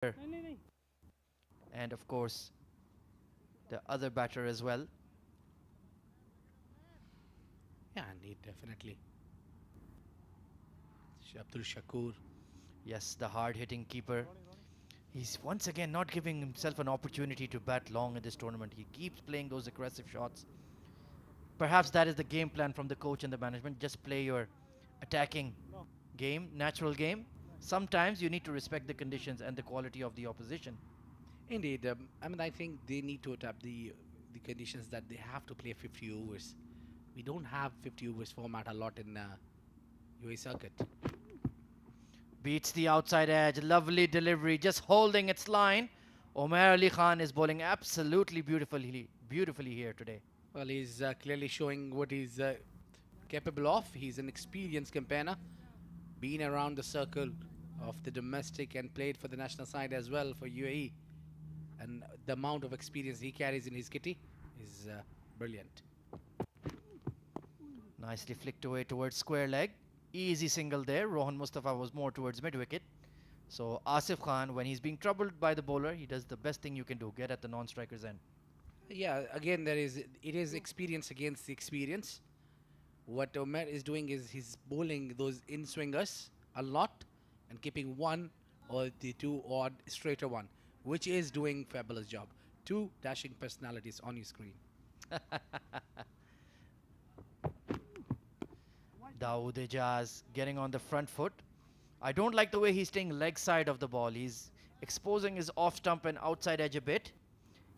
And of course, the other batter as well. Yeah, indeed, definitely. Abdul Shakur. Yes, the hard-hitting keeper. He's once again not giving himself an opportunity to bat long in this tournament. He keeps playing those aggressive shots. Perhaps that is the game plan from the coach and the management. Just play your attacking game, natural game. Sometimes you need to respect the conditions and the quality of the opposition. Indeed, I mean, I think they need to adapt the conditions that they have to play 50 overs. We don't have 50 overs format a lot in UAE circuit. Beats the outside edge. Lovely delivery. Just holding its line. Omer Ali Khan is bowling absolutely beautifully here today. Well, he's clearly showing what he's capable of. He's an experienced campaigner, been around the circle of the domestic and played for the national side as well for UAE. And the amount of experience he carries in his kitty is brilliant. Nicely flicked away towards square leg. Easy single there. Rohan Mustafa was more towards mid wicket. So Asif Khan, when he's being troubled by the bowler, he does the best thing you can do, get at the non-striker's end. Yeah, again, it is experience against the experience. What Omer is doing is he's bowling those in swingers a lot and keeping one or the two odd straighter one, which is doing fabulous job. Two dashing personalities on your screen. Dawood Ejaz getting on the front foot. I don't like the way he's staying leg side of the ball. He's exposing his off stump and outside edge a bit.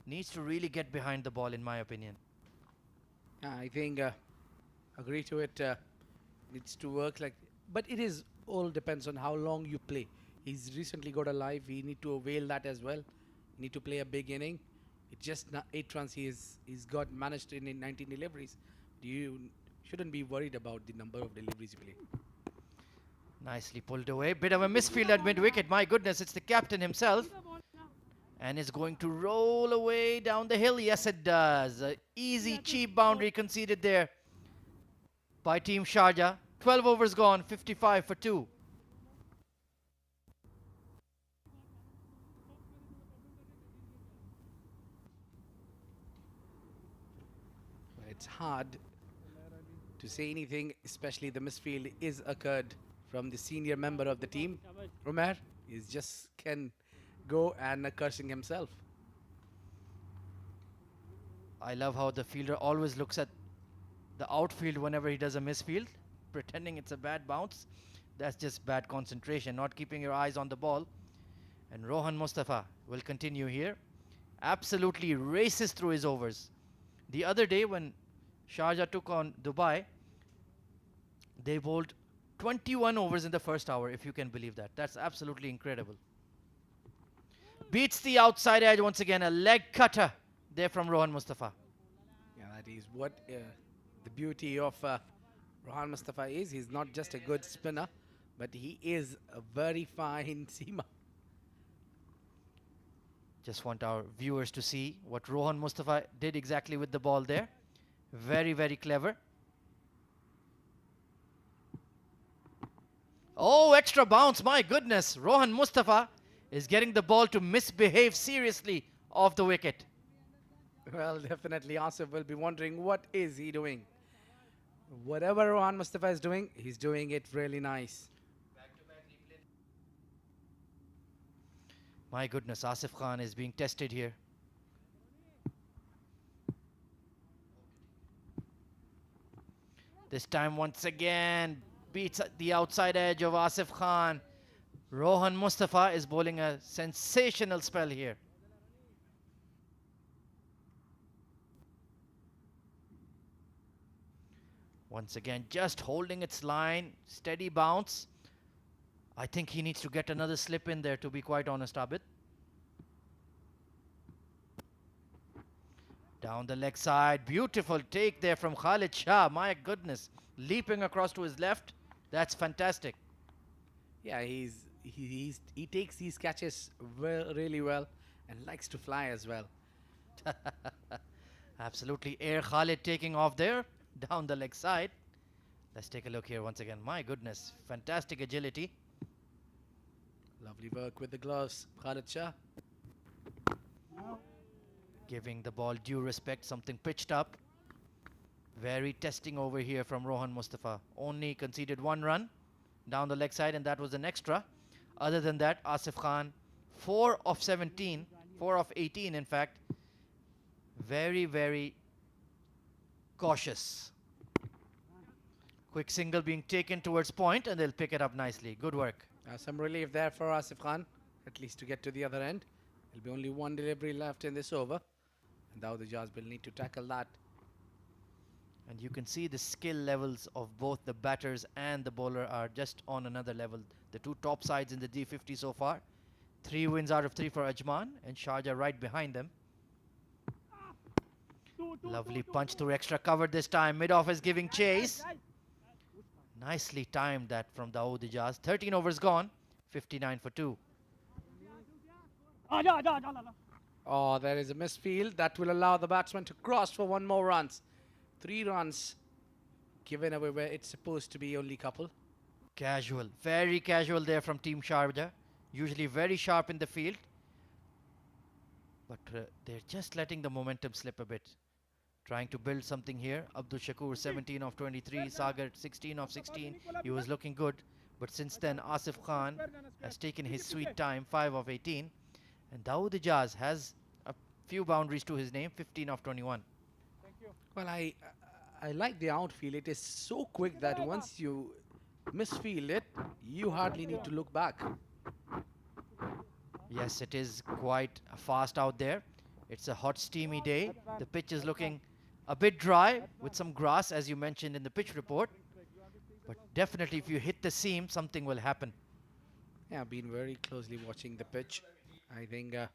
Needs to really get behind the ball, in my opinion. I think agree to it. Needs to work like, but it is all depends on how long you play. He's recently got a live. We need to avail that as well. Need to play a big inning. It's just 8 runs he's got managed in 19 deliveries. You shouldn't be worried about the number of deliveries you play. Nicely pulled away. Bit of a misfield at mid wicket. My goodness, it's the captain himself. And it's going to roll away down the hill. Yes, it does. A easy, cheap boundary conceded there by Team Sharjah. 12 overs gone, 55 for 2. It's hard to say anything, especially the misfield is occurred from the senior member of the team. Omer is just can go and cursing himself. I love how the fielder always looks at the outfield whenever he does a misfield, pretending it's a bad bounce. That's just bad concentration, not keeping your eyes on the ball. And Rohan Mustafa will continue here. Absolutely races through his overs. The other day when Sharjah took on Dubai, they bowled 21 overs in the first hour, if you can believe that. That's absolutely incredible. Beats the outside edge once again. A leg cutter there from Rohan Mustafa. Yeah, that is what the beauty of Rohan Mustafa is. He's not just a good spinner, but he is a very fine seamer. Just want our viewers to see what Rohan Mustafa did exactly with the ball there. Very, very clever. Oh, extra bounce. My goodness. Rohan Mustafa is getting the ball to misbehave seriously off the wicket. Well, definitely Asif will be wondering what is he doing. Whatever Rohan Mustafa is doing, he's doing it really nice. My goodness, Asif Khan is being tested here. This time once again beats the outside edge of Asif Khan. Rohan Mustafa is bowling a sensational spell here. Once again, just holding its line, steady bounce. I think he needs to get another slip in there, to be quite honest, Abid. Down the leg side, beautiful take there from Khalid Shah. My goodness, leaping across to his left. That's fantastic. Yeah, he takes these catches really well and likes to fly as well. Absolutely, Air Khalid taking off there, down the leg side. Let's take a look here once again. My goodness, fantastic agility. Lovely work with the gloves, Khalid Shah. Giving the ball due respect, something pitched up. Very testing over here from Rohan Mustafa. Only conceded 1 run down the leg side, and that was an extra. Other than that, Asif Khan, 4 of 17, 4 of 18 in fact. Very, very cautious. Quick single being taken towards point, and they'll pick it up nicely. Good work. Some relief there for Asif Khan, at least to get to the other end. There'll be only one delivery left in this over. And now the Jazz will need to tackle that. And you can see the skill levels of both the batters and the bowler are just on another level. The two top sides in the D50 so far. 3 wins out of 3 for Ajman, and Sharjah right behind them. Lovely punch through extra cover this time. Mid-off is giving chase. Nicely timed that from Dawood Ijaz. 13 overs gone. 59 for 2. Oh, there is a misfield that will allow the batsman to cross for 1 more runs. 3 runs given away where it's supposed to be only couple. Casual. Very casual there from Team Sharjah. Usually very sharp in the field. But they're just letting the momentum slip a bit. Trying to build something here. Abdul Shakur 17 of 23. Sagar 16 of 16. He was looking good. But since then, Asif Khan has taken his sweet time. 5 of 18. And Dawood Ijaz has a few boundaries to his name. 15 of 21. Well, I like the outfield. It is so quick that once you misfield it, you hardly need to look back. Yes, it is quite fast out there. It's a hot, steamy day. The pitch is looking a bit dry with some grass, as you mentioned in the pitch report. But definitely, if you hit the seam, something will happen. Yeah, I've been very closely watching the pitch. I think a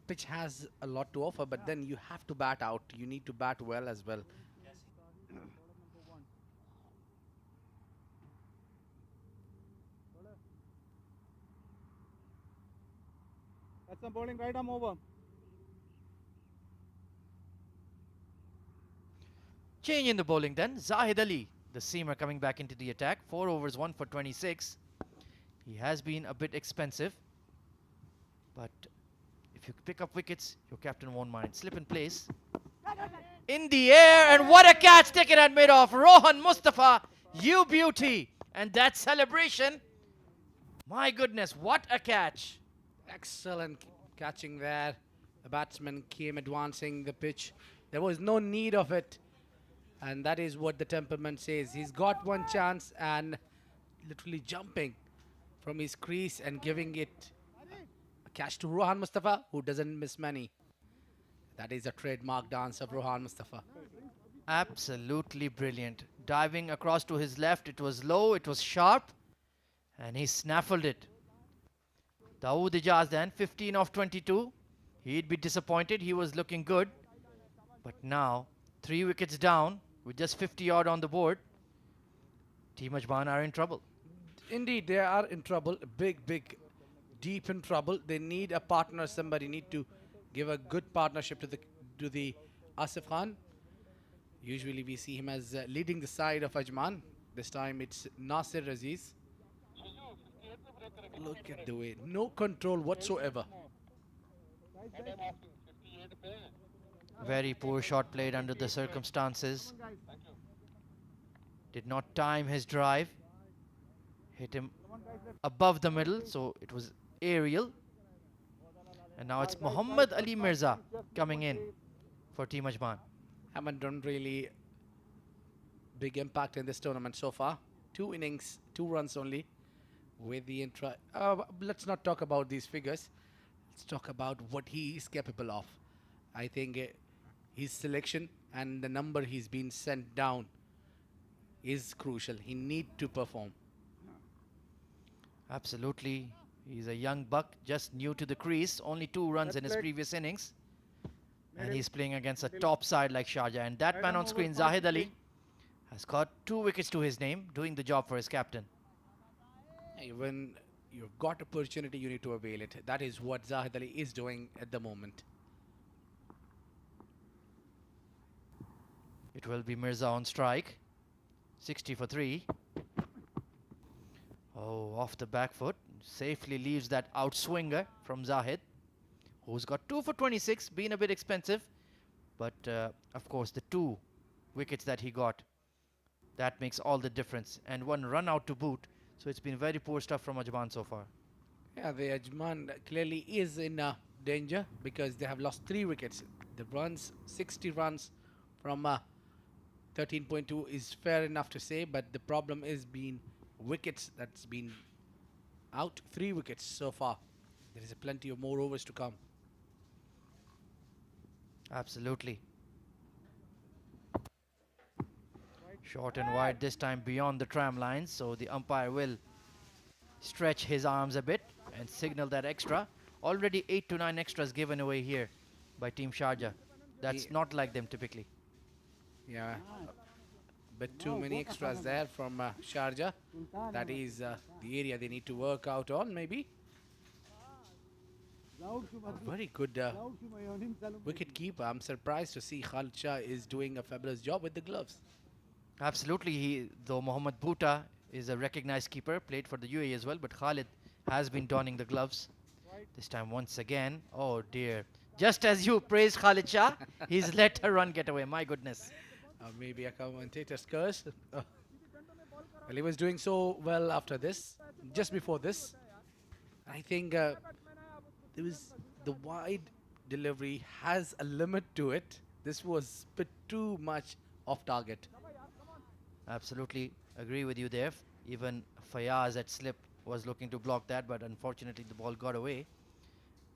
pitch has a lot to offer, but then you have to bat out. You need to bat well as well. That's some bowling right arm over. Change in the bowling then. Zahid Ali, the seamer, coming back into the attack. 4 overs, 1 for 26. He has been a bit expensive. But if you pick up wickets, your captain won't mind. Slip in place. In the air, and what a catch taken at mid-off. Rohan Mustafa, you beauty. And that celebration, my goodness, what a catch. Excellent catching there. The batsman came advancing the pitch. There was no need of it. And that is what the temperament says. He's got one chance and literally jumping from his crease and giving it a catch to Rohan Mustafa, who doesn't miss many. That is a trademark dance of Rohan Mustafa. Absolutely brilliant. Diving across to his left, it was low, it was sharp, and he snaffled it. Dawood Ijaz then, 15 of 22. He'd be disappointed, he was looking good. But now, 3 wickets down, with just 50 odd on the board, Team Ajman are in trouble. Indeed, they are in trouble. Big, deep in trouble. They need a partner. Somebody need to give a good partnership to the Asif Khan. Usually we see him as leading the side of Ajman. This time it's Nasir Aziz. Look at the way. No control whatsoever. Very poor shot played under the circumstances. Did not time his drive. Hit him above the middle, so it was aerial. And now it's Muhammad Ali Mirza coming in for Team Ajman. Haven't done really big impact in this tournament so far. 2 innings, 2 runs only with the intra. Let's not talk about these figures. Let's talk about what he is capable of. I think his selection and the number he's been sent down is crucial. He needs to perform. Absolutely. He's a young buck, just new to the crease. Only 2 runs in his previous innings. And he's playing against a top side like Sharjah. And that man on screen, Zahid Ali, has got 2 wickets to his name, doing the job for his captain. When you've got opportunity, you need to avail it. That is what Zahid Ali is doing at the moment. It will be Mirza on strike. 60 for 3. Oh, off the back foot. Safely leaves that outswinger from Zahid, who's got 2 for 26, been a bit expensive. But of course, the 2 wickets that he got, that makes all the difference. And 1 run out to boot. So it's been very poor stuff from Ajman so far. Yeah, the Ajman clearly is in danger because they have lost 3 wickets. The runs, 60 runs from 13.2 is fair enough to say, but the problem is being wickets that's been out. 3 wickets so far. There is plenty of more overs to come. Absolutely. Short and wide this time beyond the tram lines, so the umpire will stretch his arms a bit and signal that extra. Already 8 to 9 extras given away here by Team Sharjah. That's not like them typically. Yeah, but too many extras there from Sharjah. That is the area they need to work out on, maybe. Very good wicket keeper. I'm surprised to see Khalid Shah is doing a fabulous job with the gloves. Absolutely, though Mohammad Bhuta is a recognized keeper, played for the UAE as well, but Khalid has been donning the gloves. This time once again, oh dear. Just as you praised Khalid Shah, he's let a run get away, my goodness. Maybe a commentator's curse. Well, he was doing so well after this, just before this. I think there was the wide delivery has a limit to it. This was a bit too much off target. Absolutely agree with you there. Even Fayaz at slip was looking to block that, but unfortunately the ball got away.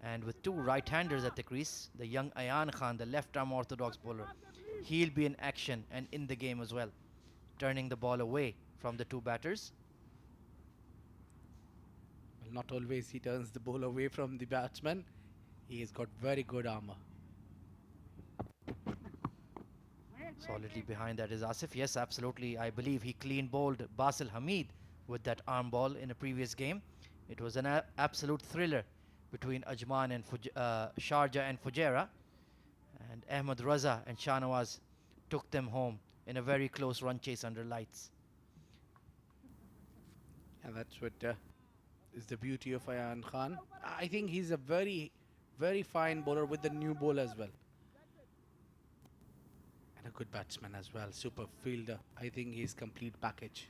And with 2 right-handers at the crease, the young Ayan Khan, the left-arm orthodox bowler, he'll be in action and in the game as well, turning the ball away from the 2 batters. Well, not always he turns the ball away from the batsman. He has got very good armour. Solidly behind that is Asif. Yes, absolutely. I believe he clean bowled Basil Hamid with that arm ball in a previous game. It was an absolute thriller between Ajman and Sharjah and Fujairah. And Ahmed Raza and Shahnawaz took them home in a very close run chase under lights. And that's what is the beauty of Ayan Khan. I think he's a very, very fine bowler with the new ball as well. And a good batsman as well, super fielder. I think he's complete package.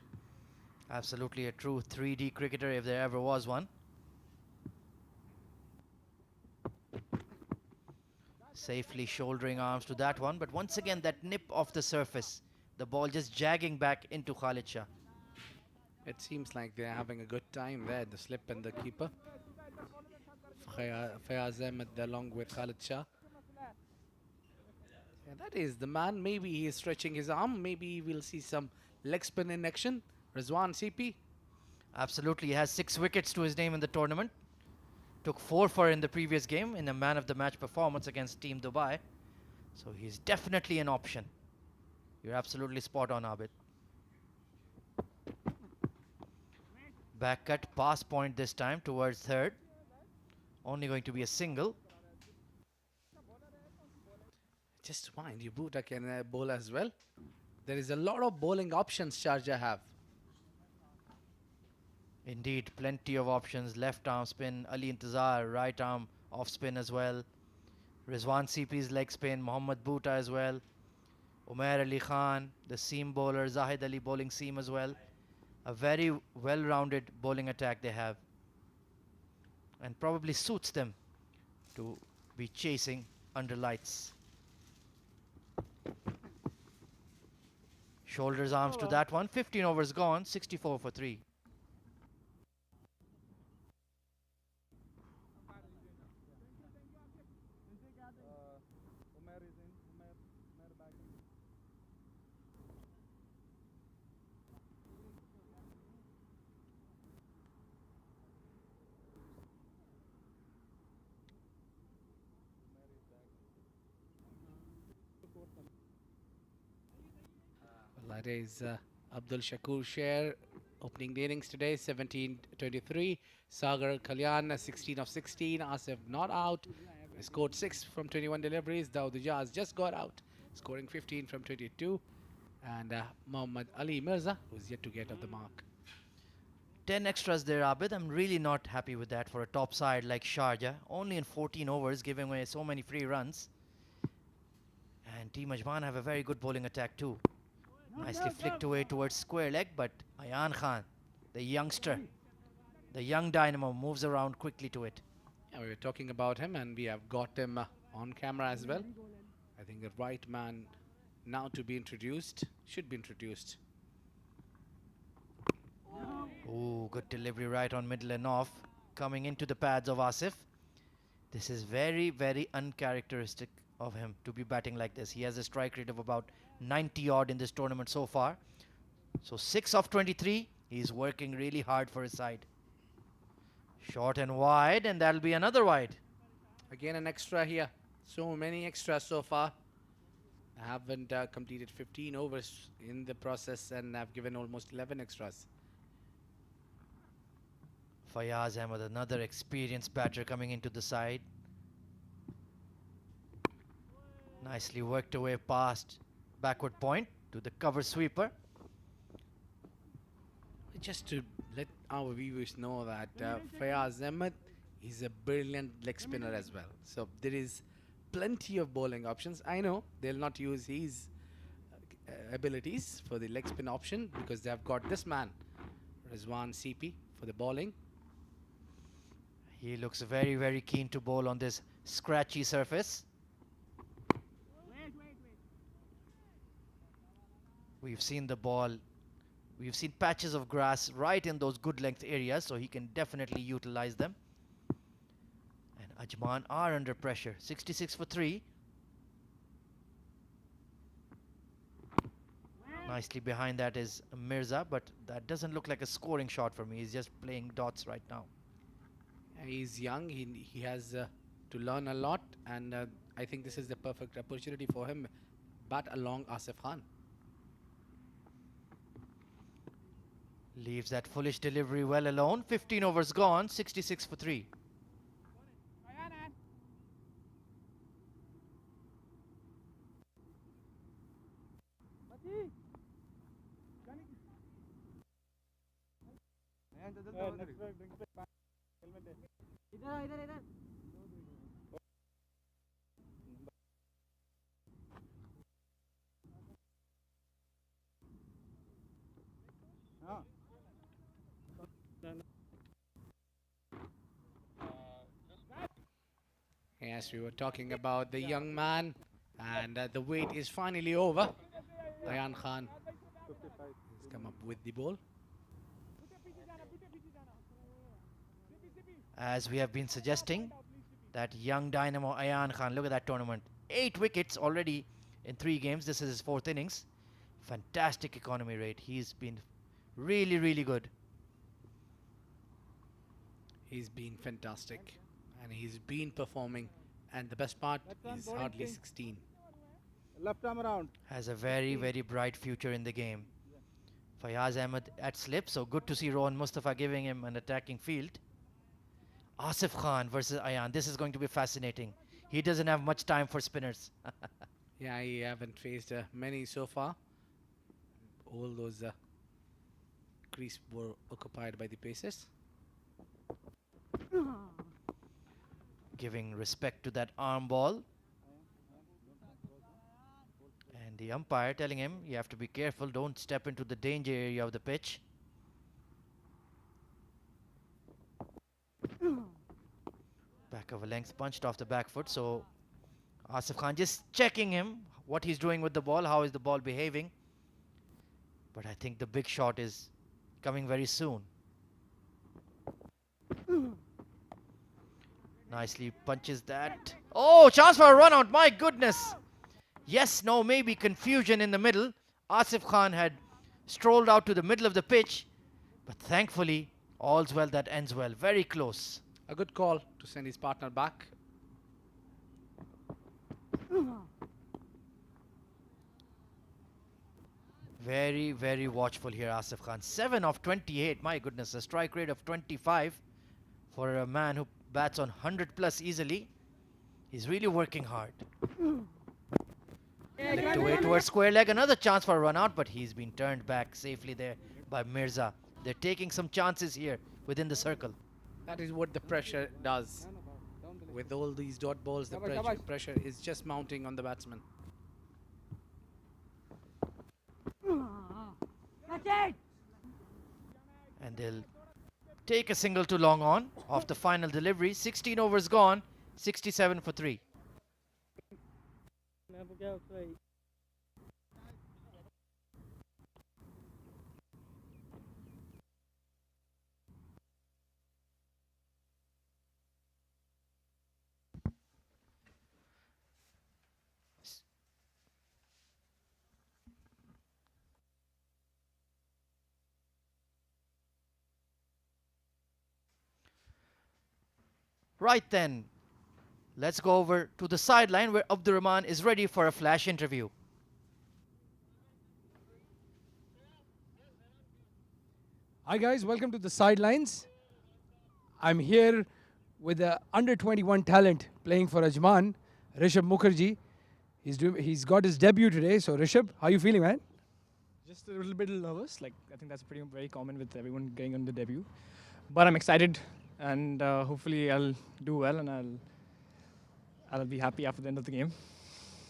Absolutely a true 3D cricketer if there ever was one. Safely shouldering arms to that one, but once again that nip off the surface. The ball just jagging back into Khalid Shah. It seems like they're having a good time there, the slip and the keeper. Fayaz Ahmed along with Khalid Shah. Yeah, that is the man. Maybe he is stretching his arm. Maybe we'll see some leg spin in action. Rizwan CP. Absolutely, he has 6 wickets to his name in the tournament. Took 4 for in the previous game in a man of the match performance against Team Dubai. So he's definitely an option. You're absolutely spot on, Abid. Back cut, pass point this time towards third. Only going to be a single. Just mind you, Bhuta can bowl as well. There is a lot of bowling options Sharjah have. Indeed, plenty of options. Left arm spin, Ali Intizar, right arm off spin as well. Rizwan CP's leg spin, Mohammad Bhuta as well. Umair Ali Khan, the seam bowler, Zahid Ali bowling seam as well. A very well-rounded bowling attack they have. And probably suits them to be chasing under lights. Shoulders arms to that one. 15 overs gone, 64 for 3. Well, that is Abdul Shakur Sher opening the innings today, 17-23. Sagar Kalyan, 16 of 16. Asif not out. He scored 6 from 21 deliveries. Dawood Ijaz just got out, scoring 15 from 22. And Muhammad Ali Mirza, who's yet to get off the mark. 10 extras there, Abid. I'm really not happy with that for a top side like Sharjah. Only in 14 overs, giving away so many free runs. And Team Ajman have a very good bowling attack too. Nicely flicked away towards square leg, but Ayan Khan, the youngster, the young dynamo, moves around quickly to it. Yeah, we were talking about him, and we have got him on camera as well. I think the right man now to be introduced, should be introduced. Ooh, good delivery right on middle and off, coming into the pads of Asif. This is very, very uncharacteristic of him to be batting like this. He has a strike rate of about 90 odd in this tournament so far. So 6 of 23, he's working really hard for his side. Short and wide, and that'll be another wide. Again, an extra here. So many extras so far. I haven't completed 15 overs in the process, and I've given almost 11 extras. Fayaz Ahmed, another experienced batter coming into the side. Nicely worked away past backward point to the cover sweeper. Just to let our viewers know that Fayaz Ahmed is a brilliant leg spinner as well. So there is plenty of bowling options. I know they'll not use his abilities for the leg spin option because they have got this man, Rizwan CP, for the bowling. He looks very, very keen to bowl on this scratchy surface. We've seen the ball. We've seen patches of grass right in those good length areas, so he can definitely utilize them. And Ajman are under pressure. 66 for 3. Nicely behind that is Mirza, but that doesn't look like a scoring shot for me. He's just playing dots right now. He's young. He has to learn a lot, and I think this is the perfect opportunity for him. Bat along Asif Khan. Leaves that foolish delivery well alone. 15 overs gone. 66 for 3. Yes, we were talking about the young man, and the wait is finally over. Ayan Khan has come up with the ball. As we have been suggesting, that young dynamo Ayan Khan, look at that tournament. 8 wickets already in 3 games. This is his 4th innings. Fantastic economy rate. He's been really, really good. He's been fantastic, and he's been performing, and the best part is hardly 16. Left arm around. Has a very, very bright future in the game. Fayaz Ahmed at slip, so good to see Rohan Mustafa giving him an attacking field. Asif Khan versus Ayan. This is going to be fascinating. He doesn't have much time for spinners. Yeah, I haven't faced many so far. All those crease were occupied by the paces. Giving respect to that arm ball. And the umpire telling him, you have to be careful, don't step into the danger area of the pitch. Back of a length punched off the back foot, so Asif Khan just checking him, what he's doing with the ball, how is the ball behaving. But I think the big shot is coming very soon. Nicely punches that. Oh, chance for a run out, my goodness. Yes, no, maybe confusion in the middle. Asif Khan had strolled out to the middle of the pitch, but thankfully, all's well that ends well. Very close. A good call to send his partner back. Very, very watchful here, Asif Khan. 7 of 28, my goodness, a strike rate of 25 for a man who bats on 100 plus easily. He's really working hard. Flicked away towards square leg, another chance for a run out, but he's been turned back safely there by Mirza. They're taking some chances here within the circle. That is what the pressure does. With all these dot balls, the Shabash, shabash. pressure is just mounting on the batsman. And they'll take a single to long on off the final delivery. 16 overs gone, 67 for 3. Right then, let's go over to the sideline where Abdur Rahman is ready for a flash interview. Hi guys, welcome to the sidelines. I'm here with the under 21 talent playing for Ajman, Rishabh Mukherjee. He's got his debut today. So Rishabh, how you feeling, man? Just a little bit nervous. Like I think that's pretty very common with everyone getting on the debut. But I'm excited, and hopefully I'll do well, and I'll be happy after the end of the game.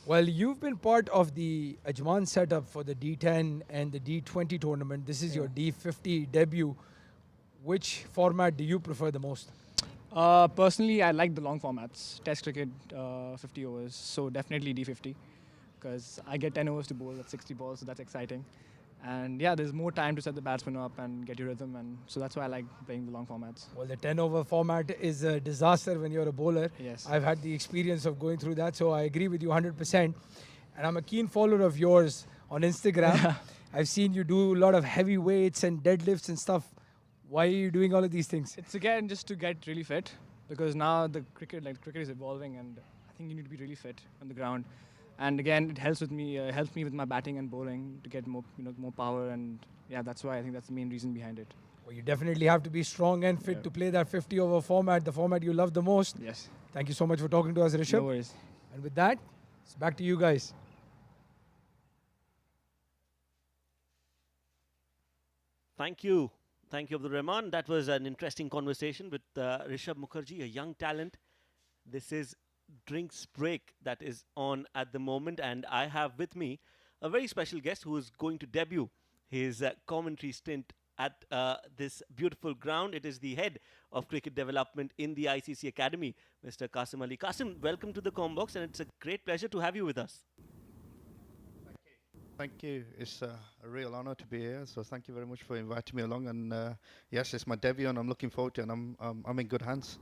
Well, you've been part of the Ajman setup for the D10 and the D20 tournament. This is your D50 debut. Which format do you prefer the most? Personally, I like the long formats, Test cricket, 50 overs. So definitely D50, because I get 10 overs to bowl at 60 balls, so that's exciting. And yeah, there's more time to set the batsman up and get your rhythm, and so that's why I like playing the long formats. Well, the 10 over format is a disaster when you're a bowler. Yes. I've had the experience of going through that, so I agree with you 100%. And I'm a keen follower of yours on Instagram. I've seen you do a lot of heavy weights and deadlifts and stuff. Why are you doing all of these things? It's again just to get really fit, because now the cricket is evolving, and I think you need to be really fit on the ground. And again, it helps me with my batting and bowling to get more power, and yeah, that's why I think that's the main reason behind it. Well, you definitely have to be strong and fit to play that 50 over format, the format you love the most. Yes. Thank you so much for talking to us, Rishabh. No worries. And with that, it's back to you guys. Thank you. Thank you, Abdul Rahman. That was an interesting conversation with Rishabh Mukherjee, a young talent. This is Drinks Break that is on at the moment, and I have with me a very special guest who is going to debut his commentary stint at this beautiful ground. It is the head of cricket development in the ICC Academy, Mr. Qasim Ali. Qasim, welcome to the Combox, and it's a great pleasure to have you with us. Thank you. It's a real honor to be here. So thank you very much for inviting me along. And yes, it's my debut, and I'm looking forward to it. And I'm in good hands.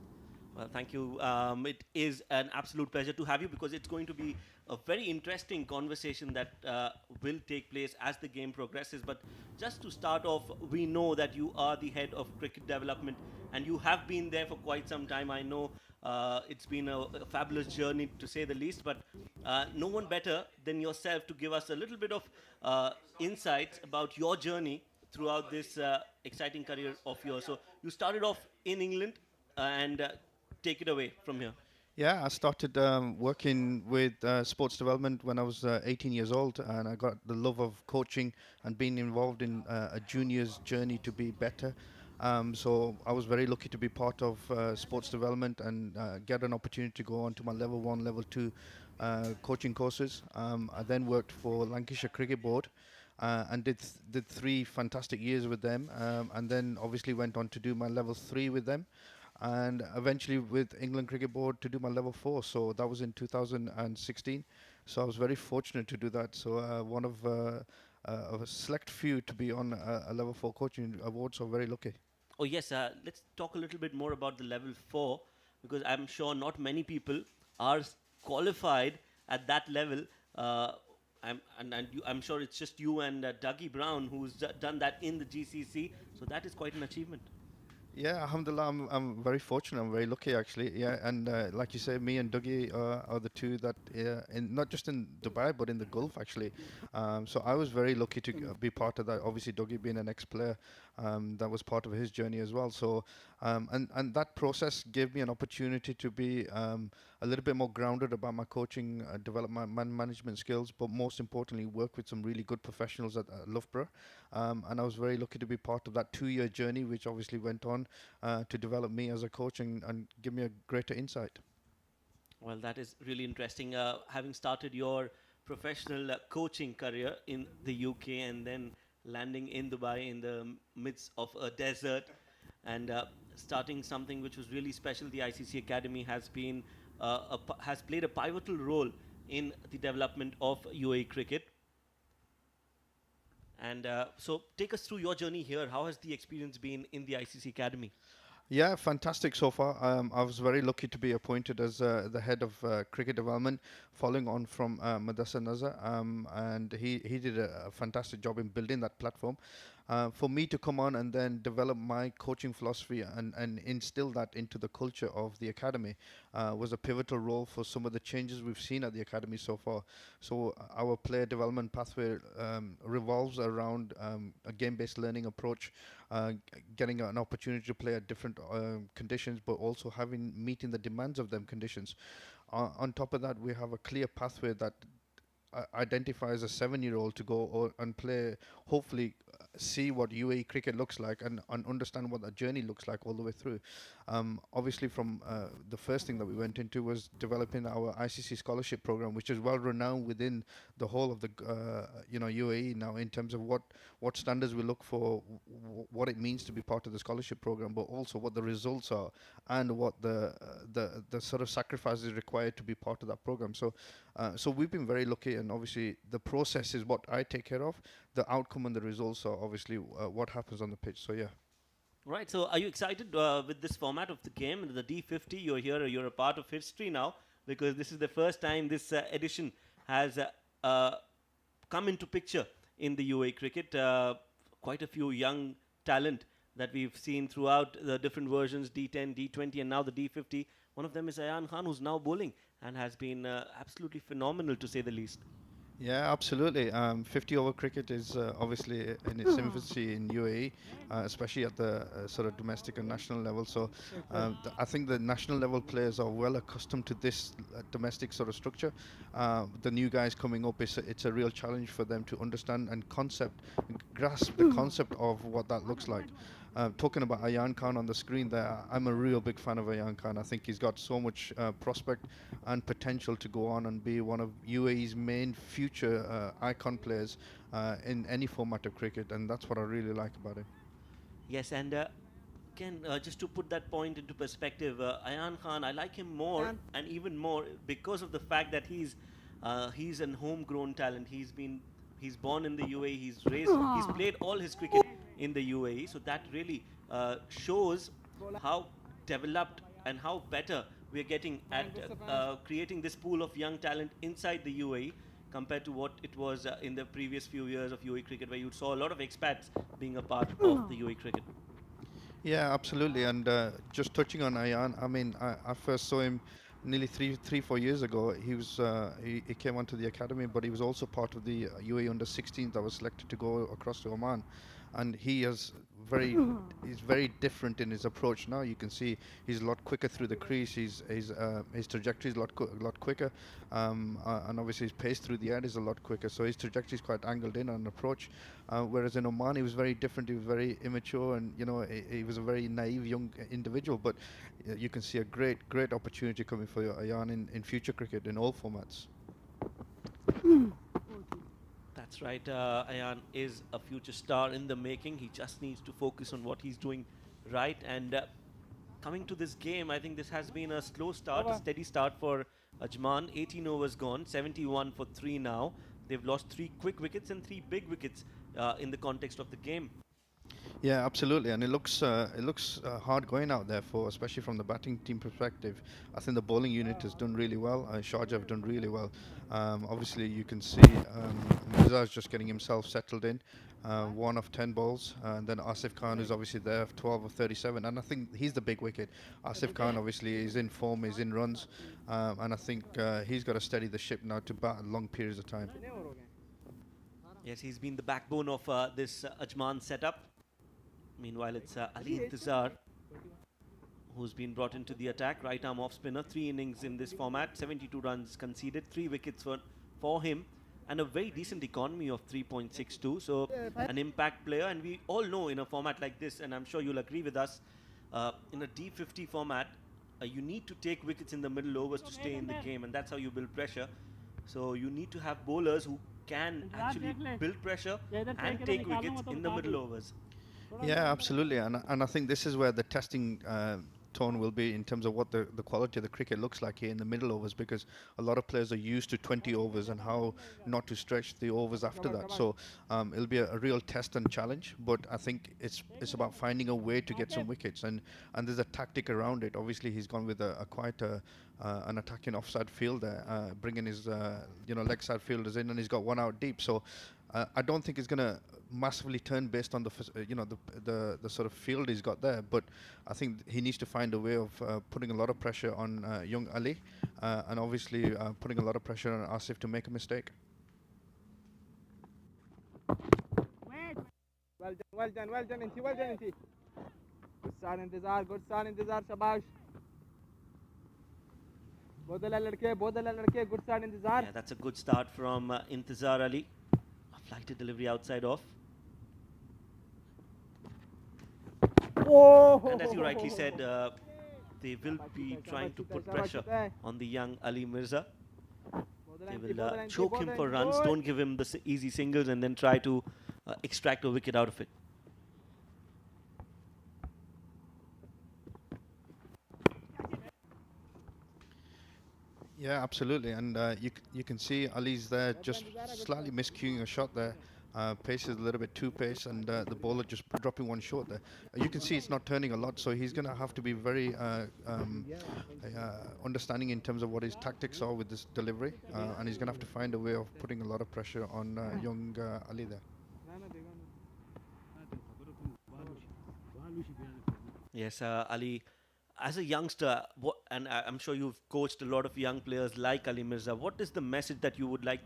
Well, thank you. It is an absolute pleasure to have you, because it's going to be a very interesting conversation that will take place as the game progresses. But just to start off, we know that you are the head of cricket development, and you have been there for quite some time. I know it's been a fabulous journey, to say the least, but no one better than yourself to give us a little bit of insights about your journey throughout this exciting career of yours. So you started off in England, and take it away from here. Yeah, I started working with sports development when I was 18 years old, and I got the love of coaching and being involved in a junior's journey to be better. So I was very lucky to be part of sports development and get an opportunity to go on to my level 1, level 2 coaching courses. I then worked for Lancashire Cricket Board and did 3 fantastic years with them, and then obviously went on to do my level 3 with them, and eventually with England Cricket Board to do my level 4. So that was in 2016. So I was very fortunate to do that. So one of a select few to be on a level 4 coaching award. So very lucky. Oh yes, let's talk a little bit more about the level 4, because I'm sure not many people are qualified at that level. I'm sure it's just you and Dougie Brown who's done that in the GCC. So that is quite an achievement. Yeah, alhamdulillah, I'm very fortunate. I'm very lucky, actually. Yeah, and like you say, me and Dougie are the two that, not just in Dubai, but in the Gulf, actually. So I was very lucky to be part of that. Obviously, Dougie being an ex-player, That was part of his journey as well. So, and that process gave me an opportunity to be a little bit more grounded about my coaching, develop my management skills, but most importantly, work with some really good professionals at Loughborough. And I was very lucky to be part of that 2-year journey, which obviously went on to develop me as a coach and give me a greater insight. Well, that is really interesting. Having started your professional coaching career in the UK and then landing in Dubai in the midst of a desert and starting something which was really special, the ICC Academy has been has played a pivotal role in the development of UAE cricket. And so, take us through your journey here. How has the experience been in the ICC Academy? Yeah, fantastic so far. I was very lucky to be appointed as the head of cricket development, following on from Madassa Nazar, and he did a fantastic job in building that platform. For me to come on and then develop my coaching philosophy and instill that into the culture of the academy was a pivotal role for some of the changes we've seen at the academy so far. So our player development pathway revolves around a game-based learning approach, getting an opportunity to play at different conditions, but also meeting the demands of them conditions. On top of that, we have a clear pathway that identifies a 7-year-old to go and play, hopefully see what UAE cricket looks like and understand what that journey looks like all the way through. Obviously, from the first thing that we went into was developing our ICC scholarship program, which is well renowned within the whole of the UAE now in terms of what standards we look for, what it means to be part of the scholarship program, but also what the results are and what the sort of sacrifices required to be part of that program. So we've been very lucky, and obviously the process is what I take care of. The outcome and the results are obviously what happens on the pitch. So yeah. Right. So, are you excited with this format of the game, the D50? You're here. You're a part of history now because this is the first time this edition has come into picture in the UAE cricket. Quite a few young talent that we've seen throughout the different versions, D10, D20, and now the D50. One of them is Ayan Khan, who's now bowling and has been absolutely phenomenal, to say the least. Yeah, absolutely. 50-over cricket is obviously in its infancy in UAE, especially at the sort of domestic and national level. So I think the national level players are well accustomed to this domestic sort of structure. The new guys coming up, it's a real challenge for them to understand and grasp the concept of what that looks like. Talking about Ayan Khan on the screen there, I'm a real big fan of Ayan Khan. I think he's got so much prospect and potential to go on and be one of UAE's main future icon players in any format of cricket, and that's what I really like about him. Yes, and again, just to put that point into perspective, Ayan Khan, I like him more and even more because of the fact that he's an homegrown talent. He's born in the UAE. He's played all his cricket in the UAE. So that really shows how developed and how better we're getting at creating this pool of young talent inside the UAE compared to what it was in the previous few years of UAE cricket, where you saw a lot of expats being a part of the UAE cricket. Yeah, absolutely. And just touching on Ayan, I mean, I first saw him nearly 4 years ago. He came onto the academy, but he was also part of the UAE under-16 that was selected to go across to Oman. And he's very different in his approach now. You can see he's a lot quicker through the crease. His trajectory is a lot quicker, and obviously his pace through the air is a lot quicker. So his trajectory is quite angled in on approach. Whereas in Oman he was very different. He was very immature, and he was a very naive young individual. But you can see a great opportunity coming for Ayan in future cricket in all formats. That's right. Ayan is a future star in the making. He just needs to focus on what he's doing right. And coming to this game, I think this has been a slow start, a steady start for Ajman. 18 overs gone, 71 for 3 now. They've lost 3 quick wickets and 3 big wickets in the context of the game. Yeah, absolutely, and it looks hard going out there for, especially from the batting team perspective. I think the bowling unit has done really well. Sharjah have done really well. Obviously, you can see Mirza's just getting himself settled in. 1 of 10 balls, and then Asif Khan is obviously there, 12 of 37, and I think he's the big wicket. Asif Khan obviously is in form, is in runs, and I think he's got to steady the ship now to bat long periods of time. Yes, he's been the backbone of this Ajman setup. Meanwhile, it's Ali Intizar who's been brought into the attack. Right arm off spinner, 3 innings in this format, 72 runs conceded, 3 wickets for him, and a very decent economy of 3.62. So an impact player, and we all know in a format like this, and I'm sure you'll agree with us, in a D50 format, you need to take wickets in the middle overs to stay in the game, and that's how you build pressure. So you need to have bowlers who can actually build pressure and take wickets in the middle overs. Yeah, absolutely, and I think this is where the testing tone will be in terms of what the quality of the cricket looks like here in the middle overs, because a lot of players are used to 20 overs and how not to stretch the overs after that. So it'll be a real test and challenge, but I think it's about finding a way to get some wickets, and there's a tactic around it. Obviously, he's gone with a quite an attacking offside fielder, bringing his leg side fielders in, and he's got 1 out deep. So I don't think it's going to massively turn based on the sort of field he's got there, but I think he needs to find a way of putting a lot of pressure on young Ali, and obviously putting a lot of pressure on Asif to make a mistake. Well done, Inti, well done, Inti. Good start, Intizar, shabash. Bodala ladke, good start, Intizar. Yeah, that's a good start from Intizar Ali. A flighted delivery outside off. And as you rightly said, they will be trying to put pressure on the young Ali Mirza. They will choke him for runs, don't give him the easy singles, and then try to extract a wicket out of it. Yeah, absolutely, and you can see Ali's there just slightly miscuing a shot there. Pace is a little bit too pace, and the bowler just dropping 1 short there. You can see it's not turning a lot, so he's going to have to be very understanding in terms of what his tactics are with this delivery, and he's going to have to find a way of putting a lot of pressure on young Ali there. Yes, Ali, as a youngster, and I'm sure you've coached a lot of young players like Ali Mirza, what is the message that you would like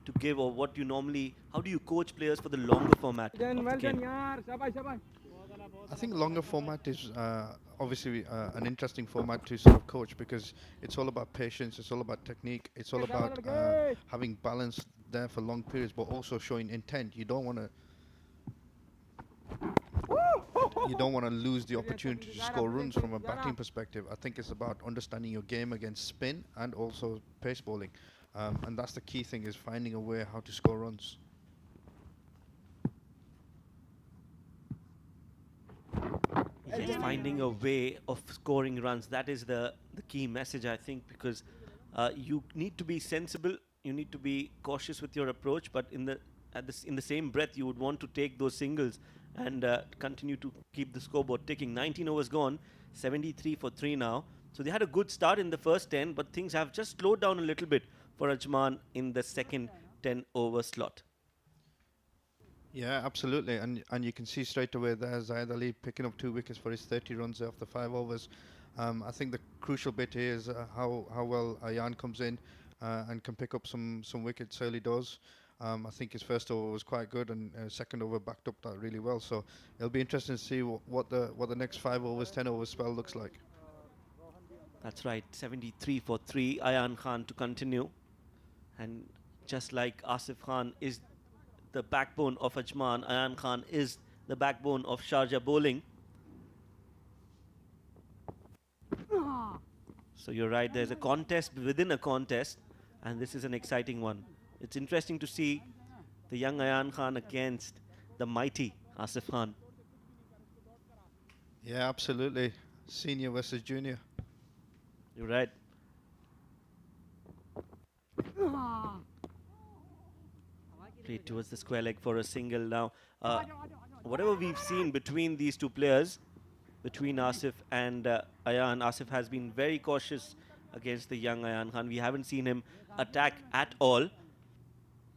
to give, or what you normally, how do you coach players for the longer format of the game? I think longer format is obviously an interesting format to sort of coach, because it's all about patience, it's all about technique, it's all about having balance there for long periods, but also showing intent. You don't want to lose the opportunity to score runs from a batting perspective. I think it's about understanding your game against spin and also pace bowling. And that's the key thing, is finding a way how to score runs. Yes, finding a way of scoring runs. That is the key message, I think, because you need to be sensible, you need to be cautious with your approach, but in the same breath, you would want to take those singles and continue to keep the scoreboard ticking. 19 overs gone, 73 for 3 now. So they had a good start in the first 10, but things have just slowed down a little bit for Ajman in the second 10-over slot. Yeah, absolutely, and you can see straight away there Zayed Ali picking up 2 wickets for his 30 runs after 5 overs. I think the crucial bit here is how well Ajman comes in and can pick up some wickets early doors. I think his first over was quite good, and second over backed up that really well. So it'll be interesting to see what the next 5 overs, 10 overs spell looks like. That's right, 73 for 3. Ayan Khan to continue, and just like Asif Khan is the backbone of Ajman, Ayan Khan is the backbone of Sharjah bowling. So you're right, there's a contest within a contest, and this is an exciting one. It's interesting to see the young Ayan Khan against the mighty Asif Khan. Yeah, absolutely. Senior versus junior. You're right. Played towards the square leg for a single now. Whatever we've seen between these two players, between Asif and Ayan, Asif has been very cautious against the young Ayan Khan. We haven't seen him attack at all.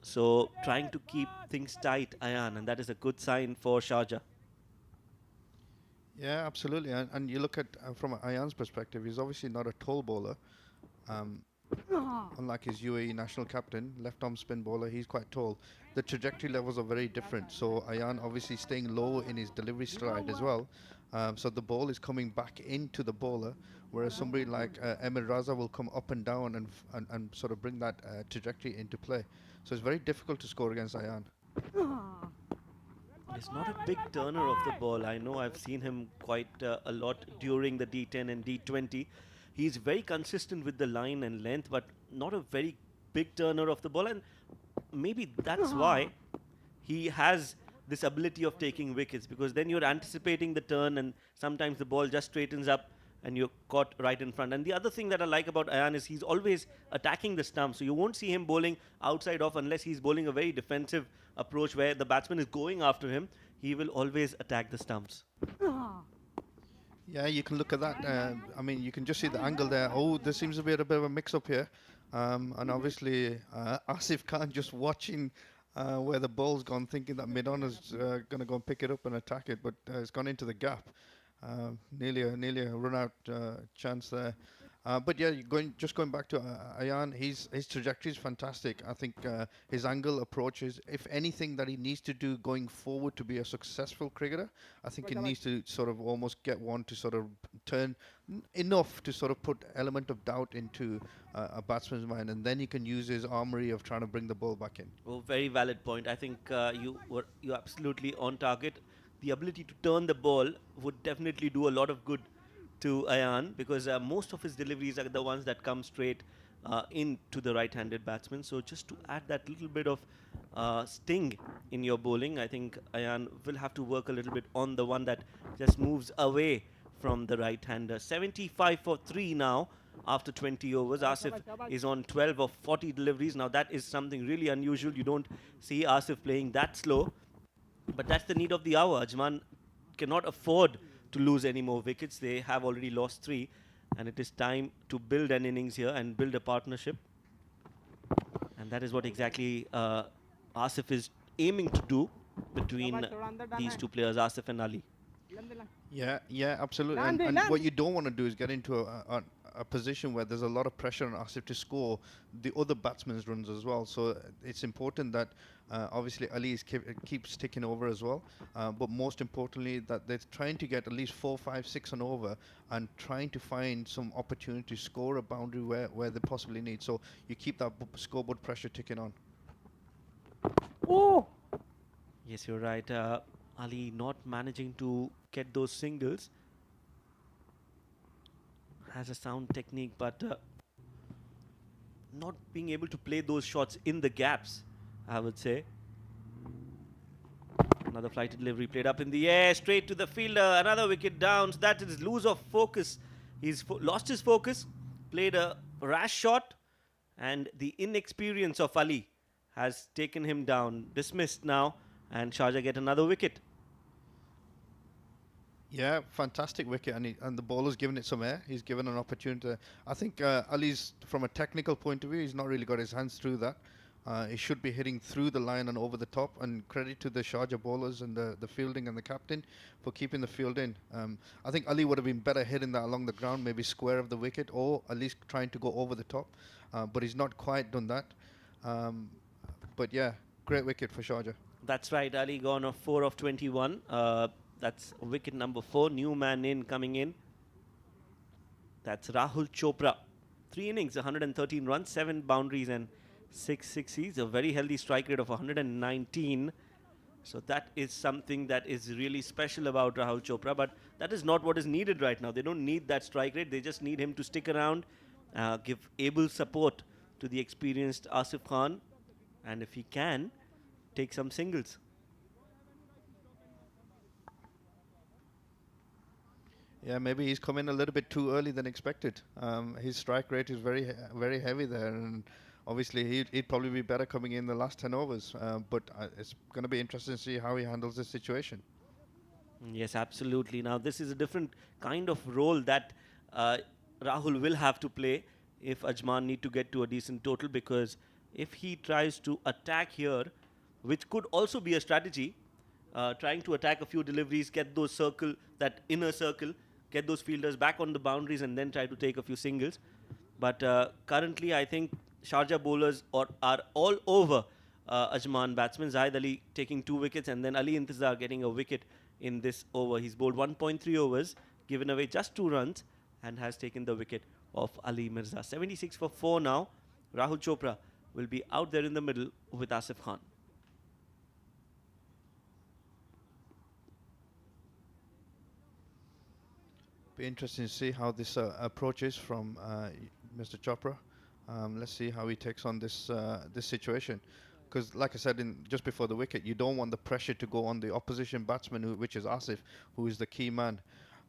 So trying to keep things tight, Ayan, and that is a good sign for Sharjah. Yeah, absolutely. And you look at from Ayan's perspective, he's obviously not a tall bowler, Unlike his UAE national captain, left arm spin bowler, he's quite tall. The trajectory levels are very different. So Ayan obviously staying low in his delivery stride as well. So the ball is coming back into the bowler, whereas somebody like Emir Raza will come up and down and sort of bring that trajectory into play. So it's very difficult to score against Ayan. He's not a big turner of the ball. I know I've seen him quite a lot during the D10 and D20. He's very consistent with the line and length, but not a very big turner of the ball. And maybe that's why he has this ability of taking wickets, because then you're anticipating the turn and sometimes the ball just straightens up and you're caught right in front. And the other thing that I like about Ayan is he's always attacking the stump. So you won't see him bowling outside off unless he's bowling a very defensive approach where the batsman is going after him. He will always attack the stumps. Yeah, you can look at that. I mean, you can just see the angle there. Oh, there seems to be a bit of a mix-up here. And obviously, Asif Khan just watching where the ball's gone, thinking that mid-on is going to go and pick it up and attack it, but it's gone into the gap. Nearly a run-out chance there. But yeah, just going back to Ayan, his trajectory is fantastic. I think his angle approaches, if anything that he needs to do going forward to be a successful cricketer, I think he needs to sort of almost get one to sort of turn enough to sort of put element of doubt into a batsman's mind, and then he can use his armory of trying to bring the ball back in. Oh, very valid point. I think you're absolutely on target. The ability to turn the ball would definitely do a lot of good to Ayan, because most of his deliveries are the ones that come straight into the right-handed batsman. So just to add that little bit of sting in your bowling, I think Ayan will have to work a little bit on the one that just moves away from the right-hander. 75 for 3 now after 20 overs. Asif is on 12 of 40 deliveries. Now that is something really unusual. You don't see Asif playing that slow. But that's the need of the hour. Ajman cannot afford to lose any more wickets. They have already lost 3, and it is time to build an innings here and build a partnership. And that is what exactly Asif is aiming to do between these two players, Asif and Ali. Yeah, absolutely. And what you don't want to do is get into a position where there's a lot of pressure on Asif to score the other batsmen's runs as well. So it's important that obviously Ali keeps ticking over as well. But most importantly, that they're trying to get at least 4, 5, 6 and over, and trying to find some opportunity to score a boundary where they possibly need. So you keep that scoreboard pressure ticking on. Oh! Yes, you're right. Ali not managing to get those singles. Has a sound technique, but not being able to play those shots in the gaps, I would say. Another flighted delivery played up in the air, straight to the fielder. Another wicket down. So that is lose of focus. He's lost his focus, played a rash shot, and the inexperience of Ali has taken him down. Dismissed now, and Sharjah get another wicket. Yeah, fantastic wicket, and the bowler's given it some air. He's given an opportunity. I think Ali's, from a technical point of view, he's not really got his hands through that. He should be hitting through the line and over the top, and credit to the Sharjah bowlers and the fielding and the captain for keeping the field in. I think Ali would have been better hitting that along the ground, maybe square of the wicket, or at least trying to go over the top, but he's not quite done that. But yeah, great wicket for Sharjah. That's right, Ali gone off 4 of 21. That's wicket number 4. New man in, coming in. That's Rahul Chopra. 3 innings, 113 runs, 7 boundaries and 6 sixes. A very healthy strike rate of 119. So that is something that is really special about Rahul Chopra. But that is not what is needed right now. They don't need that strike rate. They just need him to stick around, give able support to the experienced Asif Khan. And if he can, take some singles. Yeah, maybe he's come in a little bit too early than expected. His strike rate is very heavy there, and obviously he'd probably be better coming in the last 10 overs. But it's going to be interesting to see how he handles this situation. Yes, absolutely. Now, this is a different kind of role that Rahul will have to play if Ajman need to get to a decent total, because if he tries to attack here, which could also be a strategy, trying to attack a few deliveries, get that inner circle, get those fielders back on the boundaries, and then try to take a few singles. But currently, I think Sharjah bowlers are all over Ajman batsmen. Zahid Ali taking 2 wickets and then Ali Intizar getting a wicket in this over. He's bowled 1.3 overs, given away just 2 runs, and has taken the wicket of Ali Mirza. 76 for 4 now. Rahul Chopra will be out there in the middle with Asif Khan. Be interesting to see how this approach is from Mr. Chopra. Let's see how he takes on this situation. Because, like I said, just before the wicket, you don't want the pressure to go on the opposition batsman, which is Asif, who is the key man.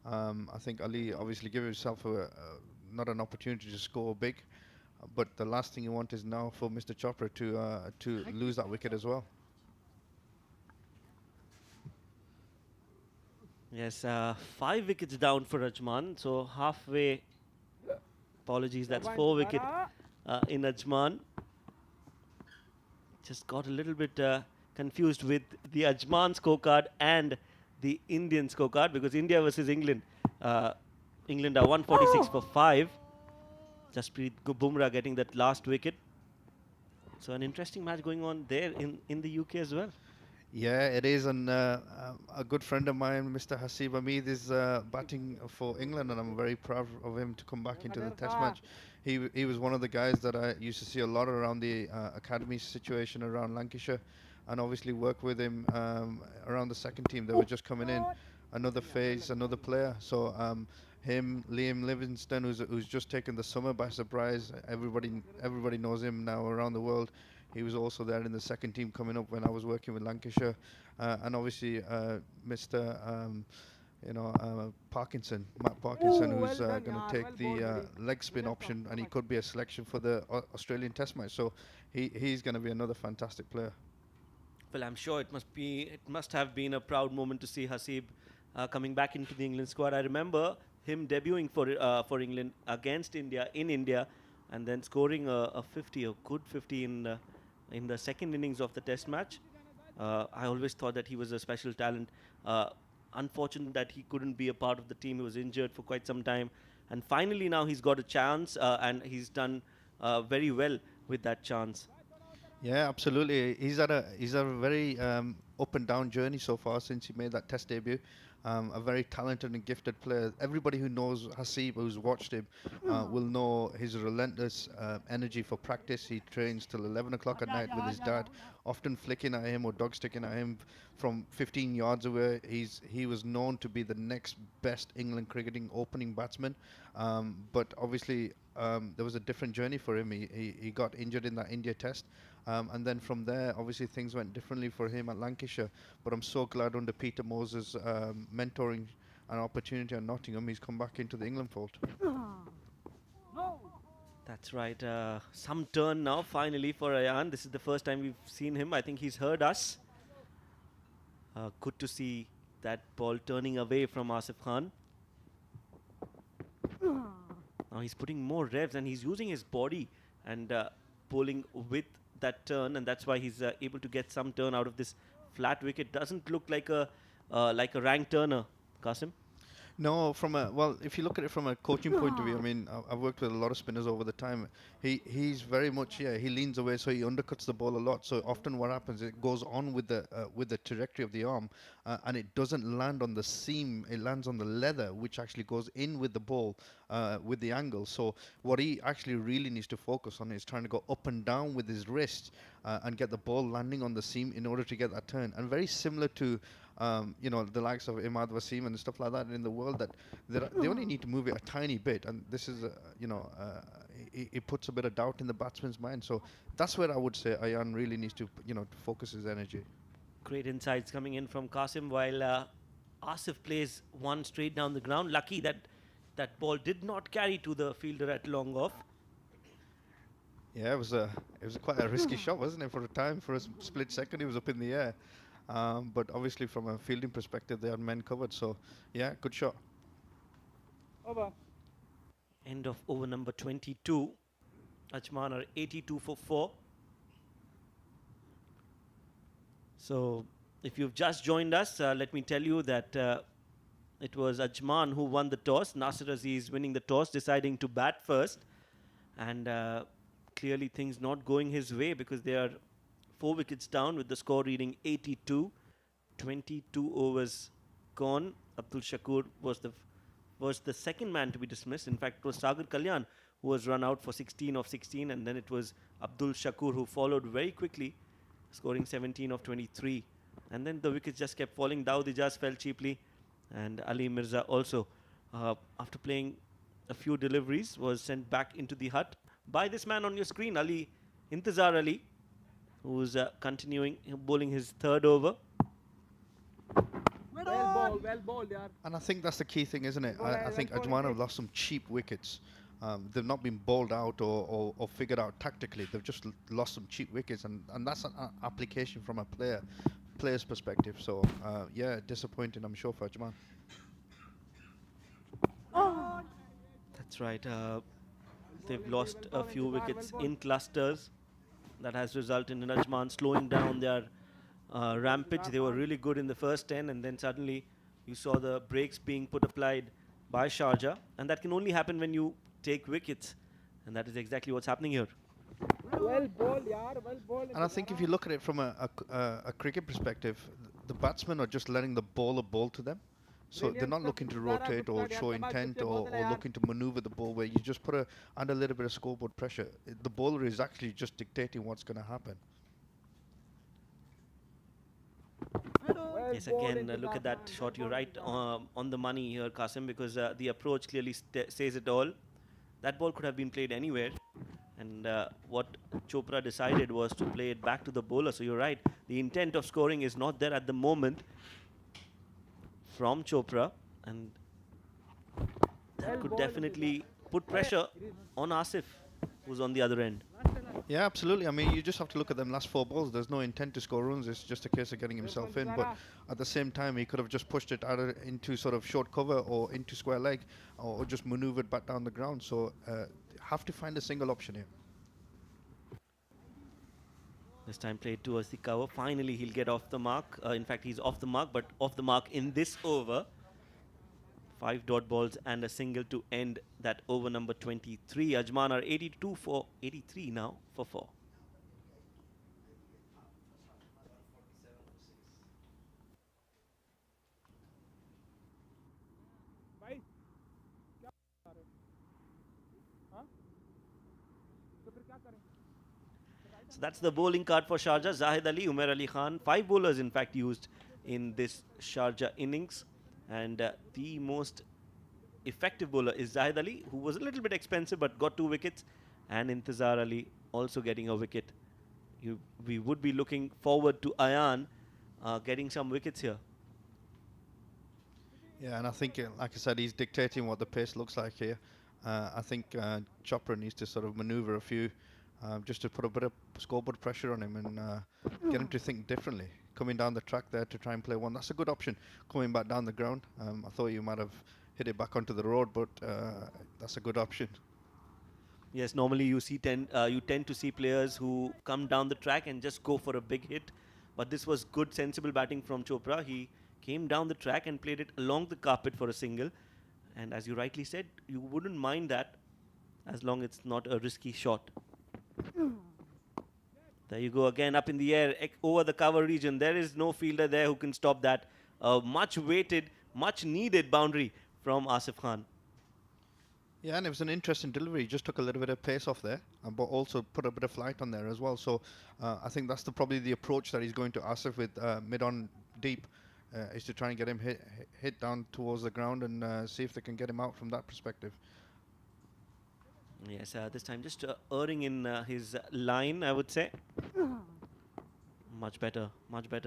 I think Ali obviously gave himself not an opportunity to score big, but the last thing you want is now for Mr. Chopra to lose that wicket as well. Yes, 5 wickets down for Ajman. So halfway. Apologies, that's 4 wicket in Ajman. Just got a little bit confused with the Ajman scorecard and the Indian scorecard, because India versus England. England are 146 for 5. Jasprit Bumrah getting that last wicket. So an interesting match going on there in the UK as well. Yeah, it is, and a good friend of mine, Mr. Hasib Hamid, is batting for England, and I'm very proud of him to come back into the Test match. He was one of the guys that I used to see a lot around the academy situation around Lancashire, and obviously work with him around the second team. They were just coming in, another phase, another player. So him, Liam Livingston, who's just taken the summer by surprise. Everybody knows him now around the world. He was also there in the second team coming up when I was working with Lancashire, and obviously Mr. Parkinson, Matt Parkinson, who's going to take the leg spin option, and he could be a selection for the Australian Test match. So he's going to be another fantastic player. Well, I'm sure it must have been a proud moment to see Hasib coming back into the England squad. I remember him debuting for England against India in India, and then scoring a 50, a good 50 in the second innings of the Test match. I always thought that he was a special talent. Unfortunate that he couldn't be a part of the team. He was injured for quite some time, and finally now he's got a chance, and he's done very well with that chance. Yeah, absolutely. He's had a very up and down journey so far since he made that Test debut. A very talented and gifted player. Everybody who knows Hasib, who's watched him, will know his relentless energy for practice. He trains till 11 o'clock at night with his dad, often flicking at him or dog sticking at him from 15 yards away. He was known to be the next best England cricketing opening batsman, but obviously there was a different journey for him. He got injured in that India Test. And then from there, obviously, things went differently for him at Lancashire. But I'm so glad under Peter Moses' mentoring and opportunity at Nottingham, he's come back into the England fold. That's right. Some turn now, finally, for Ayan. This is the first time we've seen him. I think he's heard us. Good to see that ball turning away from Asif Khan. Now he's putting more revs, and he's using his body and bowling with that turn, and that's why he's able to get some turn out of this flat wicket. Doesn't look like a rank turner, Qasim. No, if you look at it from a coaching point of view, I mean, I've worked with a lot of spinners over the time. He's very much, he leans away, so he undercuts the ball a lot. So often what happens, it goes on with the trajectory of the arm, and it doesn't land on the seam. It lands on the leather, which actually goes in with the ball, with the angle. So what he actually really needs to focus on is trying to go up and down with his wrist and get the ball landing on the seam in order to get that turn. And very similar to the likes of Imad Wasim and stuff like that in the world, that they only need to move it a tiny bit, and this is it puts a bit of doubt in the batsman's mind. So that's where I would say Ayan really needs to focus his energy. Great insights coming in from Qasim, while Asif plays one straight down the ground. Lucky that ball did not carry to the fielder at long off. Yeah, it was quite a risky shot, wasn't it? For a split second, he was up in the air. But obviously, from a fielding perspective, they had men covered. So, yeah, good shot. Over. End of over number 22. Ajman are 82 for 4. So, if you've just joined us, let me tell you that it was Ajman who won the toss. Nasir Aziz winning the toss, deciding to bat first. and clearly things not going his way because they are 4 wickets down with the score reading 82. 22 overs gone. Abdul Shakur was the second man to be dismissed. In fact, it was Sagar Kalyan who was run out for 16 of 16, and then it was Abdul Shakur who followed very quickly, scoring 17 of 23. And then the wickets just kept falling. Dawood Ijaz fell cheaply, and Ali Mirza also, after playing a few deliveries, was sent back into the hut by this man on your screen, Intizar Ali, who's continuing bowling his third over. Well bowled, yaar. And I think that's the key thing, isn't it? Well, I think well Ajman bowled. have lost some cheap wickets. They've not been bowled out or figured out tactically. They've just lost some cheap wickets, and that's an application from a player's perspective. So yeah, disappointing, I'm sure, for Ajman. That's right. They've lost a few wickets in clusters. That has resulted in Ajman slowing down their rampage. They were really good in the first 10, and then suddenly you saw the brakes being applied by Sharjah, and that can only happen when you take wickets, and that is exactly what's happening here. Well bowled, yaar. Well bowled. And I think if you look at it from a cricket perspective, the batsmen are just letting the bowler bowl to them. So they're not looking to rotate or show intent or looking to maneuver the ball, where you just under a little bit of scoreboard pressure. The bowler is actually just dictating what's going to happen. Yes, again, look at that shot. You're right on the money here, Qasim, because the approach clearly says it all. That ball could have been played anywhere, and what Chopra decided was to play it back to the bowler. So you're right, the intent of scoring is not there at the moment from Chopra, and that could definitely put pressure on Asif, who's on the other end. Yeah, absolutely. I mean, you just have to look at them last 4 balls. There's no intent to score runs. It's just a case of getting himself in. But at the same time, he could have just pushed it either into sort of short cover or into square leg, or just maneuvered back down the ground. So have to find a single option here. This time played towards the cover. Finally, he'll get off the mark. In fact, he's off the mark, but off the mark in this over. 5 dot balls and a single to end that over number 23. Ajman are 82 for 83 now for 4. भाई क्या कर रहे हो? हाँ? तो फिर क्या करें? So that's the bowling card for Sharjah. Zahid Ali, Umair Ali Khan. 5 bowlers, in fact, used in this Sharjah innings. And the most effective bowler is Zahid Ali, who was a little bit expensive but got 2 wickets. And Intizar Ali also getting a wicket. We would be looking forward to Ayan getting some wickets here. Yeah, and I think, like I said, he's dictating what the pace looks like here. I think Chopra needs to sort of maneuver a few just to put a bit of scoreboard pressure on him and get him to think differently. Coming down the track there to try and play one, that's a good option. Coming back down the ground, I thought you might have hit it back onto the road, but that's a good option. Yes, normally you tend to see players who come down the track and just go for a big hit. But this was good, sensible batting from Chopra. He came down the track and played it along the carpet for a single. And as you rightly said, you wouldn't mind that as long as it's not a risky shot. There you go again, up in the air, over the cover region. There is no fielder there who can stop that. Much weighted, much needed boundary from Asif Khan. Yeah, and it was an interesting delivery. He just took a little bit of pace off there, but also put a bit of flight on there as well. So I think that's probably the approach that he's going to Asif with mid-on deep, is to try and get him hit down towards the ground and see if they can get him out from that perspective. Yes, this time just erring in his line, I would say. Much better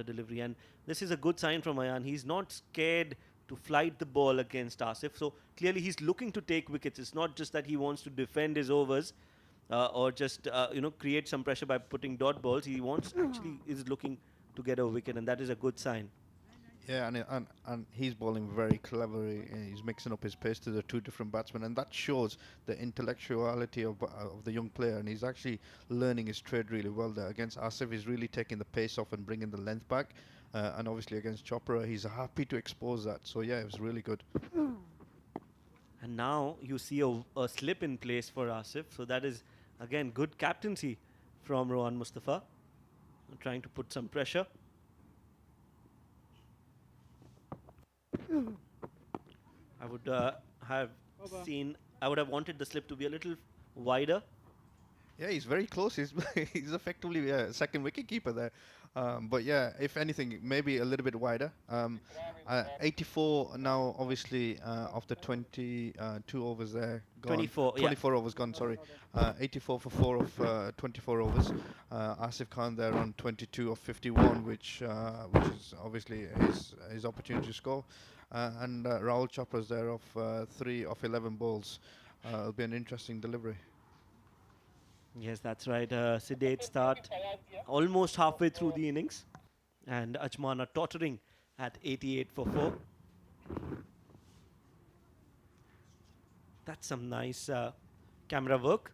delivery. And this is a good sign from Ayan. He's not scared to flight the ball against Asif. So clearly he's looking to take wickets. It's not just that he wants to defend his overs or just create some pressure by putting dot balls. He actually is looking to get a wicket, and that is a good sign. Yeah, and he's bowling very cleverly. He's mixing up his pace to the 2 different batsmen, and that shows the intellectuality of the young player. And he's actually learning his trade really well there. Against Asif, he's really taking the pace off and bringing the length back. And obviously against Chopra, he's happy to expose that. So yeah, it was really good. And now you see a slip in place for Asif. So that is, again, good captaincy from Rohan Mustafa. Trying to put some pressure. I would have I would have wanted the slip to be a little wider. Yeah, he's very close. He's he's effectively a second wicket keeper there. But yeah, if anything, maybe a little bit wider. 84 now, obviously, after 22 overs there, gone. 24, yeah. 24 overs gone, sorry. 84 for 4 of 24 overs. Asif Khan there on 22 of 51, which is obviously his opportunity to score. And Rahul Chopra's there of 3 of 11 balls. It'll be an interesting delivery. Yes, that's right. Sedate start almost halfway through the innings. And Ajman are tottering at 88 for 4. That's some nice camera work.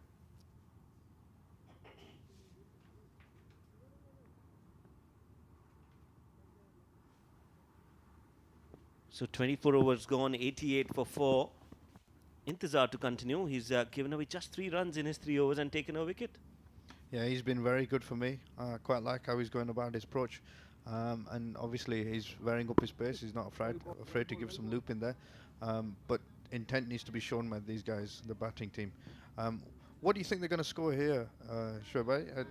So 24 overs gone, 88 for 4. Intizar to continue. He's given away just 3 runs in his 3 overs and taken a wicket. Yeah, he's been very good for me. Quite like how he's going about his approach. And obviously he's wearing up his pace. He's not afraid to give some loop in there. But intent needs to be shown by these guys, the batting team. What do you think they're going to score here, Shoaib, at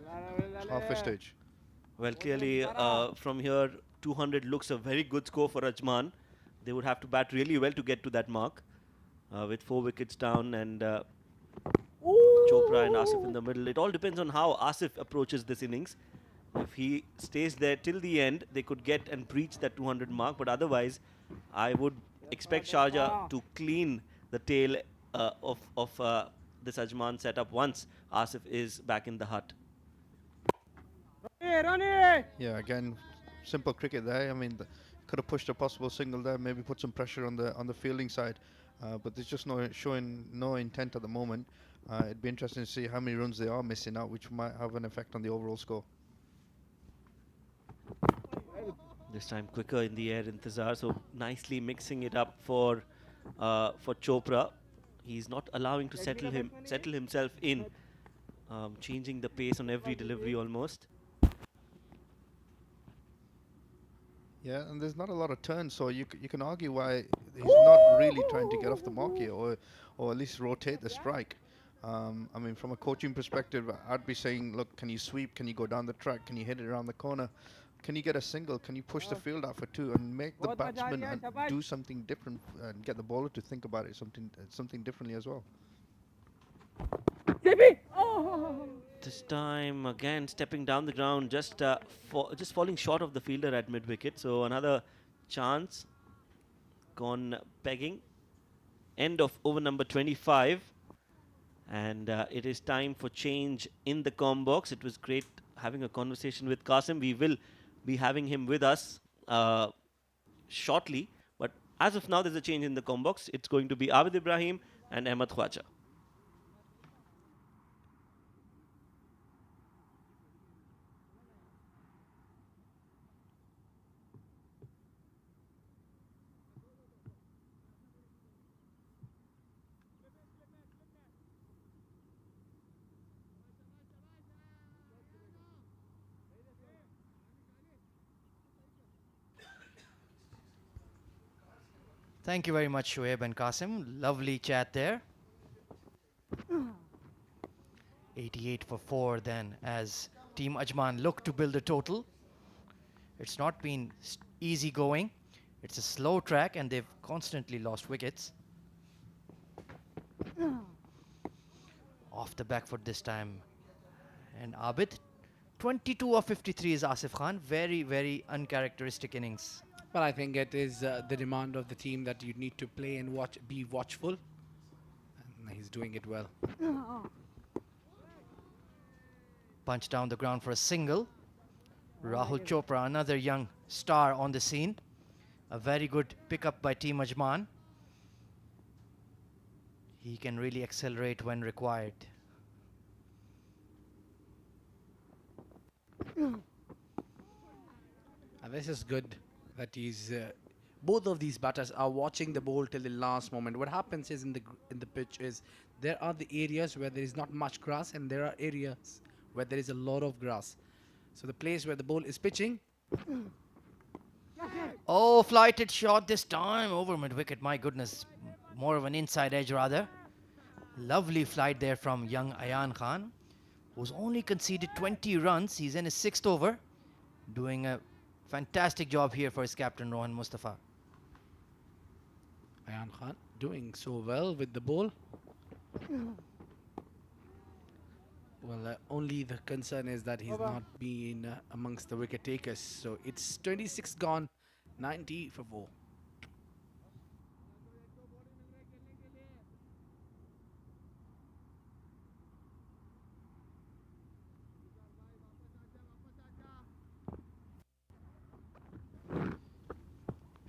halfway stage? Well, clearly from here, 200 looks a very good score for Ajman. They would have to bat really well to get to that mark. With 4 wickets down and Chopra and Asif in the middle. It all depends on how Asif approaches this innings. If he stays there till the end, they could get and breach that 200 mark. But otherwise, I would expect Sharjah to clean the tail of this Ajman setup once Asif is back in the hut. Yeah, again, simple cricket there. I mean, could have pushed a possible single there, maybe put some pressure on the fielding side. But there's just showing no intent at the moment. It'd be interesting to see how many runs they are missing out, which might have an effect on the overall score. This time quicker in the air, Intizar, so nicely mixing it up for Chopra. He's not allowing to settle himself in, changing the pace on every delivery almost. Yeah, and there's not a lot of turns, so you can argue why he's not really trying to get off the mark here, or at least rotate the strike. I mean, from a coaching perspective, I'd be saying, look, can you sweep? Can you go down the track? Can you hit it around the corner? Can you get a single? Can you push the field out for 2 and make the batsman do something different and get the bowler to think about it something differently as well? This time again stepping down the ground, just falling short of the fielder at mid wicket. So another chance gone pegging. End of over number 25, and it is time for change in the comm box. It was great having a conversation with Qasim. We will be having him with us shortly, but as of now there's a change in the comm box. It's going to be Abid Ibrahim and Ahmed Khwaja. Thank you very much, Shoaib and Qasim. Lovely chat there. 88 for 4 then, as Team Ajman look to build a total. It's not been easy going. It's a slow track and they've constantly lost wickets. Off the back foot this time. And Abid, 22 of 53 is Asif Khan. Very, very uncharacteristic innings. Well, I think it is the demand of the team that you need to play and be watchful. And he's doing it well. Punch down the ground for a single. Rahul Chopra, another young star on the scene. A very good pickup by Team Ajman. He can really accelerate when required. And this is good that he's both of these batters are watching the ball till the last moment. What happens is in the pitch is there are the areas where there is not much grass, and there are areas where there is a lot of grass. So the place where the ball is pitching, Oh, flighted shot this time over mid wicket. My goodness, more of an inside edge rather. Lovely flight there from young Ayan Khan, who's only conceded 20 runs. He's in his 6th over, doing a fantastic job here for his captain Rohan Mustafa. Ayan Khan doing so well with the ball. Well, only the concern is that he's not been amongst the wicket takers. So it's 26 gone, 90 for 4.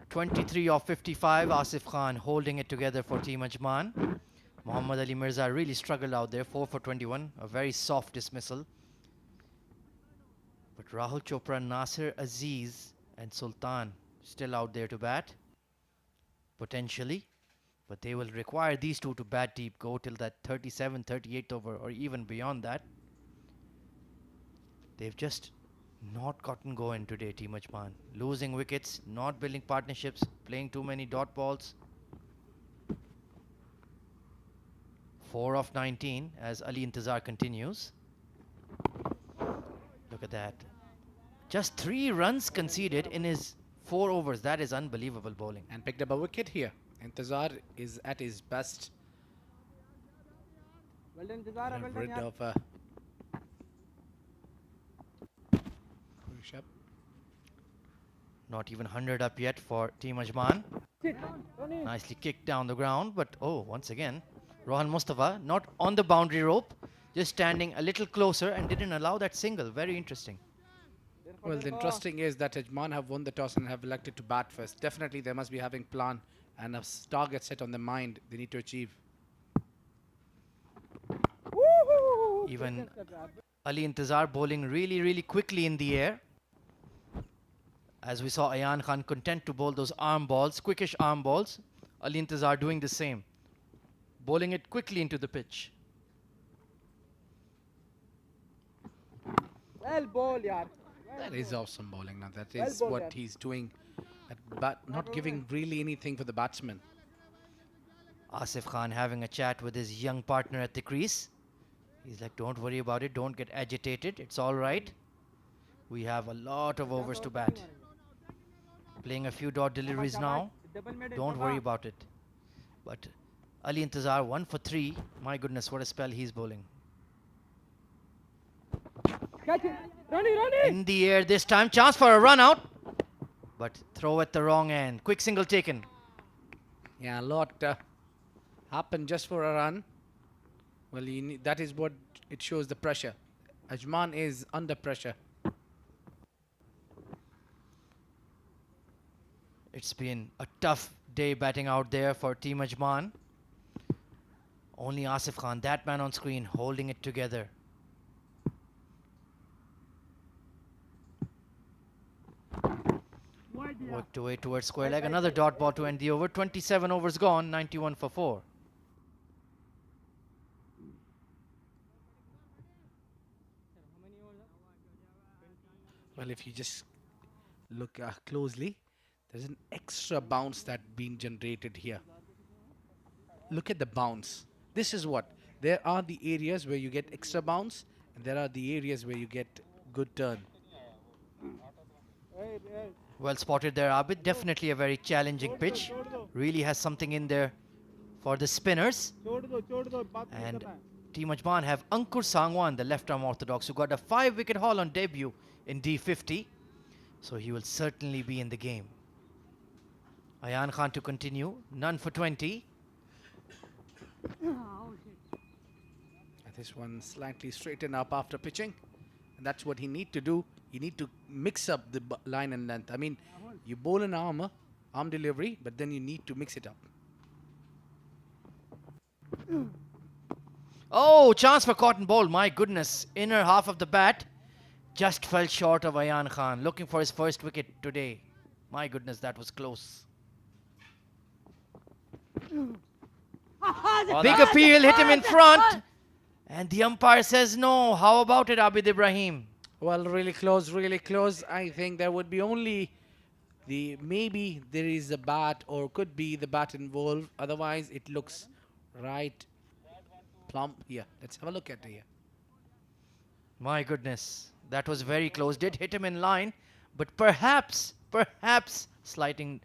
'23 of 55, Asif Khan holding it together for Team Ajman. Muhammad Ali Mirza really struggled out there, 4 for 21, a very soft dismissal. But Rahul Chopra, Nasir Aziz and Sultan still out there to bat, potentially. But they will require these two to bat deep, go till that 37, 38th over or even beyond that. They've just not gotten going today, Team Ajman. Losing wickets, not building partnerships, playing too many dot balls. 4 of 19 as Ali Intizar continues. Look at that. Just 3 runs conceded in his 4 overs. That is unbelievable bowling. And picked up a wicket here. Intizar is at his best. Well done, Intizar, well done, Rid yaar. of Rishabh. Not even 100 up yet for Team Ajman. Sit. Ronnie. Nicely kicked down the ground, but oh, once again, Rohan Mustafa not on the boundary rope, just standing a little closer and didn't allow that single. Very interesting. Well, the interesting is that Ajman have won the toss and have elected to bat first. Definitely, they must be having plan and a target set on their mind they need to achieve. Woohoo! Even Good step, yaar. Ali Intizar bowling really, really quickly in the air. As we saw Ayan Khan content to bowl those arm balls, quickish arm balls. Ali Intizar doing the same, bowling it quickly into the pitch. Well ball, yaar. That is awesome bowling. Now that Well is bowled, what yaar. he's doing, not giving really anything for the batsman. Asif Khan having a chat with his young partner at the crease. He's like, don't worry about it, don't get agitated, it's all right. We have a lot of overs to bat. Playing a few dot deliveries now, Double made it, don't Papa. worry about it. But Ali Intizar 1 for 3. My goodness, what a spell he's bowling. Catch it. Ronnie, Ronnie. In the air this time, chance for a run out. But throw at the wrong end. Quick single taken. Yeah, a lot happened just for a run. Well, that is what it shows, the pressure. Ajman is under pressure. It's been a tough day batting out there for Team Ajman. Only Asif Khan, that man on screen, holding it together. Worked away towards square leg. Another dot ball to end the over. 27 overs gone, 91 for 4. Well, if you just look closely, there's an extra bounce that been generated here. Look at the bounce. This is what. There are the areas where you get extra bounce, and there are the areas where you get good turn. Hey, hey. Well spotted there, Abid. Definitely a very challenging pitch. Really has something in there for the spinners. Chhod do, baat nahi And karna hai. Team Ajman have Ankur Sangwan, the left-arm orthodox, who got a 5-wicket haul on debut in D50. So he will certainly be in the game. Ayan Khan to continue. None for 20. This one slightly straighten up after pitching. And that's what he need to do. You need to mix up the line and length. I mean, you bowl an arm delivery, but then you need to mix it up. Oh, chance for cotton ball. My goodness. Inner half of the bat just fell short of Ayan Khan. Looking for his first wicket today. My goodness, that was close. Big appeal, hit him in front. And the umpire says no. How about it, Abid Ibrahim? Well, really close, really close. I think there would be only maybe there is a bat or could be the bat involved. Otherwise, it looks right plump here. Let's have a look at it here. My goodness, that was very close. Did hit him in line, but perhaps sliding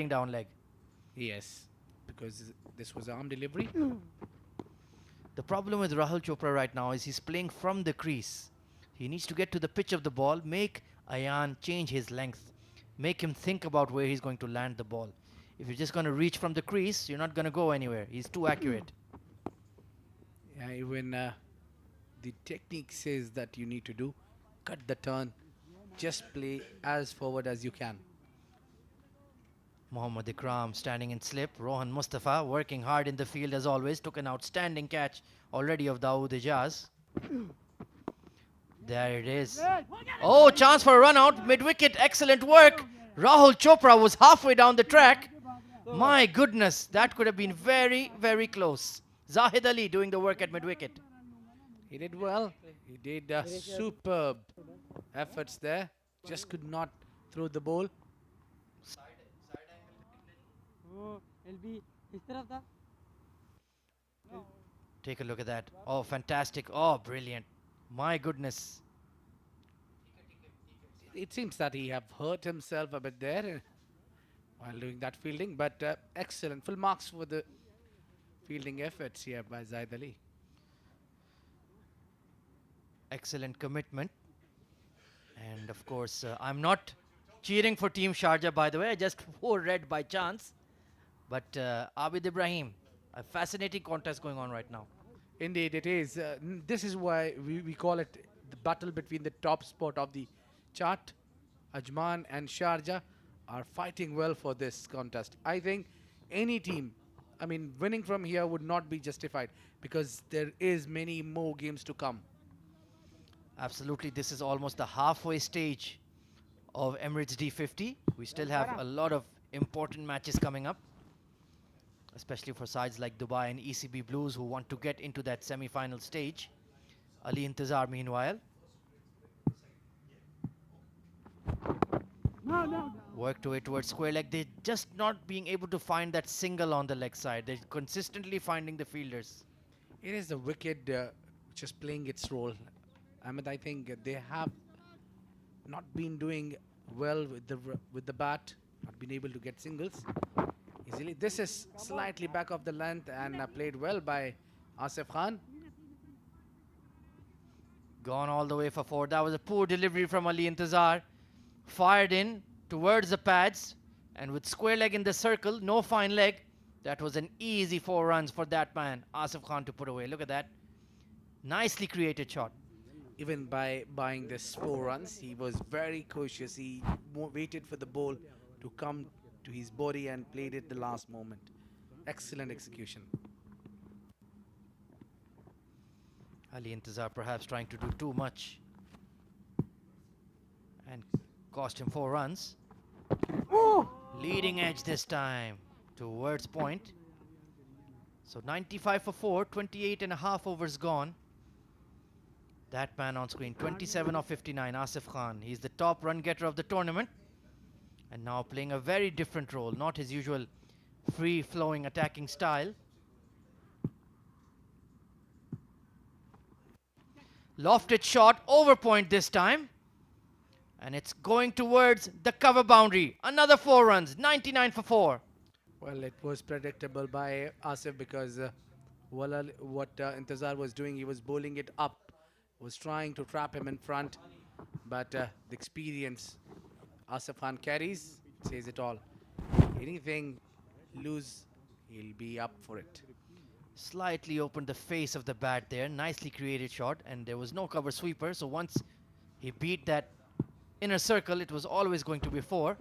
down leg. Yes, because this was arm delivery. The problem with Rahul Chopra right now is he's playing from the crease. He needs to get to the pitch of the ball, make Ajman change his length, make him think about where he's going to land the ball. If you're just going to reach from the crease, you're not going to go anywhere. He's too accurate. Yeah, even the technique says that you need to do cut the turn, just play as forward as you can. Mohammad Ikram standing in slip. Rohan Mustafa working hard in the field as always. Took an outstanding catch already of Dawood Ijaz. There it is. Oh, chance for a run out. Mid-wicket, excellent work. Rahul Chopra was halfway down the track. My goodness, that could have been very, very close. Zahid Ali doing the work at mid-wicket. He did well. He did superb efforts there. Just could not throw the ball. वो LB इस तरफ था Take a look at that. Oh, fantastic. Oh, brilliant. My goodness. It seems that he have hurt himself a bit there while doing that fielding, but excellent. Full marks for the fielding efforts here by Zaid Ali. Excellent commitment. And of course, I'm not cheering for Team Sharjah, by the way. I just wore red by chance. But Abid Ibrahim, a fascinating contest going on right now. Indeed, it is. This is why we call it the battle between the top spot of the chart. Ajman and Sharjah are fighting well for this contest. I think any team, I mean, winning from here would not be justified because there is many more games to come. Absolutely, this is almost the halfway stage of Emirates D50. We still have a lot of important matches coming up, especially for sides like Dubai and ECB Blues who want to get into that semi-final stage. Ali Intizar, meanwhile, work to it towards square leg. They're just not being able to find that single on the leg side. They're consistently finding the fielders. It is the wicket just playing its role. Ahmed, I think they have not been doing well with the bat, not been able to get singles easily. This is slightly back of the length and played well by Asif Khan. Gone all the way for four. That was a poor delivery from Ali Intizar. Fired in towards the pads, and with square leg in the circle, no fine leg. That was an easy 4 runs for that man, Asif Khan, to put away. Look at that. Nicely created shot. Even by buying this 4 runs, he was very cautious. He waited for the ball to come to his body and played it the last moment. Excellent execution. Ali Intizar perhaps trying to do too much and cost him 4 runs. Leading edge this time towards point. So 95 for 4, 28 and a half overs gone. That man on screen, 27 of 59, Asif Khan. He's the top run getter of the tournament. And now playing a very different role, not his usual free-flowing attacking style. Lofted shot, over point this time. And it's going towards the cover boundary. Another 4 runs, 99 for 4. Well, it was predictable by Asif because what Intizar was doing, he was bowling it up, was trying to trap him in front. But the experience Asif Khan carries says it all. Anything loose, he'll be up for it. Slightly opened the face of the bat there. Nicely created shot, and there was no cover sweeper. So once he beat that inner circle, it was always going to be 4.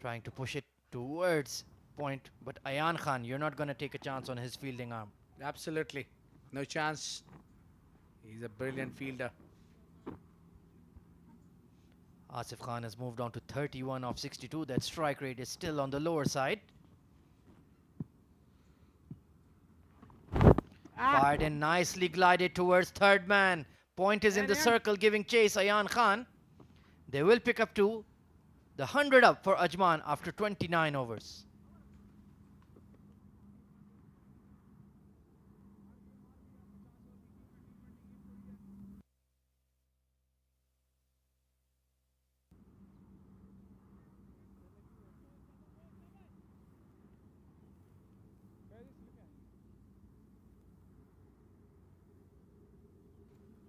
Trying to push it towards point, but Ayan Khan, you're not going to take a chance on his fielding arm. Absolutely. No chance. He's a brilliant fielder. Asif Khan has moved on to 31 of 62. That strike rate is still on the lower side. Fired and nicely glided towards third man. Point is in the circle, giving chase Ayan Khan. They will pick up two. The 100 up for Ajman after 29 overs.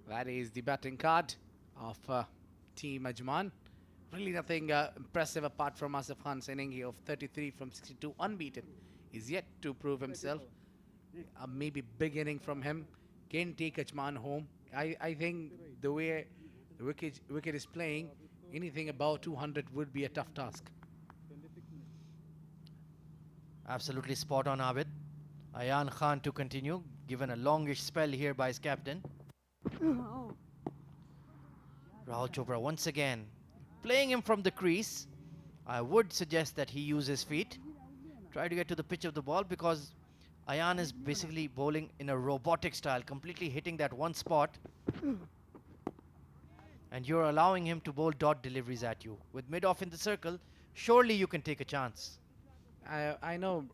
That is the batting card of Team Ajman. Really nothing impressive apart from Asif Khan's inning of 33 from 62 unbeaten. He's yet to prove himself. Maybe big inning from him. Can take Ajman home. I think the way the wicket is playing, anything above 200 would be a tough task. Absolutely spot on, Abid. Ayan Khan to continue, given a longish spell here by his captain. Rahul Chopra once again playing him from the crease. I would suggest that he use his feet. Try to get to the pitch of the ball, because Ayan is basically bowling in a robotic style, completely hitting that one spot. And you're allowing him to bowl dot deliveries at you. With mid-off in the circle, surely you can take a chance. I know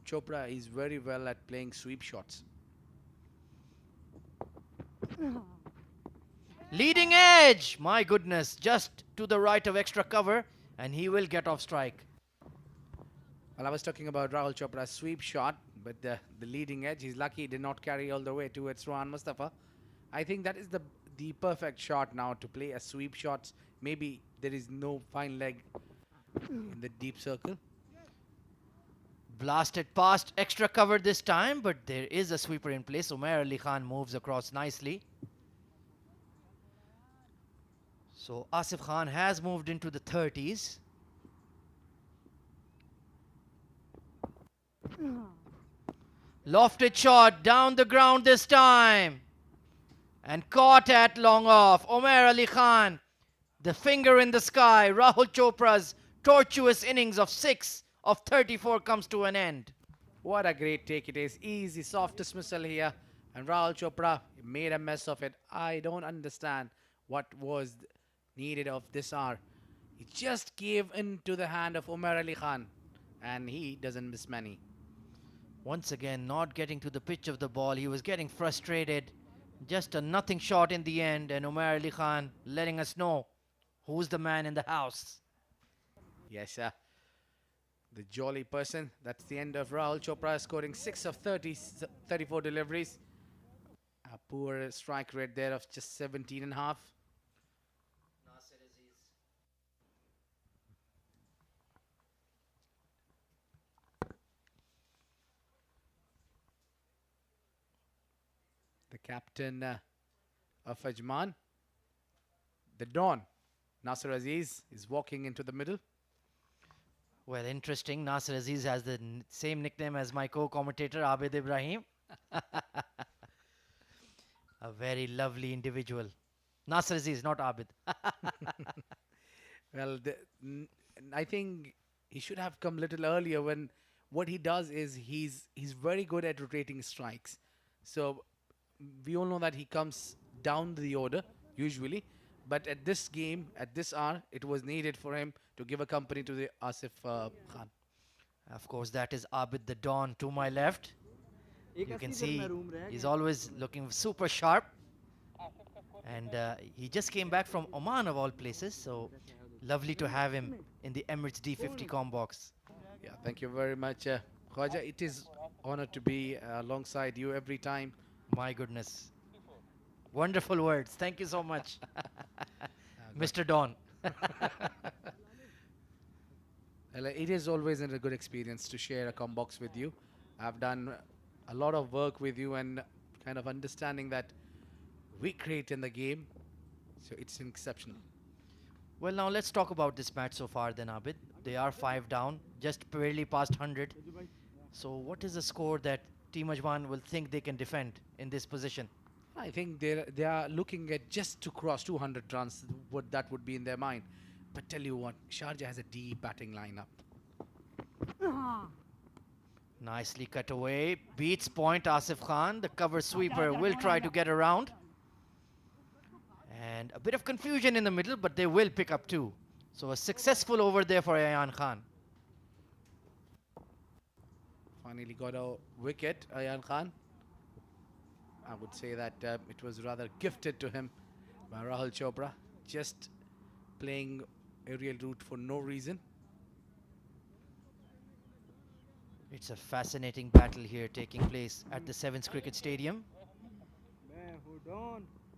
Chopra is very well at playing sweep shots. Leading edge! My goodness, just to the right of extra cover, and he will get off strike. Well, I was talking about Rahul Chopra's sweep shot, but the leading edge, he's lucky he did not carry all the way towards Rohan Mustafa. I think that is the perfect shot now to play a sweep shots. Maybe there is no fine leg in the deep circle. Blasted past extra cover this time, but there is a sweeper in place. Umair Ali Khan moves across nicely. So Asif Khan has moved into the 30s. Lofted shot down the ground this time. And caught at long off. Umair Ali Khan, the finger in the sky. Rahul Chopra's tortuous innings of 6 of 34 comes to an end. What a great take it is. Easy, soft dismissal here. And Rahul Chopra made a mess of it. I don't understand what was needed of this hour. He just gave in to the hand of Umar Ali Khan. And he doesn't miss many. Once again, not getting to the pitch of the ball. He was getting frustrated. Just a nothing shot in the end. And Umar Ali Khan letting us know who's the man in the house. Yes, sir. The jolly person. That's the end of Rahul Chopra scoring 6 of 34 deliveries. A poor strike rate there of just 17.5. The captain of Ajman, the Don, Nasser Aziz, is walking into the middle. Well, interesting. Nasser Aziz has the same nickname as my co-commentator, Abid Ibrahim. A very lovely individual. Nasser Aziz, not Abid. Well, I think he should have come a little earlier. When what he does is he's very good at rotating strikes. So we all know that he comes down the order usually, but at this game, at this hour, it was needed for him to give a company to the Asif Khan. Of course, that is Abid the Don to my left. You can see he's always looking super sharp. And he just came back from Oman of all places, so lovely to have him in the Emirates D50 com box. Yeah, thank you very much, Khwaja. It is honor to be alongside you every time. My goodness. Wonderful words. Thank you so much, Mr. Don. Well, it is always a good experience to share a com box with you. I've done a lot of work with you and kind of understanding that we create in the game. So it's exceptional. Well, now let's talk about this match so far then, Abid. They are 5 down, just barely past 100. So what is the score that Team Ajman will think they can defend in this position? I think they are looking at just to cross 200 runs. What that would be in their mind. But tell you what, Sharjah has a deep batting lineup. Nicely cut away. Beats point Asif Khan. The cover sweeper will try to get around. And a bit of confusion in the middle, but they will pick up two. So a successful over there for Ayan Khan. Finally got a wicket, Ayan Khan. I would say that it was rather gifted to him by Rahul Chopra, just playing aerial route for no reason. It's a fascinating battle here taking place at the Sevens Cricket Stadium.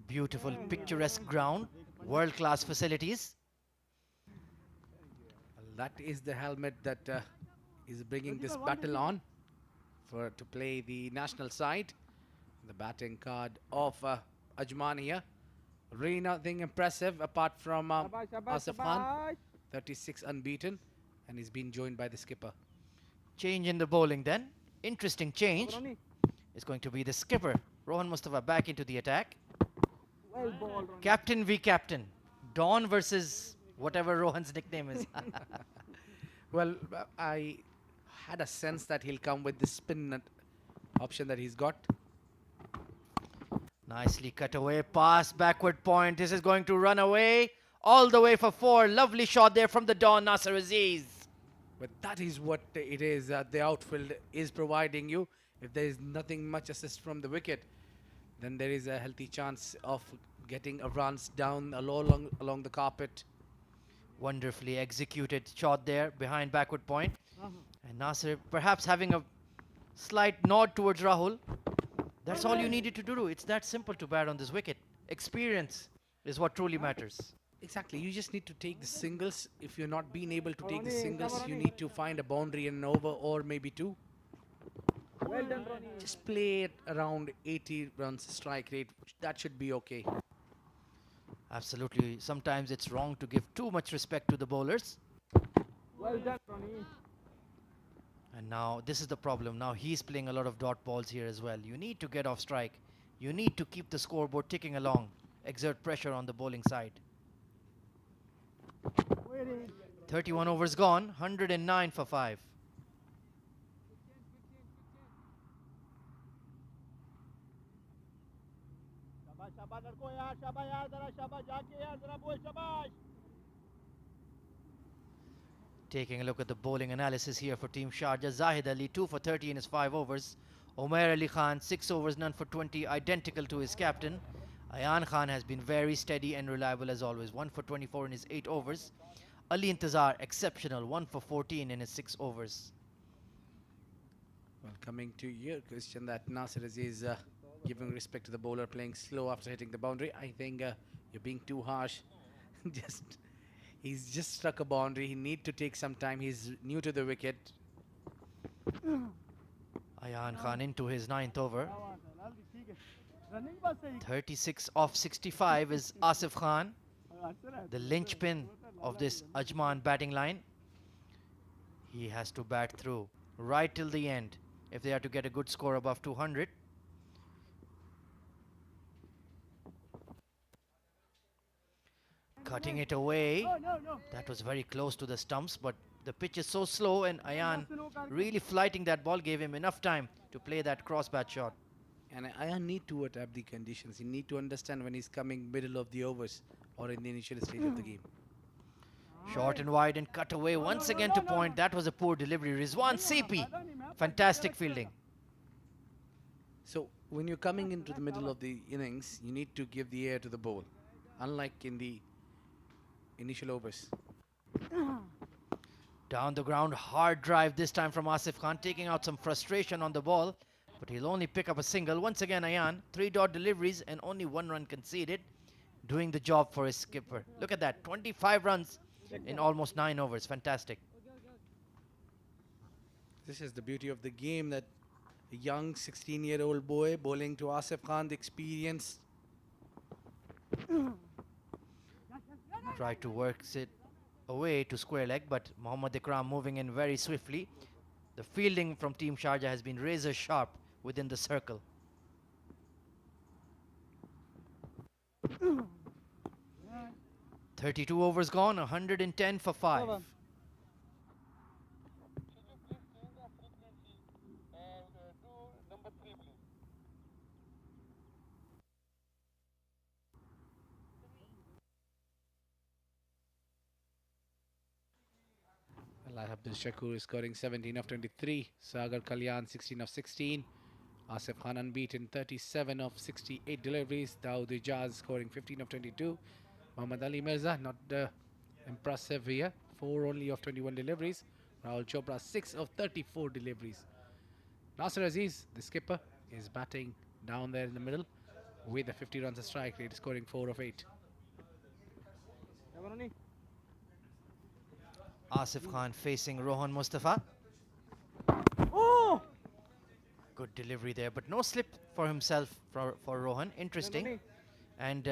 Beautiful, picturesque ground, world-class facilities. That is the helmet that is bringing this battle on to play the national side. The batting card of Ajman here. Really nothing impressive apart from Asif Khan. 36 unbeaten, and he's been joined by the skipper. Change in the bowling then. Interesting change. Is going to be the skipper. Rohan Mustafa back into the attack. Well bowled, Ronnie. Captain v captain. Dawn versus whatever Rohan's nickname is. Well, I had a sense that he'll come with the spin option that he's got. Nicely cut away. Pass, backward point. This is going to run away. All the way for four. Lovely shot there from the Dawn, Nasser Aziz. But that is what it is that the outfield is providing you. If there is nothing much assist from the wicket, then there is a healthy chance of getting a runs down along the carpet. Wonderfully executed shot there behind backward point. And Nasser perhaps having a slight nod towards Rahul. That's all you needed to do. It's that simple to bat on this wicket. Experience is what truly matters. Exactly. You just need to take the singles. If you're not being able to take the singles, you need to find a boundary and an over or maybe two. Well done, Ronnie. Just play it around 80 runs strike rate. That should be okay. Absolutely. Sometimes it's wrong to give too much respect to the bowlers. Well done, Ronnie. And now this is the problem. Now he's playing a lot of dot balls here as well. You need to get off strike. You need to keep the scoreboard ticking along. Exert pressure on the bowling side. 31 overs gone. 109 for 5. शाबाश शाबाश लड़को यार शाबाश यार जरा शाबाश जाके यार जरा बोल शाबाश. Taking a look at the bowling analysis here for Team Sharjah. Zahid Ali 2 for 30 in his 5 overs. Umair Ali Khan 6 overs, none for 20, identical to his captain. Ayan Khan has been very steady and reliable as always. 1 for 24 in his 8 overs. Ali Intizar exceptional, 1 for 14 in his 6 overs. Well, coming to your question that Nasser is giving respect to the bowler playing slow after hitting the boundary. I think you're being too harsh. He's just struck a boundary. He need to take some time. He's new to the wicket. Ayan Khan into his 9th over. Running बस सही. 36 off 65 is Asif Khan, the linchpin of this Ajman batting line. He has to bat through right till the end if they are to get a good score above 200. Cutting it away. That was very close to the stumps, but the pitch is so slow and Ayan really flighting that ball gave him enough time to play that cross bat shot. And I need to adapt the conditions. He need to understand when he's coming middle of the overs or in the initial stage of the game. Short and wide and cut away once again to point. That was a poor delivery. Rizwan CP, fantastic fielding. So when you're coming into the middle of the innings, you need to give the air to the ball, unlike in the initial overs. Down the ground, hard drive this time from Asif Khan, taking out some frustration on the ball, but he'll only pick up a single. Once again, Ayan, 3 dot deliveries and only 1 run conceded, doing the job for his skipper. Look at that, 25 runs in almost 9 overs. Fantastic. This is the beauty of the game, that a young 16-year-old boy bowling to Asif Khan, the experience. Try to work it away to square leg, but Mohammad Ikram moving in very swiftly. The fielding from Team Sharjah has been razor sharp within the circle. 32 overs gone, 110 for 5. Seven. Well, Abdul Shakur is scoring 17 of 23. Sagar Kalyan 16 of 16. Asif Khan unbeaten 37 of 68 deliveries. Dawood Ijaz scoring 15 of 22. Muhammad Ali Mirza not impressive here. 4 only of 21 deliveries. Rahul Chopra 6 of 34 deliveries. Nasser Aziz, the skipper, is batting down there in the middle with a 50 runs a strike rate, scoring 4 of 8. Asif Khan facing Rohan Mustafa. Oh! Good delivery there, but no slip for himself for Rohan. Interesting. And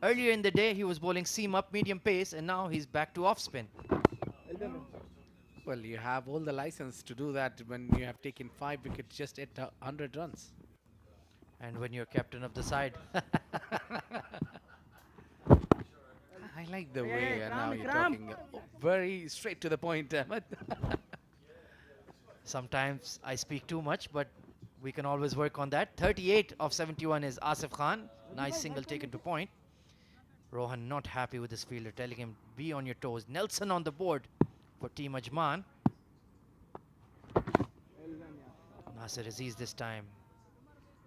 earlier in the day, he was bowling seam up, medium pace, and now he's back to off spin. Well, you have all the license to do that when you have taken 5 wickets just at 100 runs. And when you're captain of the side, I like the way now you're talking very straight to the point, Ahmed. sometimes I speak too much, but we can always work on that. 38 of 71 is Asif Khan. Nice single taken to point. Rohan not happy with his fielder, telling him, be on your toes. Nelson on the board for Team Ajman. Nasser Aziz this time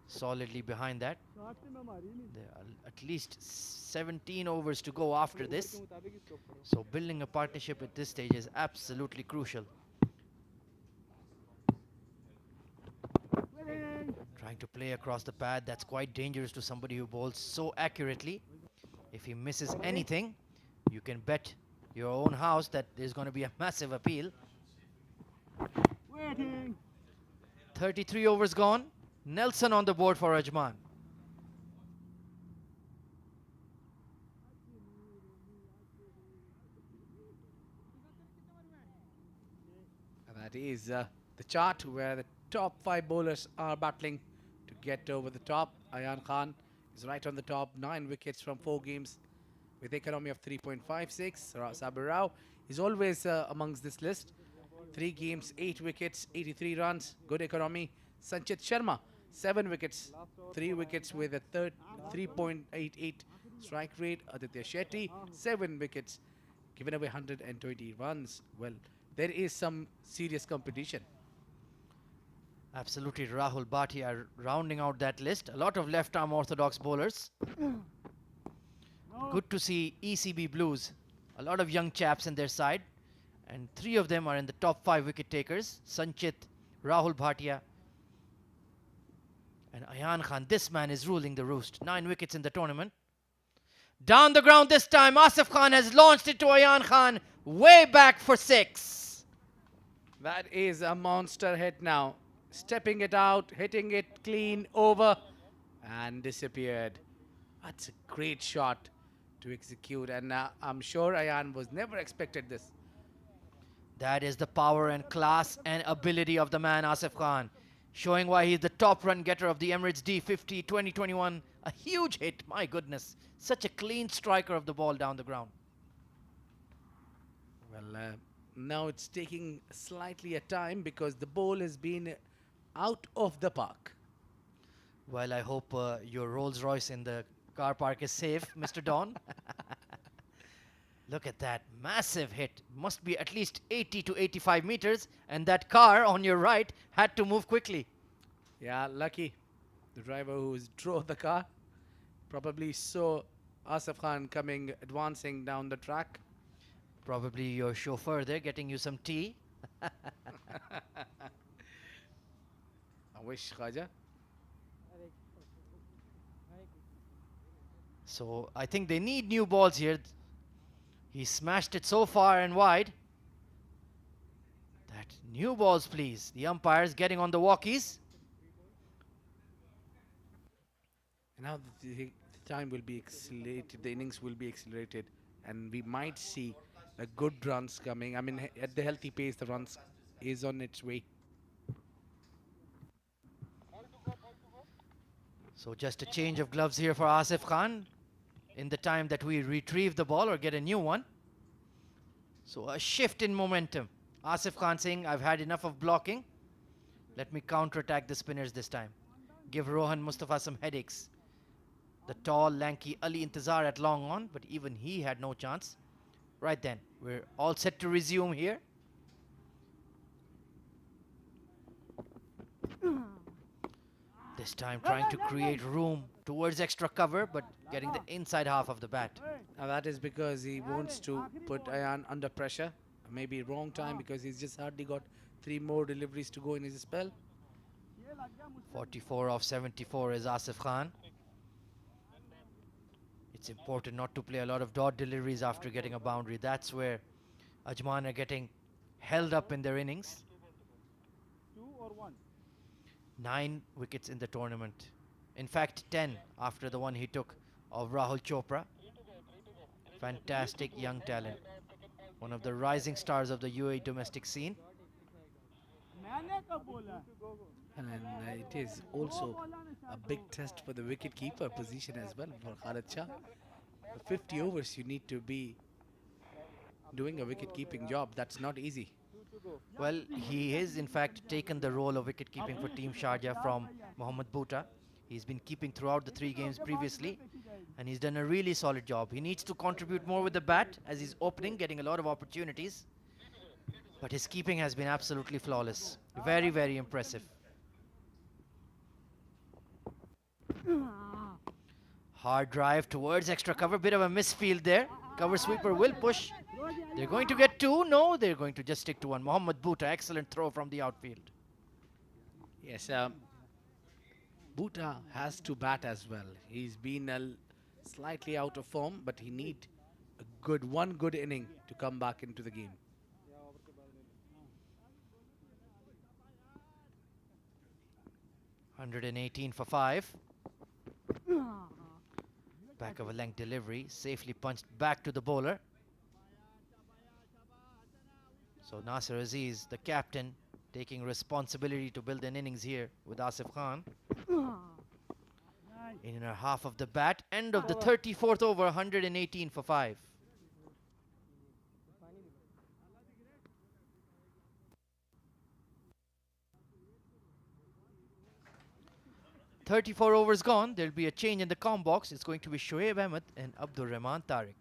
solidly behind that. There are at least 17 overs to go after this. So building a partnership at this stage is absolutely crucial. Trying to play across the pad, that's quite dangerous to somebody who bowls so accurately. If he misses anything, you can bet your own house that there's going to be a massive appeal. 33 overs gone. Nelson on the board for Ajman. That is the chart where the top 5 bowlers are battling to get over the top. Ayan Khan is right on the top, 9 wickets from 4 games with economy of 3.56. Sabir Rao is always amongst this list. 3 games, 8 wickets, 83 runs, good economy. Sanchit Sharma, 7 wickets, 3 wickets with a 3.88 strike rate. Aditya Shetty, 7 wickets, given away 120 runs. Well, there is some serious competition. Absolutely, Rahul Bhatia rounding out that list. A lot of left-arm orthodox bowlers. Good to see ECB Blues. A lot of young chaps in their side. And 3 of them are in the top 5 wicket takers. Sanchit, Rahul Bhatia, and Ayan Khan. This man is ruling the roost. 9 wickets in the tournament. Down the ground this time. Asif Khan has launched it to Ayan Khan. Way back for 6. That is a monster hit now. Stepping it out, hitting it clean over and disappeared. That's a great shot to execute, and I'm sure Ayan was never expected this. That is the power and class and ability of the man Asif Khan. Showing why he's the top run getter of the Emirates D50 2021. A huge hit, my goodness. Such a clean striker of the ball down the ground. Well, now it's taking slightly a time because the ball has been out of the park. Well, I hope your Rolls Royce in the car park is safe, Mr. Don. Look at that massive hit. Must be at least 80 to 85 meters, and that car on your right had to move quickly. Yeah, lucky. The driver who drove the car probably saw Asif Khan coming, advancing down the track. Probably your chauffeur there getting you some tea. I wish, Khaja. So I think they need new balls here. He smashed it so far and wide. That new balls, please. The umpires getting on the walkies. Now the time will be accelerated, the innings will be accelerated, and we might see a good runs coming. I mean, at the healthy pace, the runs is on its way. So just a change of gloves here for Asif Khan. in the time that we retrieve the ball or get a new one. So a shift in momentum. Asif Khan saying, I've had enough of blocking. Let me counter-attack the spinners this time. Give Rohan Mustafa some headaches. The tall, lanky Ali Intizar at long on, but even he had no chance. Right then, we're all set to resume here. This time trying to create room towards extra cover, but getting the inside half of the bat. Now that is because he wants to put Ayan under pressure. Maybe wrong time because he's just hardly got 3 more deliveries to go in his spell. 44 of 74 is Asif Khan. It's important not to play a lot of dot deliveries after getting a boundary. That's where Ajman are getting held up in their innings. 2 or 1? 9 wickets in the tournament. In fact, 10 after the one he took of Rahul Chopra. Fantastic young talent. One of the rising stars of the UAE domestic scene. And it is also a big test for the wicket-keeper position as well for Khalid Shah. For 50 overs, you need to be doing a wicket-keeping job. That's not easy. Well, he is in fact taken the role of wicket-keeping for Team Sharjah from Mohammad Bhutta. He's been keeping throughout the 3 games previously, and he's done a really solid job. He needs to contribute more with the bat as he's opening, getting a lot of opportunities. But his keeping has been absolutely flawless. Very, very impressive. Hard drive towards extra cover. Bit of a misfield there. Cover sweeper will push. They're going to get 2. No, they're going to just stick to 1. Mohammad Bhutta, excellent throw from the outfield. Yes, Bhutta has to bat as well. He's been slightly out of form, but he need one good inning to come back into the game. $118 for 5. Back of a length delivery, safely punched back to the bowler. So Nasser Aziz, the captain, taking responsibility to build an innings here with Asif Khan. In a half of the bat, end of the 34th over, 118 for 5. "34 overs gone. There'll be a change in the comm box. It's going to be Shoaib Ahmed and Abdur Rahman Tariq.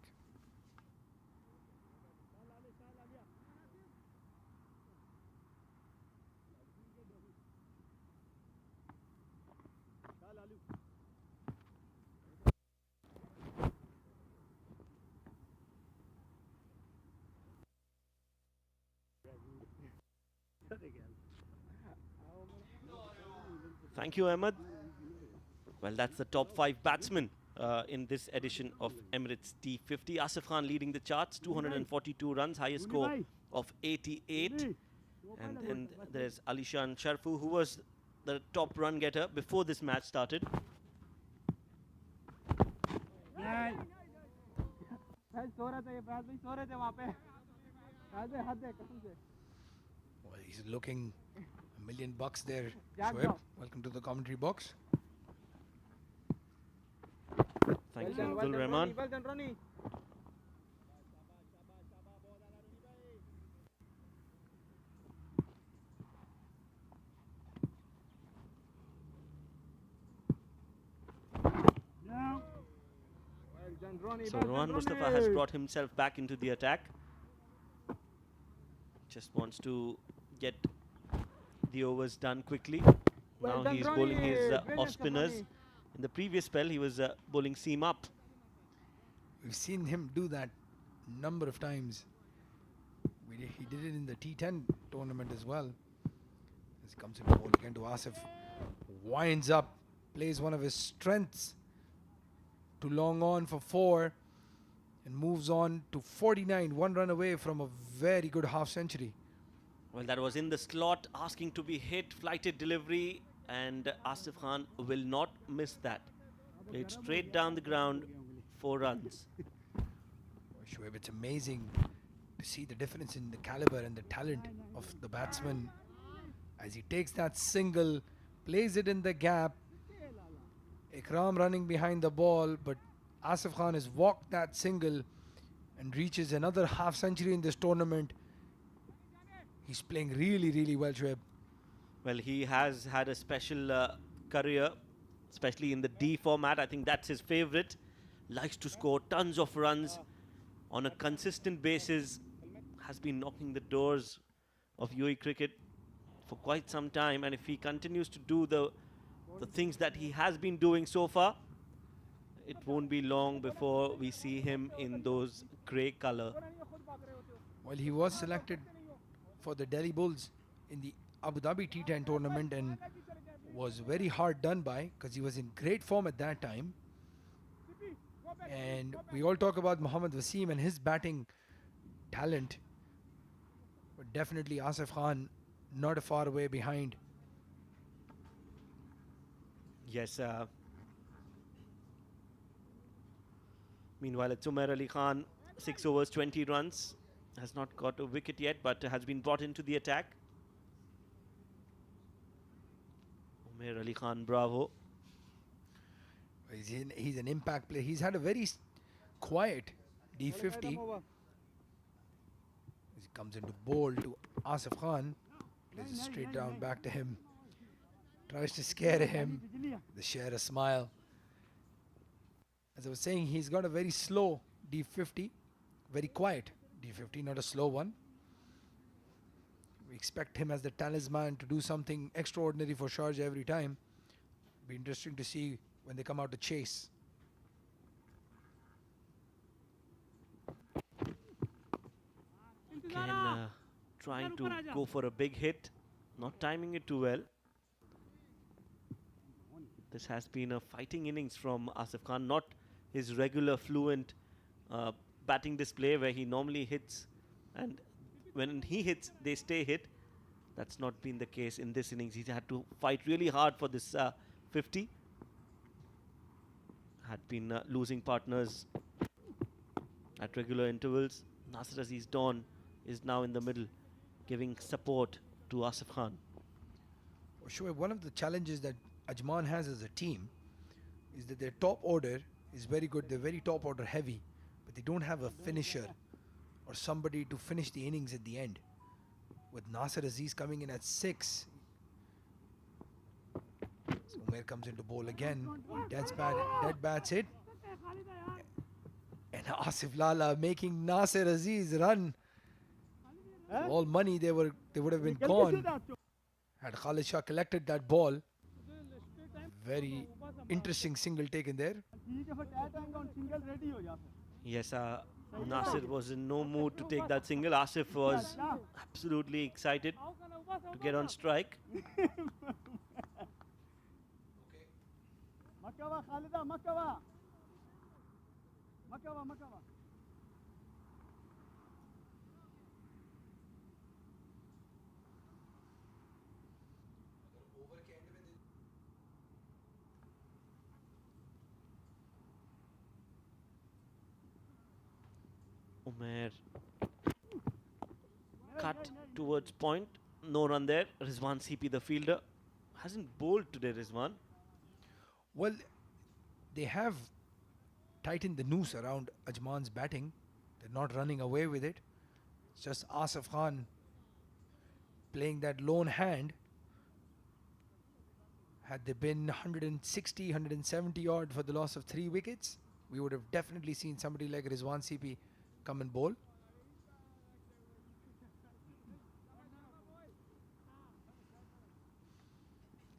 Thank you, Ahmed. Well, that's the top 5 batsmen in this edition of Emirates D50. Asif Khan leading the charts, 242 runs, highest score of 88. And then there's Alishan Sharfu, who was the top run getter before this match started. Well, he's looking $1 million there. Shoaib, welcome to the commentary box. Thank you, Abdul Rahman. Well done, Ronnie. So Rohan Mustafa has brought himself back into the attack. Just wants to get the overs done quickly. Now he's bowling his off spinners. In the previous spell, he was bowling seam up. We've seen him do that number of times. He did it in the T10 tournament as well. This comes in ball again to Asif. Winds up, plays one of his strengths to long on for 4 and moves on to 49, 1 run away from a very good half century. Well, that was in the slot, asking to be hit, flighted delivery, and Asif Khan will not miss that. Played straight down the ground, 4 runs. Shoaib, it's amazing to see the difference in the caliber and the talent of the batsman as he takes that single, plays it in the gap. Ikram running behind the ball, but Asif Khan has walked that single and reaches another half century in this tournament. He's playing really, really well, Shoaib. Well, he has had a special career, especially in the D format. I think that's his favorite. Likes to score tons of runs on a consistent basis. Has been knocking the doors of UAE cricket for quite some time. And if he continues to do the things that he has been doing so far, it won't be long before we see him in those grey color. Well, he was selected for the Delhi Bulls in the Abu Dhabi T10 tournament and was very hard done by because he was in great form at that time. And we all talk about Mohammad Wasim and his batting talent, but definitely Asif Khan not a far away behind. Yes. Meanwhile, it's Umair Ali Khan, 6 overs, 20 runs. Has not got a wicket yet, but has been brought into the attack. Umair Ali Khan, bravo. He's an impact player. He's had a very quiet D50. He comes into bowl to Asif Khan, plays it straight down back to him, tries to scare him, they share a smile. As I was saying, he's got a very slow D50, very quiet D50, not a slow one. We expect him as the talisman to do something extraordinary for Sharjah every time. Be interesting to see when they come out to chase. Again, trying to go for a big hit, not timing it too well. This has been a fighting innings from Asif Khan, not his regular fluent batting display where he normally hits, and when he hits, they stay hit. That's not been the case in this innings. He's had to fight really hard for this 50. Had been losing partners at regular intervals. Nasir Aziz Dawn is now in the middle, giving support to Asif Khan. Sure, one of the challenges that Ajman has as a team is that their top order is very good. They're very top order heavy, but they don't have a finisher or somebody to finish the innings at the end. With Nasir Aziz coming in at 6, so Umair comes into bowl again. Dead bats it. And Asif Lala making Nasir Aziz run. For all money they would have been gone had Khalid Shah collected that ball. Very interesting single taken there. Yes, Nasir was in no mood to take that single. Asif was absolutely excited to get on strike. Umair cut towards point. No run there. Rizwan CP, the fielder, hasn't bowled today, Rizwan. Well, they have tightened the noose around Ajman's batting. They're not running away with it. It's just Asif Khan playing that lone hand. Had they been 160, 170 odd for the loss of 3 wickets, we would have definitely seen somebody like Rizwan CP come and bowl.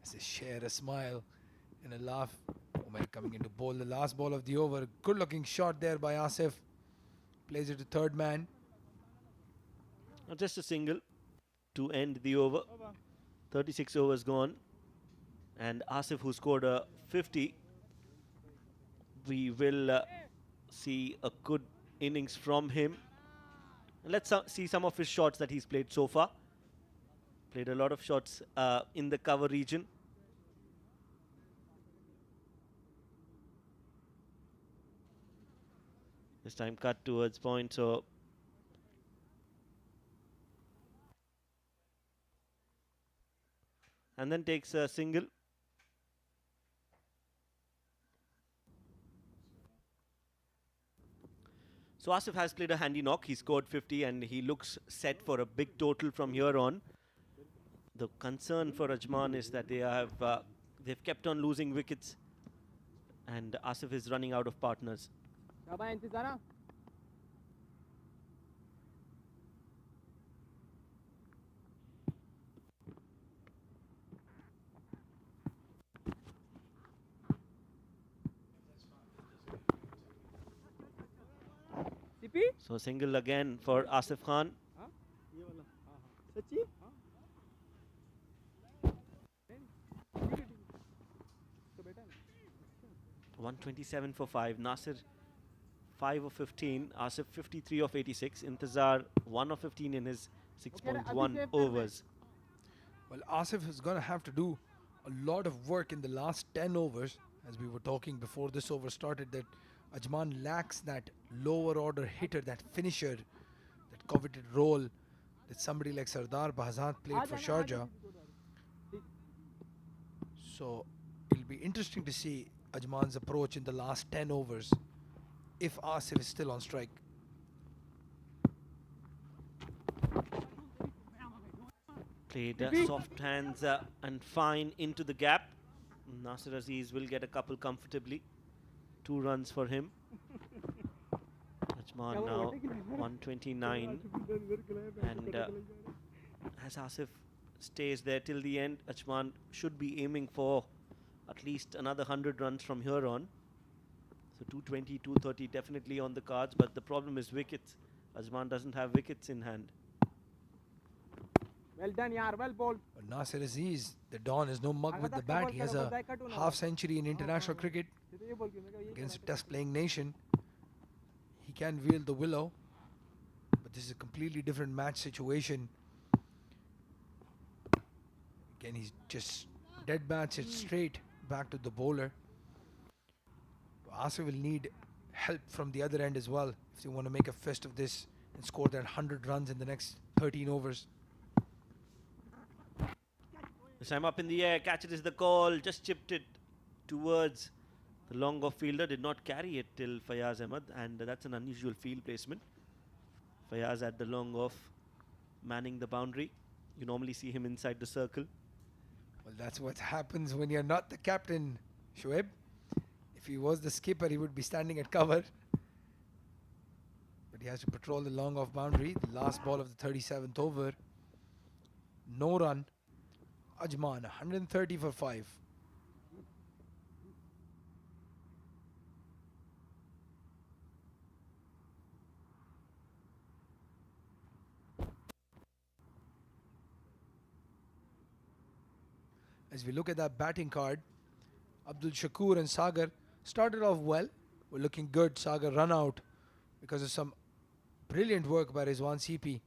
As they share a smile and a laugh. Umair coming into bowl, the last ball of the over. Good looking shot there by Asif. Plays it to third man. Just a single to end the over. 36 overs gone. And Asif, who scored a 50, we will see a good innings from him. And let's see some of his shots that he's played so far. Played a lot of shots in the cover region. This time cut towards point, so and then takes a single. So Asif has played a handy knock. He scored 50 and he looks set for a big total from here on. The concern for Ajman is that they've kept on losing wickets, and Asif is running out of partners. CP? So single again for Asif Khan. ये वाला हाँ हाँ सच्ची हाँ 127 for 5. Nasir 5 of 15. Asif 53 of 86. Intizar 1 of 15 in his 6.1 overs. Well, Asif is going to have to do a lot of work in the last 10 overs. As we were talking before this over started, that Ajman lacks that lower order hitter, that finisher, that coveted role that somebody like Sardar Bahzat played for Sharjah. So it'll be interesting to see Ajman's approach in the last 10 overs if Asif is still on strike. Played soft hands and fine into the gap. Nasir Aziz will get a couple comfortably. 2 runs for him. Ajman now 129. And as Asif stays there till the end, Ajman should be aiming for at least another 100 runs from here on. So 220, 230 definitely on the cards, but the problem is wickets. Ajman doesn't have wickets in hand. Well done, yaar. Well bowled. But Nasir Aziz, the Don, is no mug with the bat. He has a half century in international cricket against a test playing nation. He can wield the willow, but this is a completely different match situation. Again, he's just dead bats it straight back to the bowler. Asif will need help from the other end as well if they want to make a fist of this and score that 100 runs in the next 13 overs. This time up in the air, catch it is the call, just chipped it towards the long off fielder, did not carry it till Fayaz Ahmed, and that's an unusual field placement. Fayaz at the long off, manning the boundary. You normally see him inside the circle. Well, that's what happens when you're not the captain, Shoaib. If he was the skipper, he would be standing at cover. But he has to patrol the long off boundary. The last ball of the 37th over. No run. Ajman, 130 for 5. As we look at that batting card, Abdul Shakur and Sagar started off well. We're looking good. Sagar run out because of some brilliant work by Rizwan CP.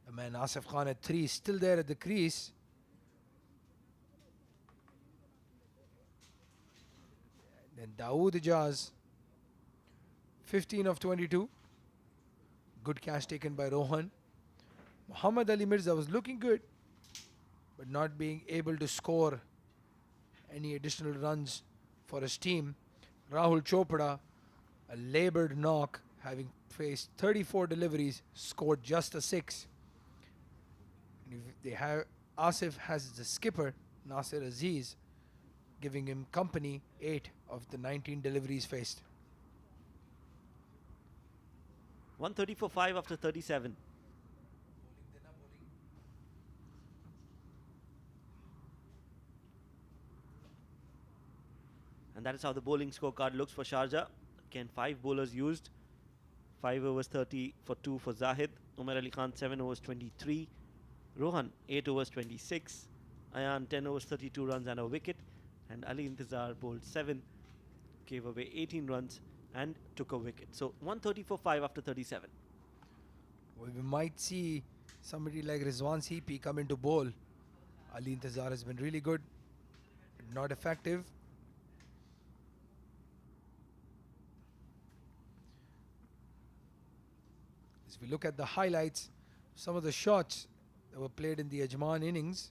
The man Asif Khan at 3 still there at the crease. Then Dawood Ijaz, 15 of 22. Good catch taken by Rohan. Muhammad Ali Mirza was looking good, but not being able to score any additional runs for his team. Rahul Chopra, a laboured knock, having faced 34 deliveries, scored just a 6. And if they have, Asif has the skipper, Nasir Aziz, giving him company 8 of the 19 deliveries faced. 130 for 5 after 37. And that is how the bowling scorecard looks for Sharjah. Again, 5 bowlers used. 5 overs 30 for 2 for Zahid. Umar Ali Khan 7 overs 23. Rohan 8 overs 26. Ayan 10 overs 32 runs and a wicket. And Ali Intizar bowled 7, gave away 18 runs and took a wicket. So 130 for 5 after 37. Well, we might see somebody like Rizwan CP come into bowl. Ali Intizar has been really good, but not effective. As we look at the highlights, some of the shots that were played in the Ajman innings.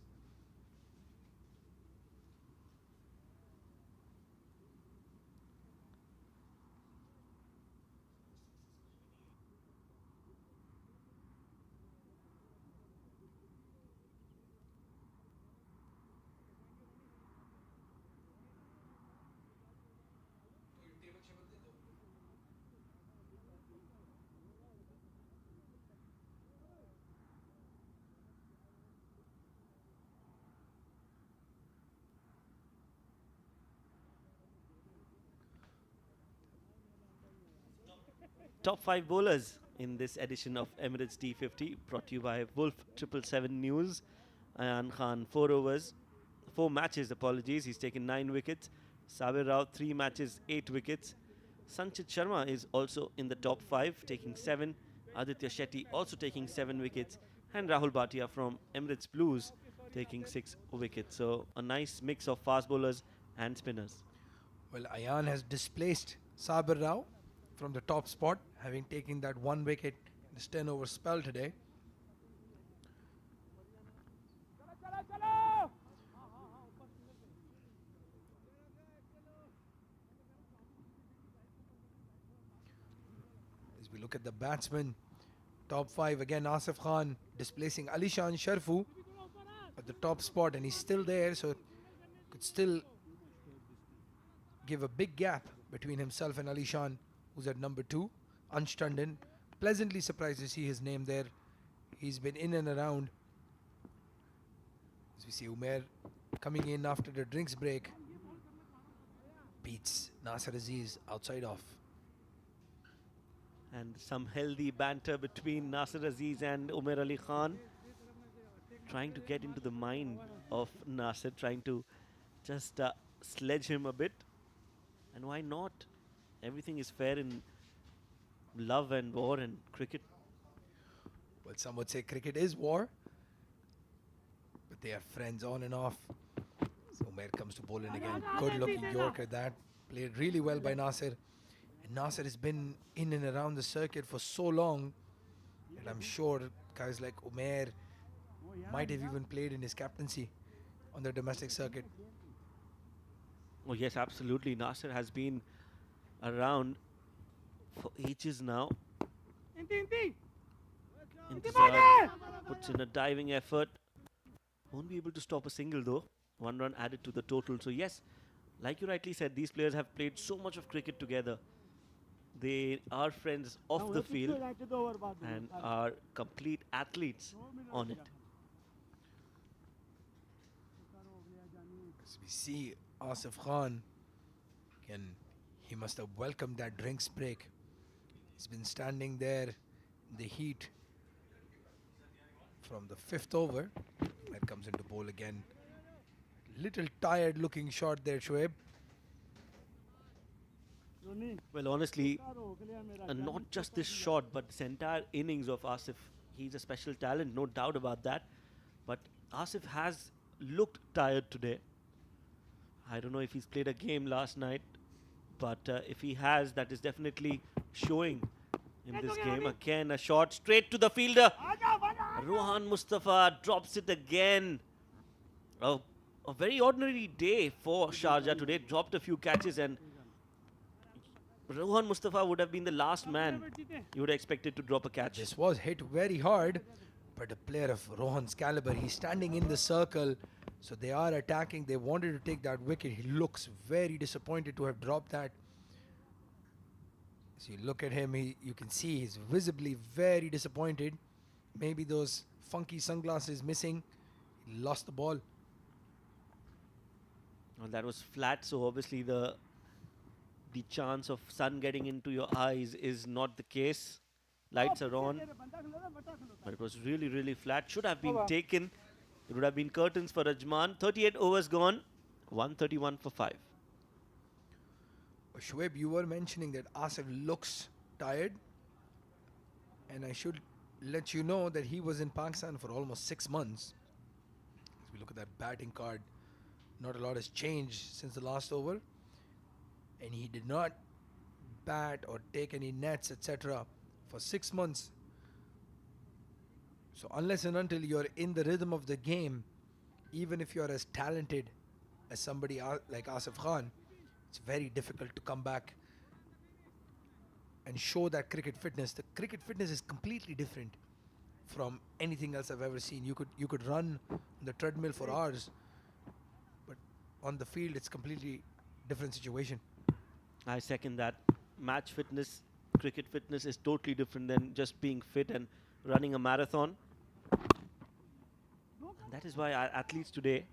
top 5 bowlers in this edition of Emirates D50, brought to you by Wolf777 News. Ayan Khan, 4 overs, 4 matches, apologies. He's taken 9 wickets. Sabir Rao, 3 matches, 8 wickets. Sanchit Sharma is also in the top 5, taking 7. Aditya Shetty also taking 7 wickets. And Rahul Bhatia from Emirates Blues taking 6 wickets. So a nice mix of fast bowlers and spinners. Well, Ayan has displaced Sabir Rao from the top spot, having taken that 1 wicket in this 10 over spell today. As we look at the batsmen, top 5 again, Asif Khan displacing Alishan Sharfu at the top spot, and he's still there, so could still give a big gap between himself and Alishan, who's at number 2. Ansh Tandon, pleasantly surprised to see his name there. He's been in and around. As we see Umair coming in after the drinks break, beats Nasser Aziz outside off. And some healthy banter between Nasser Aziz and Umair Ali Khan, trying to get into the mind of Nasser, trying to just sledge him a bit. And why not? Everything is fair in love and war and cricket. Well, some would say cricket is war, but they are friends on and off. So Umair comes to bowl in again. Good looking Yorker that. Played really well by Nasser. And Nasser has been in and around the circuit for so long that I'm sure guys like Umair might have even played in his captaincy on the domestic circuit. Oh yes, absolutely. Nasser has been around for ages now. Intizar puts in a diving effort. Won't be able to stop a single though. 1 run added to the total. So yes, like you rightly said, these players have played so much of cricket together. They are friends off the field and are complete athletes on it. As we see Asif Khan, again, he must have welcomed that drinks break. He's been standing there in the heat from the 5th over. That comes into bowl again. Little tired looking shot there, Shoaib. Well, honestly, not just this shot, but this entire innings of Asif. He's a special talent, no doubt about that. But Asif has looked tired today. I don't know if he's played a game last night, but if he has, that is definitely showing in this game. Again, a shot straight to the fielder. Rohan Mustafa drops it again. A very ordinary day for Sharjah today. Dropped a few catches, and Rohan Mustafa would have been the last man you would have expected to drop a catch. This was hit very hard, but a player of Rohan's caliber, he's standing in the circle, so they are attacking. They wanted to take that wicket. He looks very disappointed to have dropped that. So you look at him, you can see he's visibly very disappointed. Maybe those funky sunglasses missing. He lost the ball. Well, that was flat, so obviously the chance of sun getting into your eyes is not the case. Lights are on, but it was really, really flat. Should have been taken. It would have been curtains for Ajman. 38 overs gone, 131 for 5. Shoaib, you were mentioning that Asif looks tired, and I should let you know that he was in Pakistan for almost 6 months. As we look at that batting card, not a lot has changed since the last over, and he did not bat or take any nets, etc. for 6 months. So unless and until you're in the rhythm of the game, even if you're as talented as somebody like Asif Khan, it's very difficult to come back and show that cricket fitness. The cricket fitness is completely different from anything else I've ever seen. You could run on the treadmill for hours, but on the field it's completely different situation. I second that. Match fitness, cricket fitness is totally different than just being fit and running a marathon. And that is why our athletes today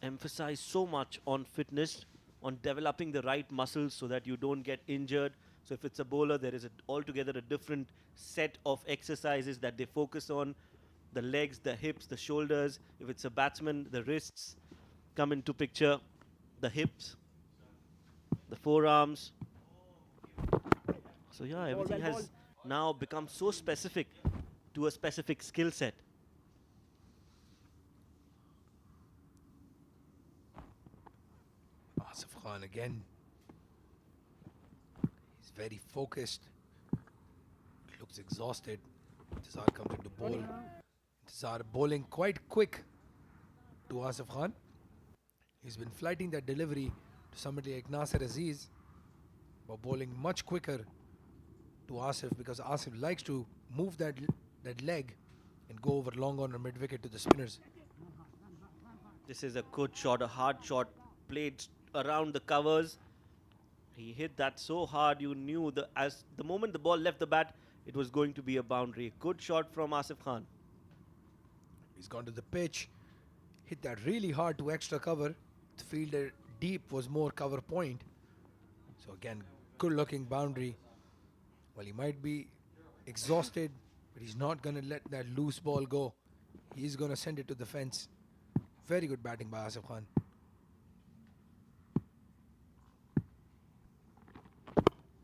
emphasize so much on fitness on developing the right muscles so that you don't get injured. So if it's a bowler, there is altogether a different set of exercises that they focus on. The legs, the hips, the shoulders. If it's a batsman, the wrists come into picture, the hips, the forearms. So yeah, everything has now become so specific to a specific skill set. Asif Khan again. He's very focused. Looks exhausted. Intizar comes into bowl. Intizar bowling quite quick to Asif Khan. He's been flighting that delivery to somebody like Nasir Aziz, but bowling much quicker to Asif because Asif likes to move that leg and go over long on or mid wicket to the spinners. This is a good shot, a hard shot, played around the covers. He hit that so hard, you knew as the moment the ball left the bat, it was going to be a boundary. Good shot from Asif Khan. He's gone to the pitch, hit that really hard to extra cover. The fielder deep was more cover point. So again, good looking boundary. Well, he might be exhausted, but he's not going to let that loose ball go. He's going to send it to the fence. Very good batting by Asif Khan.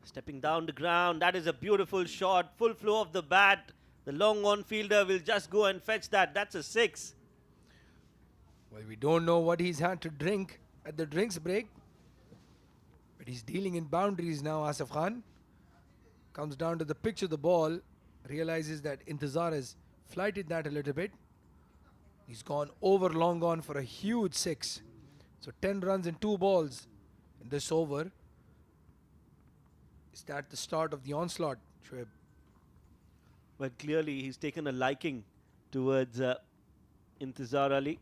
Stepping down the ground, that is a beautiful shot. Full flow of the bat. The long on fielder will just go and fetch that. That's a 6. Well, we don't know what he's had to drink at the drinks break, but he's dealing in boundaries now, Asif Khan. Comes down to the pitch of the ball, realizes that Intizar has flighted that a little bit. He's gone over long on for a huge 6. So 10 runs and 2 balls in this over. Is that the start of the onslaught, Shoaib? Well, clearly he's taken a liking towards Intizar Ali.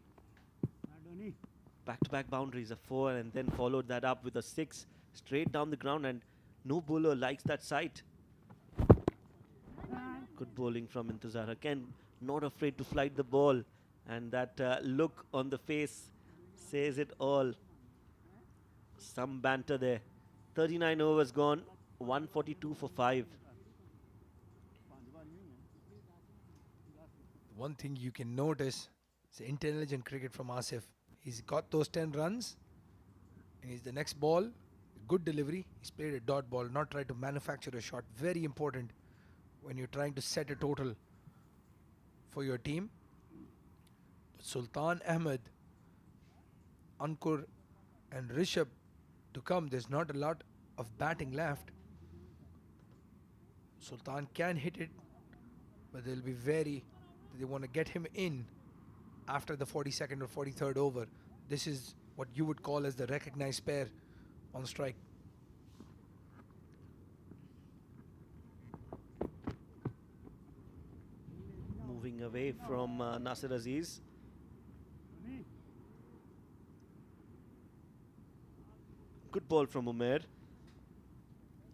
Back-to-back boundaries, a 4, and then followed that up with a 6 straight down the ground, and no bowler likes that sight. Good bowling from Intizar. Again, not afraid to flight the ball, and that look on the face says it all. Some banter there. 39 overs gone, 142 for 5. One thing you can notice is intelligent cricket from Asif. He's got those 10 runs, and he's the next ball. Good delivery. He's played a dot ball, not tried to manufacture a shot. Very important when you're trying to set a total for your team. Sultan Ahmed, Ankur, and Rishabh to come. There's not a lot of batting left. Sultan can hit it, but they'll be they want to get him in after the 42nd or 43rd over. This is what you would call as the recognized pair on strike. Moving away from Nasir Aziz. Good ball from Umair.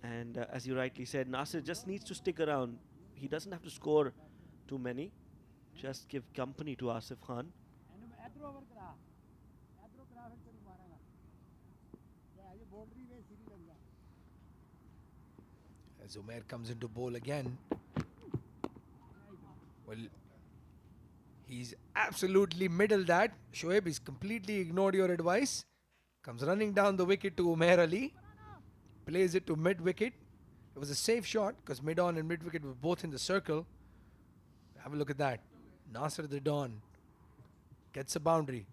And as you rightly said, Nasir just needs to stick around. He doesn't have to score too many. Just give company to Asif Khan. As Umair comes into bowl again. Well, he's absolutely middled that. Shoaib has completely ignored your advice. Comes running down the wicket to Umair Ali. Plays it to mid wicket. It was a safe shot because mid on and mid wicket were both in the circle. Have a look at that. Nasir the Don gets a boundary.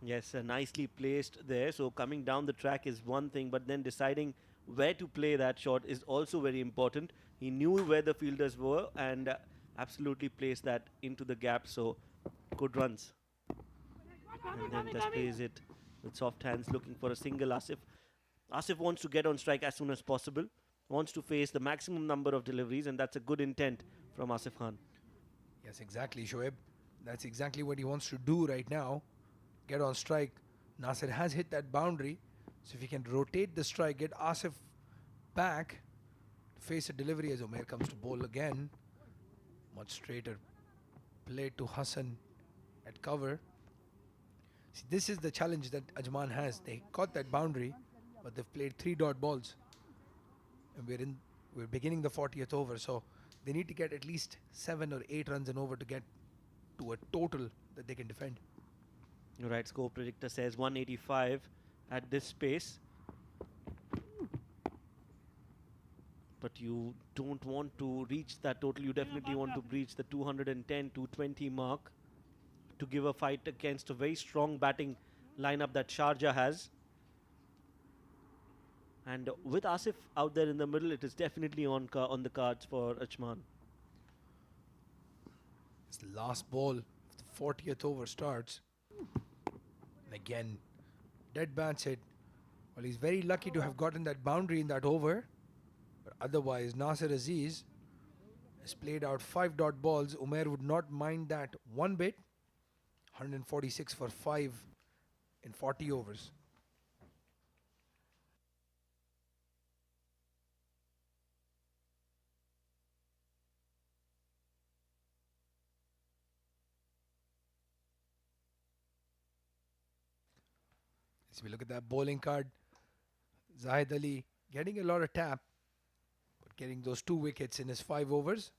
Yes, nicely placed there. So coming down the track is one thing, but then deciding where to play that shot is also very important. He knew where the fielders were and absolutely placed that into the gap. So good runs. And then just plays it with soft hands, looking for a single Asif. Asif wants to get on strike as soon as possible. Wants to face the maximum number of deliveries, and that's a good intent from Asif Khan. Yes, exactly, Shoaib. That's exactly what he wants to do right now. Get on strike. Nasir has hit that boundary. So if he can rotate the strike, get Asif back to face a delivery as Umair comes to bowl again. Much straighter play to Hassan at cover. See, this is the challenge that Ajman has. They caught that boundary. but they've played 3 dot balls, and we're beginning the 40th over, so they need to get at least 7 or 8 runs and over to get to a total that they can defend. You're right, score predictor says 185 at this pace. But you don't want to reach that total. You definitely want to breach the 210, 220 mark to give a fight against a very strong batting lineup that Sharjah has. And with Asif out there in the middle, it is definitely on the cards for Ajman. It's the last ball of the 40th over starts. And again, dead bats it. Well, he's very lucky to have gotten that boundary in that over. But otherwise, Nasser Aziz has played out 5 dot balls. Umair would not mind that one bit. 146 for 5 in 40 overs. As we look at that bowling card, Zahid Ali getting a lot of tap, but getting those 2 wickets in his 5 overs.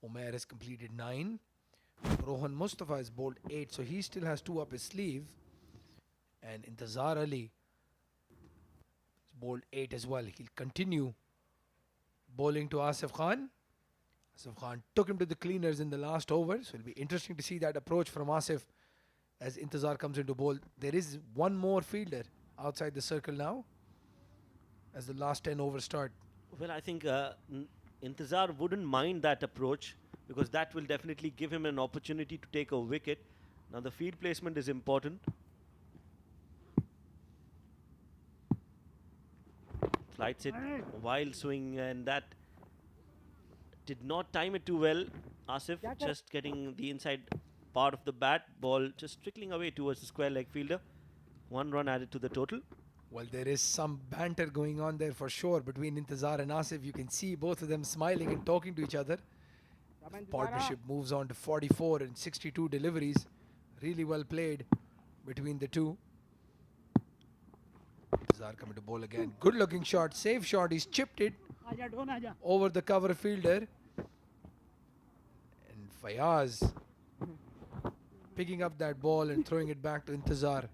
Umair has completed 9. Rohan Mustafa has bowled 8, so he still has 2 up his sleeve. And Intizar Ali has bowled 8 as well. He'll continue bowling to Asif Khan. Asif Khan took him to the cleaners in the last over, so it'll be interesting to see that approach from Asif as Intizar comes into bowl. There is one more fielder outside the circle now as the last 10 overs start. Well, I think Intizar wouldn't mind that approach because that will definitely give him an opportunity to take a wicket. Now the field placement is important. Flights it wild swing, and that did not time it too well. Asif just getting the inside part of the bat, ball just trickling away towards the square leg fielder. 1 run added to the total. Well, there is some banter going on there for sure between Intizar and Asif. You can see both of them smiling and talking to each other. The partnership moves on to 44 and 62 deliveries. Really well played between the two. Intizar coming to bowl again. Good looking shot, safe shot. He's chipped it over the cover fielder. And Fayaz picking up that ball and throwing it back to Intizar.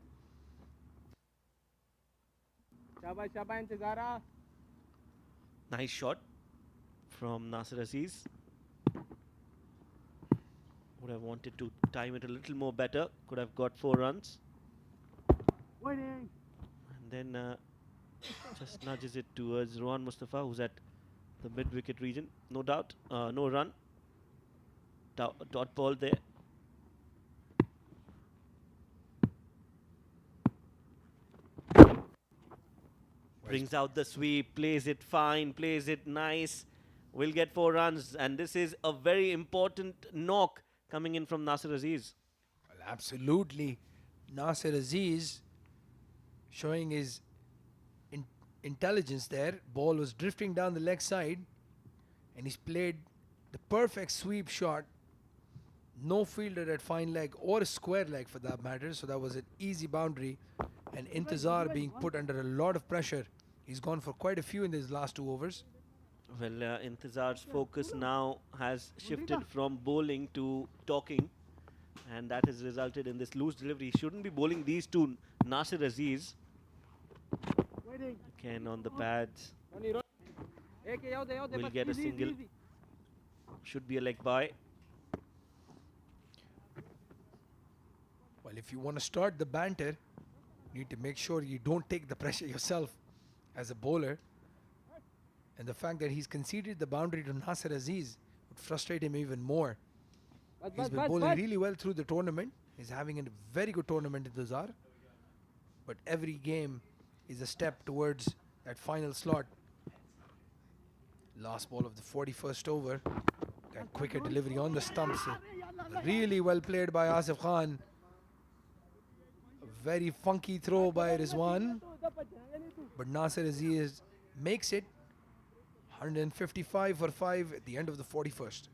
Nice shot from Nasir Aziz. Would have wanted to time it a little more better. Could have got 4 runs. And then just nudges it towards Rohan Mustafa, who's at the mid-wicket region. No doubt, no run. Dot ball there. Brings out the sweep, plays it fine, plays it nice. Will get 4 runs, and this is a very important knock coming in from Nasir Aziz. Well, absolutely. Nasir Aziz showing his intelligence there. Ball was drifting down the leg side, and he's played the perfect sweep shot. No fielder at fine leg or a square leg for that matter, so that was an easy boundary. And Intizar being put under a lot of pressure. He's gone for quite a few in his last 2 overs. Well, Intizar's focus now has shifted from bowling to talking, and that has resulted in this loose delivery. He shouldn't be bowling these two. Nasir Aziz again on the pads. Will get a single. Should be a leg by. Well, if you want to start the banter, you need to make sure you don't take the pressure yourself as a bowler. And the fact that he's conceded the boundary to Nasir Aziz would frustrate him even more. He's been bowling really well through the tournament. He's having a very good tournament in Intizar. But every game is a step towards that final slot. Last ball of the 41st over. That quicker delivery on the stumps. Really well played by Asif Khan. A very funky throw by Rizwan. But Nasir Aziz makes it 155 for 5 at the end of the 41st.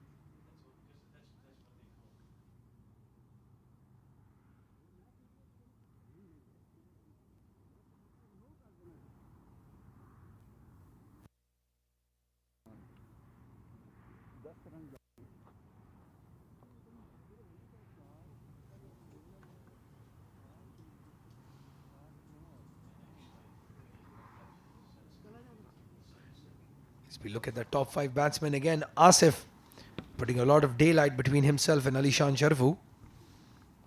As we look at the top 5 batsmen again, Asif putting a lot of daylight between himself and Alishan Sharfu.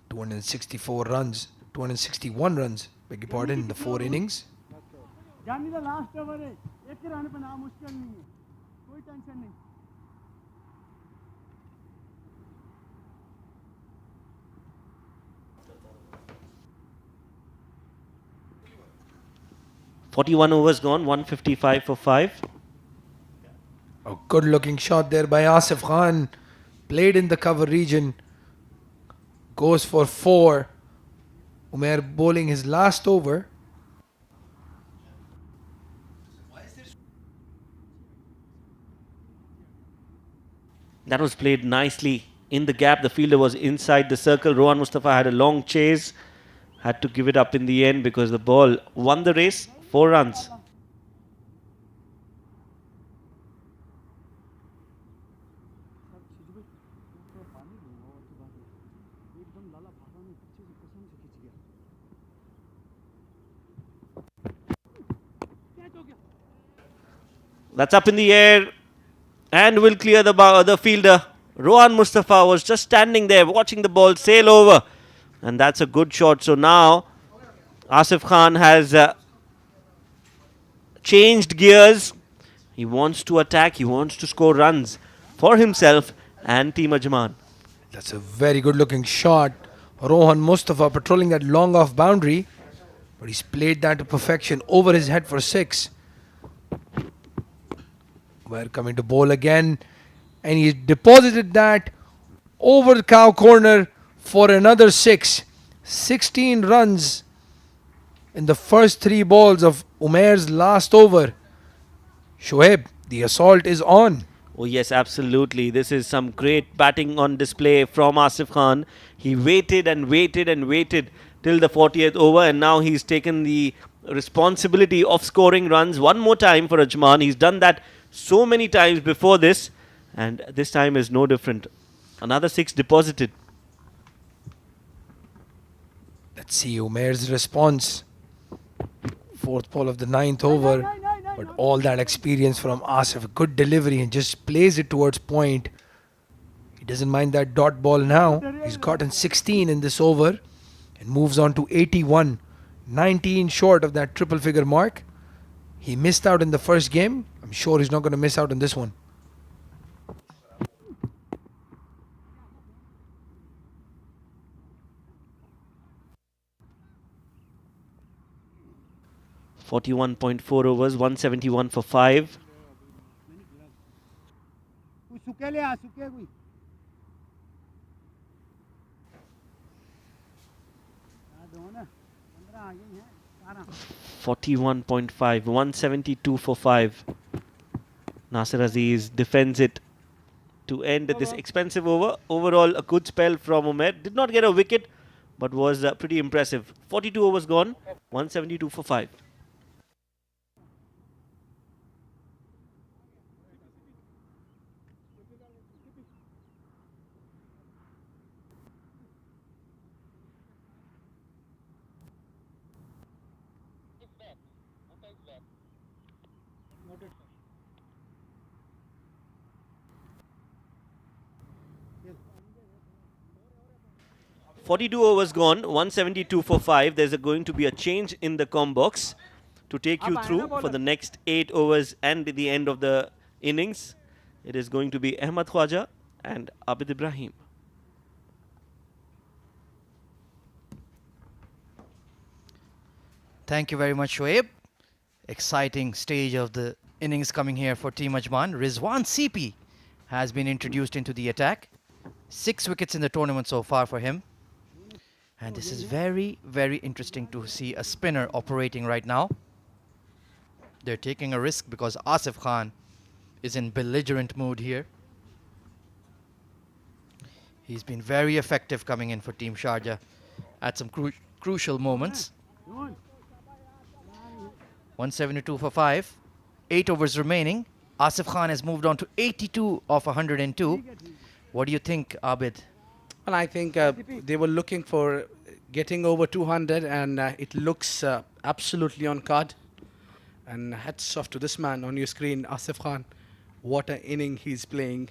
264 runs, 261 runs, beg your pardon, in the 4 innings. जानी दा last over है एक ही run पे ना मुश्किल नहीं है कोई टेंशन नहीं 41 overs gone, 155 for 5. A good looking shot there by Asif Khan. Played in the cover region. Goes for 4. Umair bowling his last over. That was played nicely in the gap. The fielder was inside the circle. Rohan Mustafa had a long chase. Had to give it up in the end because the ball won the race. 4 runs. That's up in the air and will clear the fielder. Rohan Mustafa was just standing there watching the ball sail over, and that's a good shot. So now Asif Khan has changed gears. He wants to attack, he wants to score runs for himself and Team Ajman. That's a very good looking shot. Rohan Mustafa patrolling that long off boundary, but he's played that to perfection over his head for 6. We're coming to bowl again, and he deposited that over the cow corner for another 6. 16 runs in the first 3 balls of Umair's last over. Shoaib, the assault is on. Oh yes, absolutely. This is some great batting on display from Asif Khan. He waited and waited and waited till the 40th over, and now he's taken the responsibility of scoring runs one more time for Ajman. He's done that so many times before this, and this time is no different. Another 6 deposited. Let's see Umair's response. 4th ball of the 9th over, but all that experience from Asif, good delivery, and just plays it towards point. He doesn't mind that dot ball now. He's gotten 16 in this over and moves on to 81. 19 short of that triple figure mark. He missed out in the first game. I'm sure he's not going to miss out on this one. .4 overs, 171 for 5. सूखे ले आ सूखे कोई 41.5, 172 for 5. Nasir Aziz defends it to end this expensive over. Overall, a good spell from Umair. Did not get a wicket, but was pretty impressive. 42 overs gone, 172 for 5. Noted, sir. 42 overs gone, 172 for 5. There's going to be a change in the com box to take you through for the next 8 overs and the end of the innings. It is going to be Ahmad Khwaja and Abid Ibrahim. Thank you very much, Shoaib. Exciting stage of the innings coming here for Team Ajman. Rizwan CP has been introduced into the attack. 6 wickets in the tournament so far for him. And this is very, very interesting to see a spinner operating right now. They're taking a risk because Asif Khan is in belligerent mood here. He's been very effective coming in for Team Sharjah at some crucial moments. 172 for 5. 8 overs remaining. Asif Khan has moved on to 82 of 102. What do you think, Abid? Well, I think they were looking for getting over 200, and it looks absolutely on card. And hats off to this man on your screen, Asif Khan. What an inning he's playing.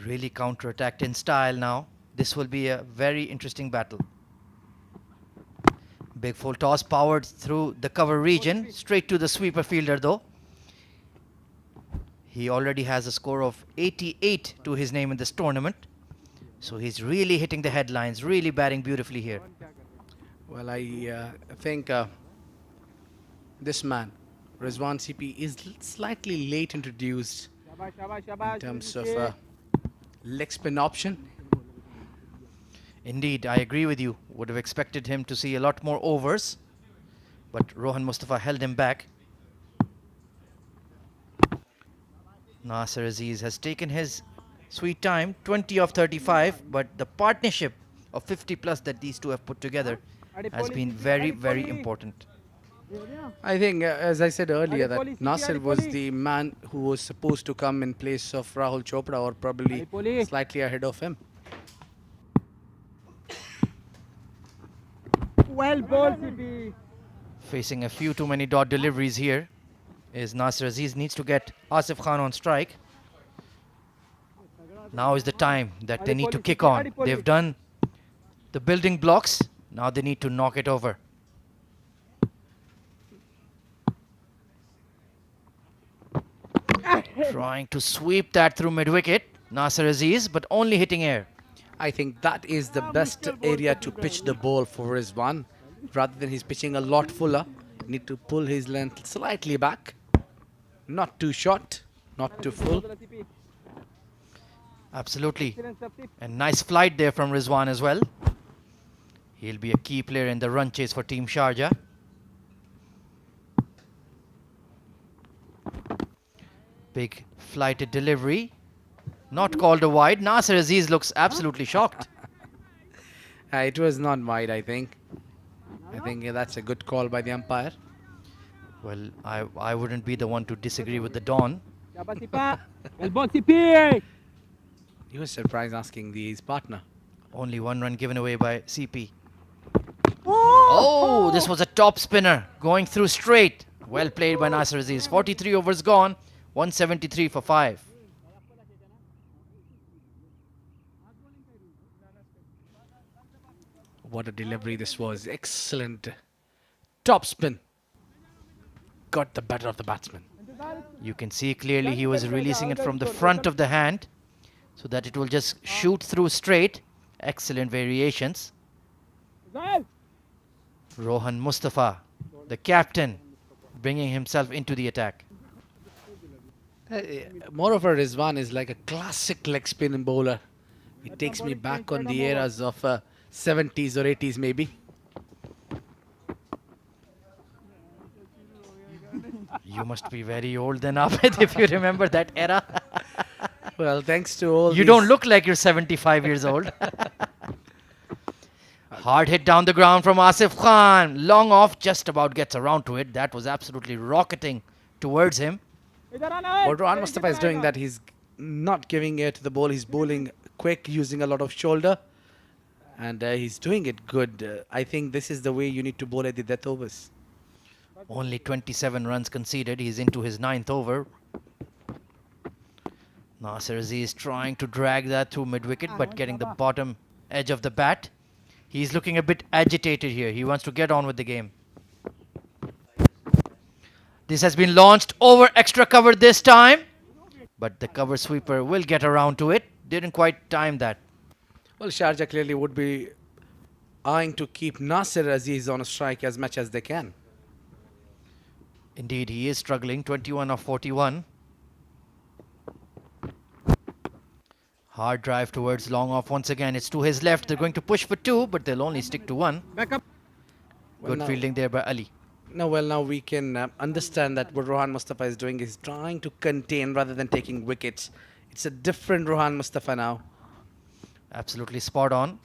Really counter-attacked in style now. This will be a very interesting battle. Big full toss powered through the cover region, straight to the sweeper fielder though. He already has a score of 88 to his name in this tournament. So he's really hitting the headlines, really batting beautifully here. Well, I think this man, Rizwan CP, is slightly late introduced in terms of leg spin option. Indeed, I agree with you. Would have expected him to see a lot more overs. But Rohan Mustafa held him back. Nasser Aziz has taken his sweet time, 20 of 35, but the partnership of 50 plus that these two have put together has been very, very important. I think, as I said earlier, that Nasser was the man who was supposed to come in place of Rahul Chopra, or probably slightly ahead of him. Well ball, CP. Facing a few too many dot deliveries here is Nasser Aziz. Needs to get Asif Khan on strike. Now is the time that they need to kick on. They've done the building blocks. Now they need to knock it over. Trying to sweep that through mid-wicket. Nasser Aziz, but only hitting air. I think that is the best area to pitch the ball for Rizwan. Rather than he's pitching a lot fuller, need to pull his length slightly back. Not too short, not too full. Absolutely. And nice flight there from Rizwan as well. He'll be a key player in the run chase for Team Sharjah. Big flighted delivery. Not called a wide. Nasser Aziz looks absolutely shocked. It was not wide, I think. I think that's a good call by the umpire. Well, I wouldn't be the one to disagree with the Don. Well ball, CP. He was surprised asking his partner. Only one run given away by CP. Oh, this was a top spinner going through straight. Well played by Nasser Aziz. 43 overs gone. 173 for 5. What a delivery this was. Excellent. Top spin. Got the better of the batsman. You can see clearly he was releasing it from the front of the hand so that it will just shoot through straight. Excellent variations. Rohan Mustafa, the captain, bringing himself into the attack. Moreover, Rizwan is like a classic leg spin bowler. It takes me back on the eras of 70s or 80s maybe. You must be very old then, Abid, if you remember that era. Well, thanks to all You don't look like you're 75 years old. Hard hit down the ground from Asif Khan. Long off, just about gets around to it. That was absolutely rocketing towards him. What Rohan Mustafa is doing, that he's not giving air to the ball. He's bowling quick, using a lot of shoulder. And he's doing it good. I think this is the way you need to bowl at the death overs. Only 27 runs conceded. He's into his 9th over. Nasser Aziz trying to drag that through mid-wicket, but getting the bottom edge of the bat. He's looking a bit agitated here. He wants to get on with the game. This has been launched over extra cover this time, but the cover sweeper will get around to it. Didn't quite time that. Well, Sharjah clearly would be eyeing to keep Nasser Aziz on a strike as much as they can. Indeed, he is struggling. 21 of 41. Hard drive towards long off once again. It's to his left. They're going to push for 2, but they'll only stick to 1. Back up. Good fielding there by Ali. Now we can understand that what Rohan Mustafa is doing is trying to contain rather than taking wickets. It's a different Rohan Mustafa now. Absolutely spot on.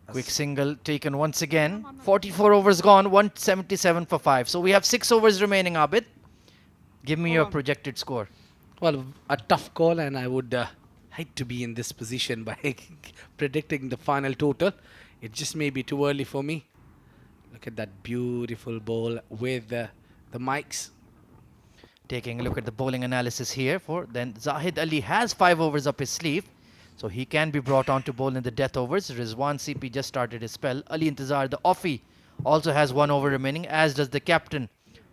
Quick single taken once again. 44 overs gone, 177 for 5. So we have 6 overs remaining, Abid. Give me your projected score. Well, a tough call, and I would hate to be in this position by predicting the final total. It just may be too early for me. Look at that beautiful ball with the mics. Taking a look at the bowling analysis here. Then Zahid Ali has 5 overs up his sleeve. So he can be brought on to bowl in the death overs. Rizwan CP just started his spell. Ali Intizar, the offie, also has 1 over remaining, as does the captain,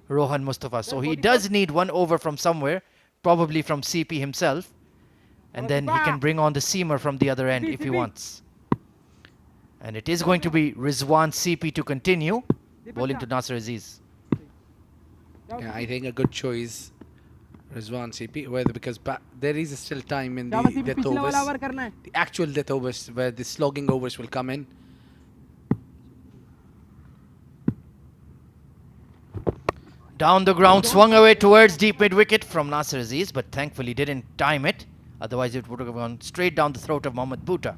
Rohan Mustafa. So he does need 1 over from somewhere, probably from CP himself. And then he can bring on the seamer from the other end if he wants. And it is going to be Rizwan CP to continue, bowling to Nasser Aziz. Yeah, I think a good choice, Rizwan CP, because there is still time in the death overs, the actual death overs, where the slogging overs will come in. Down the ground, swung away towards deep mid-wicket from Nasser Aziz, but thankfully didn't time it. Otherwise, it would have gone straight down the throat of Mohammad Bhuta.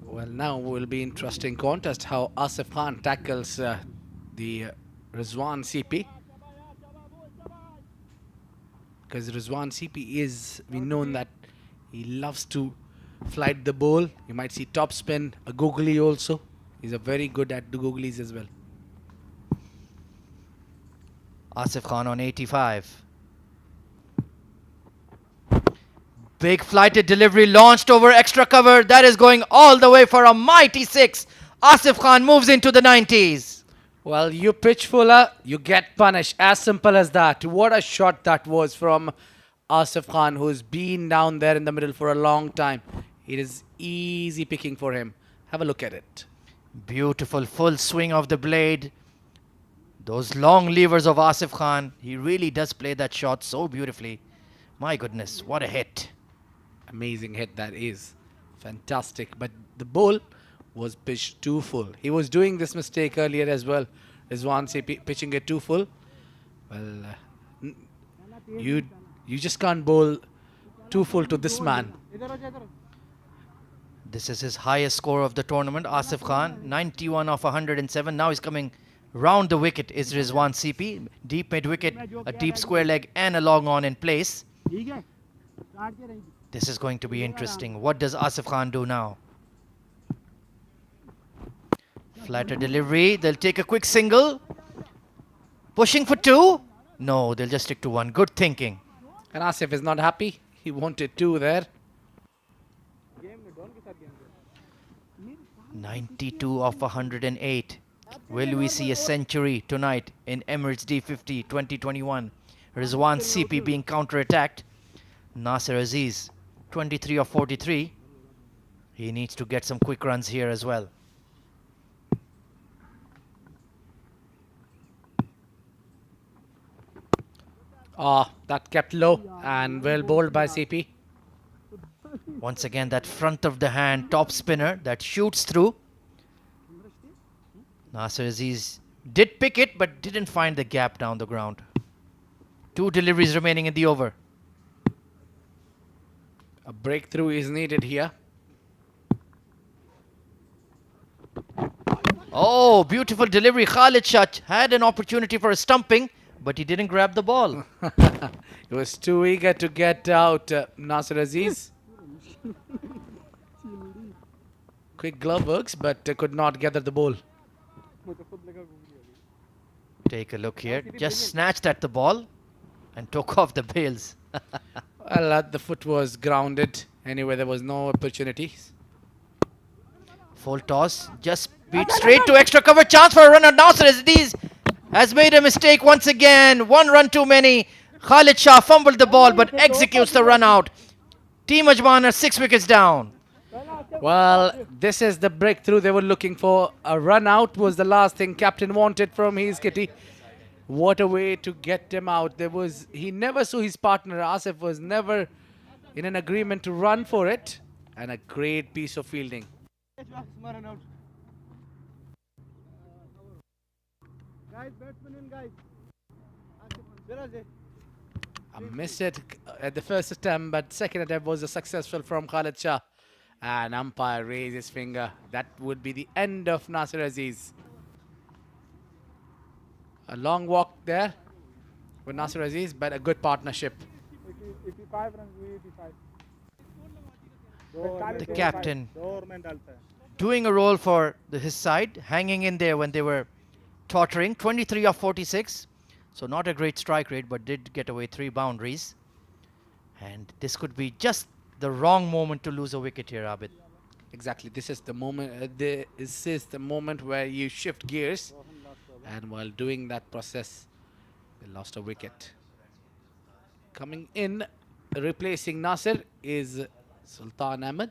Well, now will be interesting contest how Asif Khan tackles the Rizwan CP. Because Rizwan CP is, we know that he loves to flight the ball. You might see top spin, a googly also. He's a very good at the googlies as well. Asif Khan on 85. Big flighted delivery launched over extra cover. That is going all the way for a mighty 6. Asif Khan moves into the 90s. Well, you pitch fuller, you get punished. As simple as that. What a shot that was from Asif Khan, who's been down there in the middle for a long time. It is easy picking for him. Have a look at it. Beautiful full swing of the blade. Those long levers of Asif Khan. He really does play that shot so beautifully. My goodness, what a hit. Amazing hit that is. Fantastic. But the ball was pitched too full. He was doing this mistake earlier as well. Rizwan CP pitching it too full. Well, you just can't bowl too full to this man. This is his highest score of the tournament. Asif Khan, 91 off 107. Now he's coming round the wicket is Rizwan CP. Deep mid-wicket, a deep square leg and a long on in place. This is going to be interesting. What does Asif Khan do now? Flatter delivery. They'll take a quick single. Pushing for 2. No, they'll just stick to 1. Good thinking. And Asif is not happy. He wanted 2 there. 92 off 108. Will we see a century tonight in Emirates D50 2021? Rizwan CP being counter-attacked. Nasser Aziz, 23 of 43. He needs to get some quick runs here as well. That kept low and well bowled by CP. Once again, that front of the hand top spinner that shoots through. Nasser Aziz did pick it but didn't find the gap down the ground. 2 deliveries remaining in the over. A breakthrough is needed here. Oh, beautiful delivery. Khalid Shah had an opportunity for a stumping, but he didn't grab the ball. He was too eager to get out Nasser Aziz. Quick glove works, but could not gather the ball. Take a look here. Just snatched at the ball and took off the bails. Well, the foot was grounded. Anyway, there was no opportunities. Full toss. Just beat straight to extra cover. Chance for a run. Nasser Aziz has made a mistake once again. 1 run too many. Khalid Shah fumbled the ball but executes the run out. Team Ajman are 6 wickets down. Well, this is the breakthrough they were looking for. A run out was the last thing captain wanted from his kitty. What a way to get him out. He never saw his partner. Asif was never in an agreement to run for it. And a great piece of fielding. I missed it at the first attempt, but second attempt was a successful from Khalid Shah. And umpire raised his finger. That would be the end of Nasir Aziz. A long walk there with Nasir Aziz, but a good partnership. 85 runs हुए 85 The captain doing a role for his side, hanging in there when they were tottering. 23 of 46, so not a great strike rate, but did get away 3 boundaries. And this could be just the wrong moment to lose a wicket here, Abid. Exactly. This is the moment. This is the moment where you shift gears, and while doing that process, they lost a wicket. Coming in, replacing Nasir is Sultan Ahmed.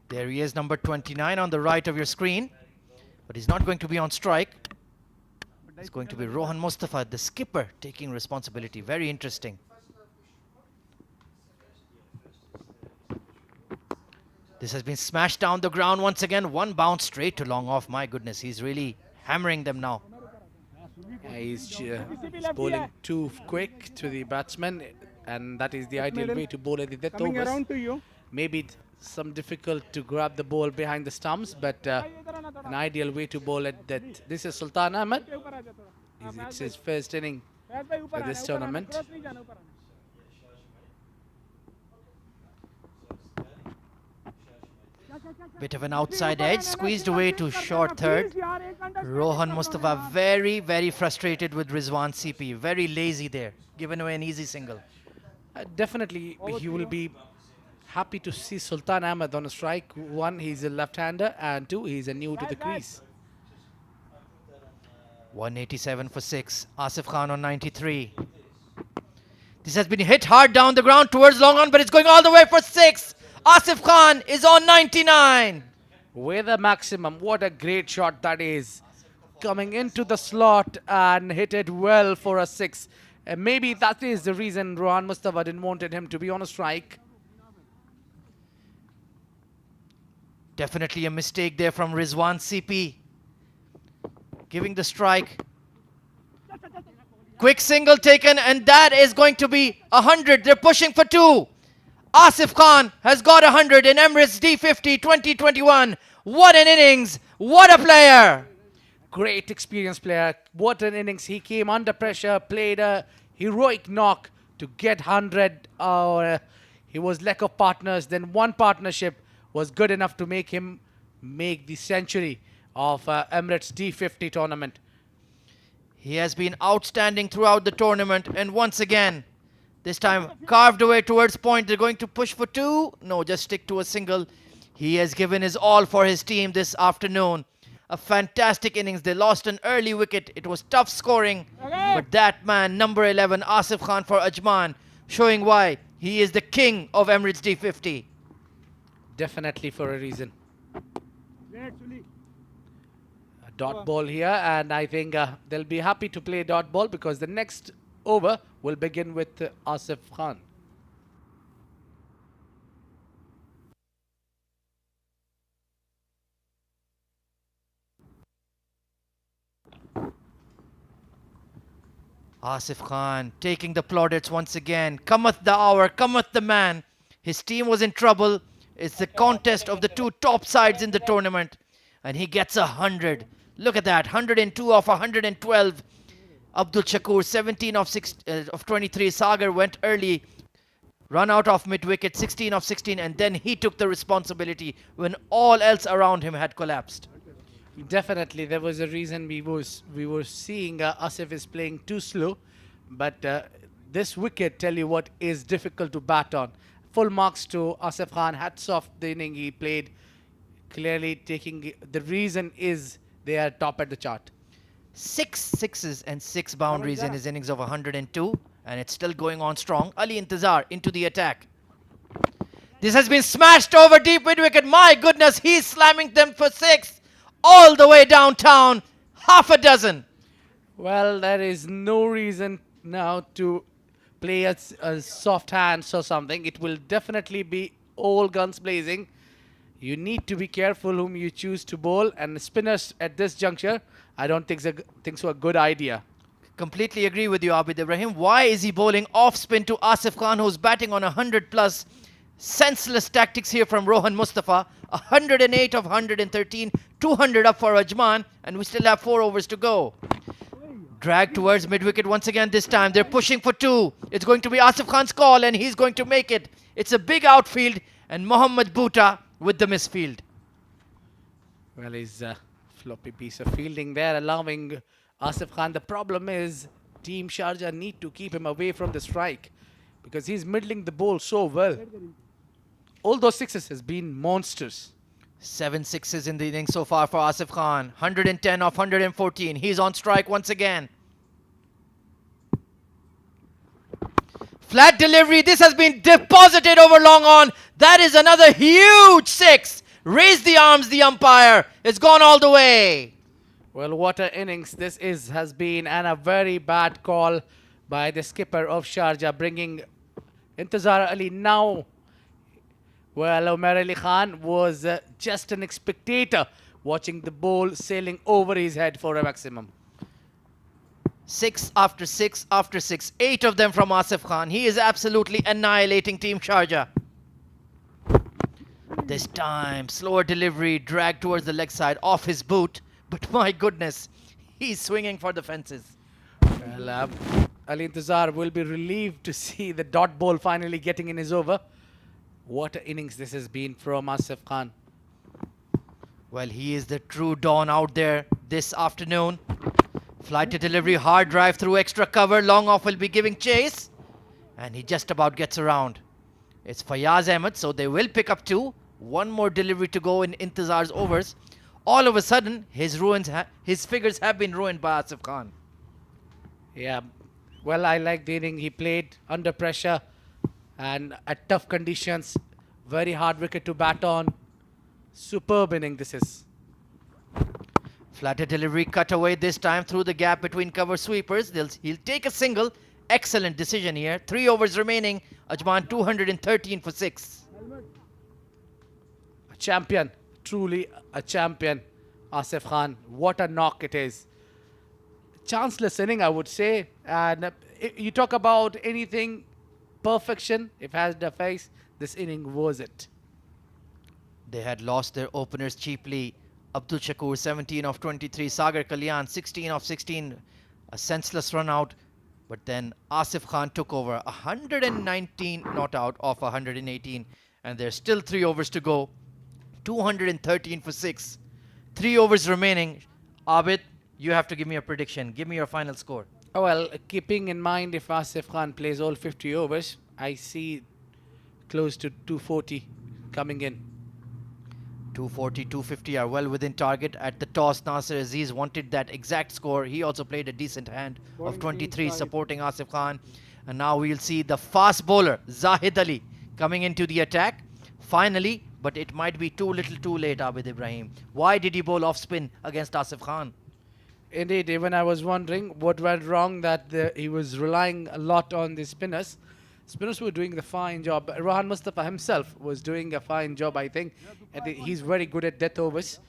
There he is, number 29 on the right of your screen, but he's not going to be on strike. It's going to be Rohan Mustafa, the skipper, taking responsibility. Very interesting. This has been smashed down the ground once again. One bounce straight to long off. My goodness, he's really hammering them now. He's bowling too quick to the batsman, and that is the ideal way to bowl at the death coming overs. around to you. Maybe some difficult to grab the ball behind the stumps, but an ideal way to bowl at that. This is Sultan Ahmed. ऊपर आ जा थोड़ा It's his first inning Faiz भाई ऊपर for आना this ऊपर आना tournament. Cross नहीं जाना ऊपर आना Bit of an outside edge, squeezed away to short third. Rohan Mustafa very, very frustrated with Rizwan CP. Very lazy there. Given away an easy single. Definitely, he will be happy to see Sultan Ahmed on a strike. One, he's a left-hander, and two, he's a new to the crease. 187 for 6. Asif Khan on 93. This has been hit hard down the ground towards long on, but it's going all the way for 6. Asif Khan is on 99. With a maximum, what a great shot that is. Coming into the slot and hit it well for a 6. And maybe that is the reason Rohan Mustafa didn't wanted him to be on a strike. Definitely a mistake there from Rizwan CP. Giving the strike. Quick single taken, and that is going to be 100. They're pushing for 2. Asif Khan has got 100 in Emirates D50 2021. What an innings. What a player. Great experienced player. What an innings. He came under pressure, played a heroic knock to get 100. He was lack of partners. Then one partnership was good enough to make him make the century of Emirates D50 tournament. He has been outstanding throughout the tournament, and once again, this time carved away towards point. They're going to push for 2. No, just stick to a single. He has given his all for his team this afternoon. A fantastic innings. They lost an early wicket. It was tough scoring. But that man, number 11, Asif Khan for Ajman, showing why he is the king of Emirates D50. Definitely for a reason. actually A dot ball here, and I think they'll be happy to play dot ball because the next over will begin with Asif Khan. Asif Khan taking the plaudits once again. Cometh the hour, cometh the man. His team was in trouble. It's the contest of the 2 top sides in the tournament. And he gets 100. Look at that, 102 of 112. Abdul Shakur, 17 of 23. Sagar went early, run out of mid-wicket, 16 of 16. And then he took the responsibility when all else around him had collapsed. Definitely, there was a reason we were seeing Asif is playing too slow, but this wicket, tell you what, is difficult to bat on. Full marks to Asif Khan. Hats off the inning he played. Clearly taking the reason is they are top at the chart. 6 sixes and 6 boundaries in his innings of 102, and it's still going on strong. Ali Intizar into the attack. This has been smashed over deep mid-wicket. My goodness, he's slamming them for 6. All the way downtown, half a dozen. Well, there is no reason now to play a soft hands or something. It will definitely be all guns blazing. You need to be careful whom you choose to bowl, and spinners at this juncture, I don't think so a good idea. Completely agree with you, Abid Ibrahim. Why is he bowling off spin to Asif Khan, who's batting on 100 plus? Senseless tactics here from Rohan Mustafa. 108 of 113, 200 up for Ajman, and we still have 4 overs to go. Drag towards mid-wicket once again this time. They're pushing for 2. It's going to be Asif Khan's call, and he's going to make it. It's a big outfield, and Mohammad Bhuta with the misfield. Well, he's a floppy piece of fielding there, allowing Asif Khan. The problem is Team Sharjah need to keep him away from the strike because he's middling the ball so well. All those sixes has been monsters. 7 sixes in the innings so far for Asif Khan. 110 off 114. He's on strike once again. Flat delivery. This has been deposited over long on. That is another huge 6. Raise the arms, the umpire. It's gone all the way. Well, what an innings this has been, and a very bad call by the skipper of Sharjah, bringing Intizar Ali now. Well, Umar Ali Khan was just an spectator watching the ball sailing over his head for a maximum. 6 after 6 after 6. 8 of them from Asif Khan. He is absolutely annihilating Team Sharjah. This time, slower delivery, drag towards the leg side, off his boot. But my goodness, he's swinging for the fences. Well, Ali Intizar will be relieved to see the dot ball finally getting in his over. What an innings this has been from Asif Khan. Well, he is the true dawn out there this afternoon. Flight to delivery, hard drive through extra cover. Long off will be giving chase. And he just about gets around. It's Fayaz Ahmed, so they will pick up 2. 1 more delivery to go in Intizar's overs. All of a sudden, his figures have been ruined by Asif Khan. Yeah, well, I like the inning he played under pressure and at tough conditions. Very hard wicket to bat on. Superb inning this is. Flatter delivery cut away this time through the gap between cover sweepers. He'll take a single. Excellent decision here. 3 overs remaining. Ajman 213 for 6. A champion. Truly a champion. Asif Khan. What a knock it is. Chanceless inning, I would say. And you talk about anything perfection, if it has the face, this inning was it. They had lost their openers cheaply. Abdul Shakur 17 of 23. Sagar Kalyan 16 of 16. A senseless run out. But then Asif Khan took over. 119 not out of 118. And there's still 3 overs to go. 213 for 6. 3 overs remaining. Abid, you have to give me a prediction. Give me your final score. Oh, well, keeping in mind if Asif Khan plays all 50 overs, I see close to 240 coming in. 240, 250 are well within target. At the toss, Nasser Aziz wanted that exact score. He also played a decent hand of 23, supporting Asif Khan. And now we'll see the fast bowler, Zahid Ali, coming into the attack. Finally, but it might be too little too late, Abid Ibrahim. Why did he bowl off spin against Asif Khan? Indeed, even I was wondering what went wrong, that he was relying a lot on the spinners. Spinners were doing the fine job. Rohan Mustafa himself was doing a fine job, I think. And he's very good at death overs.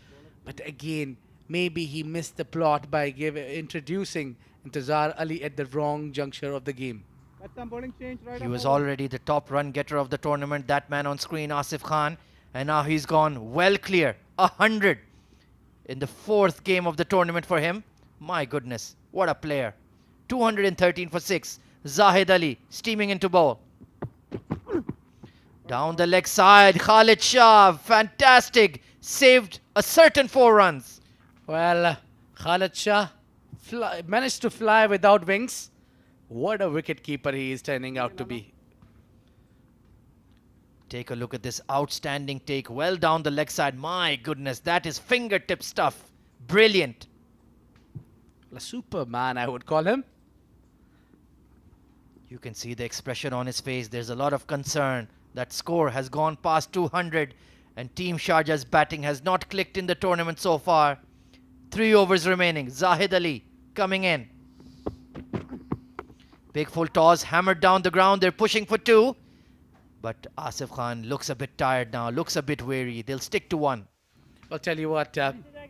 But again, maybe he missed the plot by introducing Intizar Ali at the wrong juncture of the game. That's some bowling change right He up was over. already the top run getter of the tournament. That man on screen, Asif Khan. And now he's gone well clear. 100 in the 4th game of the tournament for him. My goodness, what a player. 213 for 6. Zahid Ali steaming into ball. Down the leg side, Khalid Shah, fantastic. Saved a certain 4 runs. Well, Khalid Shah managed to fly without wings. What a wicket keeper he is turning out to be. Take a look at this outstanding take. Well down the leg side. My goodness, that is fingertip stuff. Brilliant. A superman, I would call him. You can see the expression on his face. There's a lot of concern. That score has gone past 200 and Team Sharjah's batting has not clicked in the tournament so far. 3 overs remaining. Zahid Ali coming in. Big full toss, hammered down the ground. They're pushing for 2. But Asif Khan looks a bit tired now, looks a bit weary. They'll stick to 1. I'll tell you what,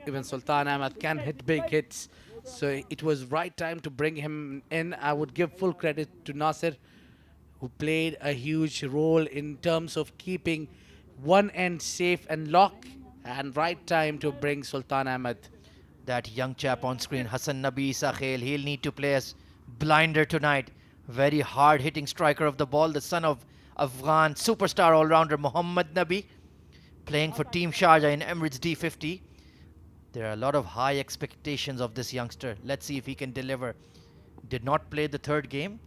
even Sultan Ahmed can hit big hits. So it was right time to bring him in. I would give full credit to Nasir, who played a huge role in terms of keeping one end safe and lock, and right time to bring Sultan Ahmed. That young chap on screen, Hassan Nabi Sakhel, he'll need to play as blinder tonight. Very hard hitting striker of the ball, the son of Afghan superstar all-rounder Muhammad Nabi, playing for Team Sharjah in Emirates D50. There are a lot of high expectations of this youngster. Let's see if he can deliver. Did not play the third game,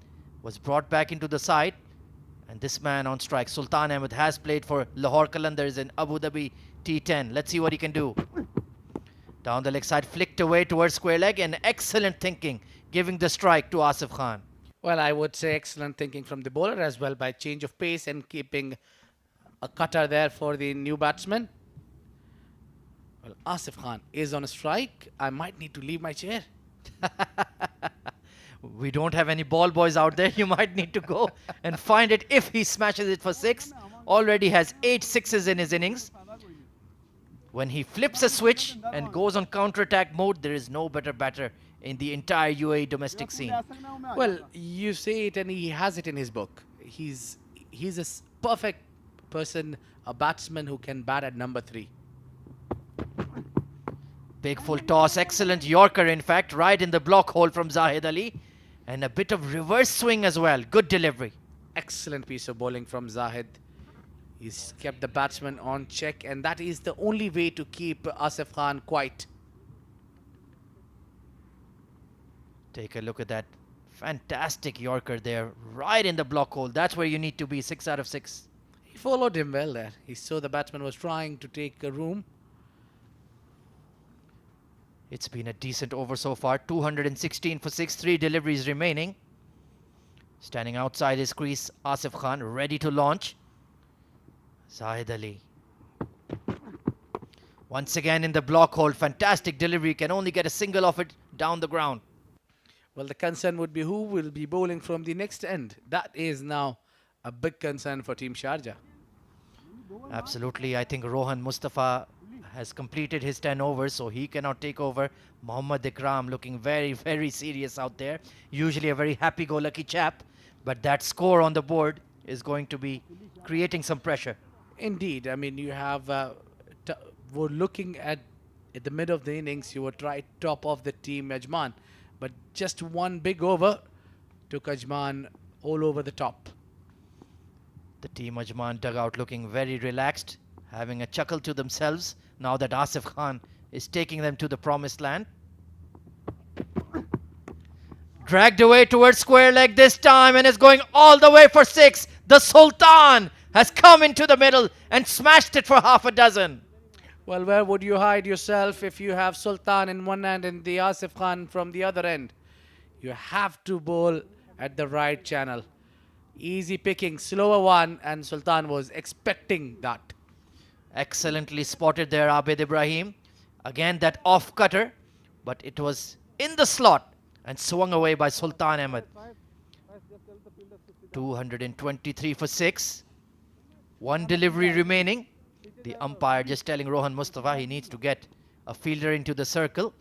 was brought back into the side, and this man on strike, Sultan Ahmed, has played for Lahore Qalandars in Abu Dhabi T10. Let's see what he can do. Down the leg side, flicked away towards square leg, and excellent thinking, giving the strike to Asif Khan. Well, I would say excellent thinking from the bowler as well by change of pace and keeping a cutter there for the new batsman. Well, Asif Khan is on a strike. I might need to leave my chair. We don't have any ball boys out there. You might need to go and find it if he smashes it for 6. Already has 8 sixes in his innings. When he flips a switch and goes on counter-attack mode, there is no better batter in the entire UAE domestic scene. Well, you say it and he has it in his book. He's a perfect person, a batsman who can bat at number 3. Big full toss, excellent Yorker in fact, right in the block hole from Zahid Ali. And a bit of reverse swing as well. Good delivery. Excellent piece of bowling from Zahid. He's kept the batsman on check, and that is the only way to keep Asif Khan quiet. Take a look at that fantastic Yorker there, right in the block hole. That's where you need to be, 6 out of 6. He followed him well there. He saw the batsman was trying to take a room. It's been a decent over so far. 216 for 6, 3 deliveries remaining. Standing outside his crease, Asif Khan ready to launch. Zahid Ali. Once again in the block hole. Fantastic delivery. Can only get a single of it down the ground. Well, the concern would be who will be bowling from the next end. That is now a big concern for Team Sharjah. Absolutely. I think Rohan Mustafa has completed his 10 overs, so he cannot take over. Mohammad Ikram looking very, very serious out there. Usually a very happy-go-lucky chap, but that score on the board is going to be creating some pressure. Indeed. I mean, you have... we're looking at the mid of the innings, you were right top of the team, Ajman. But just one big over took Ajman all over the top. The team Ajman dugout looking very relaxed, having a chuckle to themselves now that Asif Khan is taking them to the promised land. Dragged away towards square leg this time and is going all the way for 6. The Sultan has come into the middle and smashed it for half a dozen. Well, where would you hide yourself if you have Sultan in one end and the Asif Khan from the other end? You have to bowl at the right channel. Easy picking, slower one, and Sultan was expecting that. Excellently spotted there, Abid Ibrahim. Again, that off cutter, but it was in the slot and swung away by Sultan Ahmed. 223 for 6. One delivery remaining. The umpire just telling Rohan Mustafa he needs to get a fielder into the circle.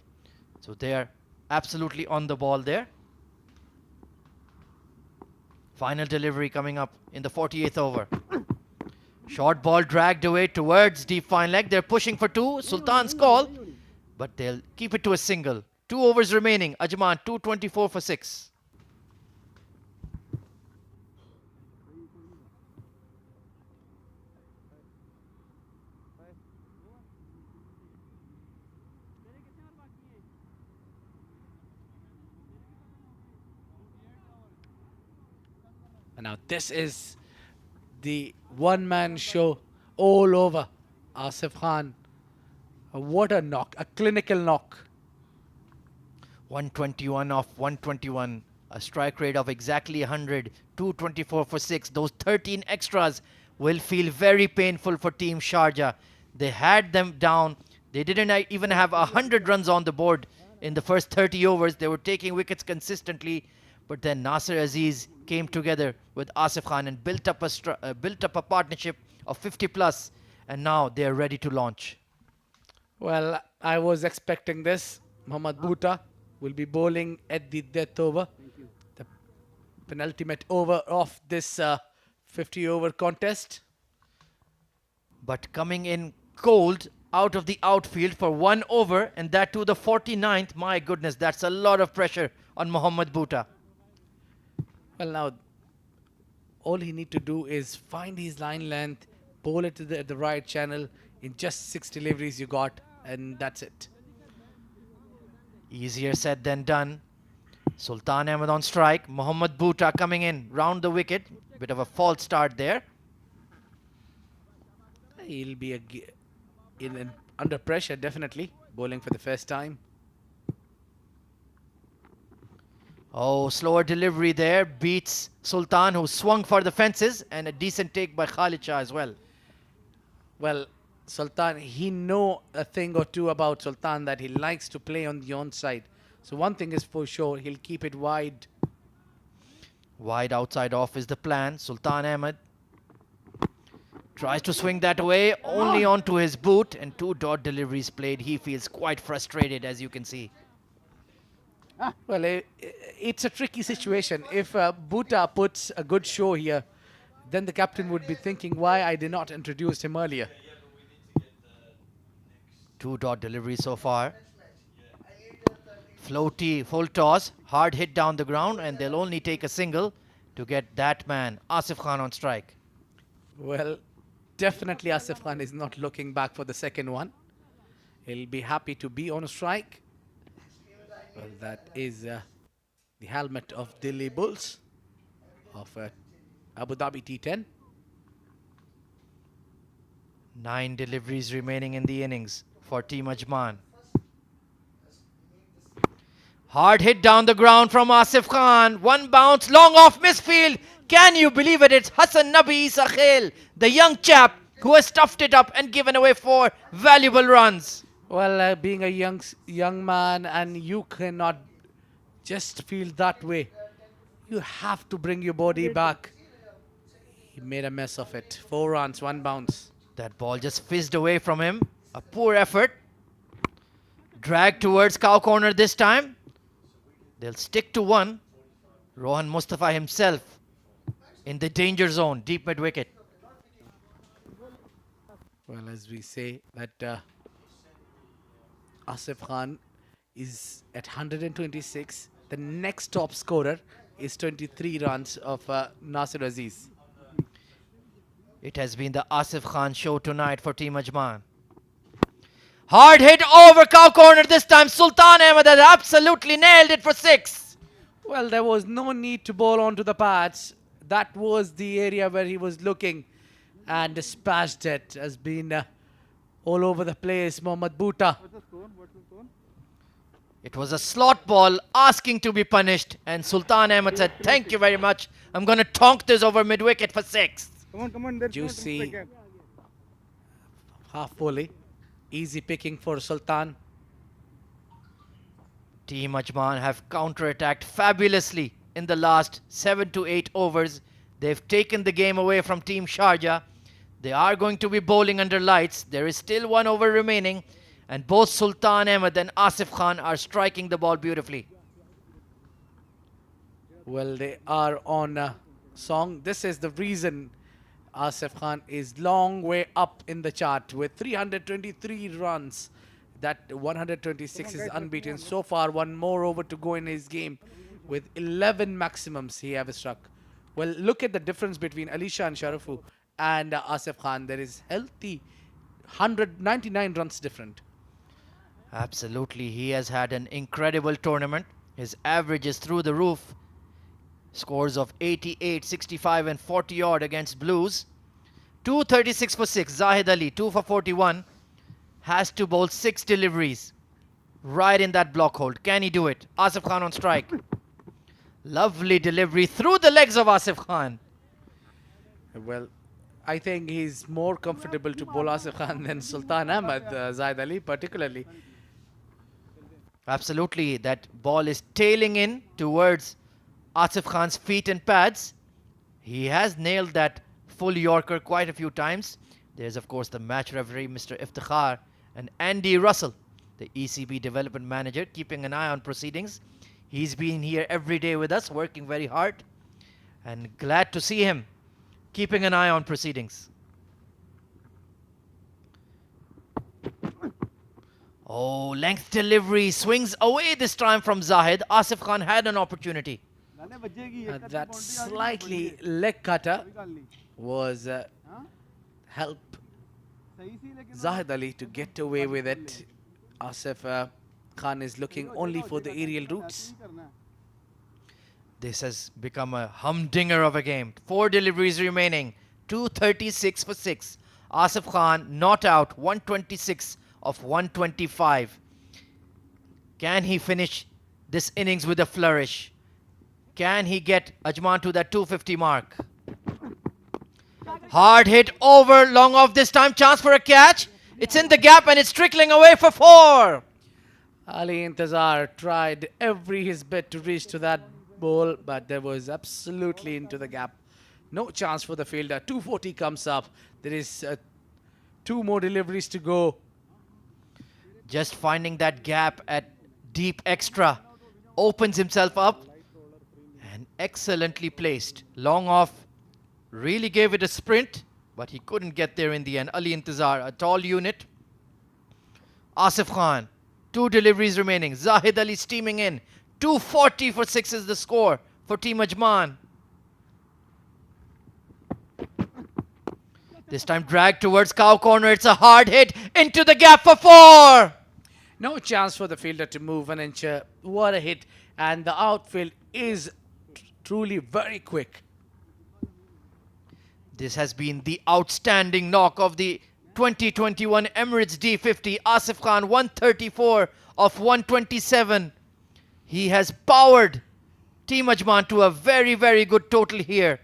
So they are absolutely on the ball there. Final delivery coming up in the 48th over. Short ball dragged away towards deep fine leg. They're pushing for 2. Sultan's call, but they'll keep it to a single. 2 overs remaining. Ajman 224 for 6. And now this is the one-man show all over. Asif Khan, what a knock, a clinical knock. 121 off 121. A strike rate of exactly 100. 224 for 6. Those 13 extras will feel very painful for Team Sharjah. They had them down. They didn't even have 100 runs on the board in the first 30 overs. They were taking wickets consistently. But then Nasir Aziz came together with Asif Khan and built up a partnership of 50 plus, and now they are ready to launch. Well, I was expecting this. Mohammad Bhuta will be bowling at the death over, the penultimate over of this 50-over contest. But coming in cold out of the outfield for 1 over, and that to the 49th. My goodness, that's a lot of pressure on Mohammad Bhutta. Well, now, all he need to do is find his line length, bowl it to the right channel in just 6 deliveries you got, and that's it. Easier said than done. Sultan Ahmed on strike. Mohammad Bhutta coming in round the wicket. Bit of a false start there. He'll be under pressure, definitely, bowling for the first time. Oh, slower delivery there. Beats Sultan, who swung for the fences, and a decent take by Khalid Shah as well. Well, Sultan, he know a thing or two about Sultan, that he likes to play on the onside. So one thing is for sure, he'll keep it wide. Wide outside off is the plan. Sultan Ahmed tries to swing that away, only onto his boot, and 2 dot deliveries played. He feels quite frustrated, as you can see. Well, it's a tricky situation. If Bhutta puts a good show here, then the captain would be thinking why I did not introduce him earlier. 2 dot deliveries so far. Floaty, full toss, hard hit down the ground, and they'll only take a single to get that man, Asif Khan, on strike. Well, definitely Asif Khan is not looking back for the second one. He'll be happy to be on a strike. Well, that is the helmet of Delhi Bulls of Abu Dhabi T10. 9 deliveries remaining in the innings for Team Ajman. Hard hit down the ground from Asif Khan. 1 bounce, long off misfield. Can you believe it? It's Hassan Nabi Isa Khail, the young chap who has stuffed it up and given away 4 valuable runs. Well, being a young man, and you cannot just feel that way. You have to bring your body back. He made a mess of it. 4 runs, 1 bounce. That ball just fizzed away from him. A poor effort. Drag towards cow corner this time. They'll stick to 1. Rohan Mustafa himself in the danger zone, deep mid wicket. Well, as we say that Asif Khan is at 126. The next top scorer is 23 runs of Nasir Aziz. It has been the Asif Khan show tonight for Team Ajman. Hard hit over cow corner this time. Sultan Ahmed has absolutely nailed it for 6. Well, there was no need to bowl onto the pads. That was the area where he was looking, and dispatched it. Has been all over the place, Mohammad Bhutta. What's the score? What's the score? It was a slot ball asking to be punished, and Sultan Ahmed said, "Thank you very much. I'm going to tonk this over mid wicket for 6." Come on. There's no Juicy. time again. Half volley. Easy picking for Sultan. Team Ajman have counter-attacked fabulously in the last 7 to 8 overs. They've taken the game away from Team Sharjah. They are going to be bowling under lights. There is still 1 over remaining, and both Sultan Ahmed and Asif Khan are striking the ball beautifully. Well, they are on a song. This is the reason Asif Khan is long way up in the chart with 323 runs. That 126 is unbeaten. So far, 1 more over to go in his game with 11 maximums he have struck. Well, look at the difference between Alisha and Sharafu and Asif Khan. There is healthy 199 runs different. Absolutely, he has had an incredible tournament. His average is through the roof. Scores of 88, 65 and 40 odd against Blues. 236 for 6. Zahid Ali, 2 for 41. Has to bowl 6 deliveries. Right in that block hold. Can he do it? Asif Khan on strike. Lovely delivery through the legs of Asif Khan. Well, I think he's more comfortable to bowl Asif Khan than Sultan Ahmed, Zahid Ali particularly. Absolutely, that ball is tailing in towards Asif Khan's feet and pads. He has nailed that full Yorker quite a few times. There's of course the match referee, Mr. Iftikhar, and Andy Russell the ECB development manager, keeping an eye on proceedings. He's been here every day with us, working very hard, and glad to see him keeping an eye on proceedings. Oh, length delivery swings away this time from Zahid. Asif Khan had an opportunity. That slightly leg cutter was help Zahid Ali to get away with it. Asif Khan is looking only for the aerial routes. This has become a humdinger of a game. 4 deliveries remaining. 236 for 6. Asif Khan not out. 126 of 125. Can he finish this innings with a flourish? Can he get Ajman to that 250 mark? Hard hit over, long off this time. Chance for a catch. It's in the gap and it's trickling away for 4. Ali Intezar tried every his bit to reach to that ball, but there was absolutely into the gap. No chance for the fielder. 240 comes up. There is 2 more deliveries to go. Just finding that gap at deep extra. Opens himself up. And excellently placed. Long off. Really gave it a sprint. But he couldn't get there in the end. Ali Intezar, a tall unit. Asif Khan. 2 deliveries remaining. Zahid Ali steaming in. 240 for 6 is the score for Team Ajman. This time dragged towards cow corner. It's a hard hit into the gap for 4. No chance for the fielder to move an inch. What a hit. And the outfield is truly very quick. This has been the outstanding knock of the 2021 Emirates D50. Asif Khan 134 of 127. He has powered Team Ajman to a very, very good total here.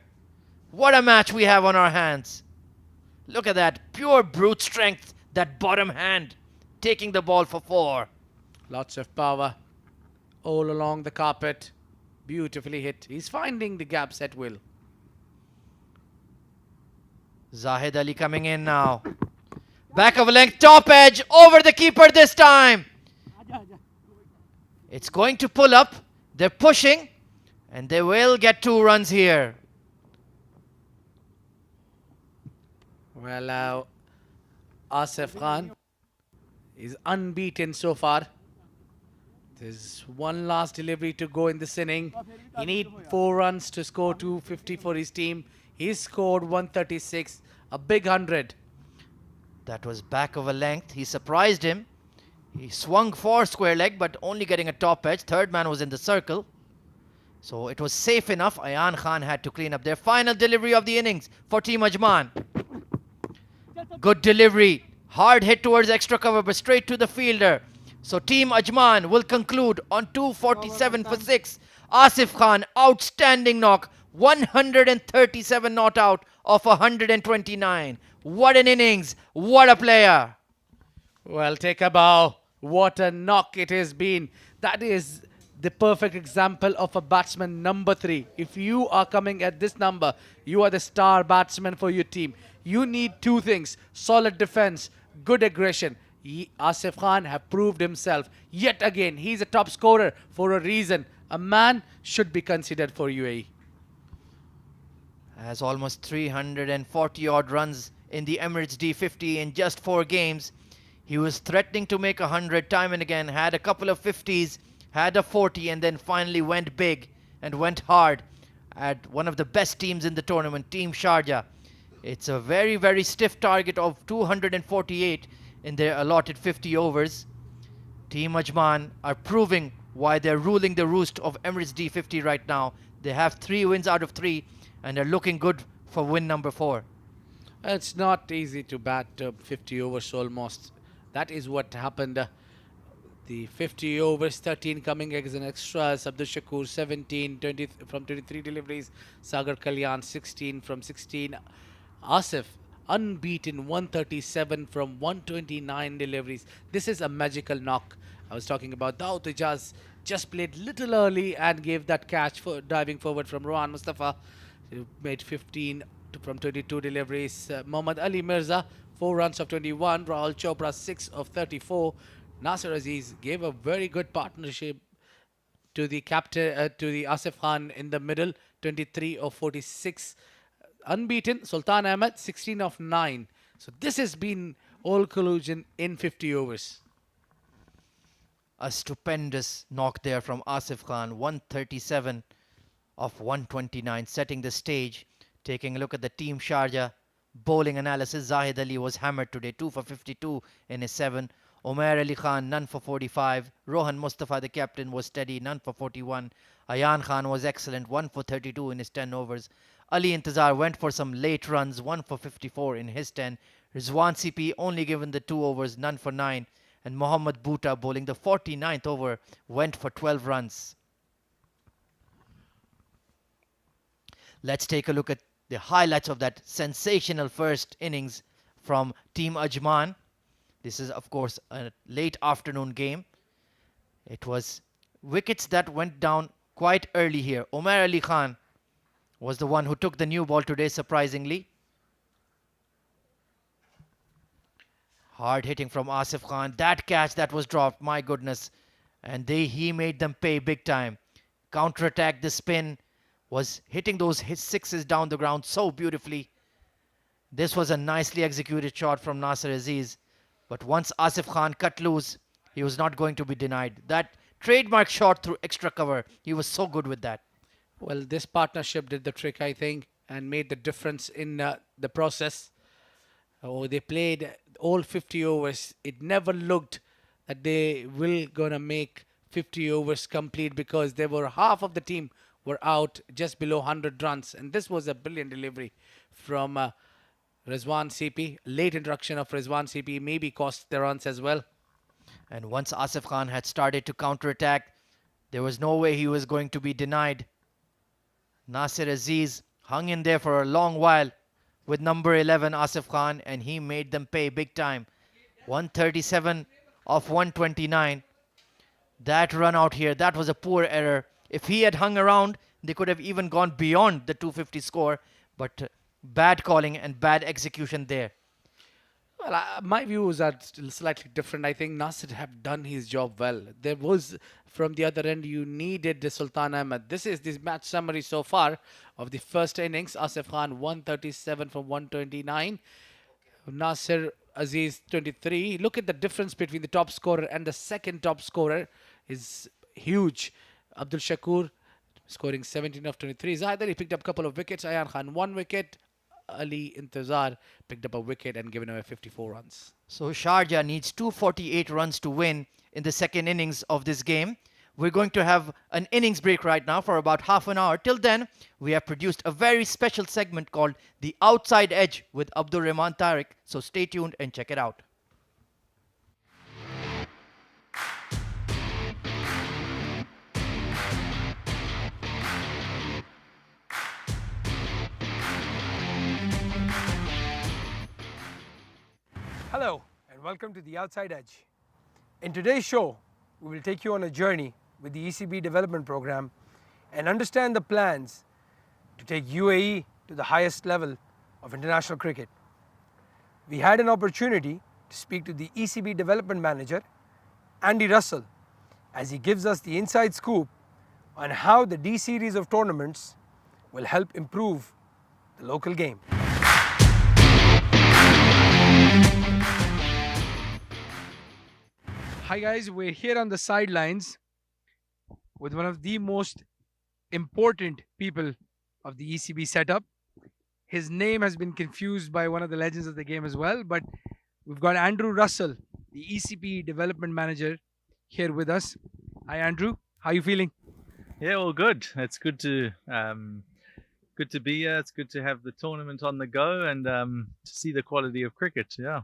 What a match we have on our hands. Look at that. Pure brute strength. That bottom hand taking the ball for 4. Lots of power all along the carpet. Beautifully hit. He's finding the gaps at will. Zahid Ali coming in now. Back of a length, top edge, over the keeper this time. It's going to pull up. They're pushing, and they will get 2 runs here. Well, Asif Khan is unbeaten so far. There's one last delivery to go in this inning. He needs 4 runs to score 250 for his team. He scored 136, a big 100. That was back of a length. He surprised him. He swung for square leg, but only getting a top edge. Third man was in the circle. So it was safe enough. Ayan Khan had to clean up their final delivery of the innings for Team Ajman. Good delivery. Hard hit towards extra cover, but straight to the fielder. So Team Ajman will conclude on 247 for 6. Asif Khan, outstanding knock. 137 not out of 129. What an innings. What a player. Well, take a bow. What a knock it has been. That is the perfect example of a batsman number 3. If you are coming at this number, you are the star batsman for your team. You need 2 things. Solid defense, good aggression. Asif Khan have proved himself. Yet again, he's a top scorer for a reason. A man should be considered for UAE. Has almost 340 odd runs in the Emirates D50 in just 4 games. He was threatening to make 100 time and again, had a couple of 50s, had a 40, and then finally went big and went hard at one of the best teams in the tournament, Team Sharjah. It's a very, very stiff target of 248 in their allotted 50 overs. Team Ajman are proving why they're ruling the roost of Emirates D50 right now. They have 3 wins out of 3 and are looking good for win number 4. It's not easy to bat 50 overs almost. That is what happened. The 50 overs, 13 coming as an extra. Abdul Shakur 17 20 from 23 deliveries. Sagar Kalyan 16 from 16. Asif unbeaten 137 from 129 deliveries. This is a magical knock. I was talking about Daud Ijaz just played little early and gave that catch for diving forward from Rohan Mustafa. He made 15 from 22 deliveries. Muhammad Ali Mirza 4 runs of 21. Rahul Chopra 6 of 34. Nasser Aziz gave a very good partnership to the captain, to the Asif Khan in the middle, 23 of 46. Unbeaten, Sultan Ahmed, 16 of 9. So this has been all collusion in 50 overs. A stupendous knock there from Asif Khan, 137 of 129, setting the stage. Taking a look at the team Sharjah bowling analysis, Zahid Ali was hammered today, 2 for 52 in his 7. Omer Ali Khan, none for 45. Rohan Mustafa, the captain, was steady, none for 41. Ayan Khan was excellent, 1 for 32 in his 10 overs. Ali Intizar went for some late runs, 1 for 54 in his 10. Rizwan CP only given the 2 overs, none for 9. And Mohammad Bhuta bowling the 49th over went for 12 runs. Let's take a look at the highlights of that sensational first innings from Team Ajman. This is, of course, a late afternoon game. It was wickets that went down quite early here. Omer Ali Khan was the one who took the new ball today, surprisingly. Hard hitting from Asif Khan. That catch that was dropped, my goodness. And he made them pay big time. Counter-attack, the spin was hitting those sixes down the ground so beautifully. This was a nicely executed shot from Nasser Aziz. But once Asif Khan cut loose, he was not going to be denied. That trademark shot through extra cover, he was so good with that. Well, this partnership did the trick, I think, and made the difference in the process. Oh, they played all 50 overs. It never looked that they will gonna make 50 overs complete because there were half of the team were out just below 100 runs. And this was a brilliant delivery from Rizwan CP. Late introduction of Rizwan CP maybe cost the runs as well. And once Asif Khan had started to counter-attack, there was no way he was going to be denied. Nasser Aziz hung in there for a long while with number 11 Asif Khan, and he made them pay big time. 137 of 129. That run out here, that was a poor error. If he had hung around, they could have even gone beyond the 250 score, but bad calling and bad execution there. Well, my views are still slightly different. I think Nasser have done his job well. There was, from the other end, you needed the Sultan Ahmed. This is this match summary so far of the first innings. Asif Khan 137 from 129. Nasser Aziz 23. Look at the difference between the top scorer and the second top scorer is huge. Abdul Shakur scoring 17 of 23. Zahid Ali picked up a couple of wickets. Ayan Khan 1 wicket. Ali Intizar picked up a wicket and given away 54 runs. So Sharjah needs 248 runs to win in the second innings of this game. We're going to have an innings break right now for about half an hour. Till then, we have produced a very special segment called The Outside Edge with Abdul Rahman Tariq. So stay tuned and check it out. Hello and welcome to The Outside Edge. In today's show, we will take you on a journey with the ECB development program and understand the plans to take UAE to the highest level of international cricket. We had an opportunity to speak to the ECB development manager, Andy Russell, as he gives us the inside scoop on how the D series of tournaments will help improve the local game. Hi guys, we're here on the sidelines with one of the most important people of the ECB setup. His name has been confused by one of the legends of the game as well, but we've got Andrew Russell, the ECB development manager, here with us. Hi Andrew, how are you feeling? Yeah, all good. It's good to be here. It's good to have the tournament on the go and to see the quality of cricket. Yeah.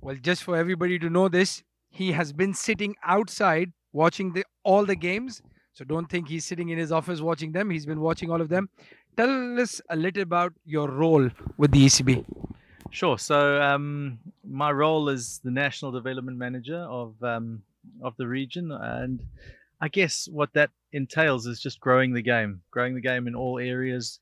Well, just for everybody to know this, he has been sitting outside watching all the games. So don't think he's sitting in his office watching them. He's been watching all of them. Tell us a little about your role with the ECB. Sure. So my role is the national development manager of the region, and I guess what that entails is just growing the game in all areas.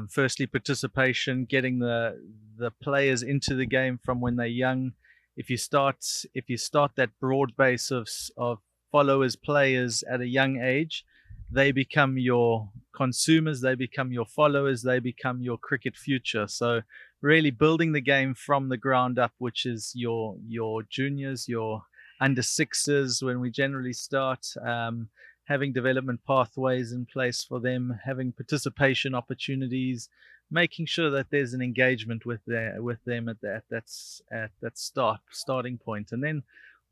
Firstly, participation, getting the players into the game from when they're young, if you start that broad base of followers, players at a young age, they become your consumers, they become your followers, they become your cricket future. So really building the game from the ground up, which is your juniors, your under sixes when we generally start, having development pathways in place for them, having participation opportunities, making sure that there's an engagement with them at that starting point, and then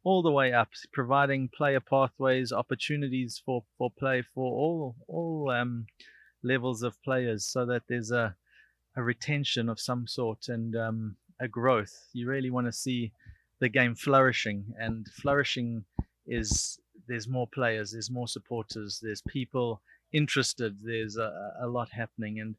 all the way up, providing player pathways, opportunities for play for all levels of players, so that there's a retention of some sort and a growth. You really want to see the game flourishing, and flourishing is there's more players, there's more supporters, there's people interested, there's a lot happening. And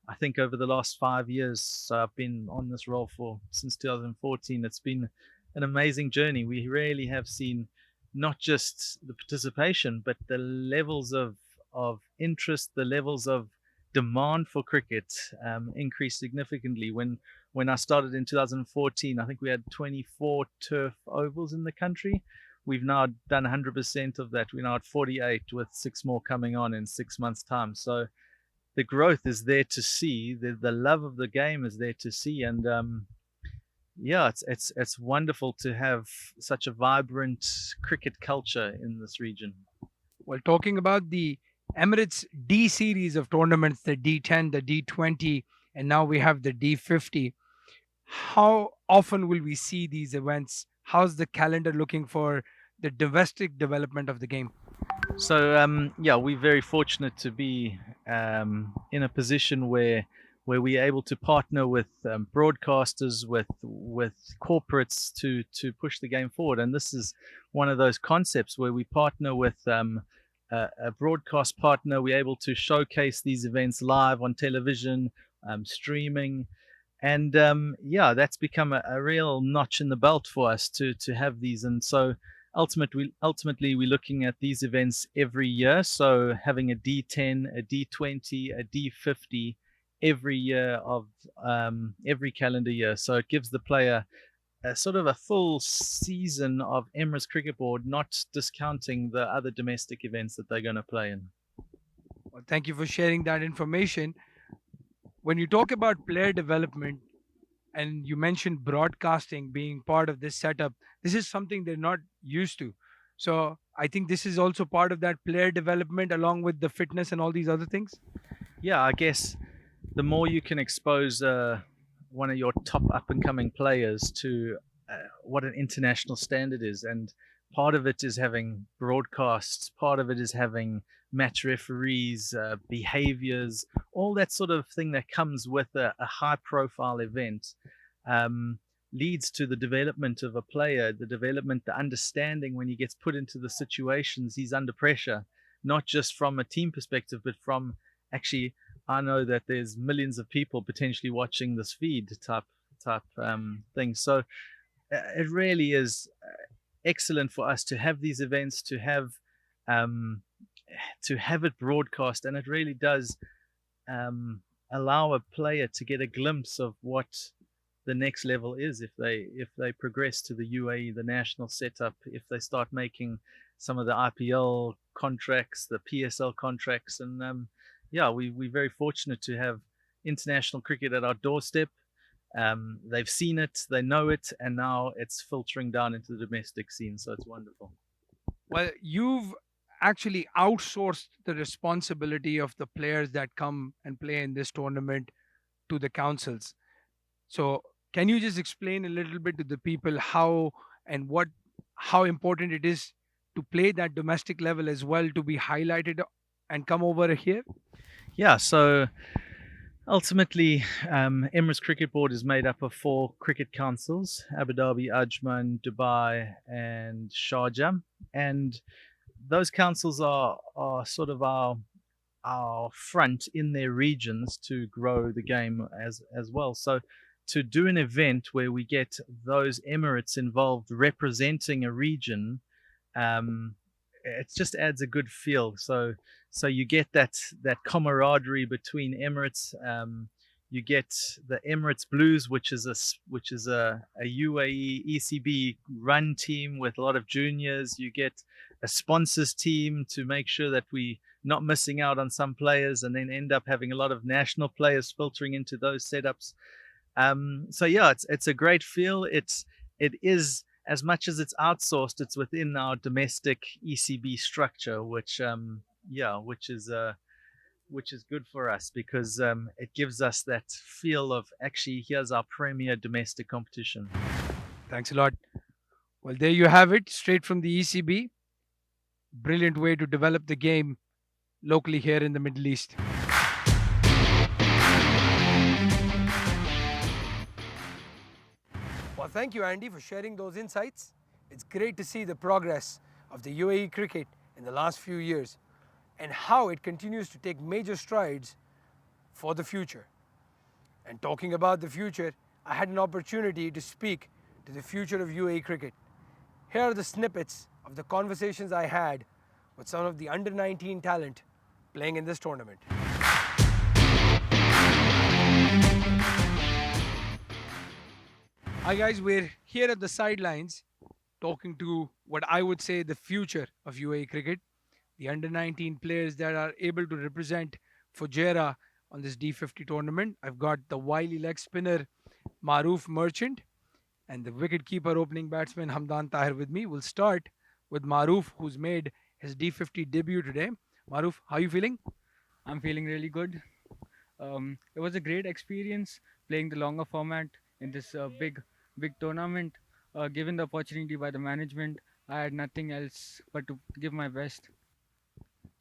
I think over the last 5 years, so I've been on this role since 2014, it's been an amazing journey. We really have seen not just the participation, but the levels of interest, the levels of demand for cricket increased significantly. When I started in 2014, I think we had 24 turf ovals in the country. We've now done 100% of that. We're now at 48, with 6 more coming on in 6 months' time. So the growth is there to see. The love of the game is there to see, and yeah, it's wonderful to have such a vibrant cricket culture in this region. Well, talking about the Emirates D series of tournaments, the D10, the D20, and now we have the D50. How often will we see these events? How's the calendar looking for the domestic development of the game? So yeah, we're very fortunate to be in a position where we're able to partner with broadcasters, with corporates to push the game forward. And this is one of those concepts where we partner with a broadcast partner. We're able to showcase these events live on television, streaming, and yeah, that's become a real notch in the belt for us to have these. And so ultimately we're looking at these events every year, so having a D10, a D20, a D50 every year of every calendar year. So it gives the player a sort of a full season of Emirates Cricket Board, not discounting the other domestic events that they're going to play in. Well, thank you for sharing that information. When you talk about player development, and you mentioned broadcasting being part of this setup, this is something they're not used to. So I think this is also part of that player development, along with the fitness and all these other things. Yeah, I guess the more you can expose one of your top up-and-coming players to what an international standard is, and part of it is having broadcasts, part of it is having match referees, behaviors, all that sort of thing that comes with a high-profile event, leads to the development of a player, the understanding when he gets put into the situations he's under pressure, not just from a team perspective, but from actually, I know that there's millions of people potentially watching this feed type thing. So it really is excellent for us to have these events, to have it broadcast, and it really does allow a player to get a glimpse of what the next level is if they progress to the UAE, the national setup, if they start making some of the IPL contracts, the PSL contracts, and yeah, we're very fortunate to have international cricket at our doorstep. They've seen it, they know it, and now it's filtering down into the domestic scene, so it's wonderful. Well, you've actually outsourced the responsibility of the players that come and play in this tournament to the councils. So can you just explain a little bit to the people how important it is to play that domestic level as well, to be highlighted and come over here? Yeah, so ultimately, Emirates Cricket Board is made up of 4 cricket councils: Abu Dhabi, Ajman, Dubai, and Sharjah. And those councils are sort of our front in their regions to grow the game as well. So to do an event where we get those Emirates involved representing a region, it just adds a good feel. So you get that camaraderie between Emirates. You get the Emirates Blues, which is a UAE ECB run team with a lot of juniors. You get a sponsors team to make sure that we not missing out on some players, and then end up having a lot of national players filtering into those setups. So yeah, it's a great feel. It is, as much as it's outsourced, it's within our domestic ECB structure, which which is good for us, because it gives us that feel of, actually, here's our premier domestic competition. Thanks a lot. Well, there you have it, straight from the ECB. Brilliant way to develop the game locally here in the Middle East. Well, thank you, Andy, for sharing those insights. It's great to see the progress of the UAE cricket in the last few years and how it continues to take major strides for the future. And talking about the future, I had an opportunity to speak to the future of UAE cricket. Here are the snippets of the conversations I had with some of the under-19 talent playing in this tournament. Hi guys, we're here at the sidelines talking to what I would say the future of UAE cricket, the under-19 players that are able to represent Fujairah on this D50 tournament. I've got the wily leg spinner Maroof Merchant and the wicket-keeper opening batsman Hamdan Tahir with me. We'll start with Maroof, who's made his D50 debut today. Maroof, how are you feeling? I'm feeling really good. It was a great experience playing the longer format in this big tournament. Given the opportunity by the management, I had nothing else but to give my best.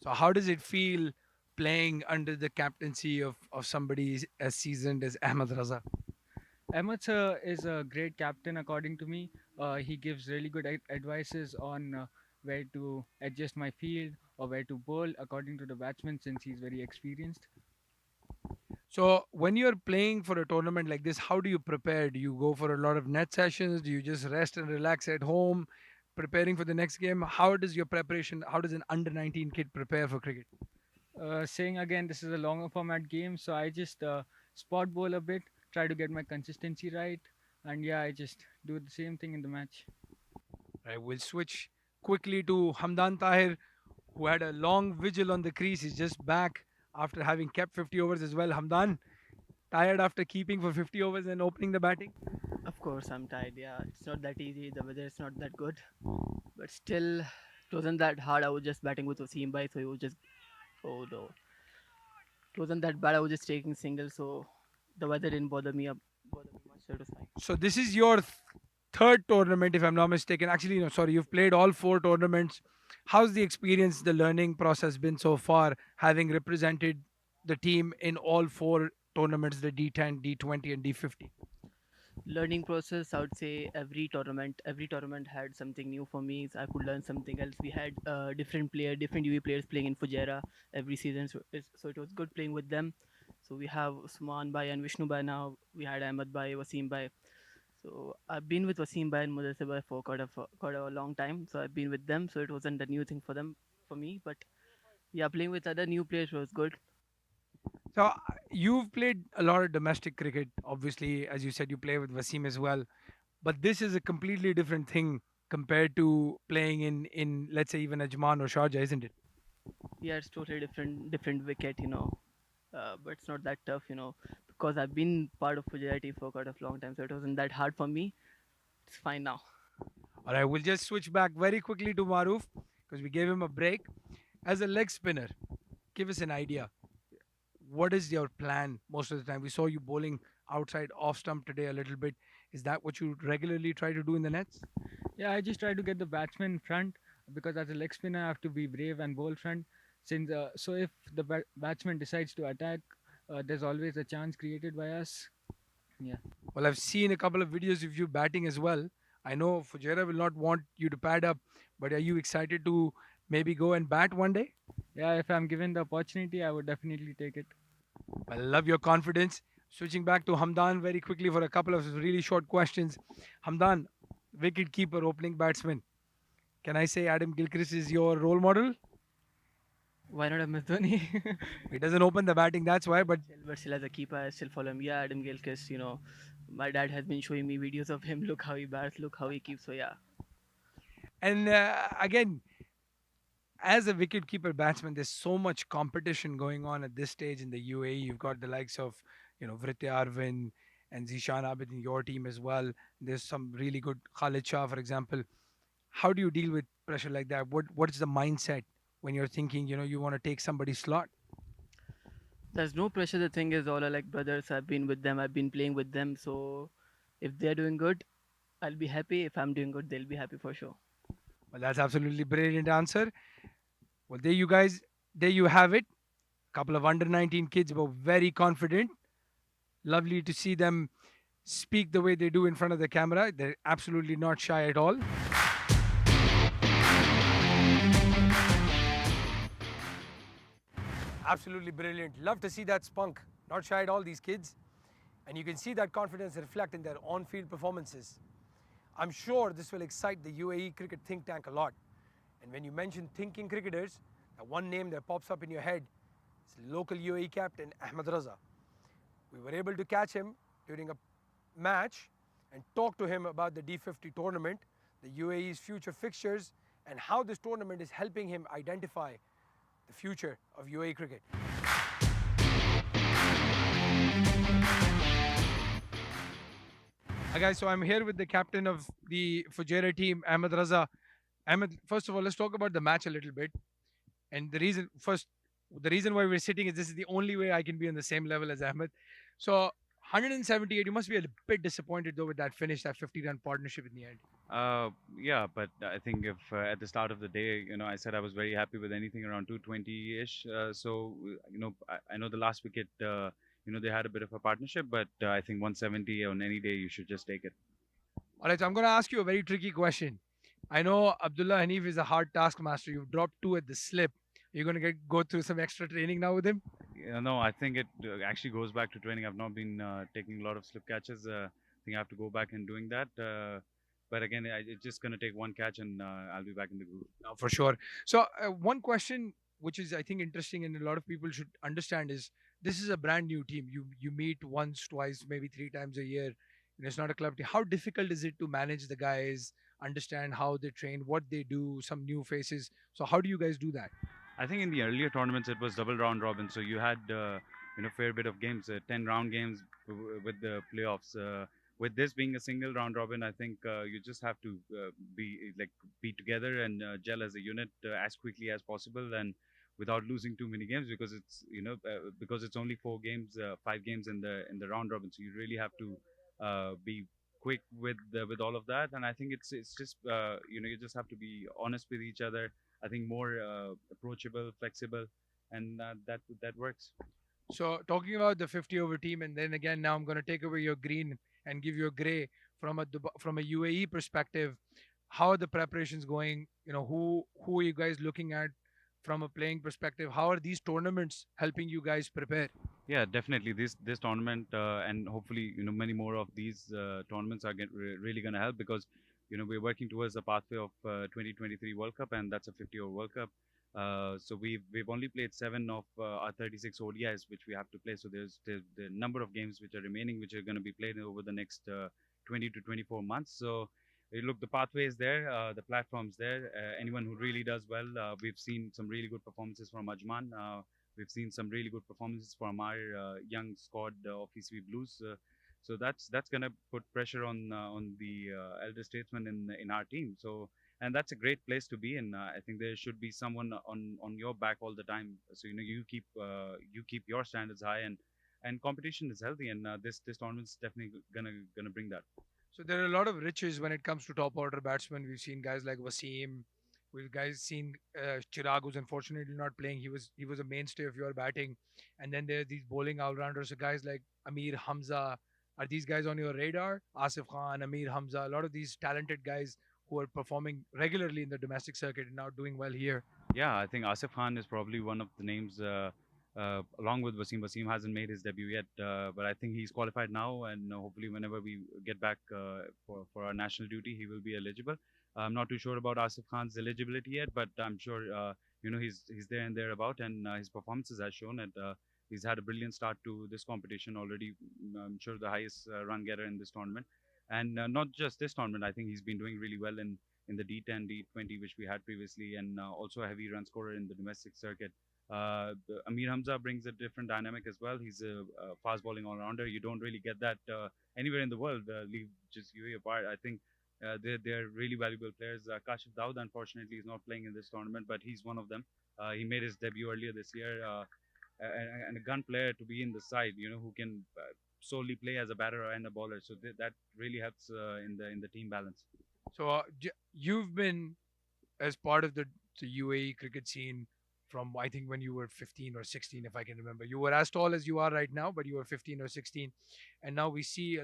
So how does it feel playing under the captaincy of somebody as seasoned as Ahmed Raza? Ahmed sir is a great captain according to me. He gives really good advices on where to adjust my field or where to bowl according to the batsman, since he's very experienced. So when you're playing for a tournament like this, how do you prepare? Do you go for a lot of net sessions? Do you just rest and relax at home, preparing for the next game? How does your preparation, how does an under-19 kid prepare for cricket? Saying again, this is a longer format game, so I just spot bowl a bit, try to get my consistency right, and yeah, I just do the same thing in the match. Right, we'll switch quickly to Hamdan Tahir, who had a long vigil on the crease. He's just back after having kept 50 overs as well. Hamdan, tired after keeping for 50 overs and opening the batting? Of course, I'm tired. Yeah, it's not that easy. The weather is not that good, but still, it wasn't that hard. I was just batting with Wasim Bhai, so he was just, oh no, it wasn't that bad. I was just taking singles, so the weather didn't bother me much. So it was fine. So this is your third tournament, if I'm not mistaken. Actually, no, sorry, you've played all four tournaments. How's the experience, the learning process been so far, having represented the team in all four tournaments, the D10, D20, and D50? Learning process, I would say every tournament had something new for me. So I could learn something else. We had different UAE players playing in Fujairah every season, so it was good playing with them. So we have Usman Bhai and Vishnu Bhai now. We had Ahmed Bhai, Wasim Bhai. So I've been with Wasim Bhai and Mudassir Bhai for quite a long time. So I've been with them. So it wasn't a new thing for me. But yeah, playing with other new players was good. So you've played a lot of domestic cricket. Obviously, as you said, you play with Wasim as well. But this is a completely different thing compared to playing in let's say, even Ajman or Sharjah, isn't it? Yeah, it's totally different wicket, but it's not that tough, because I've been part of Fujairah team for quite a long time, so it wasn't that hard for me. It's fine now. All right, we'll just switch back very quickly to Maroof because we gave him a break. As a leg spinner, give us an idea. What is your plan most of the time? We saw you bowling outside off stump today a little bit. Is that what you regularly try to do in the nets? Yeah, I just try to get the batsman in front, because as a leg spinner, I have to be brave and bowl front. So if the batsman decides to attack, there's always a chance created by us. Yeah. Well, I've seen a couple of videos of you batting as well. I know Fujairah will not want you to pad up, but are you excited to maybe go and bat one day? Yeah, if I'm given the opportunity, I would definitely take it. I love your confidence. Switching back to Hamdan very quickly for a couple of really short questions. Hamdan, wicket keeper, opening batsman. Can I say Adam Gilchrist is your role model? Why not MS Dhoni? He doesn't open the batting, that's why. But But still, as a keeper, I still follow him. Yeah, Adam Gilchrist, my dad has been showing me videos of him. Look how he bats, look how he keeps. So, yeah. and again, as a wicketkeeper batsman, there's so much competition going on at this stage in the UAE. You've got the likes of, Vritti Arvin and Zishan Abid in your team as well. There's some really good Khalid Shah, for example. How do you deal with pressure like that? What's the mindset when you're thinking, you want to take somebody's slot? There's no pressure. The thing is, all are like brothers. I've been with them, I've been playing with them. So, if they're doing good, I'll be happy. If I'm doing good, they'll be happy for sure. Well, that's absolutely brilliant answer. Well, there you guys, there you have it. Couple of under 19 kids were very confident. Lovely to see them speak the way they do in front of the camera. They're absolutely not shy at all. Absolutely brilliant. Love to see that spunk. Not shy at all, these kids. And you can see that confidence reflect in their on-field performances. I'm sure this will excite the UAE cricket think tank a lot. And when you mention thinking cricketers, the one name that pops up in your head is local UAE captain Ahmed Raza. We were able to catch him during a match and talk to him about the D50 tournament, the UAE's future fixtures, and how this tournament is helping him identify the future of UAE cricket. Hi guys, so I'm here with the captain of the Fujairah team, Ahmed Raza. Ahmed, first of all, let's talk about the match a little bit. And the reason why we're sitting is this is the only way I can be on the same level as Ahmed. So 178, you must be a bit disappointed though with that finish, that 50-run partnership in the end. Yeah, but I think if at the start of the day, I said I was very happy with anything around 220-ish. I know the last wicket, they had a bit of a partnership, but I think 170 on any day, you should just take it. All right, so I'm going to ask you a very tricky question. I know Abdullah Hanif is a hard taskmaster. You've dropped 2 at the slip. You're going to go through some extra training now with him? No, I think it actually goes back to training. I've not been taking a lot of slip catches. I think I have to go back and doing that. But again, it's just going to take one catch and I'll be back in the groove. No, for sure. So one question which is I think interesting and a lot of people should understand is this is a brand new team. You meet once, twice, maybe 3 times a year. It's not a club team. How difficult is it to manage the guys, understand how they train, what they do, some new faces? So how do you guys do that? I think in the earlier tournaments it was double round robin, so you had fair bit of games, 10 round games with the playoffs. With this being a single round robin, I think you just have to be together and gel as a unit as quickly as possible and without losing too many games because it's only 4 games, 5 games in the round robin, so you really have to be quick with all of that. And I think it's just you just have to be honest with each other. I think more approachable, flexible, and that works. So talking about the 50 over team, and then again now I'm going to take away your green and give you a grey from a UAE perspective. How are the preparations going? Who are you guys looking at from a playing perspective? How are these tournaments helping you guys prepare? Yeah, definitely. This tournament and hopefully many more of these tournaments are really going to help because we're working towards the pathway of 2023 World Cup, and that's a 50-over World Cup. So we've only played 7 of our 36 ODIs, which we have to play. So there's the number of games which are remaining, which are going to be played over the next 20 to 24 months. So look, the pathway is there, the platform's there. Anyone who really does well, we've seen some really good performances from Ajman. We've seen some really good performances from our young squad of ECB Blues. So that's going to put pressure on the elder statesmen in our team. So and that's a great place to be in. I think there should be someone on your back all the time. So you keep your standards high and competition is healthy. And this tournament is definitely gonna bring that. So there are a lot of riches when it comes to top order batsmen. We've seen guys like Wasim. We've seen Chirag, who's unfortunately not playing. He was a mainstay of your batting. And then there are these bowling all-rounders. So guys like Amir Hamza. Are these guys on your radar? Asif Khan, Amir Hamza, a lot of these talented guys who are performing regularly in the domestic circuit and now doing well here. Yeah, I think Asif Khan is probably one of the names along with Wasim. Wasim hasn't made his debut yet, but I think he's qualified now, and hopefully, whenever we get back for our national duty, he will be eligible. I'm not too sure about Asif Khan's eligibility yet, but I'm sure he's there and thereabout, and his performances has shown it. He's had a brilliant start to this competition already. I'm sure the highest run getter in this tournament, and not just this tournament. I think he's been doing really well in the D10, D20, which we had previously, and also a heavy run scorer in the domestic circuit. Amir Hamza brings a different dynamic as well. He's a fast bowling all rounder. You don't really get that anywhere in the world. Leave just UAE apart. I think they're really valuable players. Kashif Daud, unfortunately, is not playing in this tournament, but he's one of them. He made his debut earlier this year, and a gun player to be in the side, who can solely play as a batter and a bowler. So that really helps in the team balance. So you've been as part of the UAE cricket scene from I think when you were 15 or 16, if I can remember. You were as tall as you are right now, but you were 15 or 16, and now we see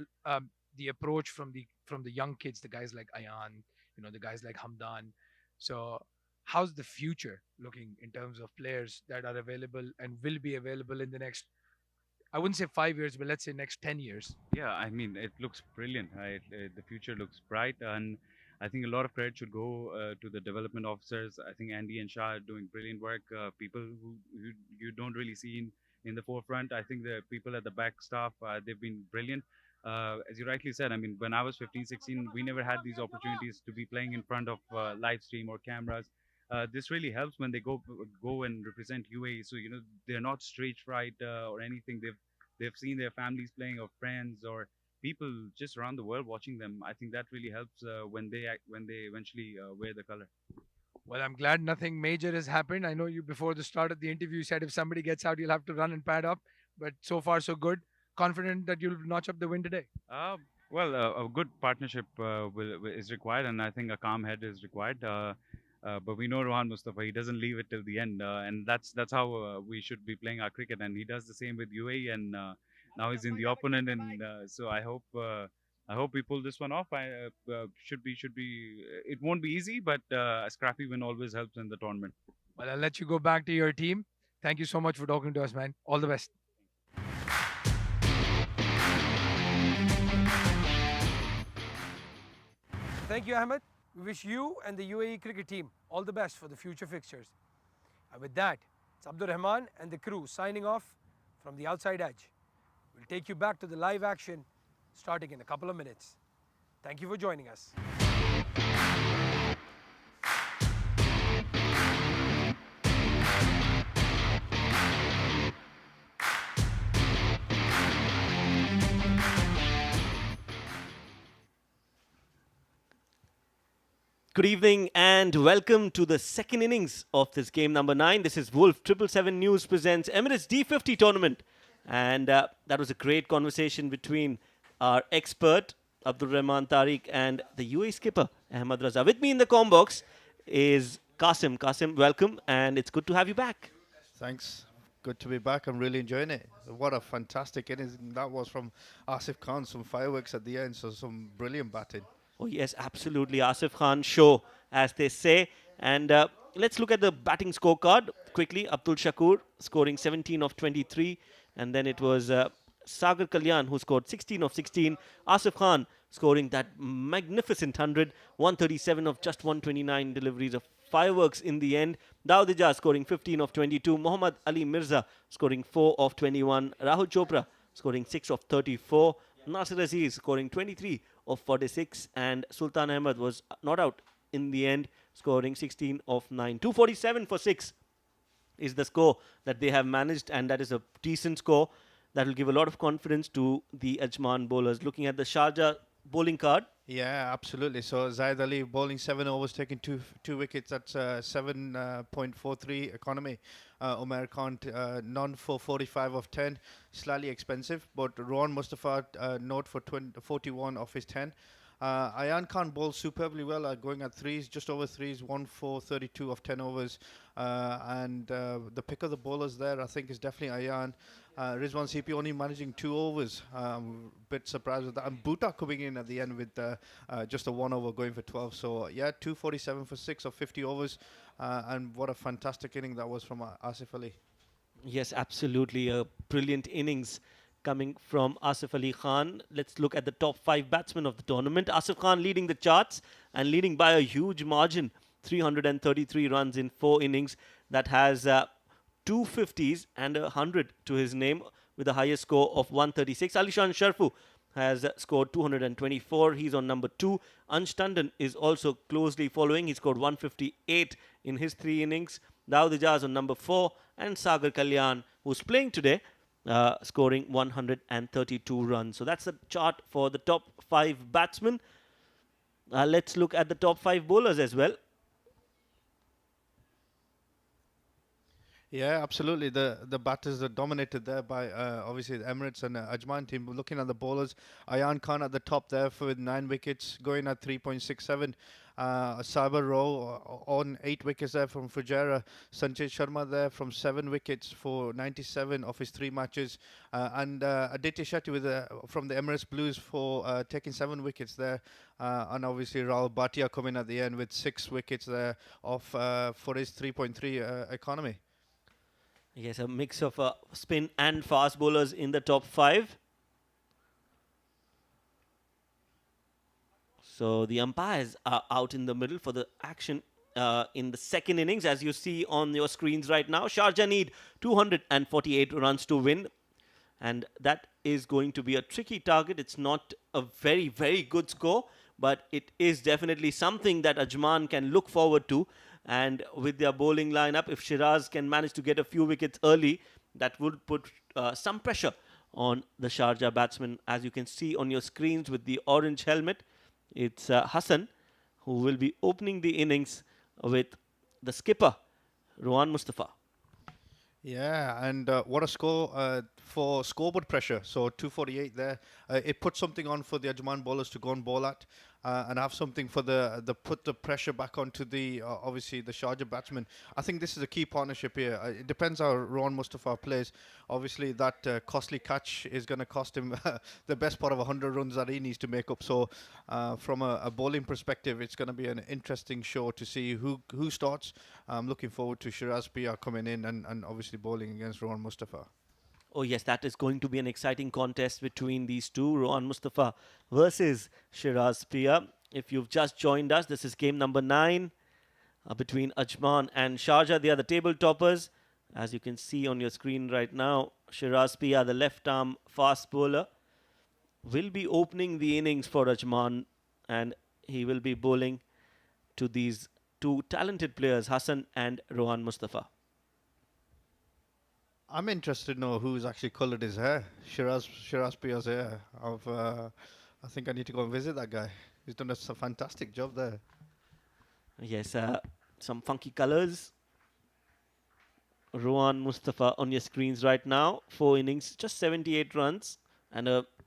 the approach from the young kids, the guys like Ayan, the guys like Hamdan. So how's the future looking in terms of players that are available and will be available in the next, I wouldn't say 5 years, but let's say next 10 years? Yeah, I mean, it looks brilliant. Right? The future looks bright, and I think a lot of credit should go to the development officers. I think Andy and Shah are doing brilliant work. People who you don't really see in the forefront. I think the people at the back staff, they've been brilliant. As you rightly said, I mean, when I was 15, 16, we never had these opportunities to be playing in front of live stream or cameras. This really helps when they go and represent UAE. So they're not stage fright or anything. They've seen their families playing or friends or people just around the world watching them. I think that really helps when they eventually wear the color. Well, I'm glad nothing major has happened. I know you before the start of the interview you said if somebody gets out, you'll have to run and pad up. But so far, so good. Confident that you'll notch up the win today. Well, a good partnership is required, and I think a calm head is required. But we know Rohan Mustafa; he doesn't leave it till the end, and that's how we should be playing our cricket. And he does the same with UAE, and now he's in the opponent, and so I hope we pull this one off. I should be. It won't be easy, but a scrappy win always helps in the tournament. Well, I'll let you go back to your team. Thank you so much for talking to us, man. All the best. Thank you, Ahmed. We wish you and the UAE cricket team all the best for the future fixtures. And with that, it's Abdur Rahman and the crew signing off from the outside edge. We'll take you back to the live action starting in a couple of minutes. Thank you for joining us. Good evening and welcome to the second innings of this game number 9. This is Wolf777 News presents Emirates D50 tournament. And that was a great conversation between our expert, Abdul Rahman Tariq, and the UAE skipper, Ahmed Raza. With me in the comm box is Qasim. Qasim, welcome, and it's good to have you back. Thanks. Good to be back. I'm really enjoying it. What a fantastic innings that was from Asif Khan. Some fireworks at the end, so some brilliant batting. Oh, yes, absolutely. Asif Khan show, as they say. And let's look at the batting scorecard quickly. Abdul Shakur scoring 17 of 23. And then it was Sagar Kalyan who scored 16 of 16. Asif Khan scoring that magnificent 100. 137 of just 129 deliveries of fireworks in the end. Daud Ijaz scoring 15 of 22. Muhammad Ali Mirza scoring 4 of 21. Rahul Chopra scoring 6 of 34. Nasir Aziz scoring 23 of 46, and Sultan Ahmed was not out in the end, scoring 16 of 9. 247 for 6 is the score that they have managed, and that is a decent score. That will give a lot of confidence to the Ajman bowlers. Looking at the Sharjah bowling card. Yeah, absolutely. So Zaid Ali bowling 7 overs, taking two wickets. That's 7.43 economy. Umar Khan none for 45 of 10. Slightly expensive, but Rohan Mustafa note for 41 of his 10. Ayan Khan bowled superbly well, going at threes, just over threes, 1 for 32 of 10 overs. And the pick of the bowlers there, I think, is definitely Ayan. Rizwan CP only managing 2 overs. Bit surprised with that. And Bhuta coming in at the end with just a 1 over going for 12. So, yeah, 247 for 6 of 50 overs. And what a fantastic inning that was from Asif Ali. Yes, absolutely. A brilliant innings coming from Asif Ali Khan. Let's look at the top five batsmen of the tournament. Asif Khan leading the charts and leading by a huge margin. 333 runs in 4 innings. That has two 50s and 100 to his name with a highest score of 136. Alishan Sharfu has scored 224. He's on number 2. Ansh Tandon is also closely following. He scored 158 in his 3 innings. Dawood Ijaz on number 4. And Sagar Kalyan, who's playing today, scoring 132 runs. So that's the chart for the top 5 batsmen. Let's look at the top 5 bowlers as well. Yeah, absolutely. The batters are dominated there by obviously the Emirates and Ajman team. Looking at the bowlers, Ayan Khan at the top there with 9 wickets, going at 3.67. Sabar Row on 8 wickets there from Fujairah. Sanjay Sharma there from 7 wickets for 97 of his 3 matches. And Aditya Shetty with from the Emirates Blues for taking 7 wickets there. And obviously Rahul Bhatia coming at the end with 6 wickets there off for his 3.3 economy. Yes, a mix of spin and fast bowlers in the top 5. So the umpires are out in the middle for the action in the second innings. As you see on your screens right now, Sharjah need 248 runs to win. And that is going to be a tricky target. It's not a very, very good score, but it is definitely something that Ajman can look forward to. And with their bowling lineup, if Shiraz can manage to get a few wickets early, that would put some pressure on the Sharjah batsmen. As you can see on your screens with the orange helmet, it's Hassan who will be opening the innings with the skipper, Rohan Mustafa. Yeah, and what a score for scoreboard pressure. So 248 there. It puts something on for the Ajman bowlers to go and bowl at. And have something for the put the pressure back onto the obviously the Sharjah batsmen. I think this is a key partnership here. It depends how Rohan Mustafa plays. Obviously, that costly catch is going to cost him the best part of 100 runs that he needs to make up. So, from a bowling perspective, it's going to be an interesting show to see who starts. I'm looking forward to Shiraz Pia coming in and obviously bowling against Rohan Mustafa. Oh yes, that is going to be an exciting contest between these two, Rohan Mustafa versus Shiraz Pia. If you've just joined us, this is game number 9 between Ajman and Sharjah. They are the table toppers. As you can see on your screen right now, Shiraz Pia, the left-arm fast bowler, will be opening the innings for Ajman, and he will be bowling to these two talented players, Hassan and Rohan Mustafa. I'm interested to know who's actually coloured his hair. Shiraz Pia's hair. I think I need to go and visit that guy. He's done a fantastic job there. Yes, some funky colours. Rohan Mustafa on your screens right now. 4 innings, just 78 runs, and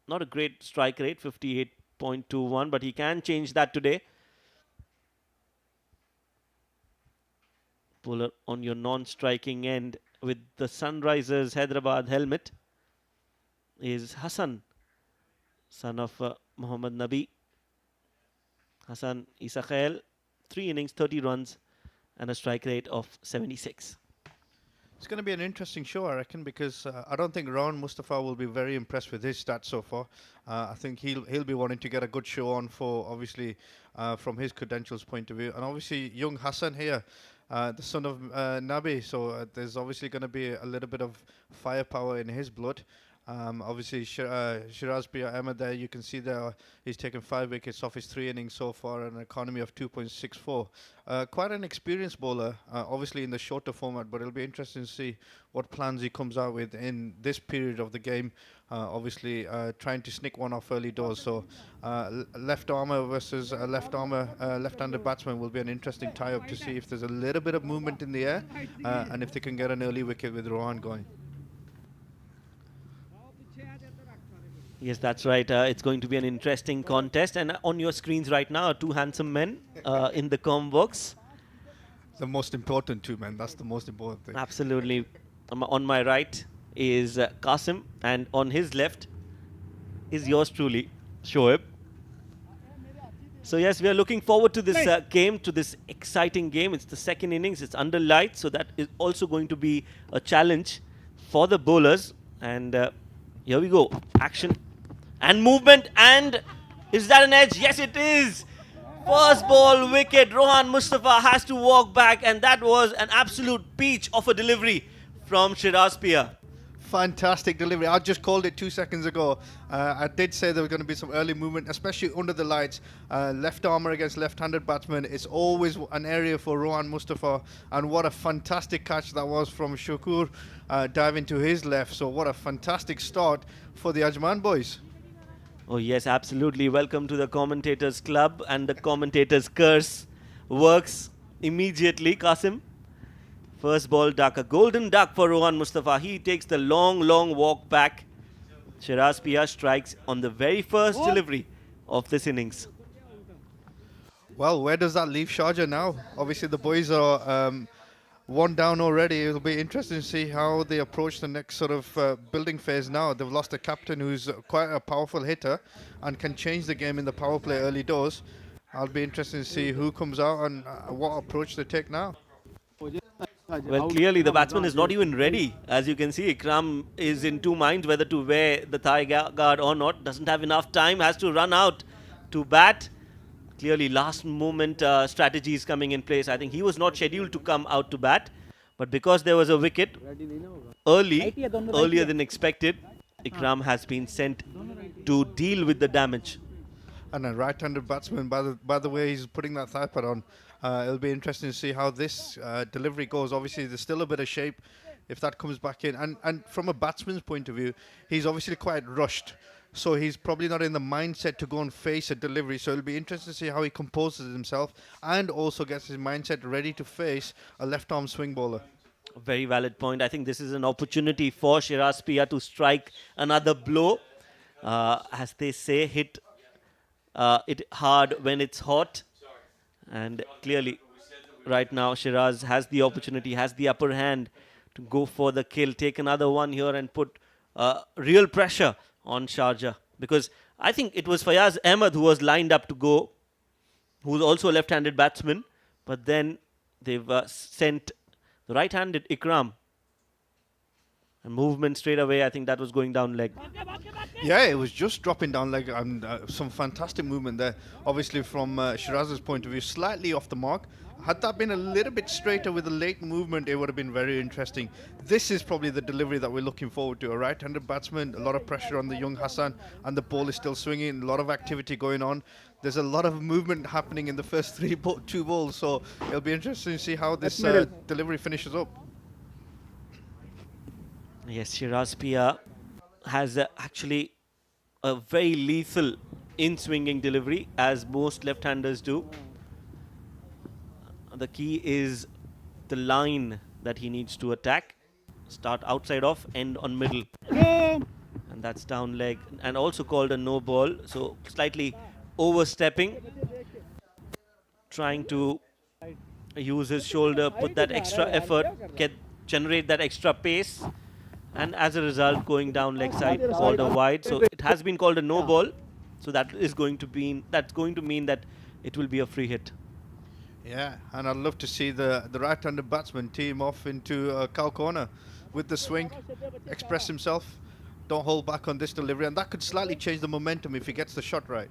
not a great strike rate, 58.21, but he can change that today. Bowler on your non-striking end with the Sunrisers Hyderabad helmet is Hassan, son of Muhammad Nabi. Hassan Isa Khail, 3 innings, 30 runs, and a strike rate of 76. It's going to be an interesting show, I reckon, because I don't think Rohan Mustafa will be very impressed with his stats so far. I think he'll be wanting to get a good show on for, obviously, from his credentials point of view. And obviously, young Hassan here, the son of Nabi, so there's obviously going to be a little bit of firepower in his blood. Obviously, Shiraz Pia Ahmed there, you can see there he's taken 5 wickets off his 3 innings so far, an economy of 2.64. Quite an experienced bowler, obviously in the shorter format, but it'll be interesting to see what plans he comes out with in this period of the game. Obviously, trying to sneak one off early doors. So, left armour versus left-handed batsman will be an interesting tie-up to see if there's a little bit of movement in the air and if they can get an early wicket with Rohan going. Yes, that's right. It's going to be an interesting contest. And on your screens right now are 2 handsome men in the com box. The most important 2 men. That's the most important thing. Absolutely. On my right is Qasim, and on his left is yours truly, Shoaib. So yes, we are looking forward to this game, to this exciting game. It's the second innings. It's under lights, so that is also going to be a challenge. for the bowlers. And here we go. Action and movement. And is that an edge? Yes, it is. First ball wicket. Rohan Mustafa has to walk back, and that was an absolute peach of a delivery from Shiraz Pia. Fantastic delivery. I just called it 2 seconds ago. I did say there was going to be some early movement, especially under the lights. Left armour against left-handed batsman. It's always an area for Rohan Mustafa. And what a fantastic catch that was from Shukur diving to his left. So what a fantastic start for the Ajman boys. Oh yes, absolutely. Welcome to the commentators club, and the commentators curse works immediately. Qasim. First ball duck, a golden duck for Rohan Mustafa. He takes the long walk back. Shiraz Pia strikes on the very first delivery of this innings. Well, where does that leave Sharjah now? Obviously, the boys are one down already. It'll be interesting to see how they approach the next sort of building phase now. They've lost a captain who's quite a powerful hitter and can change the game in the power play early doors. I'll be interested to see who comes out and what approach they take now. Well, clearly the batsman is not even ready. As you can see, Ikram is in two minds whether to wear the thigh guard or not. Doesn't have enough time, has to run out to bat. Clearly last moment strategy is coming in place. I think he was not scheduled to come out to bat. But because there was a wicket earlier than expected, Ikram has been sent to deal with the damage. And a right-handed batsman, by the way he's putting that thigh pad on. It'll be interesting to see how this delivery goes. Obviously, there's still a bit of shape if that comes back in. And from a batsman's point of view, he's obviously quite rushed. So he's probably not in the mindset to go and face a delivery. So it'll be interesting to see how he composes himself and also gets his mindset ready to face a left-arm swing bowler. A very valid point. I think this is an opportunity for Shiraz Pia to strike another blow. As they say, hit it hard when it's hot. And clearly, right now, Shiraz has the opportunity, has the upper hand to go for the kill, take another one here and put real pressure on Sharjah. Because I think it was Fayaz Ahmed who was lined up to go, who's also a left-handed batsman. But then they've sent the right-handed Ikram. And movement straight away, I think that was going down leg. Yeah, it was just dropping down leg and some fantastic movement there. Obviously from Shiraz's point of view, slightly off the mark. Had that been a little bit straighter with a late movement, it would have been very interesting. This is probably the delivery that we're looking forward to. A right-handed batsman, a lot of pressure on the young Hassan, and the ball is still swinging, a lot of activity going on. There's a lot of movement happening in the first two balls, so it'll be interesting to see how this delivery finishes up. Yes, Shiraz Pia has actually a very lethal in-swinging delivery, as most left-handers do. The key is the line that he needs to attack. Start outside off, end on middle. And that's down leg, and also called a no ball. So slightly overstepping, trying to use his shoulder, put that extra effort, generate that extra pace. And as a result, going down leg side, called a wide. So it has been called a no ball. So that's going to mean that it will be a free hit. Yeah, and I'd love to see the right-handed batsman team off into a cow corner with the swing, express himself, don't hold back on this delivery, and that could slightly change the momentum if he gets the shot right.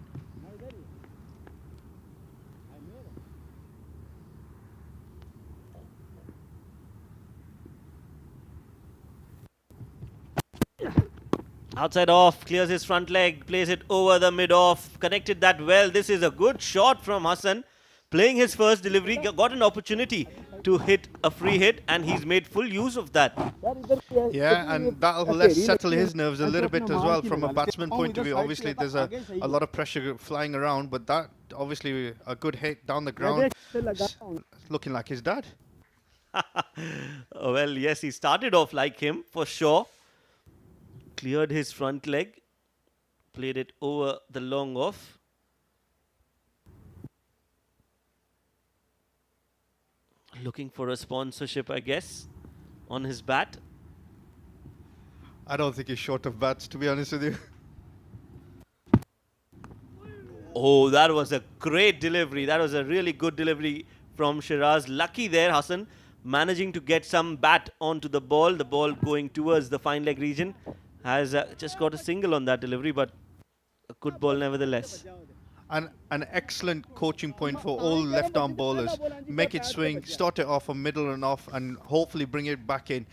Outside off, clears his front leg, plays it over the mid-off, connected that well. This is a good shot from Hassan. Playing his first delivery, got an opportunity to hit a free hit, and he's made full use of that. Yeah, and that'll settle his nerves a little bit as well from a batsman point of view. Obviously, there's a lot of pressure flying around, but that obviously a good hit down the ground, looking like his dad. Well, yes, he started off like him, for sure. Cleared his front leg, played it over the long off. Looking for a sponsorship, I guess, on his bat. I don't think he's short of bats, to be honest with you. Oh, that was a great delivery. That was a really good delivery from Shiraz. Lucky there, Hassan. managing to get some bat onto the ball. The ball going towards the fine leg region. Has just got a single on that delivery, but a good ball nevertheless. An excellent coaching point for all left-arm bowlers. Make it swing, start it off a middle and off, and hopefully bring it back in.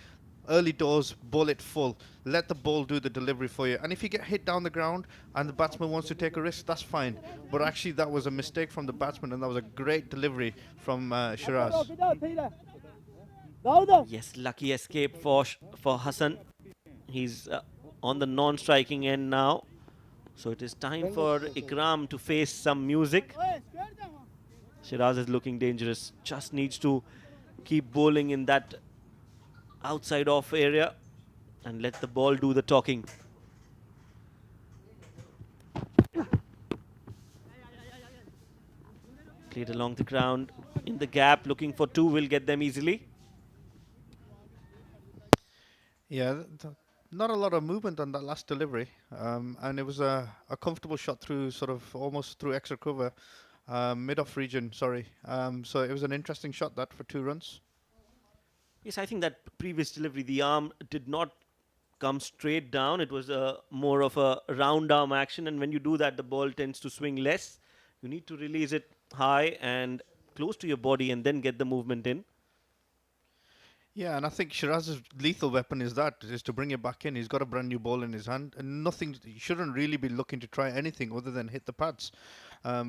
Early doors, bowl it full. Let the ball do the delivery for you. And if you get hit down the ground and the batsman wants to take a risk, that's fine. But actually, that was a mistake from the batsman, and that was a great delivery from Shiraz. Yes, lucky escape for Hassan. He's on the non-striking end now. So it is time for Ikram to face some music. Shiraz is looking dangerous. Just needs to keep bowling in that outside off area and let the ball do the talking. Played along the ground in the gap, looking for two, will get them easily. Yeah, not a lot of movement on that last delivery, and it was a comfortable shot through sort of almost through extra cover, mid-off region, sorry. So it was an interesting shot that for 2 runs. Yes, I think that previous delivery, the arm did not come straight down. It was more of a round arm action, and when you do that, the ball tends to swing less. You need to release it high and close to your body and then get the movement in. Yeah, and I think Shiraz's lethal weapon is to bring it back in. He's got a brand new ball in his hand, and he shouldn't really be looking to try anything other than hit the pads.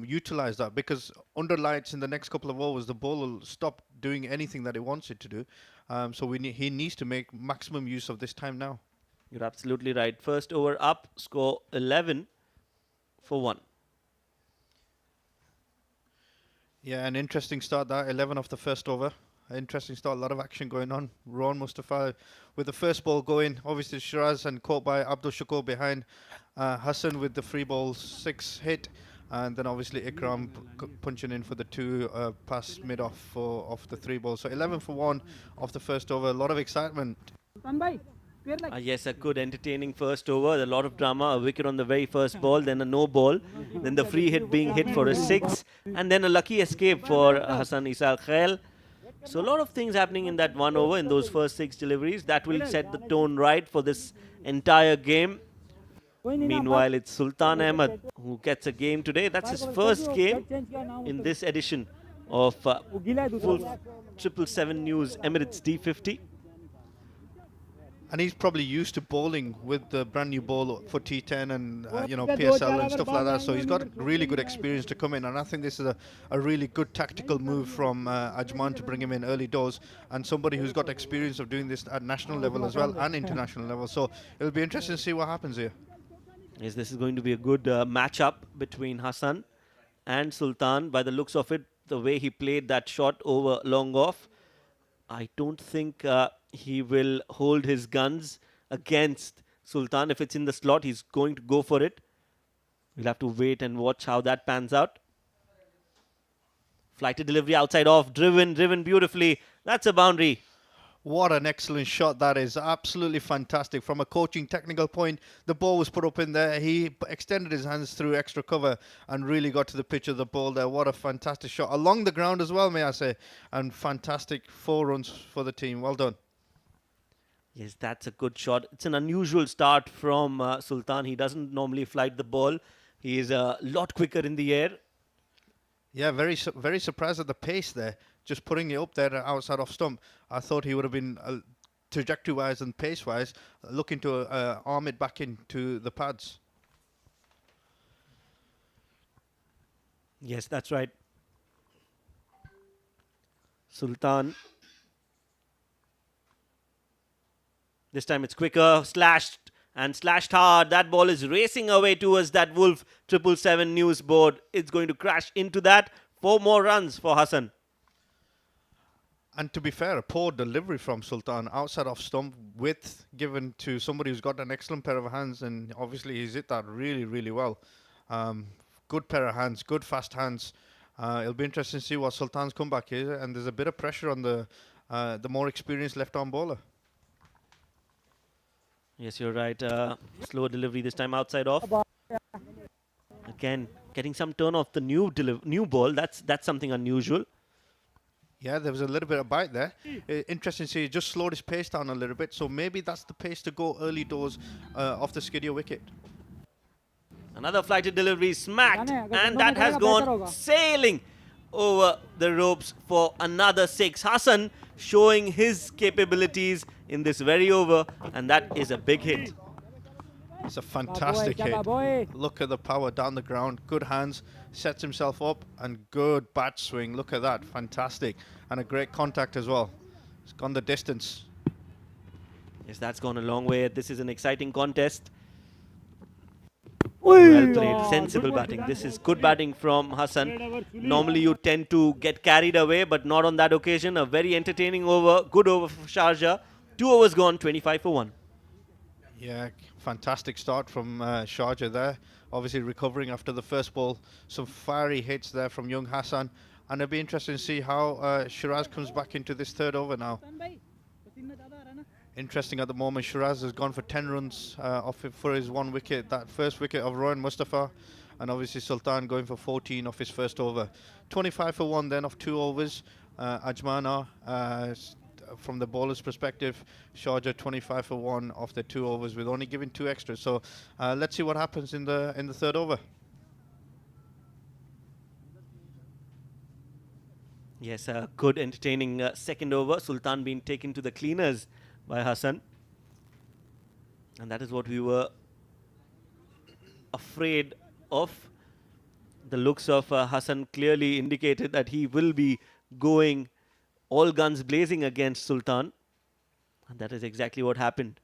Utilize that, because under lights in the next couple of overs, the ball will stop doing anything that it wants it to do. So he needs to make maximum use of this time now. You're absolutely right. First over up, score 11 for 1. Yeah, an interesting start that 11 off the first over. Interesting start, a lot of action going on. Ron Mustafa with the first ball going, obviously Shiraz, and caught by Abdul Shakur behind. Hassan with the free ball 6 hit, and then obviously Ikram punching in for the 2 pass mid-off off the 3 balls. So 11 for 1 off the first over. A lot of excitement. Yes, a good entertaining first over. A lot of drama. A wicket on the very first ball, then a no ball, then the free hit being hit for a 6, and then a lucky escape for Hassan Isal Khail. So a lot of things happening in that 1 over in those first 6 deliveries. That will set the tone right for this entire game. Meanwhile, it's Sultan Ahmed who gets a game today. That's his first game in this edition of Wolf 777 News Emirates D50. And he's probably used to bowling with the brand new ball for T10 and PSL and stuff like that. So he's got really good experience to come in. And I think this is a really good tactical move from Ajman to bring him in early doors, and somebody who's got experience of doing this at national level as well and international level. So it'll be interesting to see what happens here. Yes, this is going to be a good match-up between Hassan and Sultan. By the looks of it, the way he played that shot over long off, I don't think he will hold his guns against Sultan. If it's in the slot, he's going to go for it. We'll have to wait and watch how that pans out. Flighted delivery outside off, driven beautifully. That's a boundary. What an excellent shot that is. Absolutely fantastic. From a coaching technical point, the ball was put up in there. He extended his hands through extra cover and really got to the pitch of the ball there. What a fantastic shot. Along the ground as well, may I say. And fantastic 4 runs for the team. Well done. Yes, that's a good shot. It's an unusual start from Sultan. He doesn't normally flight the ball. He is a lot quicker in the air. Yeah, very surprised at the pace there. Just putting it up there outside off stump. I thought he would have been trajectory-wise and pace-wise looking to arm it back into the pads. Yes, that's right. Sultan. This time it's quicker, slashed hard. That ball is racing away towards that Wolf 777 news board. It's going to crash into that. 4 more runs for Hassan. And to be fair, a poor delivery from Sultan outside off stump, width given to somebody who's got an excellent pair of hands, and obviously he's hit that really, really well. Good pair of hands, good fast hands. It'll be interesting to see what Sultan's comeback is, and there's a bit of pressure on the more experienced left-arm bowler. Yes, you're right. Slow delivery this time outside off. Again, getting some turn off the new ball. That's something unusual. Yeah, there was a little bit of bite there. Interesting to see, he just slowed his pace down a little bit, so maybe that's the pace to go early doors off the skiddier wicket. Another flighted delivery smacked, जाने, अगर and बंदा that has निकलेगा बेहतर gone होगा. sailing over the ropes for another 6. Hassan showing his capabilities in this very over, and that is a big hit. It's a fantastic hit. boy. Look at the power down the ground. Good hands, sets himself up, and good bat swing. Look at that, fantastic. And a great contact as well. It's gone the distance. Yes, that's gone a long way. This is an exciting contest. Well played, sensible batting. This is good batting from Hassan. Normally you tend to get carried away, but not on that occasion. A very entertaining over, good over for Sharjah. 2 overs gone, 25 for 1. Yeah, fantastic start from Sharjah there. Obviously recovering after the first ball. Some fiery hits there from young Hassan. And it'll be interesting to see how Shiraz comes back into this third over now. Interesting at the moment, Shiraz has gone for 10 runs off it for his 1 wicket. That first wicket of Rohan Mustafa. And obviously Sultan going for 14 off his first over. 25 for 1 then off 2 overs. Ajman from the bowler's perspective, Sharjah 25 for 1 off the 2 overs with only giving 2 extras. So let's see what happens in the third over. Yes, a good entertaining second over. Sultan being taken to the cleaners by Hassan. And that is what we were afraid of. The looks of Hassan clearly indicated that he will be going all guns blazing against Sultan. And that is exactly what happened.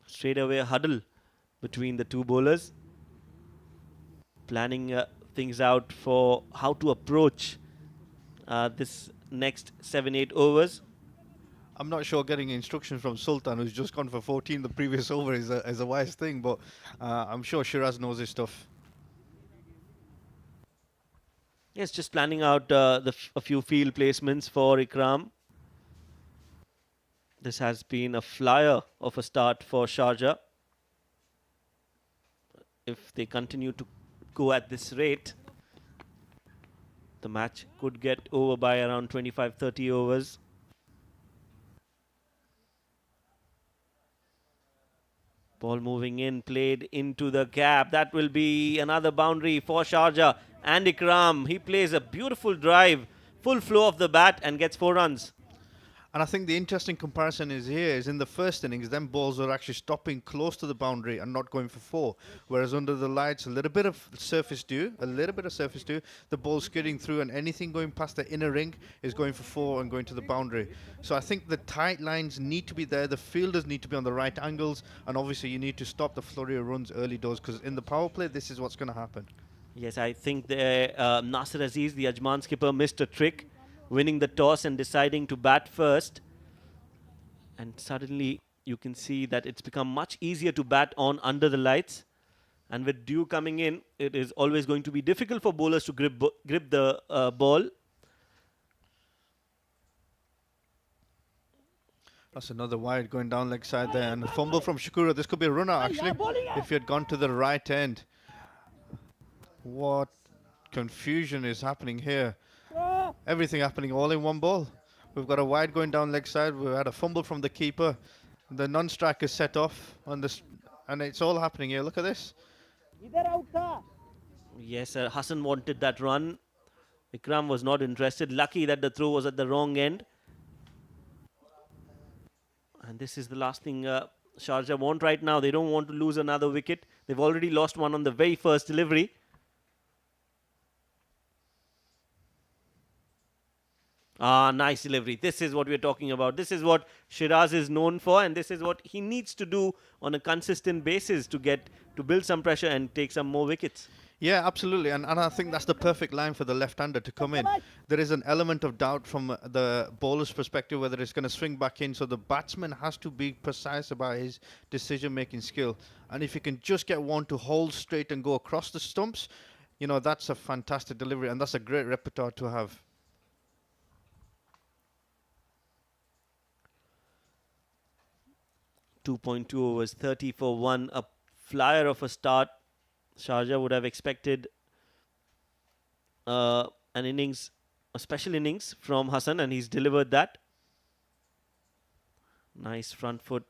Straight away a huddle between the two bowlers. Planning things out for how to approach this next 7-8 overs. I'm not sure getting instructions from Sultan, who's just gone for 14 the previous over, is a wise thing, but I'm sure Shiraz knows his stuff. Yes, just planning out a few field placements for Ikram. This has been a flyer of a start for Sharjah. If they continue to go at this rate, the match could get over by around 25-30 overs. Ball moving in, played into the gap. That will be another boundary for Sharjah. And Ikram, he plays a beautiful drive, full flow of the bat and gets 4 runs. And I think the interesting comparison is here is in the first innings, them balls are actually stopping close to the boundary and not going for 4. Whereas under the lights, a little bit of surface dew, the ball skidding through and anything going past the inner ring is going for 4 and going to the boundary. So I think the tight lines need to be there, the fielders need to be on the right angles, and obviously you need to stop the flurry of runs early doors, because in the power play, this is what's going to happen. Yes, I think Nasir Aziz, the Ajman skipper, missed a trick, winning the toss and deciding to bat first. And suddenly you can see that it's become much easier to bat on under the lights. And with dew coming in, it is always going to be difficult for bowlers to grip the ball. That's another wide going down leg side there, and a fumble from Shakura. This could be a runner actually, if he had gone to the right end. What confusion is happening here. Everything happening all in one ball. We've got a wide going down leg side. We've had a fumble from the keeper. The non-striker set off, and it's all happening here. Look at this. Yes, Hassan wanted that run. Ikram was not interested. Lucky that the throw was at the wrong end. And this is the last thing Sharjah want right now. They don't want to lose another wicket. They've already lost one on the very first delivery. Ah, nice delivery. This is what we're talking about. This is what Shiraz is known for, and this is what he needs to do on a consistent basis to build some pressure and take some more wickets. Yeah, absolutely. And I think that's the perfect line for the left-hander to come in. There is an element of doubt from the bowler's perspective whether it's going to swing back in. So the batsman has to be precise about his decision-making skill. And if he can just get one to hold straight and go across the stumps, you know, that's a fantastic delivery. And that's a great repertoire to have. 2.2 overs, 30 for 1. A flyer of a start. Sharjah would have expected an innings a special innings from Hassan, and he's delivered that. Nice front foot,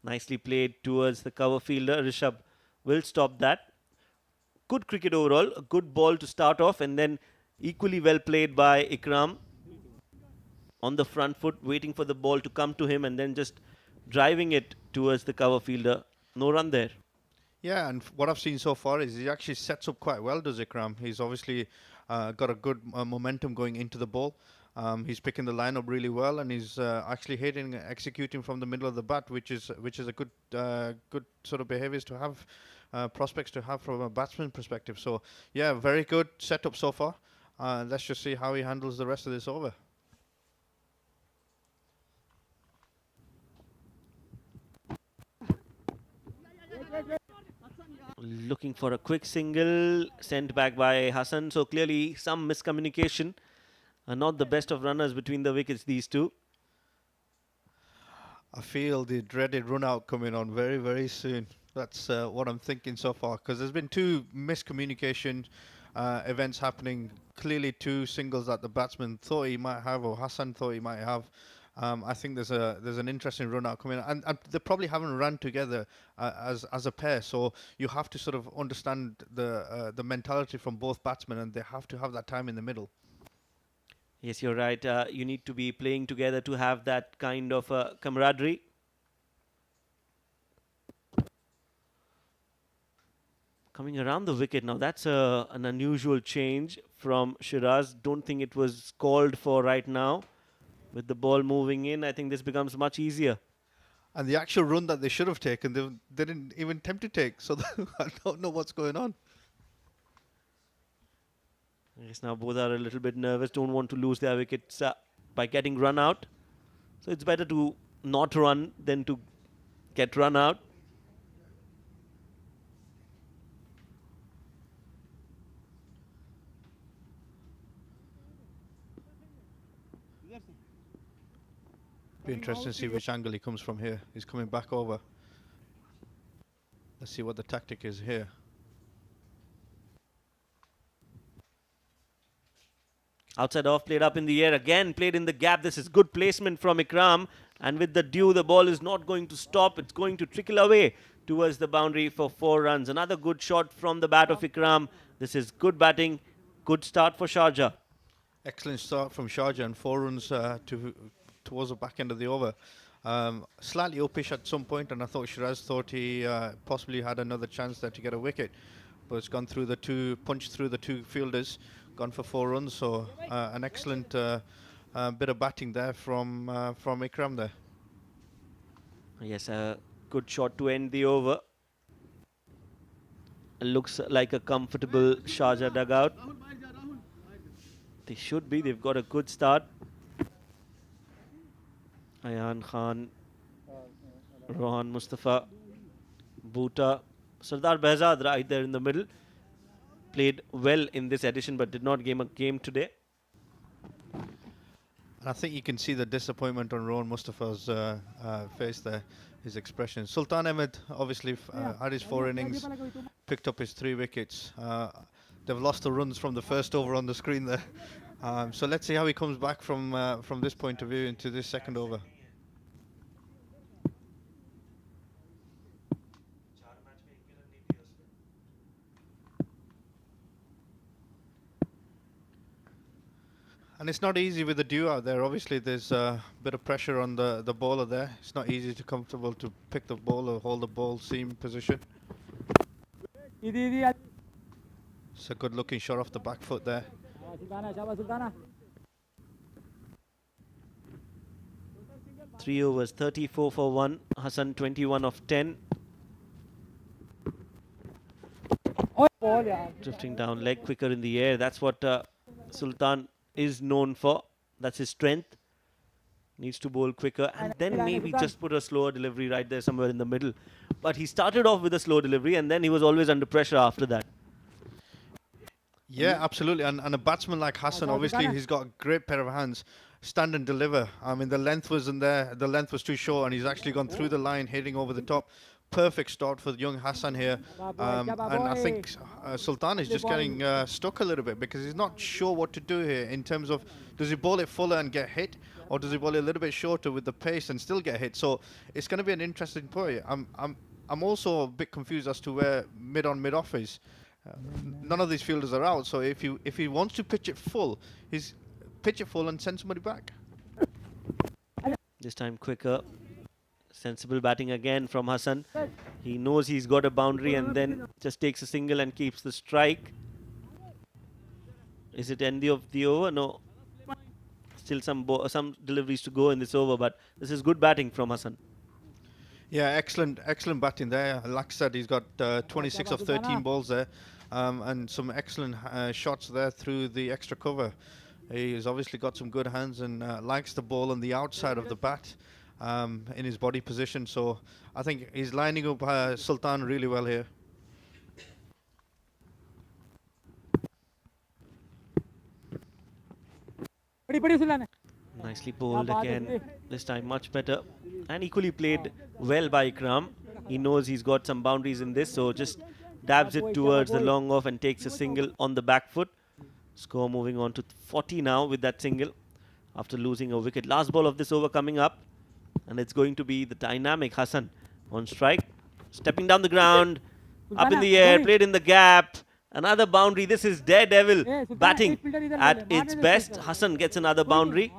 nicely played towards the cover fielder. Rishabh will stop that. Good cricket overall, a good ball to start off, and then equally well played by Ikram on the front foot, waiting for the ball to come to him and then just driving it towards the cover fielder. No run there. Yeah, and what I've seen so far is he actually sets up quite well, does Ikram? He's obviously got a good momentum going into the ball. He's picking the line up really well, and he's actually hitting, executing from the middle of the bat, which is a good good sort of behaviours to have, prospects to have from a batsman perspective. So yeah, very good setup so far. Let's just see how he handles the rest of this over. Looking for a quick single, sent back by Hassan. So clearly some miscommunication. Not the best of runners between the wickets, these two. I feel the dreaded run out coming on very, very soon. That's what I'm thinking so far, because there's been two miscommunication events happening. Clearly two singles that the batsman thought he might have, or Hassan thought he might have. I think there's an interesting run out coming, and they probably haven't run together as a pair. So you have to sort of understand the mentality from both batsmen, and they have to have that time in the middle. Yes, you're right. You need to be playing together to have that kind of camaraderie. Coming around the wicket now, that's an unusual change from Shiraz. Don't think it was called for right now. With the ball moving in, I think this becomes much easier. And the actual run that they should have taken, they didn't even attempt to take. So I don't know what's going on. Yes, now both are a little bit nervous, don't want to lose their wickets by getting run out. So it's better to not run than to get run out. Be interesting to see which angle he comes from here. He's coming back over. Let's see what the tactic is here. Outside off, played up in the air again, played in the gap. This is good placement from Ikram. And with the dew, the ball is not going to stop. It's going to trickle away towards the boundary for 4 runs. Another good shot from the bat of Ikram. This is good batting. Good start for Sharjah. Excellent start from Sharjah, and 4 runs towards the back end of the over. Slightly uppish at some point, and I thought Shiraz thought he possibly had another chance there to get a wicket. But it's gone through punched through the 2 fielders. Gone for 4 runs, so an excellent bit of batting there from Ikram there. Yes, a good shot to end the over. Looks like a comfortable Sharjah dugout. They should be. They've got a good start. Ayan Khan, Rohan Mustafa, Bhuta, Sardar Behzad right there in the middle. Played well in this edition, but did not game a game today. And I think you can see the disappointment on Rohan Mustafa's face there, his expression. Sultan Ahmed obviously had his 4 innings, picked up his 3 wickets. They've lost the runs from the first over on the screen there. So let's see how he comes back from this point of view into this second over. And it's not easy with the dew out there. Obviously, there's a bit of pressure on the bowler there. It's not easy to comfortable to pick the ball or hold the ball seam position. It's a good looking shot off the back foot there. 3 overs, 34 for 1. Hassan 21 of 10. Drifting down, leg quicker in the air. That's what Sultan is known for. That's his strength. Needs to bowl quicker and then maybe just put a slower delivery right there somewhere in the middle. But he started off with a slow delivery and then he was always under pressure after that. Yeah, absolutely. And a batsman like Hassan, obviously, he's got a great pair of hands. Stand and deliver. I mean, the length wasn't there. The length was too short, and he's actually gone through the line, hitting over the top. perfect start for young Hassan here. And I think Sultan is just getting stuck a little bit because he's not sure what to do here in terms of, does he bowl it fuller and get hit, or does he bowl it a little bit shorter with the pace and still get hit? So it's going to be an interesting play. I'm also a bit confused as to where mid on mid off is. None of these fielders are out, so if he wants to pitch it full, he's pitch it full and send somebody back. This time quicker. Sensible batting again from Hassan. He knows he's got a boundary and then just takes a single and keeps the strike. Is it end of the over? No. Still some deliveries to go in this over, but this is good batting from Hassan. Yeah, excellent batting there. Like I said, he's got 26 of 13 balls there, and some excellent shots there through the extra cover. He's obviously got some good hands and likes the ball on the outside of the bat in his body position. So I think he's lining up Sultan really well here. Nicely bowled again. This time much better. And equally played well by Ikram. He knows he's got some boundaries in this, so just dabs it towards the long off and takes a single on the back foot. Score moving on to 40 now with that single after losing a wicket. Last ball of this over coming up, and it's going to be the dynamic Hassan on strike. Stepping down the ground, up in the air, played in the gap. Another boundary. This is Daredevil batting at its best. Hassan gets another boundary.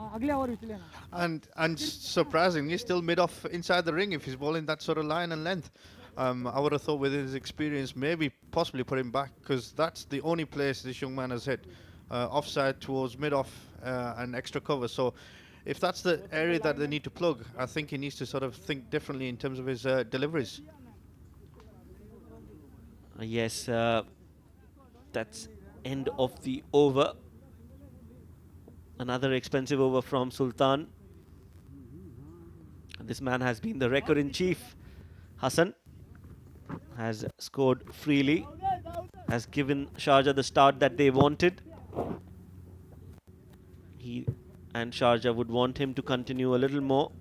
And surprisingly, still mid off inside the ring if he's bowling that sort of line and length. I would have thought with his experience, maybe possibly put him back, because that's the only place this young man has hit. Offside towards mid off and extra cover. So if that's the area that they need to plug, I think he needs to sort of think differently in terms of his deliveries. Yes, that's end of the over. Another expensive over from Sultan. This man has been the record-in-chief. Hassan has scored freely, has given Sharjah the start that they wanted. He and Sharjah would want him to continue a little more.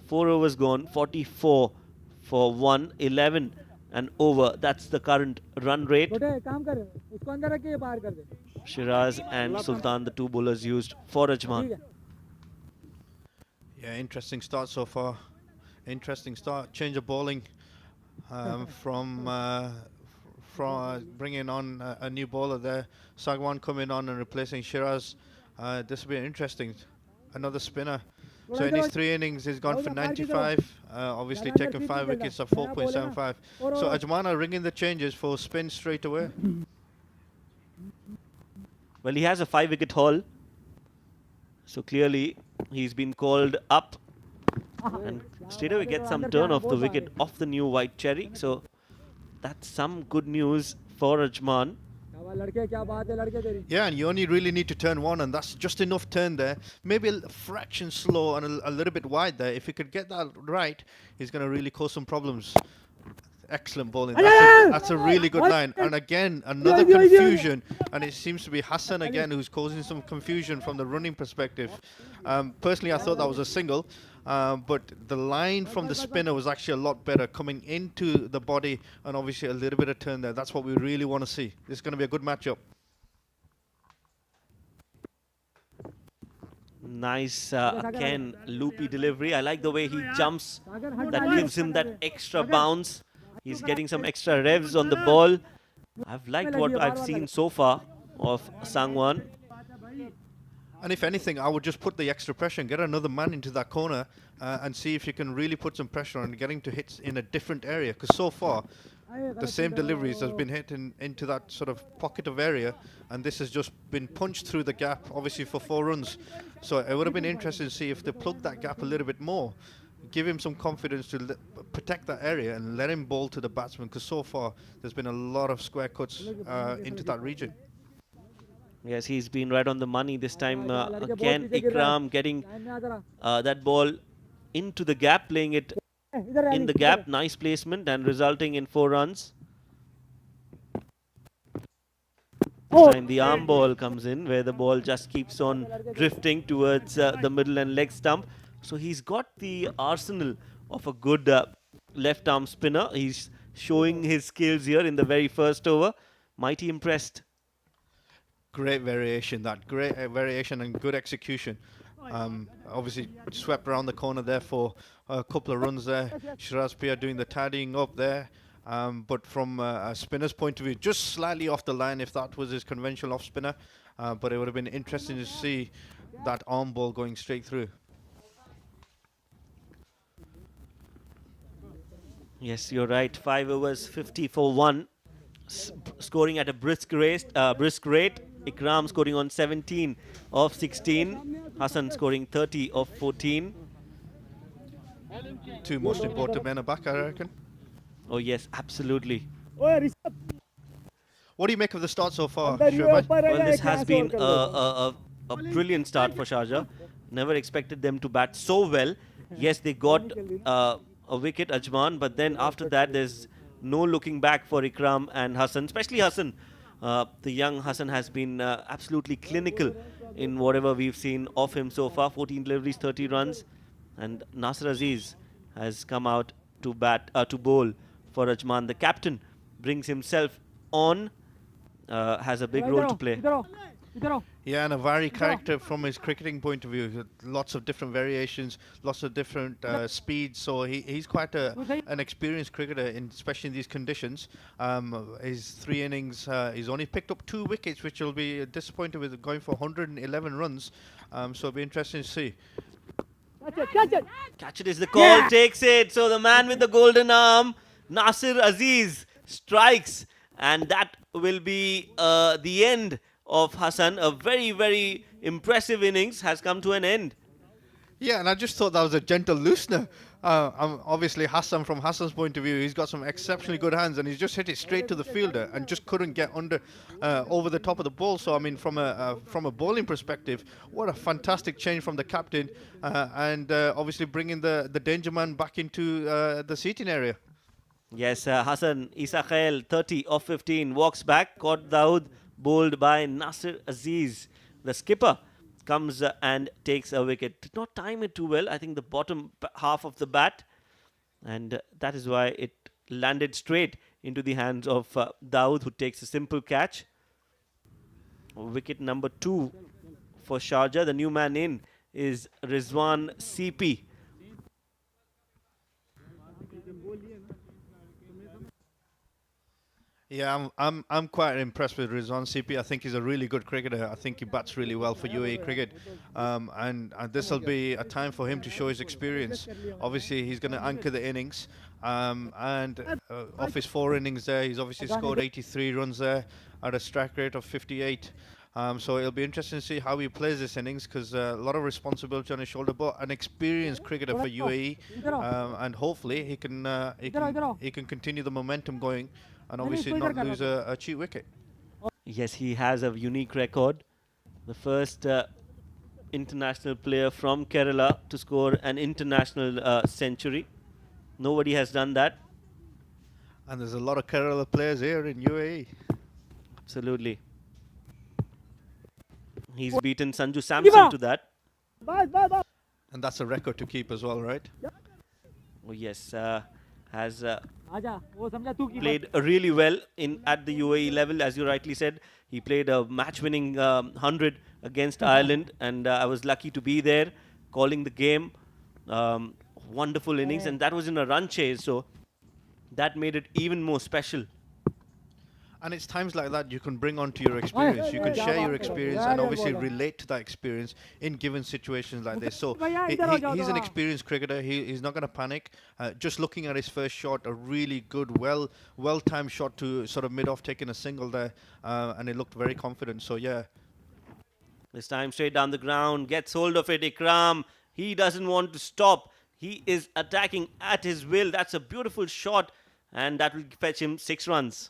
4 overs gone, 44 for 1, 11 and over. That's the current run rate. Shiraz and Sultan, the two bowlers used for Ajman. Yeah, interesting start so far. Interesting start. Change of bowling from bringing on a new bowler there. Sagwan coming on and replacing Shiraz. This will be interesting. Another spinner. So in his 3 innings, he's gone for 95. Obviously taken 5 wickets at 4.75. So Ajman are ringing the changes for spin straight away. Well, he has a 5-wicket haul. So clearly, he's been called up. And straight away gets some turn off the wicket off the new white cherry. So that's some good news for Ajman. Yeah, and you only really need to turn one, and that's just enough turn there. Maybe a fraction slow and a little bit wide there. If he could get that right, he's going to really cause some problems. Excellent bowling. That's a really good line. And again, another confusion. And it seems to be Hassan again who's causing some confusion from the running perspective. Personally, I thought that was a single. But the line from the spinner was actually a lot better, coming into the body and obviously a little bit of turn there. That's what we really want to see. This is going to be a good matchup. Nice, again, loopy delivery. I like the way he jumps. That gives him that extra bounce. He's getting some extra revs on the ball. I've liked what I've seen so far of Sangwan. And if anything, I would just put the extra pressure and get another man into that corner and see if you can really put some pressure on getting to hits in a different area. Because so far, the same deliveries has been hit into that sort of pocket of area, and this has just been punched through the gap, obviously for 4 runs. So it would have been interesting to see if they plug that gap a little bit more, give him some confidence to protect that area and let him bowl to the batsman, because so far there's been a lot of square cuts into that region. Yes, he's been right on the money this time. Again, Ikram getting that ball into the gap, playing it in the gap. Nice placement and resulting in 4 runs. This time the arm ball comes in, where the ball just keeps on drifting towards the middle and leg stump. So he's got the arsenal of a good left arm spinner. He's showing his skills here in the very first over. Mighty impressed. Great variation, that great variation and good execution. Obviously swept around the corner there for a couple of runs there. Sharjah doing the tidying up there. But from a spinner's point of view, just slightly off the line if that was his conventional off spinner. But it would have been interesting to see that arm ball going straight through. Yes, you're right. 5 overs, 50 for 1. Scoring at a brisk rate. Ikram scoring on 17 of 16. Hassan scoring 30 of 14. Two most important men are back, I reckon. Oh yes, absolutely. What do you make of the start so far, Shurban? Well, this has been a brilliant start for Sharjah. Never expected them to bat so well. Yes, they got a wicket, Ajman, but then after that, there's no looking back for Ikram and Hassan, especially Hassan. The young Hassan has been absolutely clinical in whatever we've seen of him so far. 14 deliveries, 30 runs, and Nasir Aziz has come out to bowl for Ajman. The captain brings himself on, has a big role to play. Yeah, and a varied character from his cricketing point of view. Lots of different variations, lots of different speeds. So he's quite an experienced cricketer, especially in these conditions. His 3 innings, he's only picked up 2 wickets, which will be disappointed with going for 111 runs. So it'll be interesting to see. Catch it is the call, takes it. So the man with the golden arm, Nasir Aziz, strikes. And that will be the end of Hassan. A very, very impressive innings has come to an end. Yeah, and I just thought that was a gentle loosener. Obviously, Hassan, from Hassan's point of view, he's got some exceptionally good hands, and he's just hit it straight to the fielder and just couldn't get over the top of the ball. So, I mean, from a bowling perspective, what a fantastic change from the captain, and obviously bringing the danger man back into the seating area. Yes, Hassan Isa Khail, 30 of 15, walks back, caught Dawood, bowled by Nasir Aziz. The skipper comes and takes a wicket. Did not time it too well. I think the bottom half of the bat, and that is why it landed straight into the hands of Dawood, who takes a simple catch. Wicket number 2 for Sharjah. The new man in is Rizwan CP. Yeah, I'm quite impressed with Rizwan CP. I think he's a really good cricketer. I think he bats really well for UAE cricket, and this will be a time for him to show his experience. Obviously, he's going to anchor the innings, and off his 4 innings there, he's obviously scored 83 runs there at a strike rate of 58. So it'll be interesting to see how he plays this innings, because a lot of responsibility on his shoulder, but an experienced cricketer for UAE, and hopefully he can continue the momentum going, and obviously not lose a cheap wicket. Yes, he has a unique record. The first international player from Kerala to score an international century. Nobody has done that. And there's a lot of Kerala players here in UAE. Absolutely. He's beaten Sanju Samson to that. And that's a record to keep as well, right? Oh yes, has played really well at the UAE level, as you rightly said. He played a match-winning 100 against Ireland, and I was lucky to be there, calling the game. Wonderful innings, and that was in a run chase, so that made it even more special. And it's times like that you can bring onto your experience. You can share your experience and obviously relate to that experience in given situations like this. So he's an experienced cricketer. He's not going to panic. Just looking at his first shot, a really good, well-timed shot to sort of mid-off, taking a single there, and it looked very confident. So yeah. This time straight down the ground, gets hold of it, Ikram. He doesn't want to stop. He is attacking at his will. That's a beautiful shot, and that will fetch him 6 runs.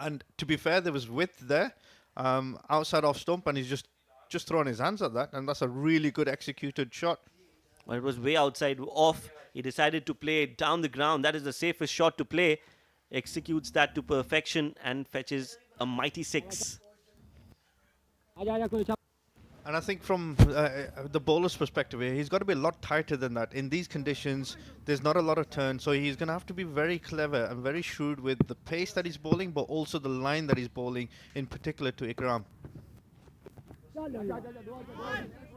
And to be fair, there was width there, outside off stump, and he's just thrown his hands at that, and that's a really good executed shot. Well, it was way outside off. He decided to play it down the ground. That is the safest shot to play. Executes that to perfection and fetches a mighty 6. And I think from the bowler's perspective here, he's got to be a lot tighter than that. In these conditions, there's not a lot of turn, so he's going to have to be very clever and very shrewd with the pace that he's bowling, but also the line that he's bowling, in particular to Ikram.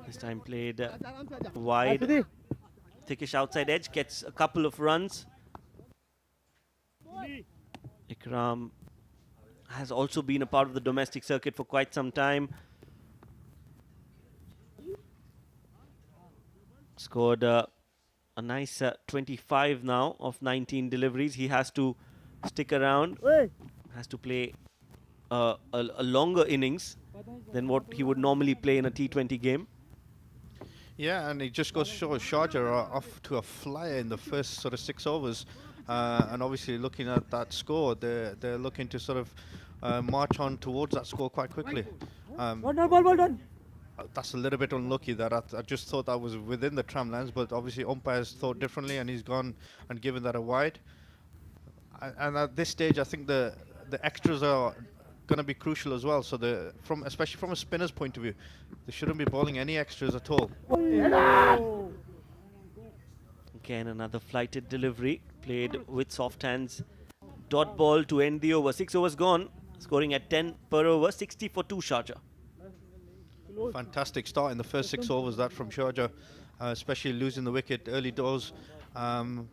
This time played wide. Thickish outside edge, gets a couple of runs. Ikram has also been a part of the domestic circuit for quite some time. Scored a nice 25 now of 19 deliveries. He has to stick around, has to play a longer innings than what he would normally play in a T20 game. Yeah, and it just goes to show Sharjah are off to a flyer in the first sort of 6 overs. And obviously looking at that score, they're looking to sort of march on towards that score quite quickly. That's a little bit unlucky that I just thought that was within the tram lines, but obviously umpires thought differently and he's gone and given that a wide. And at this stage, I think the extras are going to be crucial as well. So especially from a spinner's point of view, they shouldn't be bowling any extras at all. Again, another flighted delivery played with soft hands. Dot ball to end the over. 6 overs gone, scoring at 10 per over, 60 for 2 Sharjah. Fantastic start in the first 6 overs, that from Sharjah, especially losing the wicket early doors.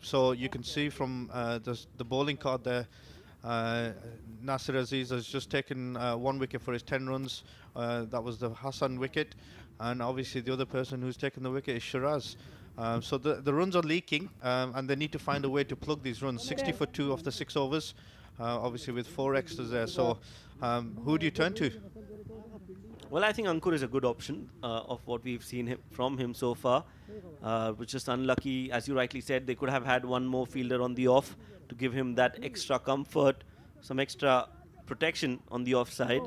So you can see from the bowling card there, Nasir Aziz has just taken 1 wicket for his 10 runs. That was the Hassan wicket, and obviously the other person who's taken the wicket is Shiraz. So the runs are leaking, and they need to find a way to plug these runs. 60 for 2 of the 6 overs, obviously with 4 extras there. So who do you turn to? Well, I think Ankur is a good option of what we've seen from him so far. Which is unlucky, as you rightly said. They could have had one more fielder on the off to give him that extra comfort, some extra protection on the offside.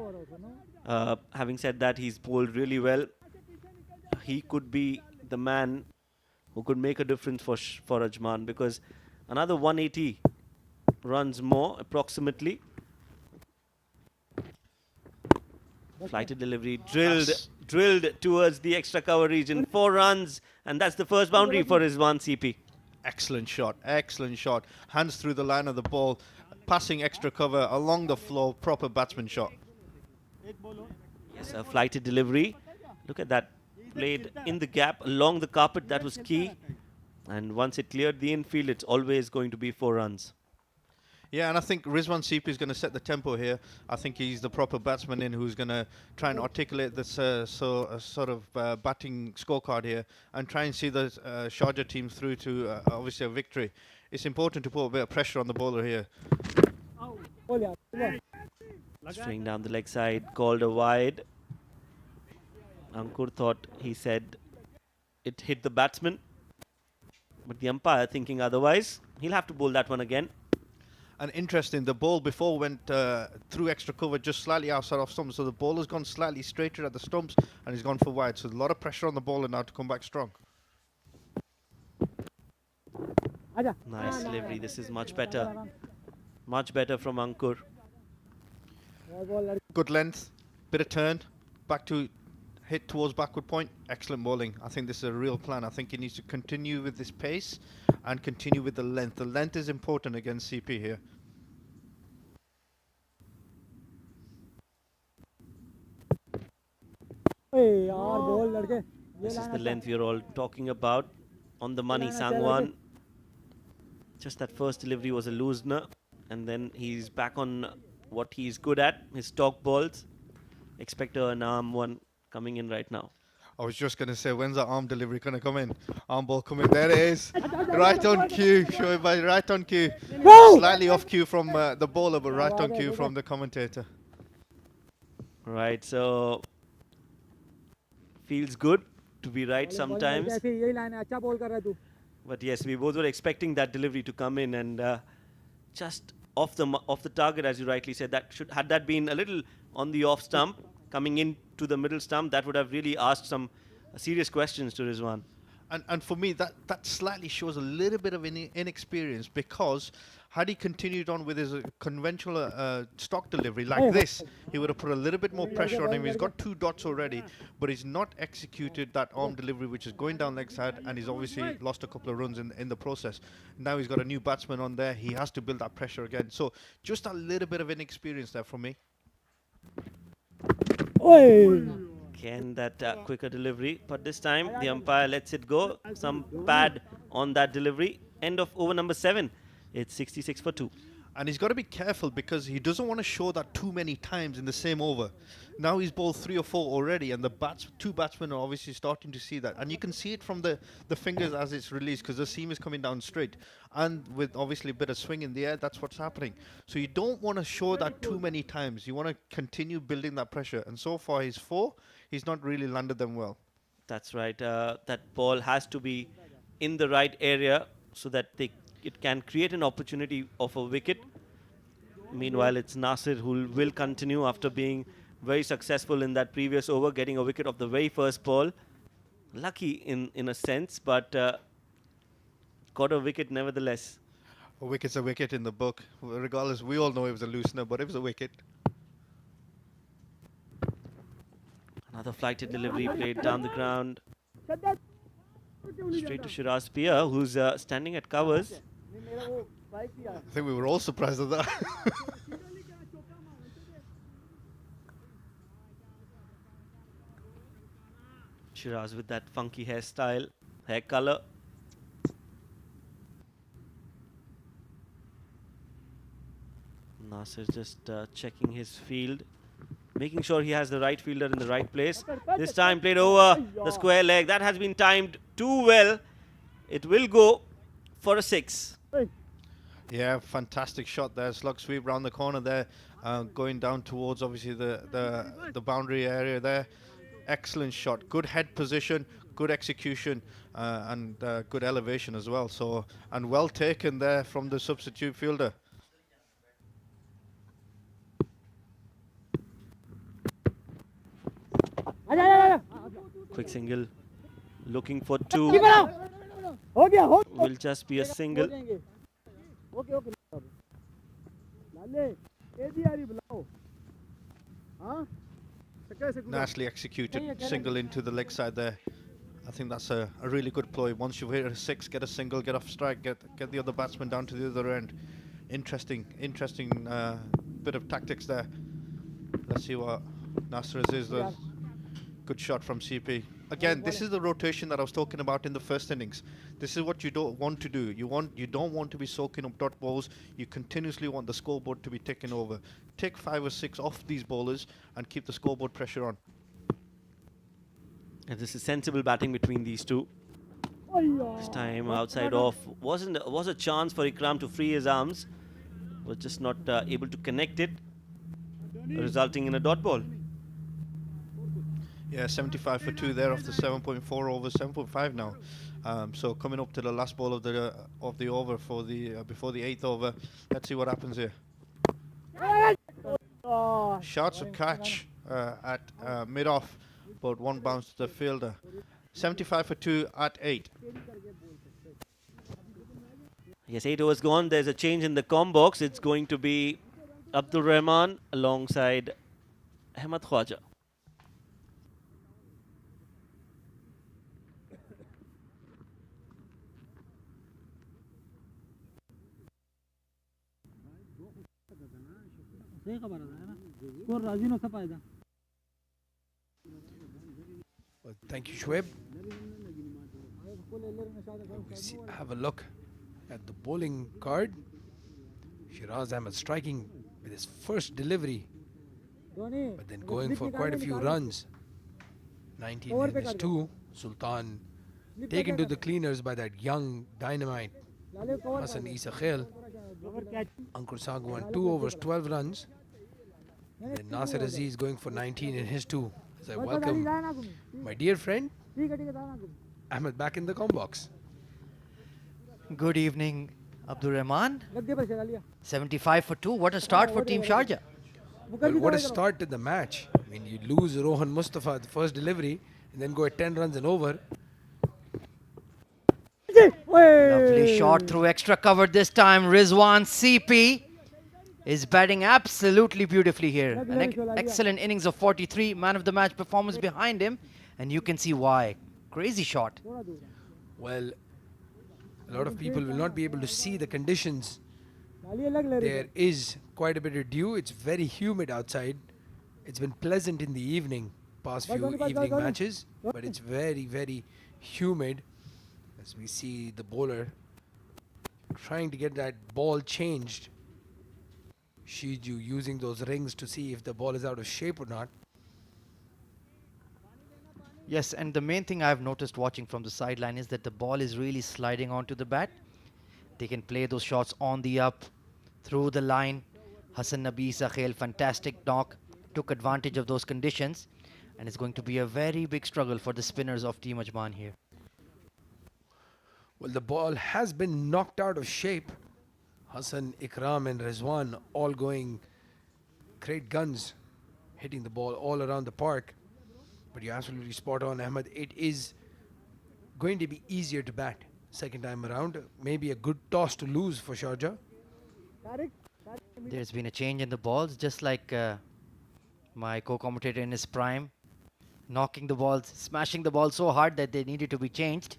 Having said that, he's bowled really well. He could be the man who could make a difference for Ajman, because another 180 runs more approximately. Flighted delivery, drilled towards the extra cover region. 4 runs, and that's the first boundary for Rizwan CP. Excellent shot, excellent shot. Hands through the line of the ball, passing extra cover along the floor, proper batsman shot. Yes, a flighted delivery. Look at that. Played in the gap along the carpet, that was key. And once it cleared the infield, it's always going to be 4 runs. Yeah, and I think Rizwan CP is going to set the tempo here. I think he's the proper batsman in who's going to try and articulate this sort of batting scorecard here and try and see the Sharjah team through to obviously a victory. It's important to put a bit of pressure on the bowler here. String down the leg side, called a wide. Ankur thought, he said it hit the batsman, but the umpire thinking otherwise. He'll have to bowl that one again. And interesting, the ball before went through extra cover just slightly outside off stumps, so the bowler's gone slightly straighter at the stumps and he's gone for wide. So a lot of pressure on the bowler now to come back strong. Nice delivery. This is much better. Much better from Ankur. Good length, bit of turn, back to hit towards backward point. Excellent bowling. I think this is a real plan. I think he needs to continue with this pace and continue with the length. The length is important against CP here. This is the length we're all talking about. On the money, Sangwan. Just that first delivery was a loosener, and then he's back on what he's good at, his stock balls. Expect an arm one coming in right now. I was just going to say, when's that arm delivery going to come in? Arm ball coming. There it is. Right on cue. Show it by right on cue. Slightly off cue from the bowler, but right on cue from the commentator. Right, so feels good to be right sometimes. But yes, we both were expecting that delivery to come in, and just off the target, as you rightly said. That had that been a little on the off stump, coming into the middle stump, that would have really asked some serious questions to Rizwan. And for me, that slightly shows a little bit of inexperience, because Had he continued on with his conventional stock delivery like this, he would have put a little bit more pressure on him. He's got 2 dots already, but he's not executed that arm delivery, which is going down leg side, and he's obviously lost a couple of runs in the process. Now he's got a new batsman on there. He has to build that pressure again. So just a little bit of inexperience there from me. Again, that quicker delivery, but this time the umpire lets it go. Some pad on that delivery. End of over number 7. It's 66 for 2. And he's got to be careful because he doesn't want to show that too many times in the same over. Now he's bowled 3 or 4 already, and the 2 batsmen are obviously starting to see that. And you can see it from the fingers as it's released, because the seam is coming down straight. And with obviously a bit of swing in the air, that's what's happening. So you don't want to show that too many times. You want to continue building that pressure. And so far he's 4. He's not really landed them well. That's right. That ball has to be in the right area so that it can create an opportunity of a wicket. Meanwhile, it's Nasir who will continue after being very successful in that previous over, getting a wicket of the very first ball. Lucky in a sense, but got a wicket nevertheless. A wicket's a wicket in the book. Regardless, we all know it was a loosener, but it was a wicket. Another flighted delivery played down the ground. Straight to Shiraz Pia, who's standing at covers. I think we were all surprised at that. Shiraz with that funky hairstyle, hair color. Nasir just checking his field, making sure he has the right fielder in the right place. This time played over the square leg. That has been timed too well. It will go for a 6. Yeah, fantastic shot there. Slug sweep round the corner there, going down towards obviously the boundary area there. Excellent shot. Good head position, good execution, and good elevation as well. So, and well taken there from the substitute fielder. Quick single, looking for 2. Will just be a single. Nicely executed, single into the leg side there. I think that's a really good ploy. Once you've hit a 6, get a single, get off strike, get the other batsman down to the other end. Interesting bit of tactics there. Let's see what Nasir is. Good shot from CP. Again, this is the rotation that I was talking about in the first innings. This is what you don't want to do. You don't want to be soaking up dot balls. You continuously want the scoreboard to be taken over. Take 5 or 6 off these bowlers and keep the scoreboard pressure on. And this is sensible batting between these two. This time outside off was a chance for Ikram to free his arms, was just not able to connect it, resulting in a dot ball. Yeah, 75 for 2 there after 7.4 over 7.5 now. So coming up to the last ball of the over for the before the 8th over. Let's see what happens here. Shots of catch at mid-off, but one bounce to the fielder. 75 for 2 at 8. Yes, 8 overs gone. There's a change in the com box. It's going to be Abdul Rahman alongside Ahmed Khwaja. Well, thank you, Shoaib. Have a look at the bowling card. Shiraz Ahmed striking with his first delivery, but then going for quite a few runs. 19 in his 2. Sultan taken to the cleaners by that young dynamite Hassan Isa Khail. Ankur Sagwan 2 overs 12 runs. And then Nasir Aziz going for 19 in his 2. As I welcome my dear friend Ahmed back in the com box. Good evening, Abdul Rahman. 75 for 2. What a start for Team Sharjah. Well, what a start to the match. I mean, you lose Rohan Mustafa at the first delivery and then go at 10 runs and over. Lovely shot through extra cover this time. Rizwan CP is batting absolutely beautifully here. An excellent innings of 43, man of the match performance behind him, and you can see why. Crazy shot. Well, a lot of people will not be able to see the conditions. There is quite a bit of dew. It's very humid outside. It's been pleasant in the evening, past few evening matches, but it's very, very humid as we see the bowler trying to get that ball changed. Shiju using those rings to see if the ball is out of shape or not. Yes, and the main thing I've noticed watching from the sideline is that the ball is really sliding onto the bat. They can play those shots on the up, through the line. Hassan Nabi Sakhel, fantastic knock, took advantage of those conditions, and it's going to be a very big struggle for the spinners of Team Ajman here. Well, the ball has been knocked out of shape. Hassan, Ikram and Rizwan all going great guns, hitting the ball all around the park. But you're absolutely spot on, Ahmed. It is going to be easier to bat second time around. Maybe a good toss to lose for Sharjah. There's been a change in the balls, just like my co-commentator in his prime, knocking the balls, smashing the ball so hard that they needed to be changed.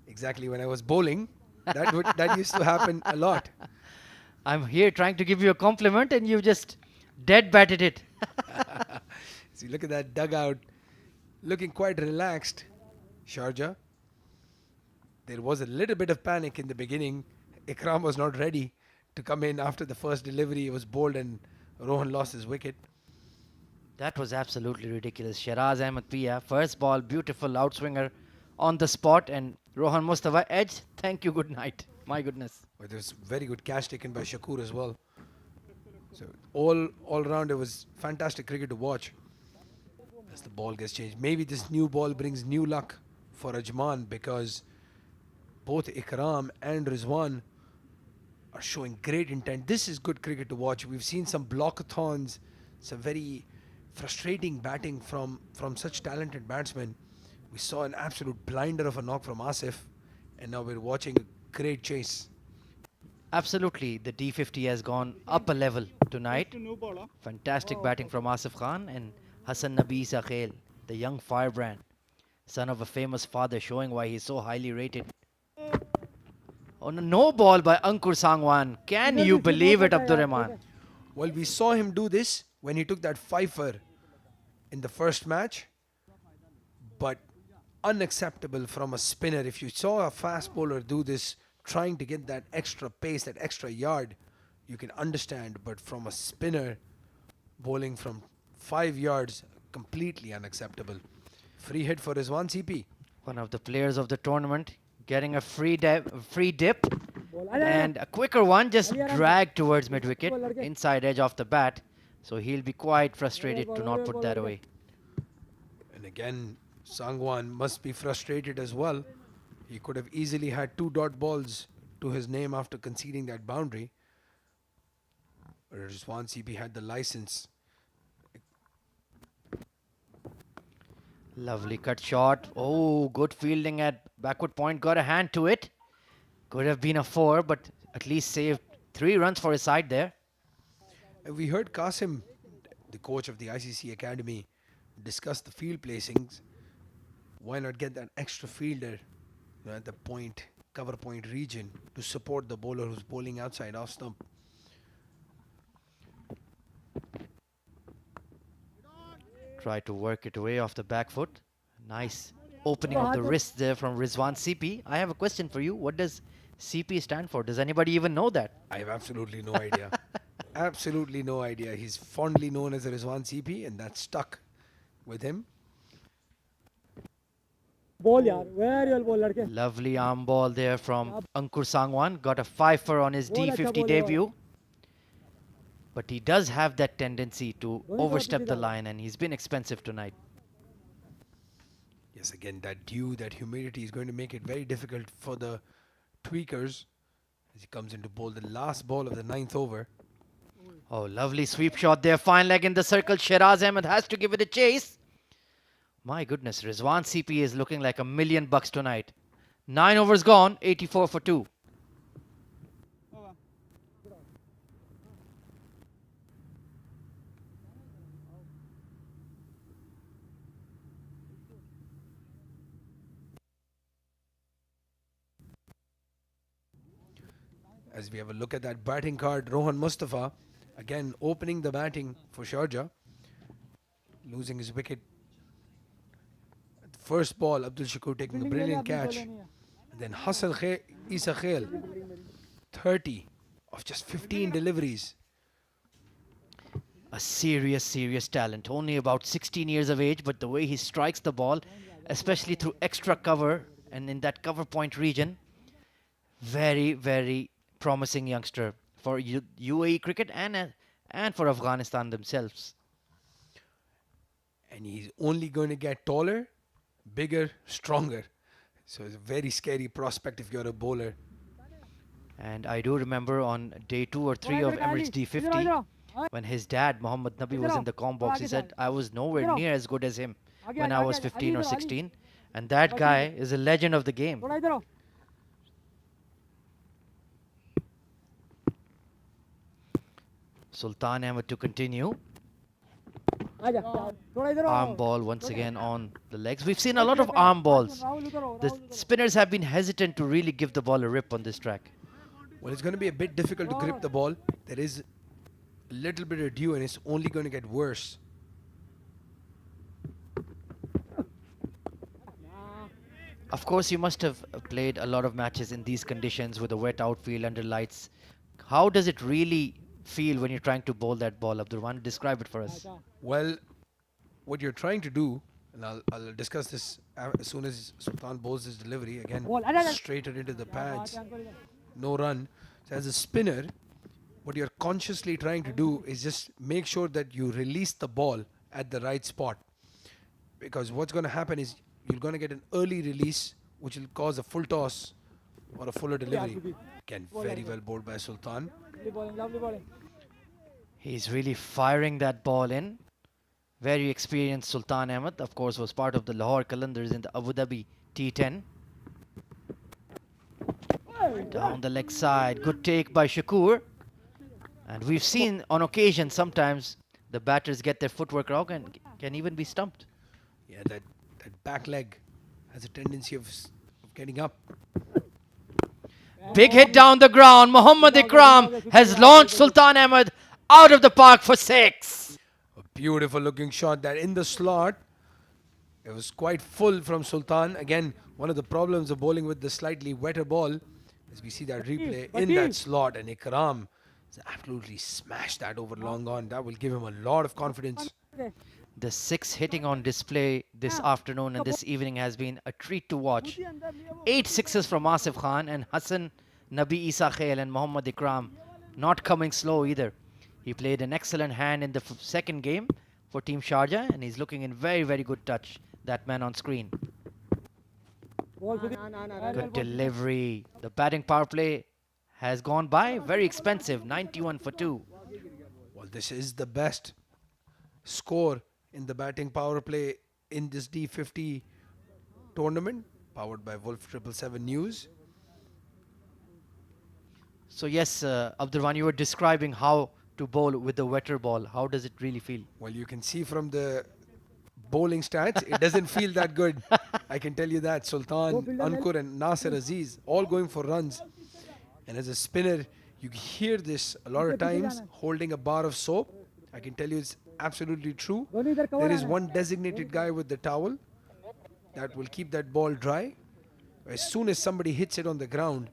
Exactly, when I was bowling, that used to happen a lot. I'm here trying to give you a compliment and you just dead batted it. See, look at that dugout, looking quite relaxed. Sharjah. There was a little bit of panic in the beginning. Ikram was not ready to come in after the first delivery. He was bowled and Rohan lost his wicket. That was absolutely ridiculous. Shiraz Ahmed Pia, first ball, beautiful outswinger on the spot, and Rohan Mustafa edge. Thank you, good night. My goodness. But there was very good catch taken by Shakur as well. So all around it was fantastic cricket to watch as the ball gets changed. Maybe this new ball brings new luck for Ajman because both Ikram and Rizwan are showing great intent. This is good cricket to watch. We've seen some blockathons, some very frustrating batting from such talented batsmen. We saw an absolute blinder of a knock from Asif, and now we're watching a great chase. Absolutely, the D50 has gone up a level tonight. Fantastic batting from Asif Khan and Hassan Nabi Sakhel, the young firebrand, son of a famous father, showing why he's so highly rated. Oh, no ball by Ankur Sangwan. Can you believe it, Abdur Rahman? Well, we saw him do this when he took that fifer in the first match, but unacceptable from a spinner. If you saw a fast bowler do this, trying to get that extra pace, that extra yard, you can understand, but from a spinner bowling from 5 yards, completely unacceptable. Free hit for Rizwan CP. One of the players of the tournament getting a free dip and a quicker one, just dragged towards mid wicket, inside edge off the bat. So he'll be quite frustrated to not put that away. And again, Sangwan must be frustrated as well. He could have easily had 2 dot balls to his name after conceding that boundary. Rizwan CP had the license. Lovely cut shot. Oh, good fielding at backward point. Got a hand to it. Could have been a 4, but at least saved 3 runs for his side there. We heard Qasim, the coach of the ICC Academy, discuss the field placings. Why not get that extra fielder at the point, cover point region to support the bowler who's bowling outside off stump? Try to work it away off the back foot. Nice opening of the wrist there from Rizwan CP. I have a question for you. What does CP stand for? Does anybody even know that? I have absolutely no idea. Absolutely no idea. He's fondly known as a Rizwan CP, and that's stuck with him. Ball, yaar. Very well ball, ladke. Lovely arm ball there from Ankur Sangwan. Got a fifer on his D50 debut. But he does have that tendency to overstep the line, and he's been expensive tonight. Yes, again, that dew, that humidity is going to make it very difficult for the tweakers as he comes into bowl the last ball of the 9th over. Oh, lovely sweep shot there. Fine leg in the circle. Shiraz Ahmed has to give it a chase. My goodness, Rizwan CP is looking like $1 million tonight. 9 overs gone, 84 for 2. As we have a look at that batting card, Rohan Mustafa again opening the batting for Sharjah, losing his wicket. At the first ball, Abdul Shakur taking the brilliant catch. And then Hassan Isa Khail, 30 of just 15 deliveries. A serious talent. Only about 16 years of age, but the way he strikes the ball, especially through extra cover and in that cover point region, very promising youngster for UAE cricket and for Afghanistan themselves. And he's only going to get taller, bigger, stronger. So it's a very scary prospect if you're a bowler. And I do remember on day 2 or 3 of Emirates D50, when his dad, Mohammad Nabi, was in the comm box, he said, I was nowhere near as good as him when I was 15 or 16. And that guy is a legend of the game. Sultan Ahmed to continue. Arm ball once again on the legs. We've seen a lot of arm balls. The spinners have been hesitant to really give the ball a rip on this track. Well, it's going to be a bit difficult to grip the ball. There is a little bit of dew and it's only going to get worse. Of course, you must have played a lot of matches in these conditions with a wet outfield under lights. How does it really feel when you're trying to bowl that ball, Abdurrahman? Describe it for us. Well, what you're trying to do, and I'll discuss this as soon as Sultan bowls his delivery, again, straighter into the pads, no run. So as a spinner, what you're consciously trying to do is just make sure that you release the ball at the right spot. Because what's going to happen is you're going to get an early release, which will cause a full toss or a fuller delivery. Again, very well bowled by Sultan. He's really firing that ball in. Very experienced Sultan Ahmed, of course, was part of the Lahore Qalandars in the Abu Dhabi T10. Down the leg side, good take by Shakur. And we've seen on occasion sometimes the batters get their footwork wrong and can even be stumped. Yeah, that back leg has a tendency of getting up. Big hit down the ground. Muhammad Ikram has launched Sultan Ahmed out of the park for 6. A beautiful looking shot there in the slot. It was quite full from Sultan. Again, one of the problems of bowling with the slightly wetter ball, as we see that replay in that slot, and Ikram has absolutely smashed that over long on. That will give him a lot of confidence. The 6 hitting on display this afternoon and this evening has been a treat to watch. 8 sixes from Asif Khan, and Hassan, Nabi Isa Khail and Muhammad Ikram not coming slow either. He played an excellent hand in the second game for Team Sharjah, and he's looking in very good touch, that man on screen. Good delivery. The batting power play has gone by. Very expensive, 91 for 2. Well, this is the best score in the batting power play in this D50 tournament, powered by Wolf777 News. So yes, Abdurrahman, you were describing how to bowl with the wetter ball. How does it really feel? Well, you can see from the bowling stats, it doesn't feel that good. I can tell you that. Sultan, Ankur and Nasir Aziz all going for runs. And as a spinner, you hear this a lot of times, holding a bar of soap. I can tell you it's absolutely true. There is one designated guy with the towel that will keep that ball dry. As soon as somebody hits it on the ground,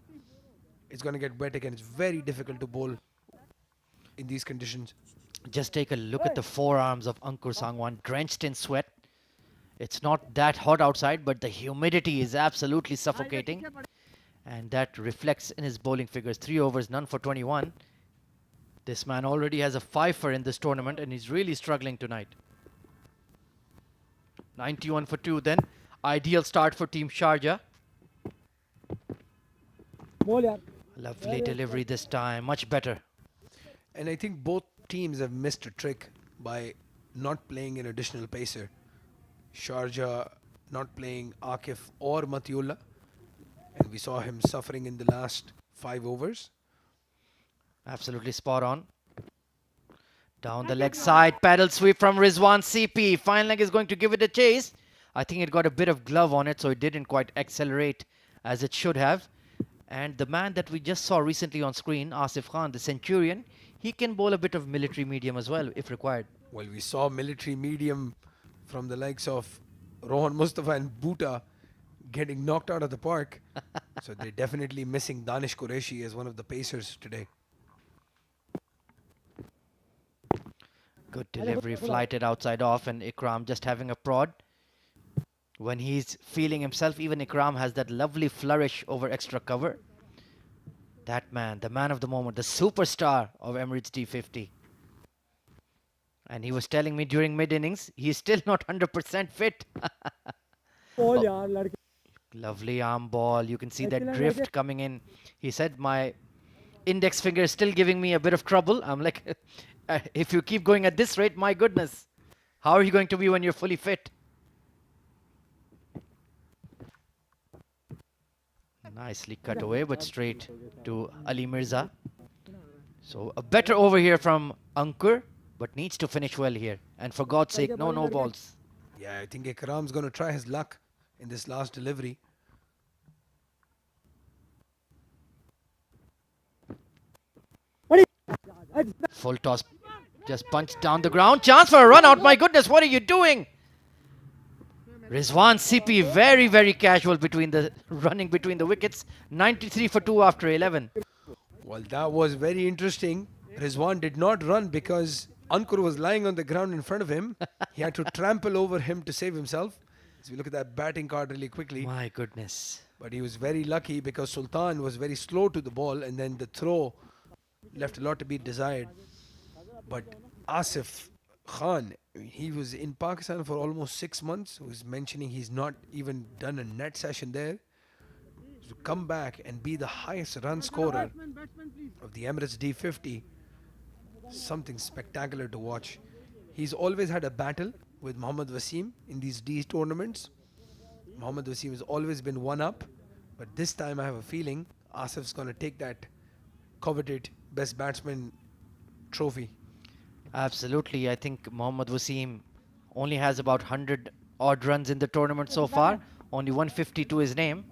it's going to get wet again. It's very difficult to bowl in these conditions. Just take a look at the forearms of Ankur Sangwan, drenched in sweat. It's not that hot outside, but the humidity is absolutely suffocating. And that reflects in his bowling figures. 3 overs, none for 21. This man already has a fifer in this tournament, and he's really struggling tonight. 91 for 2 then. Ideal start for Team Sharjah. Lovely delivery this time, much better. And I think both teams have missed a trick by not playing an additional pacer. Sharjah not playing Akif or Matiullah. and we saw him suffering in the last 5 overs. Absolutely spot on. Down the leg side, paddle sweep from Rizwan CP. Fine leg is going to give it a chase. I think it got a bit of glove on it, so it didn't quite accelerate as it should have. And the man that we just saw recently on screen, Asif Khan, the Centurion, he can bowl a bit of military medium as well, if required. Well, we saw military medium from the likes of Rohan Mustafa and Bhuta getting knocked out of the park. So they're definitely missing Danish Qureshi as one of the pacers today. Good delivery, flighted outside off, and Ikram just having a prod. When he's feeling himself, even Ikram has that lovely flourish over extra cover. That man, the man of the moment, the superstar of Emirates D50. And he was telling me during mid-innings, he's still not 100% fit. Ball यार लड़के Lovely arm ball. You can see that drift coming in. He said, my index finger is still giving me a bit of trouble. I'm like, if you keep going at this rate, my goodness, how are you going to be when you're fully fit? Nicely cut away, but straight to Ali Mirza. So a better over here from Ankur, but needs to finish well here. And for God's sake, no balls. Yeah, I think Ikram's going to try his luck in this last delivery. Full toss, just punched down the ground. Chance for a run out. My goodness, what are you doing? Rizwan CP very casual running between the wickets. 93 for 2 after 11. Well, that was very interesting. Rizwan did not run because Ankur was lying on the ground in front of him. He had to trample over him to save himself. So we look at that batting card really quickly. My goodness. But he was very lucky because Sultan was very slow to the ball, and then the throw left a lot to be desired. But Asif Khan, he was in Pakistan for almost 6 months. He was mentioning he's not even done a net session there. To come back and be the highest run scorer of the Emirates D50, something spectacular to watch. He's always had a battle with Mohammad Wasim in these D tournaments. Mohammad Wasim has always been one up, but this time I have a feeling Asif's going to take that coveted best batsman trophy. Absolutely. I think Mohammad Wasim only has about 100 odd runs in the tournament so far. Only 150 to his name.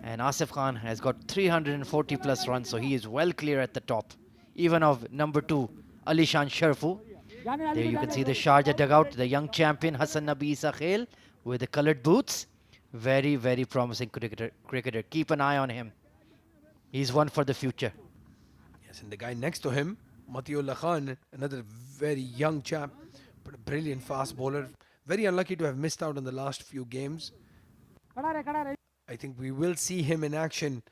And Asif Khan has got 340 plus runs, so he is well clear at the top. Even of number 2, Alishan Sharfu. There you can see the Sharjah dugout, the young champion Hassan Nabi Isa Khail with the coloured boots. Very promising cricketer. Keep an eye on him. He's one for the future. Yes, and the guy next to him, Matiullah Khan, another very young chap, but a brilliant fast bowler. Very unlucky to have missed out on the last few games. I think we will see him in action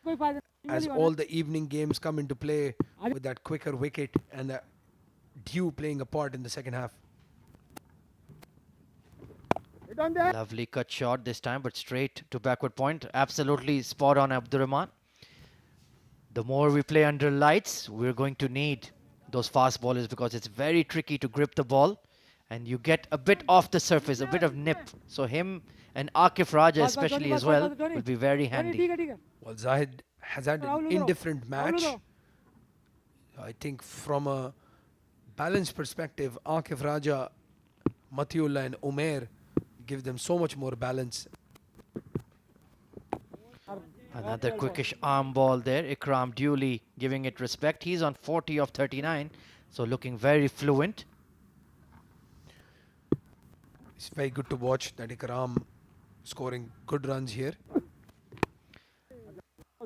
as all the evening games come into play with that quicker wicket and the dew playing a part in the second half. Lovely cut shot this time, but straight to backward point. Absolutely spot on, Abdurrahman. The more we play under lights, we're going to need those fast bowlers because it's very tricky to grip the ball and you get a bit off the surface, a bit of nip. So him and Akif Raja especially as well will be very handy. Well, Zahid has had an indifferent match. I think from a balanced perspective, Akif Raja, Matiullah and Umair give them so much more balance. Another quickish arm ball there. Ikram duly giving it respect. He's on 40 of 39, so looking very fluent. It's very good to watch that Ikram scoring good runs here.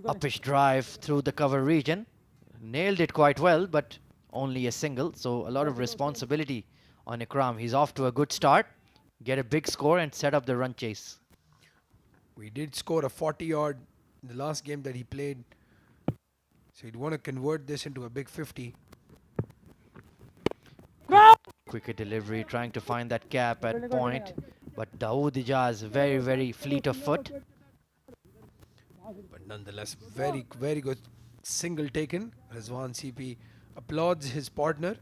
Uppish drive through the cover region. Nailed it quite well, but only a single, so a lot of responsibility on Ikram. He's off to a good start, get a big score and set up the run chase. We did score a 40-yard in the last game that he played, so he'd want to convert this into a big 50. Quicker delivery, trying to find that gap at point, but Dawood Ijaz very fleet of foot. But nonetheless, very good single taken. Rizwan CP applauds his partner.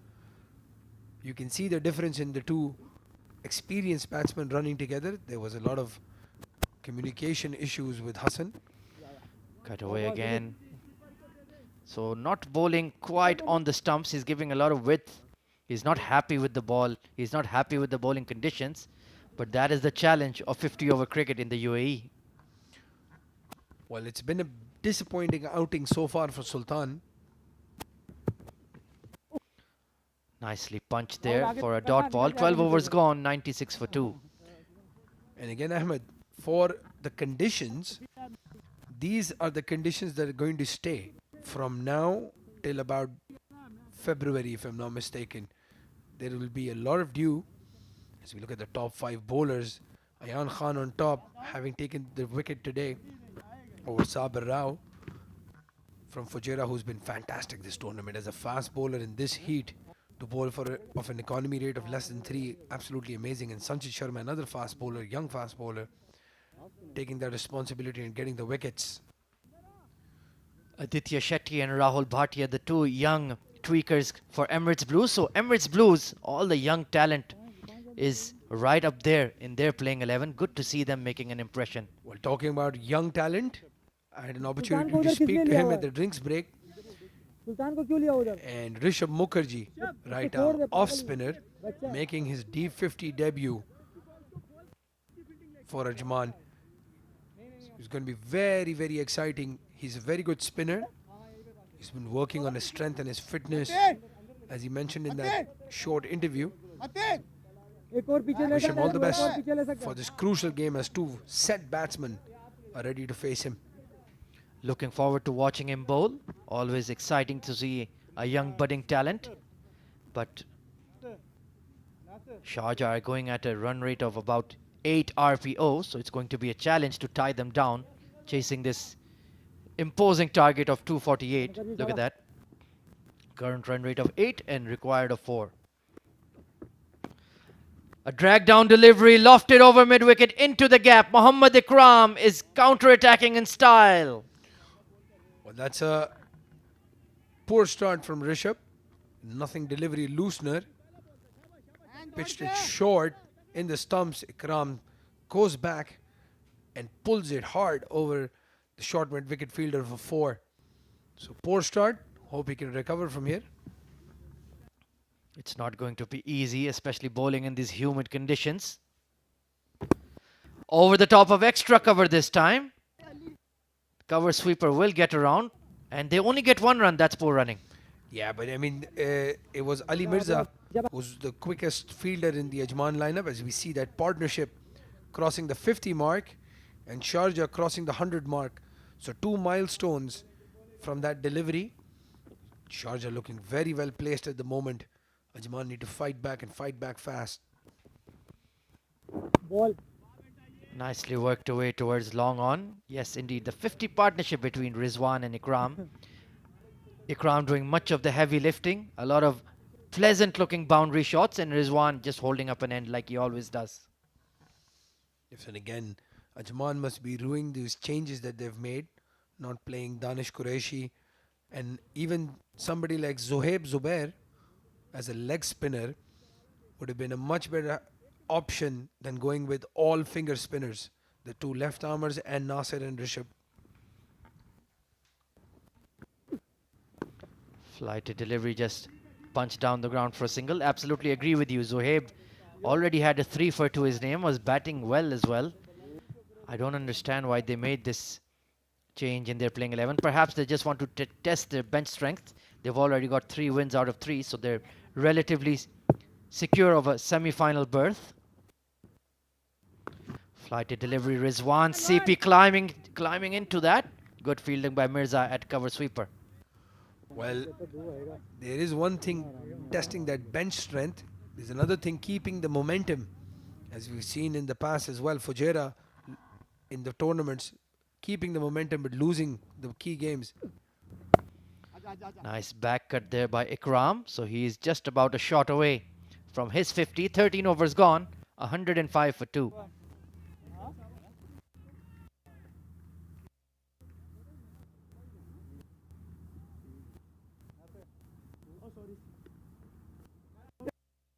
You can see the difference in the two experienced batsmen running together. There was a lot of communication issues with Hassan. Cut away again. So not bowling quite on the stumps. He's giving a lot of width. He's not happy with the ball. He's not happy with the bowling conditions. But that is the challenge of 50 over cricket in the UAE. Well, it's been a disappointing outing so far for Sultan. Nicely punched there for a dot ball. 12 overs gone, 96 for 2. And again, Ahmed, for the conditions, these are the conditions that are going to stay from now till about February, if I'm not mistaken. There will be a lot of dew. As we look at the top 5 bowlers, Ayan Khan on top, having taken the wicket today over Sabir Rao from Fujairah, who's been fantastic this tournament as a fast bowler in this heat. To bowl of an economy rate of less than 3, absolutely amazing. And Sanchit Sharma, another fast bowler, young fast bowler, taking that responsibility and getting the wickets. Aditya Shetty and Rahul Bhatia, the two young tweakers for Emirates Blues. So Emirates Blues, all the young talent is right up there in their playing 11. Good to see them making an impression. Well, talking about young talent, I had an opportunity to speak to him at the drinks break. And Rishabh Mukherjee, right arm off spinner, making his D50 debut for Ajman. It's going to be very, very exciting. He's a very good spinner. He's been working on his strength and his fitness, as he mentioned in that short interview. Wish him all the best for this crucial game as two set batsmen are ready to face him. Looking forward to watching him bowl. Always exciting to see a young budding talent. But Sharjah are going at a run rate of about 8 RPO, so it's going to be a challenge to tie them down, chasing this imposing target of 248. Look at that. Current run rate of 8 and required of 4. A drag down delivery, lofted over mid-wicket into the gap. Mohammad Ikram is counter-attacking in style. Well, that's a poor start from Rishabh. Nothing delivery loosener. Pitched it short in the stumps. Ikram goes back and pulls it hard over the short mid-wicket fielder for 4. So poor start. Hope he can recover from here. It's not going to be easy, especially bowling in these humid conditions. Over the top of extra cover this time. Cover sweeper will get around, and they only get 1 run. That's poor running. Yeah, but I mean, it was Ali Mirza who's the quickest fielder in the Ajman lineup, as we see that partnership crossing the 50 mark and Sharjah crossing the 100 mark. So 2 milestones from that delivery. Sharjah looking very well placed at the moment. Ajman need to fight back and fight back fast. Ball. Nicely worked away towards long on. Yes, indeed, the 50 partnership between Rizwan and Ikram. Ikram doing much of the heavy lifting. A lot of pleasant looking boundary shots, and Rizwan just holding up an end like he always does. Yes, and again, Ajman must be ruining these changes that they've made. Not playing Danish Qureshi, and even somebody like Zohaib Zubair as a leg spinner would have been a much better option than going with all finger spinners, the 2 left armers and Nasir and Rishabh. Flighted delivery, just punched down the ground for a single. Absolutely agree with you. Zohaib already had a 3 for to his name, was batting well as well. I don't understand why they made this change in their playing 11. Perhaps they just want to test their bench strength. They've already got 3 wins out of 3, so they're relatively secure of a semi-final berth. Flighted delivery, Rizwan, CP climbing into that. Good fielding by Mirza at cover sweeper. Well, there is one thing testing that bench strength. There's another thing keeping the momentum, as we've seen in the past as well. Fujairah in the tournaments, keeping the momentum but losing the key games. Nice back cut there by Ikram. So he's just about a shot away from his 50. 13 overs gone. 105 for 2.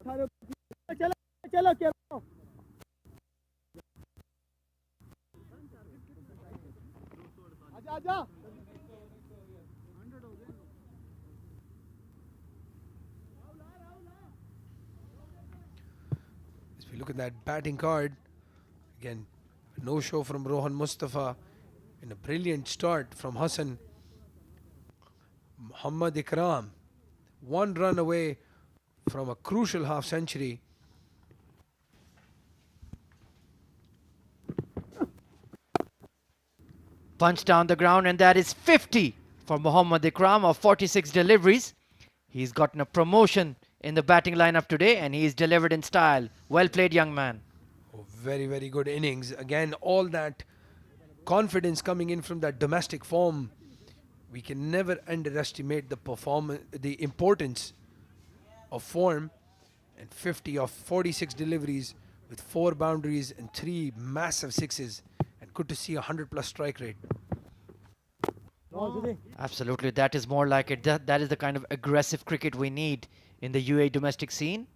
चलो क्या आजा As we look at that batting card, again, no show from Rohan Mustafa and a brilliant start from Hassan. Muhammad Ikram, 1 run away from a crucial half century. Punch down the ground, and that is 50 for Mohammad Ikram of 46 deliveries. He's gotten a promotion in the batting lineup today, and he's delivered in style. Well played, young man. Oh, very, very good innings. Again, all that confidence coming in from that domestic form. We can never underestimate the performance, the importance of form. And 50 of 46 deliveries with 4 boundaries and 3 massive sixes. And good to see a 100+ strike rate. Absolutely, that is more like it. That is the kind of aggressive cricket we need in the UAE domestic scene.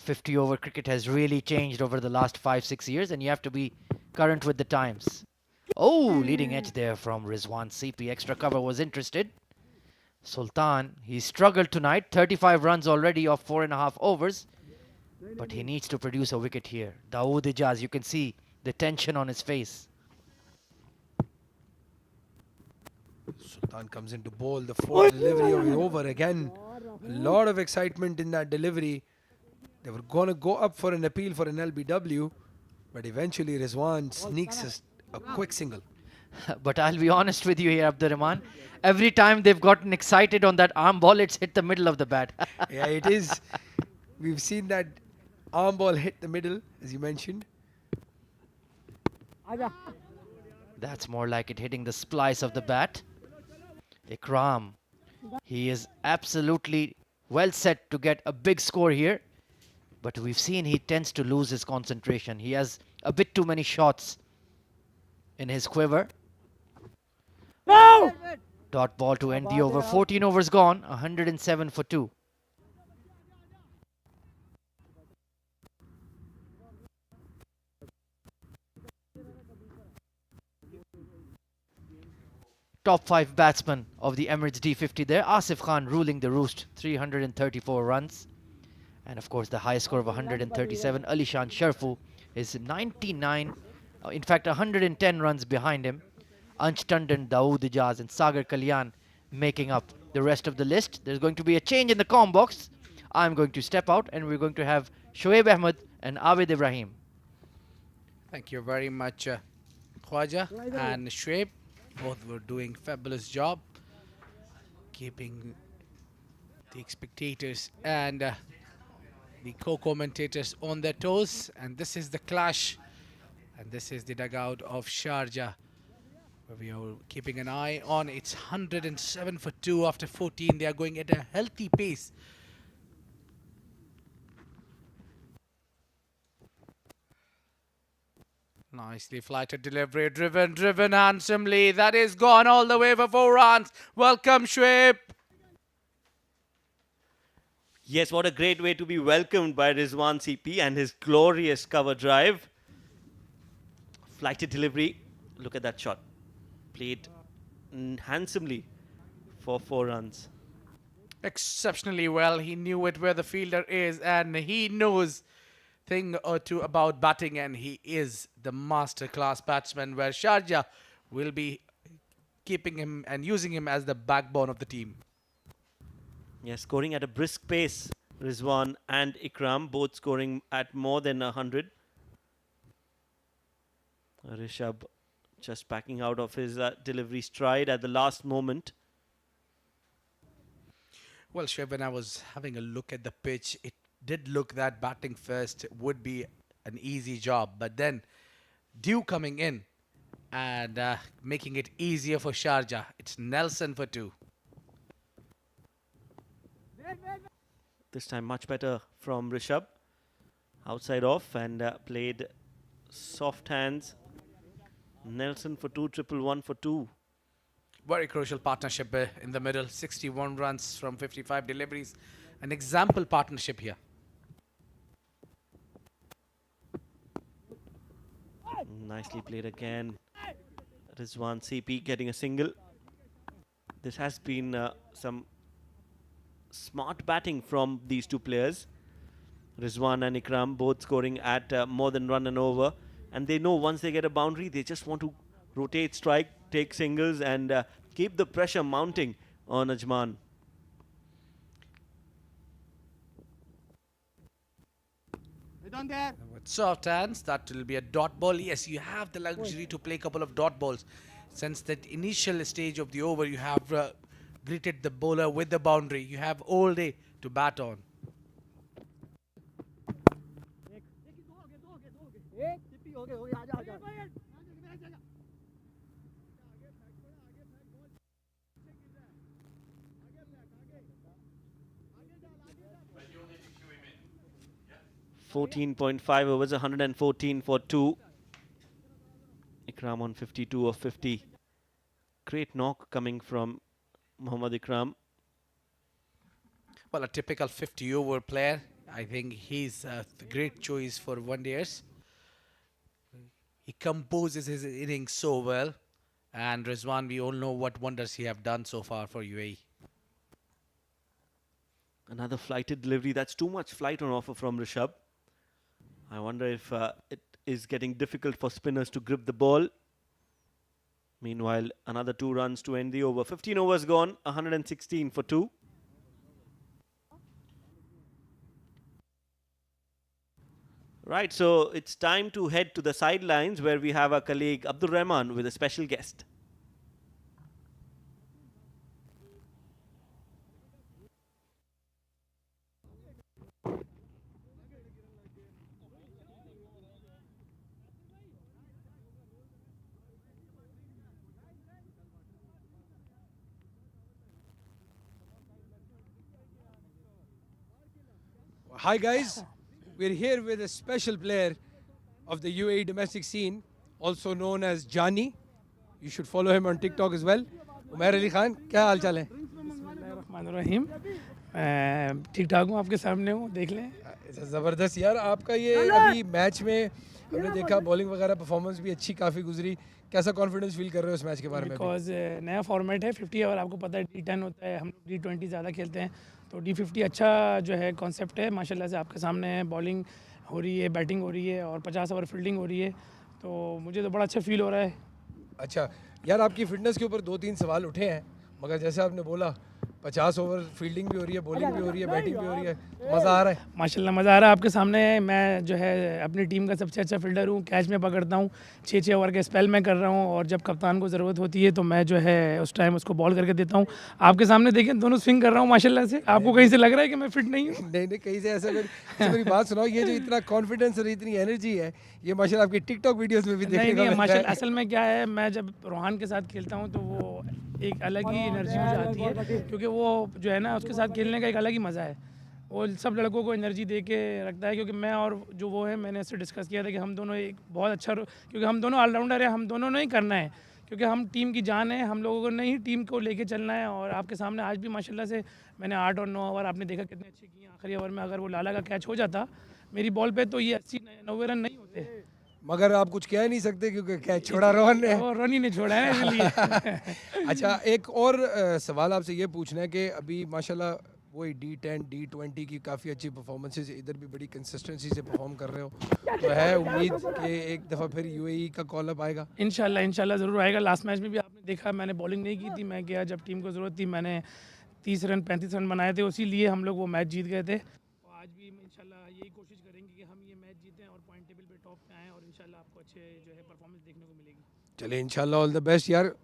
50-over cricket has really changed over the last 5-6 years, and you have to be current with the times. Oh, leading edge there from Rizwan CP. Extra cover was interested. Sultan, he struggled tonight. 35 runs already off 4.5 overs. But he needs to produce a wicket here. Dawood Ijaz, you can see the tension on his face. Sultan comes into bowl, the 4th delivery of the over. Again, a lot of excitement in that delivery. They were going to go up for an appeal for an LBW, but eventually Rizwan sneaks a quick single. But I'll be honest with you here, Abdurrahman. Every time they've gotten excited on that arm ball, it's hit the middle of the bat. Yeah, it is. We've seen that arm ball hit the middle, as you mentioned. That's more like it hitting the splice of the bat. Ikram, he is absolutely well set to get a big score here. But we've seen he tends to lose his concentration. He has a bit too many shots in his quiver. No! Dot ball to end the over. 14 overs gone, 107 for 2. Top 5 batsman of the Emirates D50 there. Asif Khan ruling the roost, 334 runs. And of course the highest score of 137. Alishan Sharfu is 99, in fact 110 runs behind him. Ansh Tandon, Dawood Ijaz and Sagar Kalyan making up the rest of the list. There's going to be a change in the comm box. I'm going to step out and we're going to have Shoaib Ahmed and Abid Ibrahim. Thank you very much, Khwaja and Shoaib. Both were doing fabulous job keeping the spectators and the co-commentators on their toes. And this is the clash, and this is the dugout of Sharjah, where we are keeping an eye on. It's 107 for 2 after 14. They are going at a healthy pace. Nicely flighted delivery, driven handsomely. That is gone all the way for 4 runs. Welcome, Shoaib. Yes, what a great way to be welcomed by Rizwan CP and his glorious cover drive. Flighted delivery. Look at that shot. Played handsomely for 4 runs. Exceptionally well. He knew it where the fielder is, and he knows thing or two about batting, and he is the master class batsman, where Sharjah will be keeping him and using him as the backbone of the team. Yes, scoring at a brisk pace. Rizwan and Ikram both scoring at more than 100. Rishabh just backing out of his delivery stride at the last moment. Well, Shoaib, when I was having a look at the pitch, it did look that batting first would be an easy job, but then Dew coming in and making it easier for Sharjah. It's Nelson for 2. This time much better from Rishabh. Outside off and played soft hands. Nelson for 2, 111 for 2. Very crucial partnership in the middle. 61 runs from 55 deliveries. An example partnership here. Nicely played again. Rizwan CP getting a single. This has been some smart batting from these two players. Rizwan and Ikram both scoring at more than run and over. And they know once they get a boundary, they just want to rotate, strike, take singles and keep the pressure mounting on Ajman. With soft hands, that will be a dot ball. Yes, you have the luxury to play a couple of dot balls. Since that initial stage of the over, you have greeted the bowler with the boundary. You have all day to bat on. 14.5 overs, 114 for 2. Ikram on 52 of 50. Great knock coming from Mohammad Ikram. Well, a typical 50-over player. I think he's a great choice for one-dayers. He composes his innings so well. And Rizwan, we all know what wonders he have done so far for UAE. Another flighted delivery. That's too much flight on offer from Rishabh. I wonder if it is getting difficult for spinners to grip the ball. Meanwhile, another 2 runs to end the over. 15 overs gone, 116 for 2. Right, so it's time to head to the sidelines where we have our colleague Abdul Rahman with a special guest. Hi guys, we're here with a special player of the UAE domestic scene, also known as Jani. You should follow him on TikTok as well. Umar Ali Khan, क्या हाल चाल है? बिस्मिल्लाहिर्रहमानिर्रहीम। ठीक ठाक हूँ, आपके सामने हूँ, देख लें। ज़बरदस्त यार, आपका ये अभी मैच में हमने देखा बॉलिंग वगैरह परफॉर्मेंस भी अच्छी काफ़ी गुजरी। कैसा कॉन्फिडेंस फील कर रहे हो इस मैच के बारे में? बिकॉज नया फॉर्मेट है 50 ओवर, आपको पता है D10 होता है, हम लोग D20 ज़्यादा खेलते हैं, तो D50 अच्छा जो है कॉन्सेप्ट है। माशाल्लाह से आपके सामने बॉलिंग हो रही है, बैटिंग हो रही है और 50 ओवर फील्डिंग हो रही है, तो मुझे तो बड़ा अच्छा फील हो रहा है। अच्छा यार, आपकी फिटनेस के ऊपर 2-3 सवाल उठे हैं, मगर जैसे आपने बोला 50 ओवर फील्डिंग भी हो रही है, बॉलिंग भी हो रही है, बैटिंग भी हो रही है, मज़ा आ रहा है? माशाल्लाह मज़ा आ रहा है। आपके सामने मैं जो है अपनी टीम का सबसे अच्छा फील्डर हूँ, कैच में पकड़ता हूँ, 6-6 ओवर के स्पेल में कर रहा हूँ और जब कप्तान को ज़रूरत होती है तो मैं जो है उस टाइम उसको बॉल करके देता हूँ। आपके सामने देखें दोनों स्विंग कर रहा हूँ माशाल्लाह से। आपको कहीं से लग रहा है कि मैं फिट नहीं हूँ? नहीं, कहीं से ऐसा मेरी बात सुनाओ, ये जो इतना कॉन्फिडेंस और इतनी एनर्जी है, ये माशाल्लाह आपकी टिकटॉक वीडियोस में भी देखने को मिलता है। माशाल्लाह असल में क्या है, मैं जब रोहान के साथ खेलता हूँ तो वो एक अलग ही एनर्जी मुझे आती है, क्योंकि वो जो है ना उसके साथ खेलने का एक अलग ही मज़ा है। वो सब लड़कों को एनर्जी दे के रखता है, क्योंकि मैं और जो वो है, मैंने उससे डिस्कस किया था कि हम दोनों एक बहुत अच्छा, क्योंकि हम दोनों ऑलराउंडर हैं, हम दोनों ने ही करना है, क्योंकि हम टीम की जान है, हम लोगों को नहीं टीम को लेके चलना है। और आपके सामने आज भी माशाल्लाह से मैंने 8 और 9 ओवर आपने देखा कितने अच्छे किए। आखिरी ओवर में अगर वो लाला का कैच हो जाता मेरी बॉल पे तो ये 80-90 रन नहीं होते, मगर आप कुछ कह नहीं सकते क्योंकि कैच छोड़ा रोहन ने। रोहन ही ने छोड़ा है ना, इसलिए। अच्छा, एक और सवाल आपसे ये पूछना है कि अभी माशाल्लाह वही D10, D20 की काफ़ी अच्छी परफॉर्मेंसेस, इधर भी बड़ी कंसिस्टेंसी से परफॉर्म कर रहे हो, तो है उम्मीद कि एक दफ़ा फिर UAE का कॉल अप आएगा? इंशाल्लाह ज़रूर आएगा। लास्ट मैच में भी आपने देखा मैंने बॉलिंग नहीं की थी, मैं गया जब टीम को ज़रूरत थी, मैंने 30 रन 35 रन बनाए थे, उसी लिए हम लोग वो मैच जीत गए थे। और आज भी इंशाल्लाह यही कोशिश करेंगे कि हम ये मैच जीतें और पॉइंट टेबल पे टॉप पे आएँ और इंशाल्लाह आपको अच्छे जो है परफॉर्मेंस देखने को मिलेगी। चलिए इंशाल्लाह, ऑल द बेस्ट यार।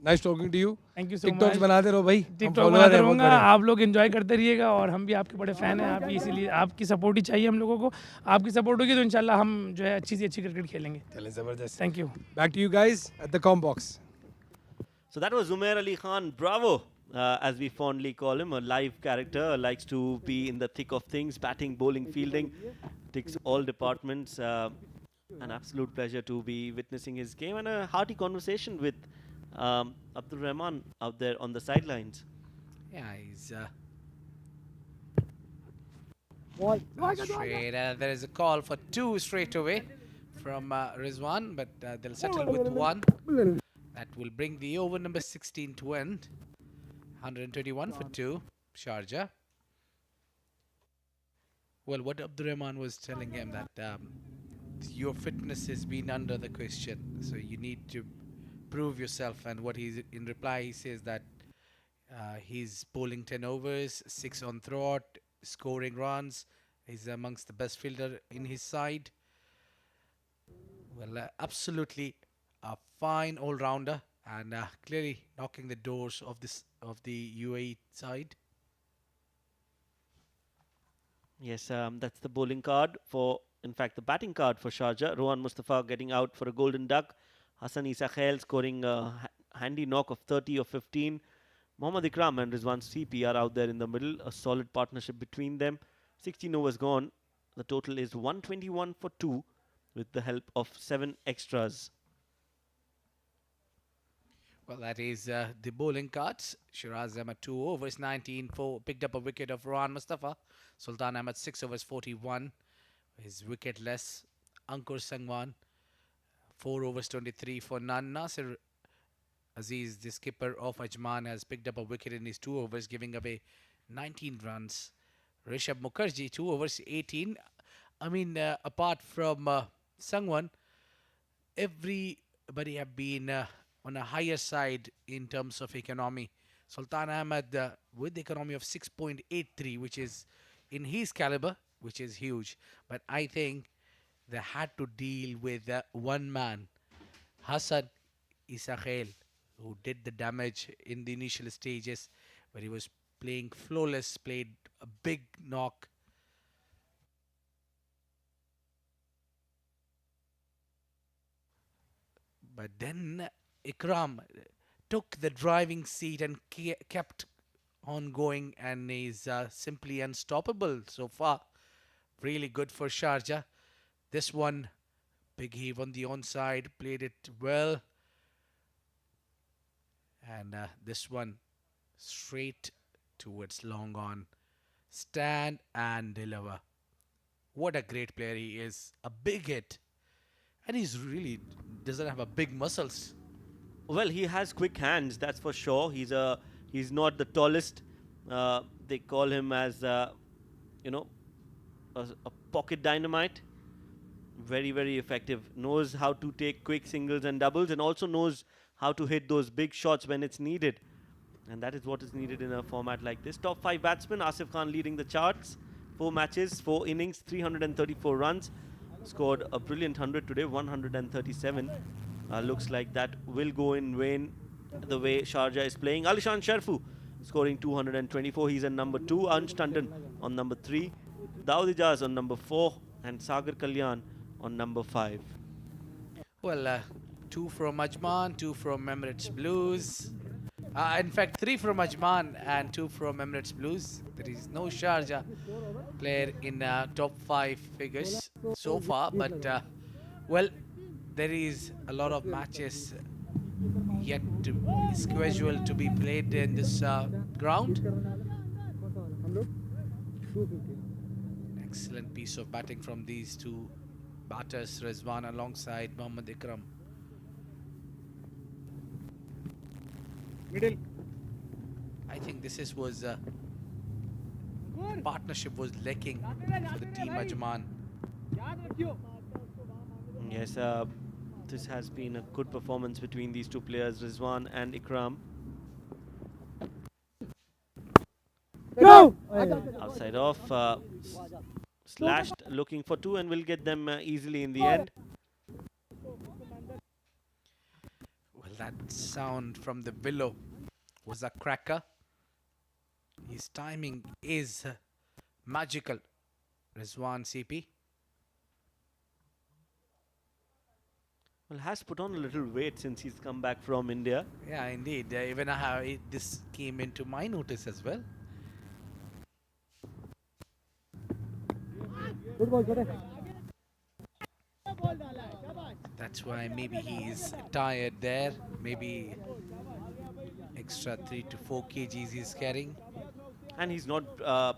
Nice talking to you. Thank you so much. TikToks बनाते रहो भाई, टिकटॉक बनाते रहूँगा, आप लोग एंजॉय करते रहिएगा और हम भी आपके बड़े फ़ैन हैं, आप भी इसीलिए आपकी सपोर्ट ही चाहिए हम लोगों को। आपकी सपोर्ट होगी तो इंशाल्लाह हम जो है अच्छी से अच्छी क्रिकेट खेलेंगे। चलें, ज़बरदस्त। Thank you. Back to you guys at the comm box. So that was Umair Ali Khan, bravo, as we fondly call him, a live character, likes to be in the thick of things, batting, bowling, fielding, ticks all departments. An absolute pleasure to be witnessing his game and a hearty conversation with Abdul Rahman out there on the sidelines. Yeah, he's straight. There is a call for 2 straight away from Rizwan, but they'll settle with 1. That will bring the over number 16 to end. 121 for 2, Sharjah. Well, what Abdurrahman was telling him that your fitness has been under the question, so you need to prove yourself. And what he's in reply, he says that he's bowling 10 overs, 6 on throat, scoring runs. He's amongst the best fielder in his side. Well, absolutely a fine all-rounder, and clearly knocking the doors of the UAE side. Yes, that's the bowling card for, in fact, the batting card for Sharjah. Rohan Mustafa getting out for a golden duck. Hassan Isa Khail scoring a handy knock of 30 or 15. Mohammad Ikram and Rizwan CP are out there in the middle. A solid partnership between them. 16 overs gone. The total is 121 for 2 with the help of 7 extras. Well, that is the bowling cards. Shiraz Ahmed 2 overs 19 for picked up a wicket of Rohan Mustafa. Sultan Ahmed 6 overs 41. His wicketless. Ankur Sangwan 4 overs 23 for none. Nasir Aziz, the skipper of Ajman, has picked up a wicket in his 2 overs, giving away 19 runs. Rishabh Mukherjee 2 overs 18. I mean, apart from Sangwan, everybody have been on a higher side in terms of economy. Sultan Ahmed with the economy of 6.83, which is in his caliber, which is huge. But I think they had to deal with one man, Hassan Isa Khail, who did the damage in the initial stages, where he was playing flawless, played a big knock. But then Ikram took the driving seat and kept on going, and is simply unstoppable so far. Really good for Sharjah. This one, big heave on the onside, played it well. And this one, straight towards long on. Stand and deliver. What a great player he is. A big hit. And he's really doesn't have a big muscles. Well, he has quick hands, that's for sure. He's not the tallest. They call him as you know a pocket dynamite. Very, very effective. Knows how to take quick singles and doubles, and also knows how to hit those big shots when it's needed. And that is what is needed in a format like this. Top 5 batsmen, Asif Khan leading the charts. 4 matches, 4 innings, 334 runs. Scored a brilliant 100 today, 137. Looks like that will go in vain the way Sharjah is playing. Alishan Sharfu scoring 224. He's at number 2. Ansh Tandon on number 3. Dawood Ijaz on number 4. And Sagar Kalyan on number 5. Well, 2 from Ajman, 2 from Emirates Blues. In fact, 3 from Ajman and 2 from Emirates Blues. There is no Sharjah player in top 5 figures so far. But, well, there is a lot of matches yet to scheduled to be played in this ground. Excellent piece of batting from these two batters, Rizwan alongside Mohammad Ikram. Middle. I think this was partnership was lacking for the team Ajman. Yes, this has been a good performance between these two players, Rizwan and Ikram. No! Outside off, slashed, looking for 2, and will get them easily in the end. Well, that sound from the willow was a cracker. His timing is magical, Rizwan CP. Well, has put on a little weight since he's come back from India. Yeah, indeed. Even this came into my notice as well. That's why maybe he is tired there. Maybe extra 3 to 4 kgs he's carrying. And he's not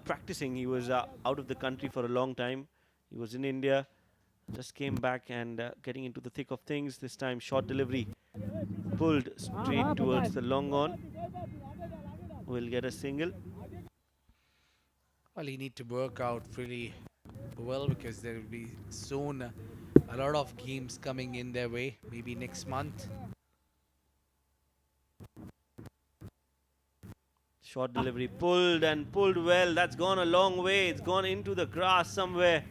practicing. He was out of the country for a long time. He was in India. Just came back and getting into the thick of things. This time short delivery pulled straight towards the long on. Will get a single. Well, he need to work out really well because there will be soon a lot of games coming in their way, maybe next month. Short delivery pulled and pulled well. That's gone a long way. It's gone into the grass somewhere.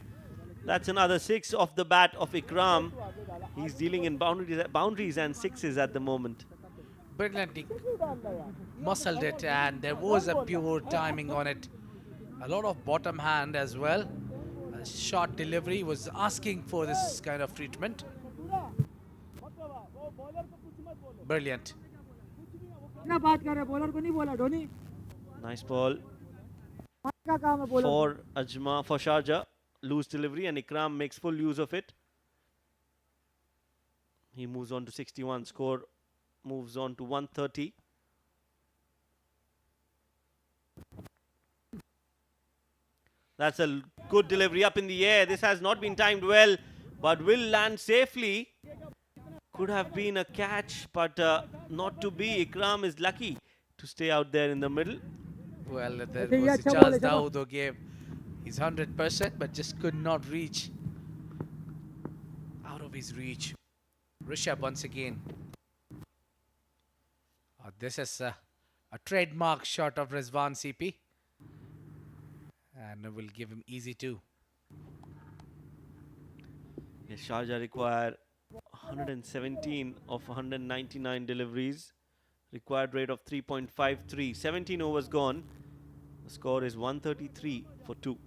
That's another 6 off the bat of Ikram. He's dealing in boundaries and sixes at the moment. Brilliantly muscled it, and there was a pure timing on it. A lot of bottom hand as well. A short delivery was asking for this kind of treatment. Brilliant. Nice ball for Ajman, for Sharjah. Loose delivery, and Ikram makes full use of it. He moves on to 61. Score moves on to 130. That's a good delivery up in the air. This has not been timed well, but will land safely. Could have been a catch, but not to be. Ikram is lucky to stay out there in the middle. Well, there was a chance Dawood gave his 100%, but just could not reach. Out of his reach. Rishabh once again. This is a trademark shot of Rizwan CP. And will give him easy too. Yes, Sharjah require 117 of 199 deliveries. Required rate of 3.53. 17 overs gone. The score is 133 for 2.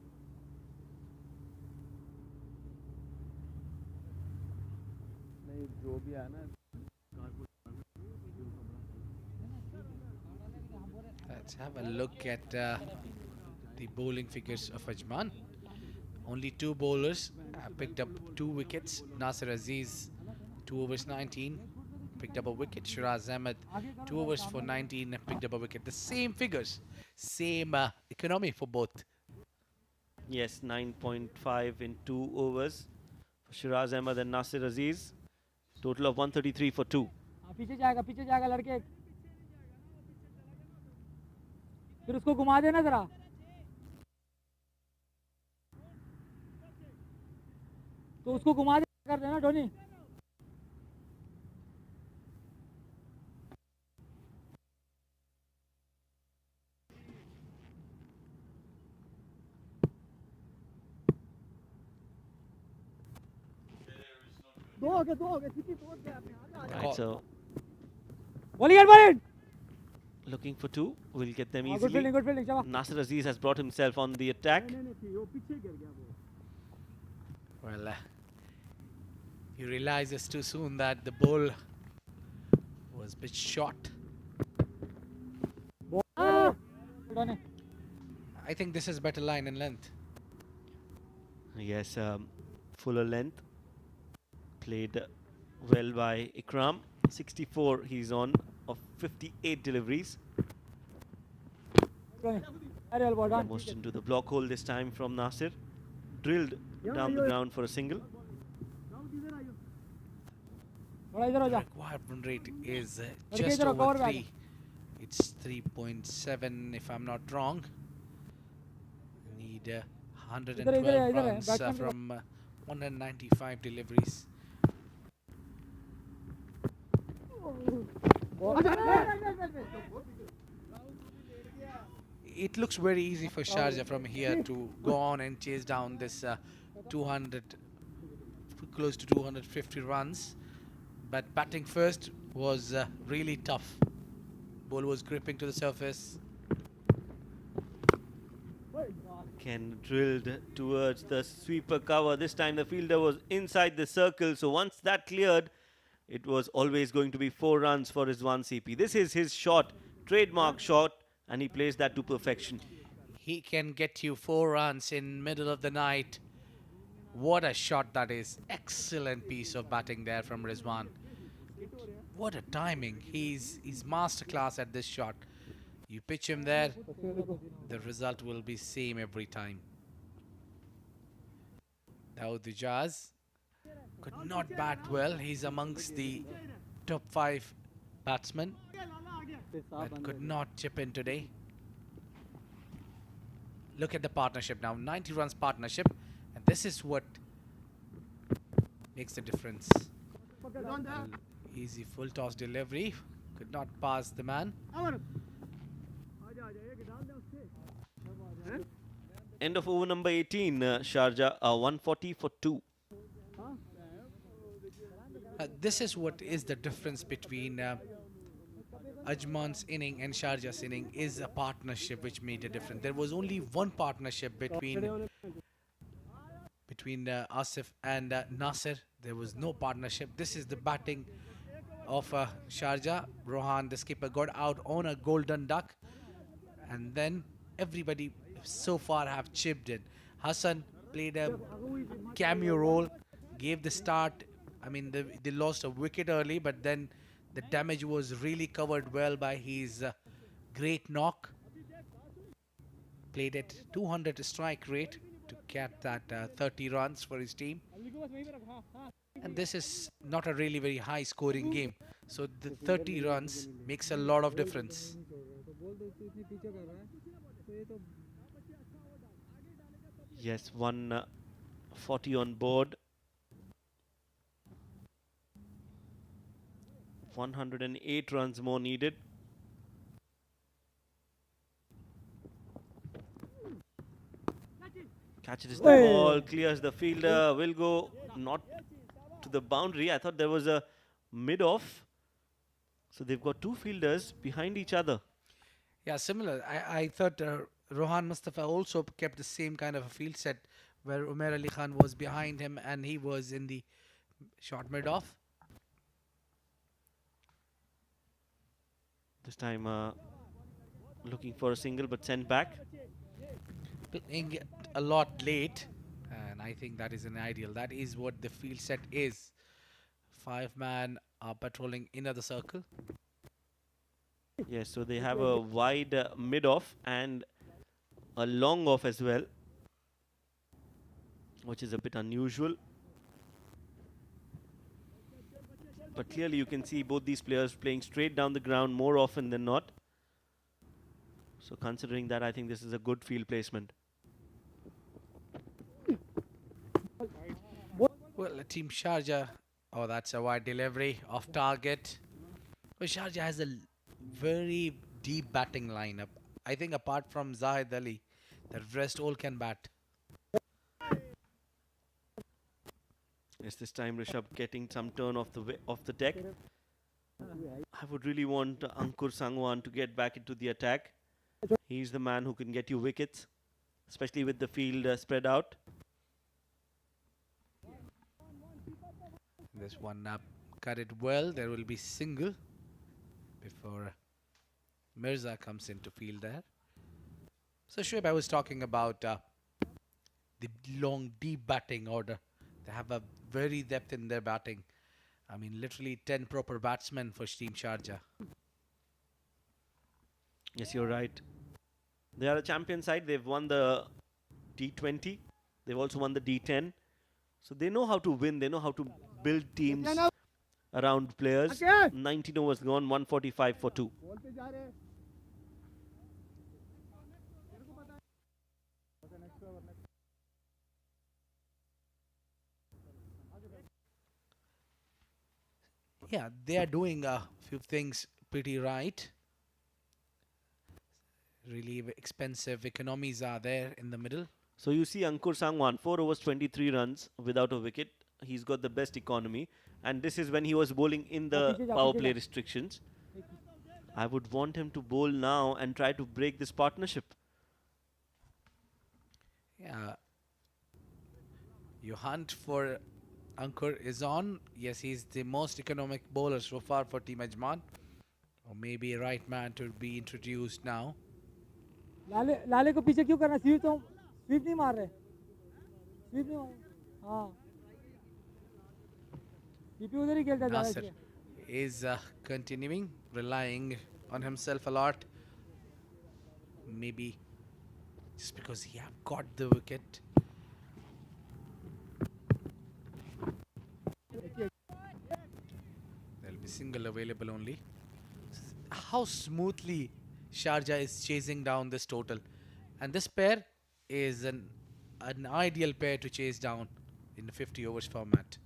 Let's have a look at the bowling figures of Ajman. Only 2 bowlers picked up 2 wickets. Nasir Aziz, 2 overs 19, picked up a wicket. Shiraz Ahmed, 2 overs for 19, picked up a wicket. The same figures, same economy for both. Yes, 9.5 in 2 overs for Shiraz Ahmed and Nasir Aziz. Total of 133 for 2. पीछे जाएगा लड़के फिर उसको घुमा देना जरा तो उसको घुमा दे कर देना Dhoni Right, so looking for 2. We'll get them easily. good fielding, Nasir Aziz has brought himself on the attack. Well, he realizes too soon that the ball was a bit short. I think this is better line and length. Yes, fuller length. Played well by Ikram. 64 he's on of 58 deliveries. Almost into the block hole this time from Nasir. Drilled down the ground for a single. Required run rate is just over 3. It's 3.7 if I'm not wrong. Need 112 runs from 195 deliveries. It looks very easy for Sharjah from here to go on and chase down this 200, close to 250 runs. But batting first was really tough. Ball was gripping to the surface. Ken drilled towards the sweeper cover. This time the fielder was inside the circle. So once that cleared, it was always going to be 4 runs for Rizwan CP. This is his shot, trademark shot, and he plays that to perfection. He can get you 4 runs in middle of the night. What a shot that is. Excellent piece of batting there from Rizwan. What a timing. He's masterclass at this shot. You pitch him there, the result will be same every time. Dawood Ijaz could not bat well. He's amongst the top 5 batsman that could not chip in today. Look at the partnership now, 90 runs partnership, and this is what makes the difference. Easy full toss delivery, could not pass the man. End of over number 18, Sharjah, 140 for 2. This is what is the difference between Ajman's inning and Sharjah's inning, is a partnership which made a difference. There was only one partnership between Asif and Nasir. There was no partnership. This is the batting of Sharjah. Rohan, the skipper, got out on a golden duck, and then everybody so far have chipped in. Hassan played a cameo role, gave the start. I mean, they lost a wicket early, but then the damage was really covered well by his great knock. Played at 200 strike rate to get that 30 runs for his team. And this is not a really very high scoring game. So the 30 runs makes a lot of difference. Yes, 140 on board. 108 runs more needed. Catches the ball, clears the fielder, will go not to the boundary. I thought there was a mid-off. So they've got two fielders behind each other. Yeah, similar. I thought Rohan Mustafa also kept the same kind of a field set where Umair Ali Khan was behind him and he was in the short mid-off. This time looking for a single but sent back. Playing it a lot late, and I think that is an ideal. That is what the field set is. 5-man are patrolling inner the circle. Yes, so they have a wide mid-off and a long off as well, which is a bit unusual. But clearly you can see both these players playing straight down the ground more often than not. So considering that, I think this is a good field placement. Well, Team Sharjah, oh, that's a wide delivery off target. Well, Sharjah has a very deep batting lineup. I think apart from Zahid Ali, the rest all can bat. Yes, this time Rishabh getting some turn off the deck. I would really want Ankur Sangwan to get back into the attack. He's the man who can get you wickets, especially with the field spread out. This one cut it well. There will be single before Mirza comes into field there. So Shoaib, I was talking about the long, deep batting order. They have a very depth in their batting. I mean, literally 10 proper batsmen for Team Sharjah. Yes, you're right. They are a champion side. They've won the D20. They've also won the D10. So they know how to win. They know how to build teams around players. 19 overs gone, 145 for 2. Yeah, they are doing a few things pretty right. Really expensive economies are there in the middle. So you see Ankur Sangwan, 4 overs, 23 runs without a wicket. He's got the best economy. And this is when he was bowling in the power play restrictions. I would want him to bowl now and try to break this partnership. Yeah. Your hunt for Ankur is on. Yes, he's the most economic bowler so far for Team Ajman. Or maybe a right man to be introduced now. लाले को पीछे क्यों करना SVEEP नहीं मार रहे SVEEP नहीं मार हाँ सीपी उधर ही खेलता जा रहा Nasir is continuing, relying on himself a lot. Maybe just because he have got the wicket. There'll be single available only. how smoothly Sharjah is chasing down this total. And this pair is an ideal pair to chase down in the 50 overs format.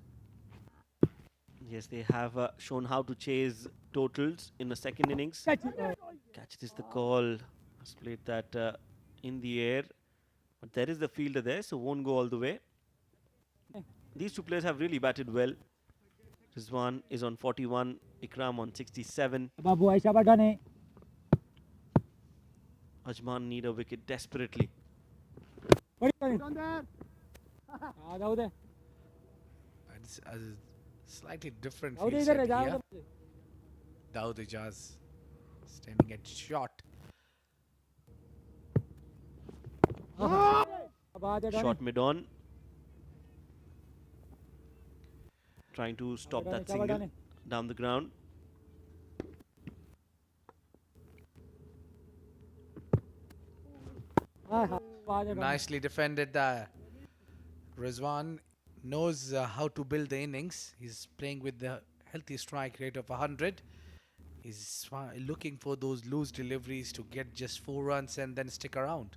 Yes, they have shown how to chase totals in the second innings. Catch it. Catch is the call. Has played that in the air. But there is the fielder there, so won't go all the way. These two players have really batted well. Rizwan is on 41, Ikram on 67. Babu Aisha Badane. Ajman need a wicket desperately. Badi kare. जाओ दे. It's a slightly different जाओ दे field इधर set जाओ here. They. Dawood Ijaz standing at short. अब आ जा Shot mid on. Trying to stop that single down the ground. Nicely defended there. Rizwan knows how to build the innings. He's playing with the healthy strike rate of 100. He's looking for those loose deliveries to get just 4 runs and then stick around.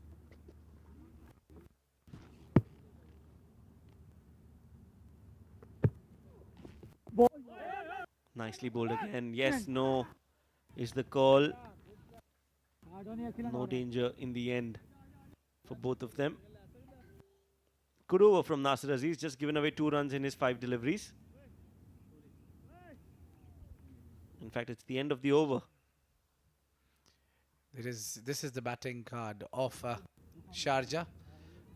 Nicely bowled again. Yes, no is the call. No danger in the end for both of them. Good over from Nasir Aziz, just given away 2 runs in his 5 deliveries. In fact, it's the end of the over. This is the batting card of Sharjah.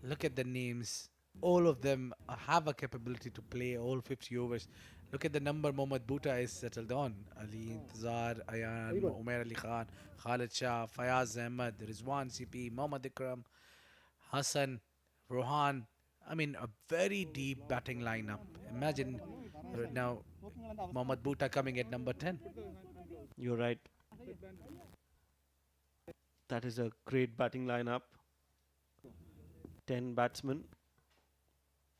Look at the names. All of them have a capability to play all 50 overs. Look at the number Mohammad Bhutta is settled on. Ali Intizar, Ayan, Umair Ali Khan, Khalid Shah, Fayaz Ahmed, Rizwan CP, Mohammad Ikram, Hassan, Rohan. I mean, a very deep batting lineup. Imagine now Mohammad Bhutta coming at number 10. You're right. That is a great batting lineup. 10 batsmen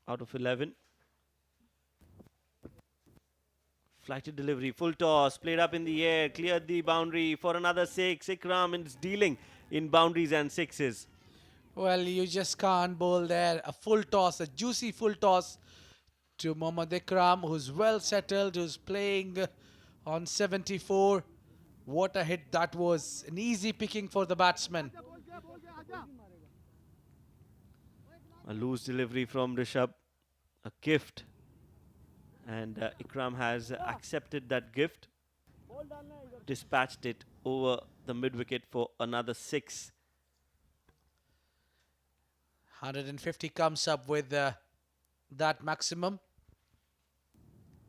out of 11. Flighted delivery, full toss, played up in the air, cleared the boundary for another 6. Ikram is dealing in boundaries and sixes. Well, you just can't bowl there. A full toss, a juicy full toss to Mohammad Ikram, who's well settled, who's playing on 74. What a hit that was. An easy picking for the batsman. A loose delivery from Rishabh, a gift. And Ikram has accepted that gift. Dispatched it over the mid-wicket for another 6. 150 comes up with that maximum.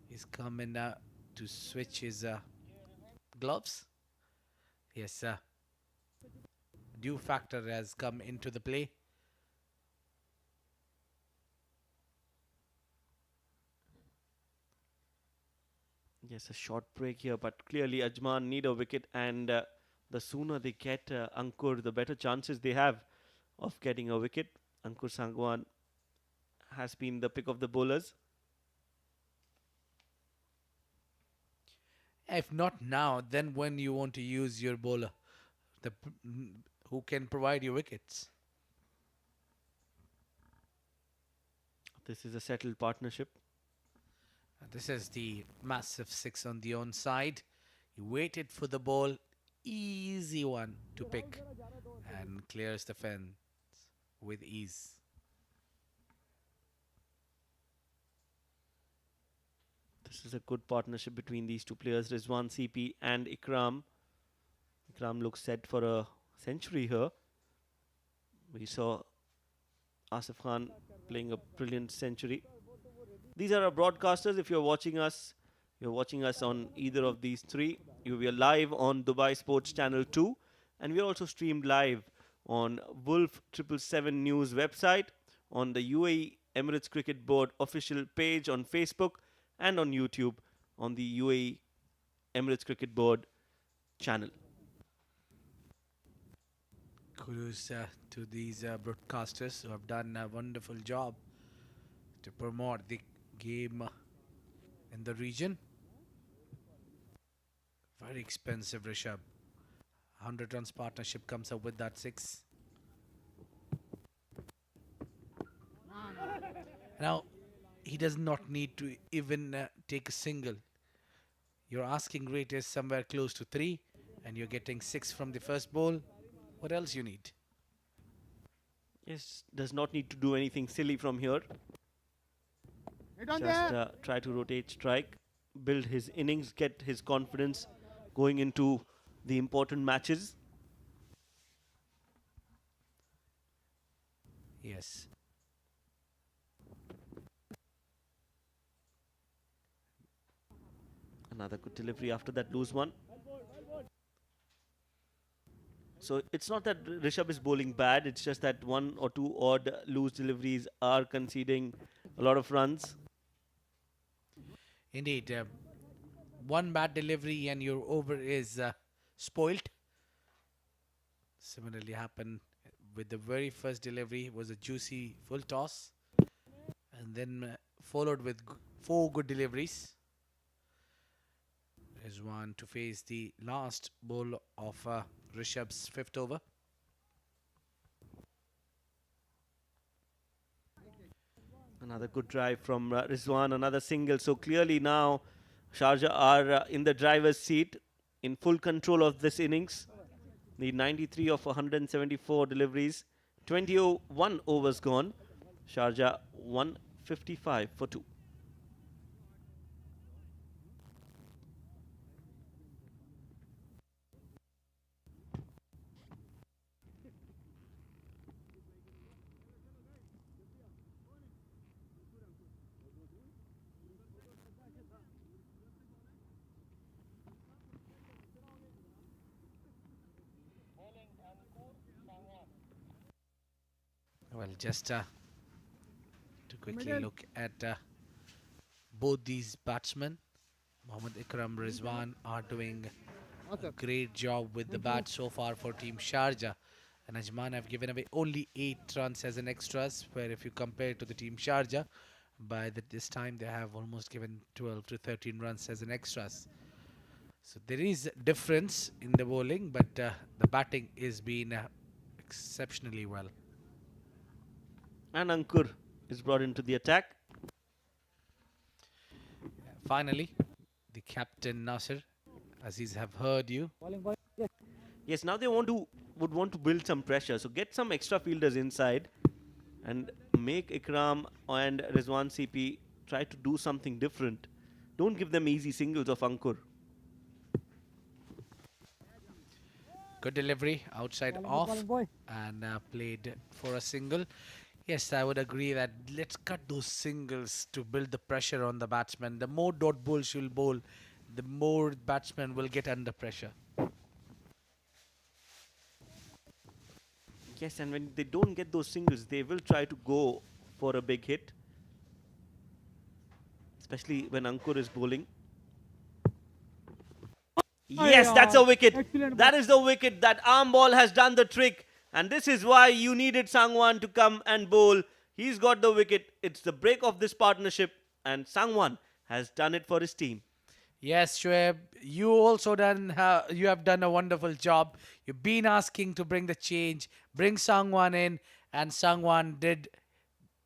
He's coming to switch his gloves. Yes, due factor has come into the play. Yes, a short break here, but clearly Ajman need a wicket, and the sooner they get Ankur, the better chances they have of getting a wicket. Ankur Sangwan has been the pick of the bowlers. If not now, then when you want to use your bowler, who can provide you wickets. This is a settled partnership. This is the massive 6 on the onside. He waited for the ball. Easy one to pick. And clears the fence with ease. This is a good partnership between these two players, Rizwan CP and Ikram. Ikram looks set for a century here. We saw Asif Khan playing a brilliant century. These are our broadcasters. If you're watching us on either of these three. We are live on Dubai Sports Channel 2. And we are also streamed live on Wolf777 News website, on the UAE Emirates Cricket Board official page on Facebook, and on YouTube on the UAE Emirates Cricket Board channel. Kudos to these broadcasters who have done a wonderful job to promote the game in the region. Very expensive, Rishabh. 100 runs partnership comes up with that 6. Now, he does not need to even take a single. Your asking rate is somewhere close to 3, and you're getting 6 from the first ball. What else you need? Yes, does not need to do anything silly from here. Just try to rotate strike, build his innings, get his confidence going into the important matches. Yes. Another good delivery after that loose one. So it's not that Rishabh is bowling bad, it's just that one or two odd loose deliveries are conceding a lot of runs. Indeed. One bad delivery and your over is spoilt. Similarly happened with the very first delivery. Was a juicy full toss, and then followed with 4 good deliveries. There's one to face the last ball of Rishabh's 5th over. Another good drive from Rizwan, another single. So clearly now Sharjah are in the driver's seat, in full control of this innings. The 93 of 174 deliveries, 21 overs gone. Sharjah 155 for 2. Well, just to quickly look at both these batsmen, Mohammad Ikram, Rizwan are doing a great job with the bat so far for Team Sharjah. And Ajman have given away only 8 runs as an extras, where if you compare to the Team Sharjah, by this time they have almost given 12 to 13 runs as an extras. So there is difference in the bowling, but the batting is being exceptionally well. And Ankur is brought into the attack. Finally, the captain Nasir, Aziz have heard you. Yes, now they would want to build some pressure. So get some extra fielders inside and make Ikram and Rizwan CP try to do something different. Don't give them easy singles of Ankur. Good delivery outside off and played for a single. Yes, I would agree that let's cut those singles to build the pressure on the batsman. The more dot balls you'll bowl, the more batsmen will get under pressure. Yes, and when they don't get those singles, they will try to go for a big hit. Especially when Ankur is bowling. Yes, that's a wicket. That is the wicket. That arm ball has done the trick. And this is why you needed Sangwan to come and bowl. He's got the wicket. It's the break of this partnership. And Sangwan has done it for his team. Yes, Shoaib, you also you have done a wonderful job. You've been asking to bring the change, bring Sangwan in, and Sangwan did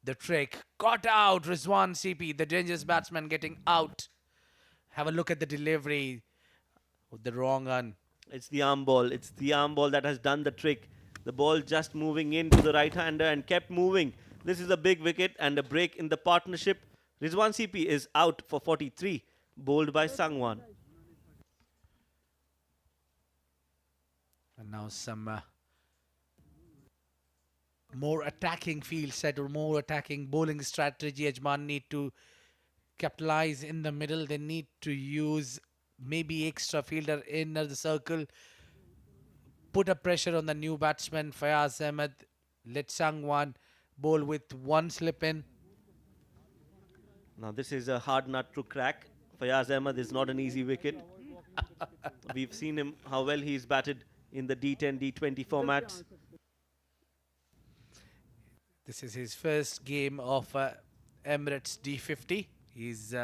the trick. Got out, Rizwan CP, the dangerous batsman getting out. Have a look at the delivery with the wrong one. It's the arm ball. It's the arm ball that has done the trick. The ball just moving into the right-hander and kept moving. This is a big wicket and a break in the partnership. Rizwan CP is out for 43, bowled by Sangwan. And now some more attacking field set or more attacking bowling strategy. Ajman need to capitalize in the middle. They need to use maybe extra fielder in the circle. Put a pressure on the new batsman, Fayaz Ahmed. Let Sangwan bowl with one slip in. Now this is a hard nut to crack. Fayaz Ahmed is not an easy wicket. We've seen him, how well he's batted in the D10, D20 formats. This is his first game of Emirates D50. He's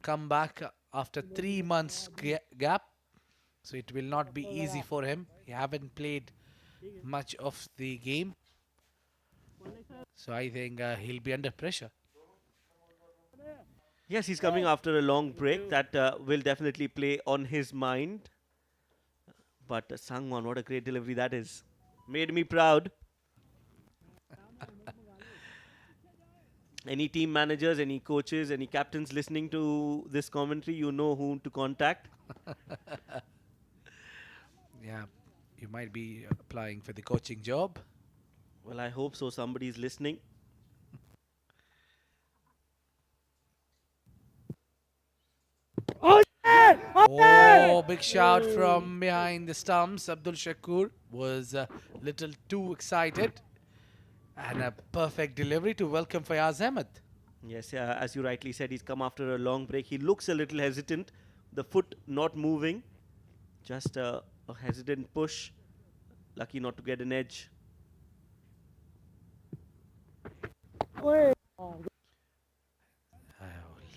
come back after 3 months gap. so it will not be easy for him. He haven't played much of the game, so I think he'll be under pressure. Yes, he's coming after a long break. That will definitely play on his mind. But Sangwon, what a great delivery that is. Made me proud. Any team managers, any coaches, any captains listening to this commentary, you know whom to contact. Yeah, you might be applying for the coaching job. Well, I hope so. Somebody's listening. Oh, big shout from behind the stumps. Abdul Shakur was a little too excited. And a perfect delivery to welcome Fayaz Ahmed. Yes, as you rightly said, he's come after a long break. He looks a little hesitant. The foot not moving. Just a hesitant push. Lucky not to get an edge.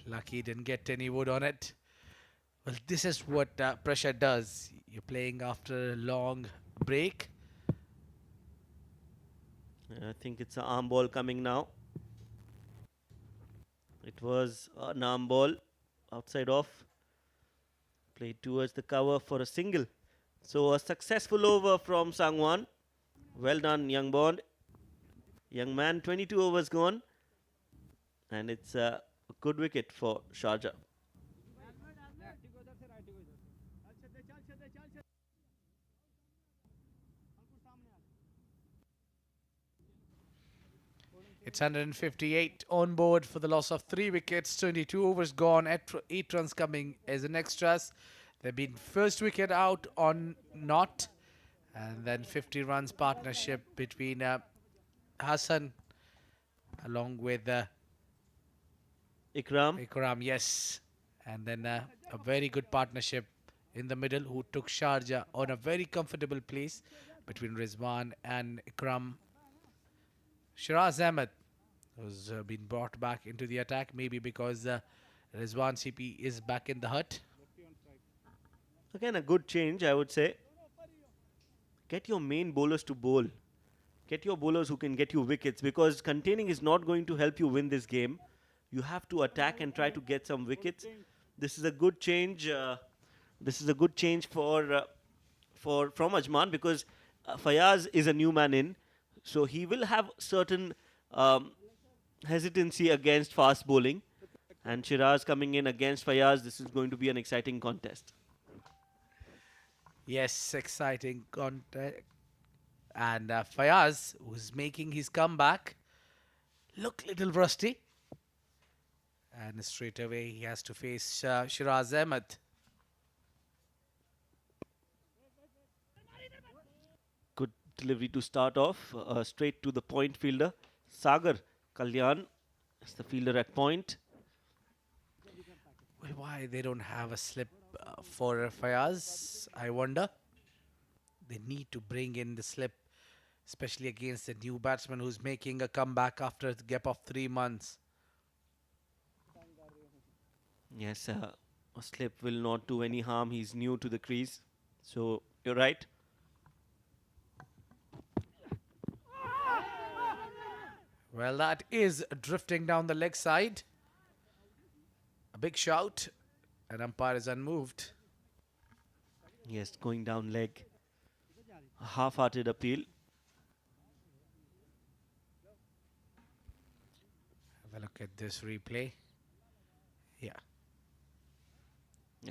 Lucky didn't get any wood on it. Well, this is what pressure does. You're playing after a long break. I think it's an arm ball coming now. It was an arm ball outside off. Played towards the cover for a single. So a successful over from Sangwan. Well done, young bond. Young man, 22 overs gone. And it's a good wicket for Sharjah. It's 158 on board for the loss of 3 wickets. 22 overs gone. 8 runs coming as an extras. They've been first wicket out on Not. And then 50 runs partnership between Hassan along with Ikram, yes. And then a very good partnership in the middle who took Sharjah on a very comfortable place between Rizwan and Ikram. Shiraz Ahmed has been brought back into the attack, maybe because Rizwan CP is back in the hut. Again, a good change, I would say. Get your main bowlers to bowl. Get your bowlers who can get you wickets, because containing is not going to help you win this game. You have to attack and try to get some wickets. This is a good change. This is a good change from Ajman, because Fayaz is a new man in, so he will have certain hesitancy against fast bowling. And Shiraz coming in against Fayaz, this is going to be an exciting contest. Yes, exciting contest. And Fayaz, who's making his comeback, look little rusty. And straight away he has to face Shiraz Ahmed. Good delivery to start off. Straight to the point fielder. Sagar Kalyan is the fielder at point. Well, why they don't have a slip for Fayaz, I wonder. They need to bring in the slip, especially against a new batsman who's making a comeback after a gap of 3 months. Yes, a slip will not do any harm. He's new to the crease. So, you're right. Well, that is drifting down the leg side. A big shout, and umpire is unmoved. Yes, going down leg. A half-hearted appeal. Have a look at this replay. Yeah.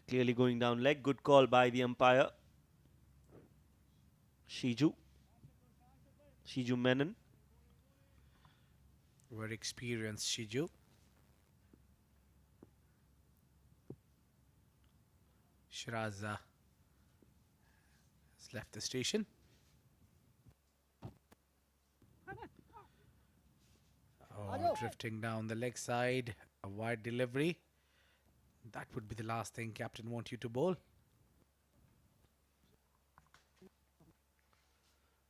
Clearly going down leg. Good call by the umpire. Shiju Menon. Very experienced Shiju. Shiraz has left the station. Oh, drifting down the leg side. A wide delivery. That would be the last thing captain want you to bowl.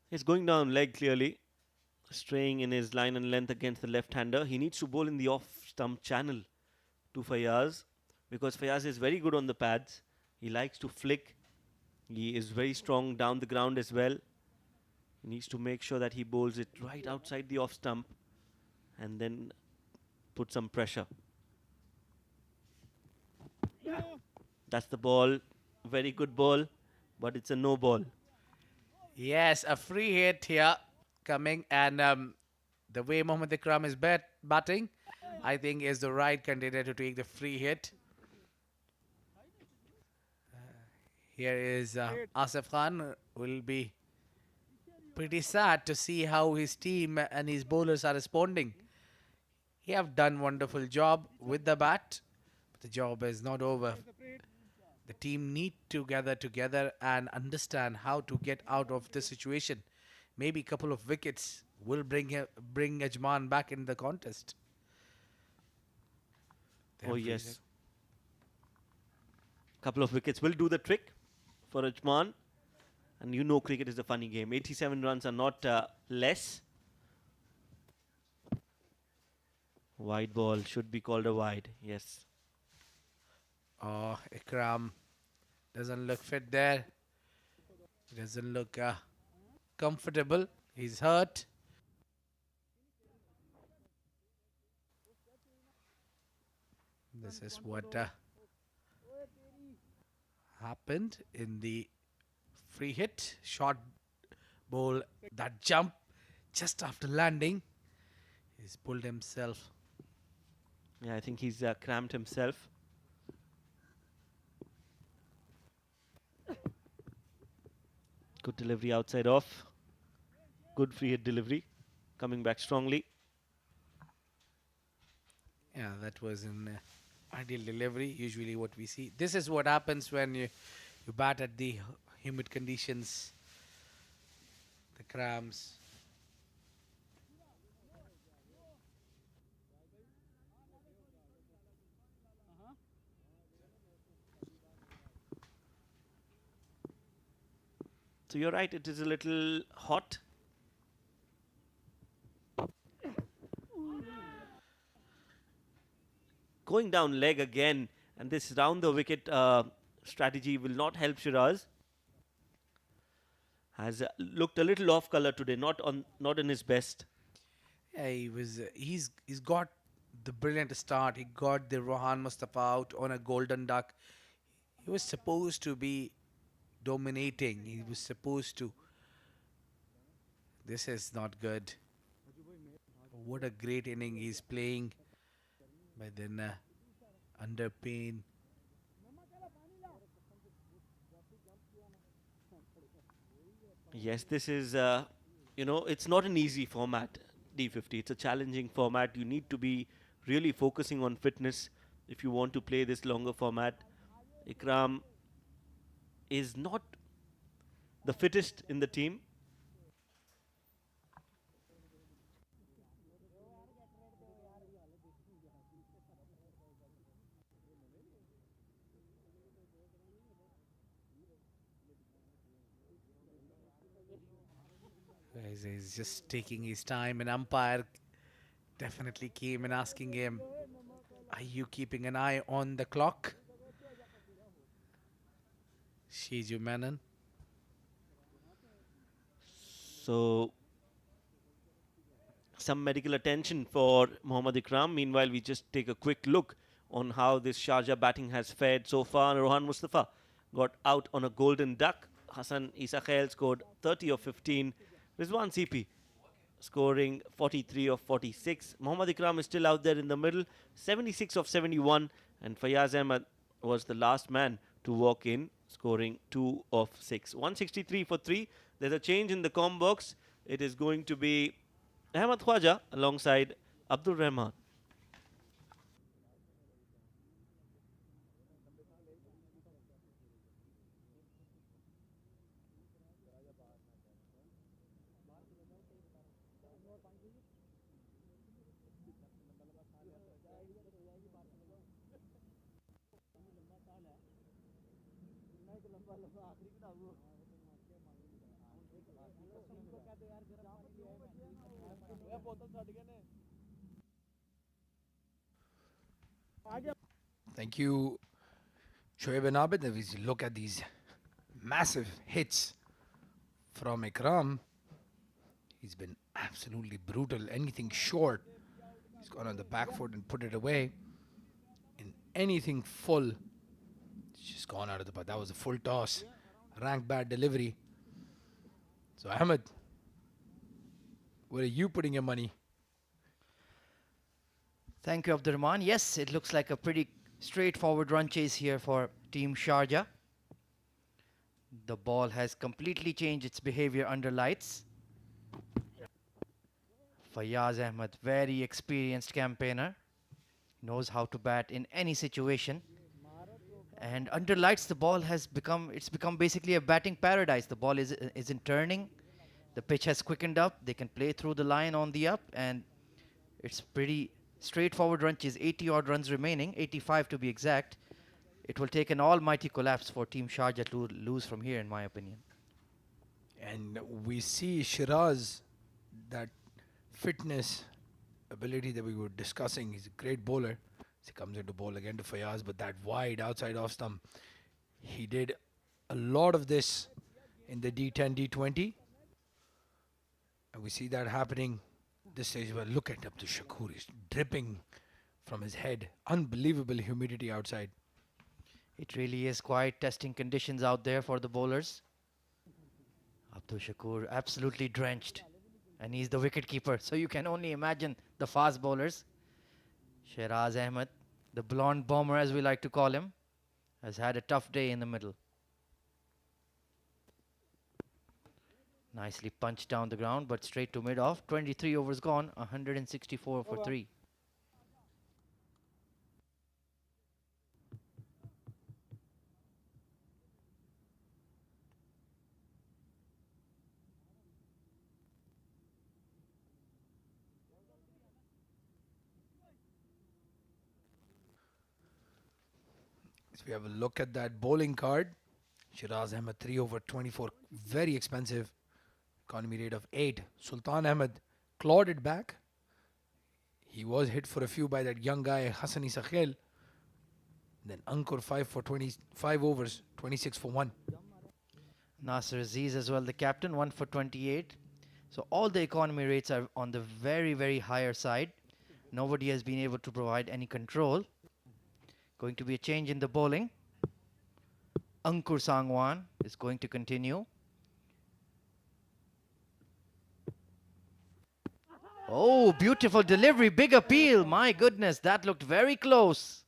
He's going down leg clearly. Straying in his line and length against the left-hander. He needs to bowl in the off-stump channel to Fayaz, because Fayaz is very good on the pads. He likes to flick He is very strong down the ground as well. He needs to make sure that he bowls it right outside the off stump and then put some pressure. That's the ball. Very good ball, but it's a no ball. Yes, a free hit here coming, and the way Mohammad Ikram is batting, I think is the right candidate to take the free hit. Here is Asif Khan. Will be pretty sad to see how his team and his bowlers are responding. He have done wonderful job with the bat, but the job is not over. The team need to gather together and understand how to get out of this situation. Maybe a couple of wickets will bring Ajman back in the contest. Oh yes, couple of wickets will do the trick for Ajman. And you know cricket is a funny game. 87 runs are not less. Wide ball should be called a wide. Yes. Oh, Ikram doesn't look fit there. He doesn't look comfortable. He's hurt. This is what happened in the free hit. Short ball, that jump just after landing. He's pulled himself. Yeah, I think he's cramped himself. Good delivery outside off. Good free hit delivery. Coming back strongly. Yeah, that was an ideal delivery. Usually what we see. This is what happens when you bat at the humid conditions. The cramps. So you're right, it is a little hot. Going down leg again, and this round the wicket strategy will not help Shiraz. Has looked a little off color today, not in his best. Yeah, he's got the brilliant start. He got the Rohan Mustafa out on a golden duck. He was supposed to be dominating. He was supposed to. This is not good. What a great inning he's playing. But then under pain. Yes, this is, it's not an easy format, D50. It's a challenging format. You need to be really focusing on fitness if you want to play this longer format. Ikram is not the fittest in the team. He's just taking his time. An umpire definitely came and asking him, are you keeping an eye on the clock? Shiju Menon. So, some medical attention for Mohammad Ikram. Meanwhile, we just take a quick look on how this Sharjah batting has fared so far. Rohan Mustafa got out on a golden duck. Hassan Isa Khail scored 30 of 15. Rizwan CP scoring 43 of 46. Mohammad Ikram is still out there in the middle, 76 of 71. And Fayaz Ahmed was the last man to walk in, scoring 2 of 6. 163 for 3. There's a change in the com box. It is going to be Ahmed Khwaja alongside Abdul Rahman. Thank you, Shoaib and Abid. If you look at these massive hits from Ikram. He's been absolutely brutal. Anything short, he's gone on the back foot and put it away. In anything full, it's just gone out of the park. That was a full toss. Rank bad delivery. So Ahmed, where are you putting your money? Thank you, Abdurrahman. Yes, it looks like a pretty straightforward run chase here for Team Sharjah. The ball has completely changed its behavior under lights. Fayaz Ahmed, very experienced campaigner, knows how to bat in any situation. And under lights, the ball has become basically a batting paradise. The ball isn't turning. The pitch has quickened up. They can play through the line on the up, and it's pretty straightforward run chase. 80 odd runs remaining, 85 to be exact. It will take an almighty collapse for Team Sharjah to lose from here, in my opinion. And we see Shiraz, that fitness ability that we were discussing. He's a great bowler. He comes into ball again to Fayaz, but that wide outside off stump, he did a lot of this in the D10, D20. And we see that happening this stage. Well, look at Abdul Shakur. He's dripping from his head. Unbelievable humidity outside. It really is quite testing conditions out there for the bowlers. Abdul Shakur absolutely drenched, and he's the wicket keeper, so you can only imagine the fast bowlers. Shiraz Ahmed, the blonde bomber as we like to call him, has had a tough day in the middle. Nicely punched down the ground, but straight to mid-off. 23 overs gone, 164 for 3. If we have a look at that bowling card, Shiraz Ahmed 3 over 24, very expensive. Economy rate of 8. Sultan Ahmed clawed it back. He was hit for a few by that young guy Hassani Sakhel. Then Ankur 5 for 25 overs, 26 for 1. Nasser Aziz as well, the captain, 1 for 28. So all the economy rates are on the very, very higher side. Nobody has been able to provide any control. Going to be a change in the bowling. Ankur Sangwan is going to continue. Oh, beautiful delivery, big appeal. My goodness, that looked very close.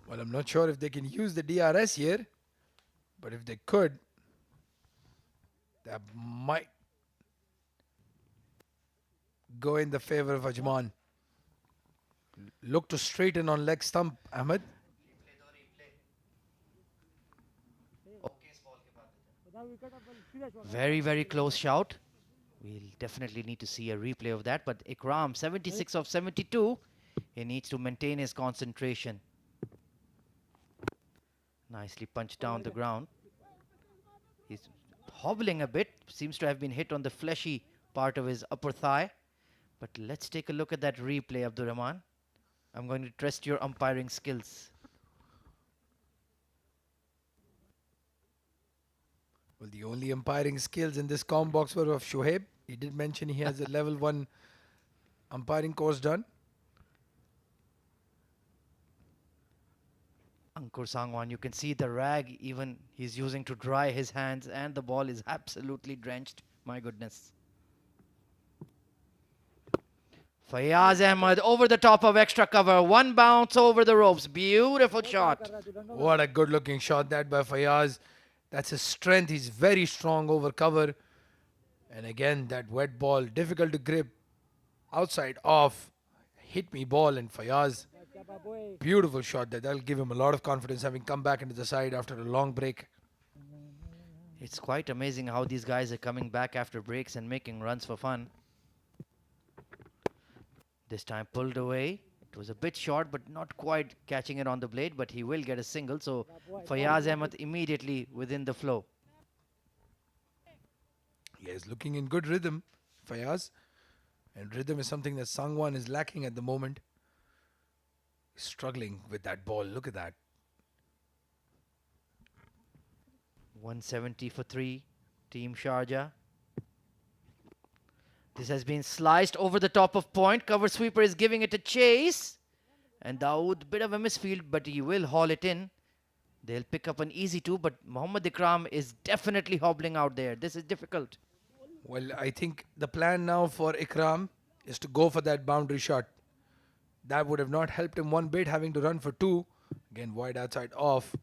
Well, I'm not sure if they can use the DRS here, but if they could, that might go in the favor of Ajman. Look to straighten on leg stump, Ahmed. Very, very close shout. We'll definitely need to see a replay of that. But Ikram, 76 of 72. He needs to maintain his concentration. Nicely punched down the ground. He's hobbling a bit. Seems to have been hit on the fleshy part of his upper thigh. But let's take a look at that replay, Abdurrahman. I'm going to trust your umpiring skills. Well, the only umpiring skills in this com box were of Shoaib. He did mention he has a level 1 umpiring course done. Ankur Sangwan, you can see the rag even he's using to dry his hands, and the ball is absolutely drenched. My goodness. Fayaz Ahmed over the top of extra cover. One bounce over the ropes. Beautiful shot. What a good looking shot that by Fayaz. That's his strength. He's very strong over cover. And again, that wet ball, difficult to grip. Outside off. Hit me ball, and Fayaz. Beautiful shot there. That'll give him a lot of confidence having come back into the side after a long break. It's quite amazing how these guys are coming back after breaks and making runs for fun. This time pulled away. It was a bit short, but not quite catching it on the blade, but he will get a single. So Fayaz Ahmed immediately within the flow. He is looking in good rhythm, Fayaz. And rhythm is something that Sangwan is lacking at the moment. He's struggling with that ball. Look at that. 170 for 3. Team Sharjah. This has been sliced over the top of point. Cover sweeper is giving it a chase. And Dawood, bit of a misfield, but he will haul it in. They'll pick up an easy 2, but Mohammad Ikram is definitely hobbling out there. This is difficult. Well, I think the plan now for Ikram is to go for that boundary shot. That would have not helped him one bit, having to run for 2. Again, wide outside off.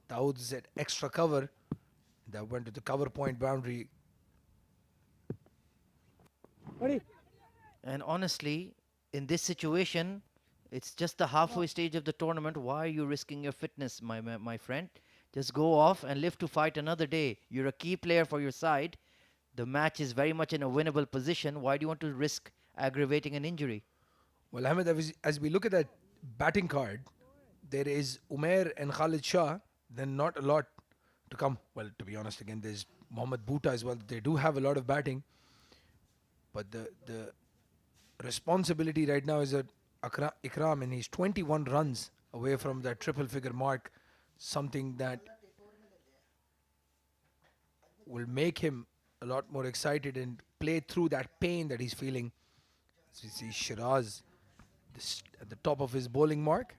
Dawood said extra cover. That went to the cover point boundary. Ready? And honestly, in this situation, it's just the halfway stage of the tournament. Why are you risking your fitness, my friend? Just go off and live to fight another day. You're a key player for your side. The match is very much in a winnable position. Why do you want to risk aggravating an injury? Well, Ahmed, as we look at that batting card, there is Umair and Khalid Shah. Then not a lot to come. Well, to be honest, again, there's Mohammad Bhuta as well. They do have a lot of batting. But the responsibility right now is at Ikram, and he's 21 runs away from that triple figure mark. Something that will make him a lot more excited and play through that pain that he's feeling. As we see Shiraz at the top of his bowling mark.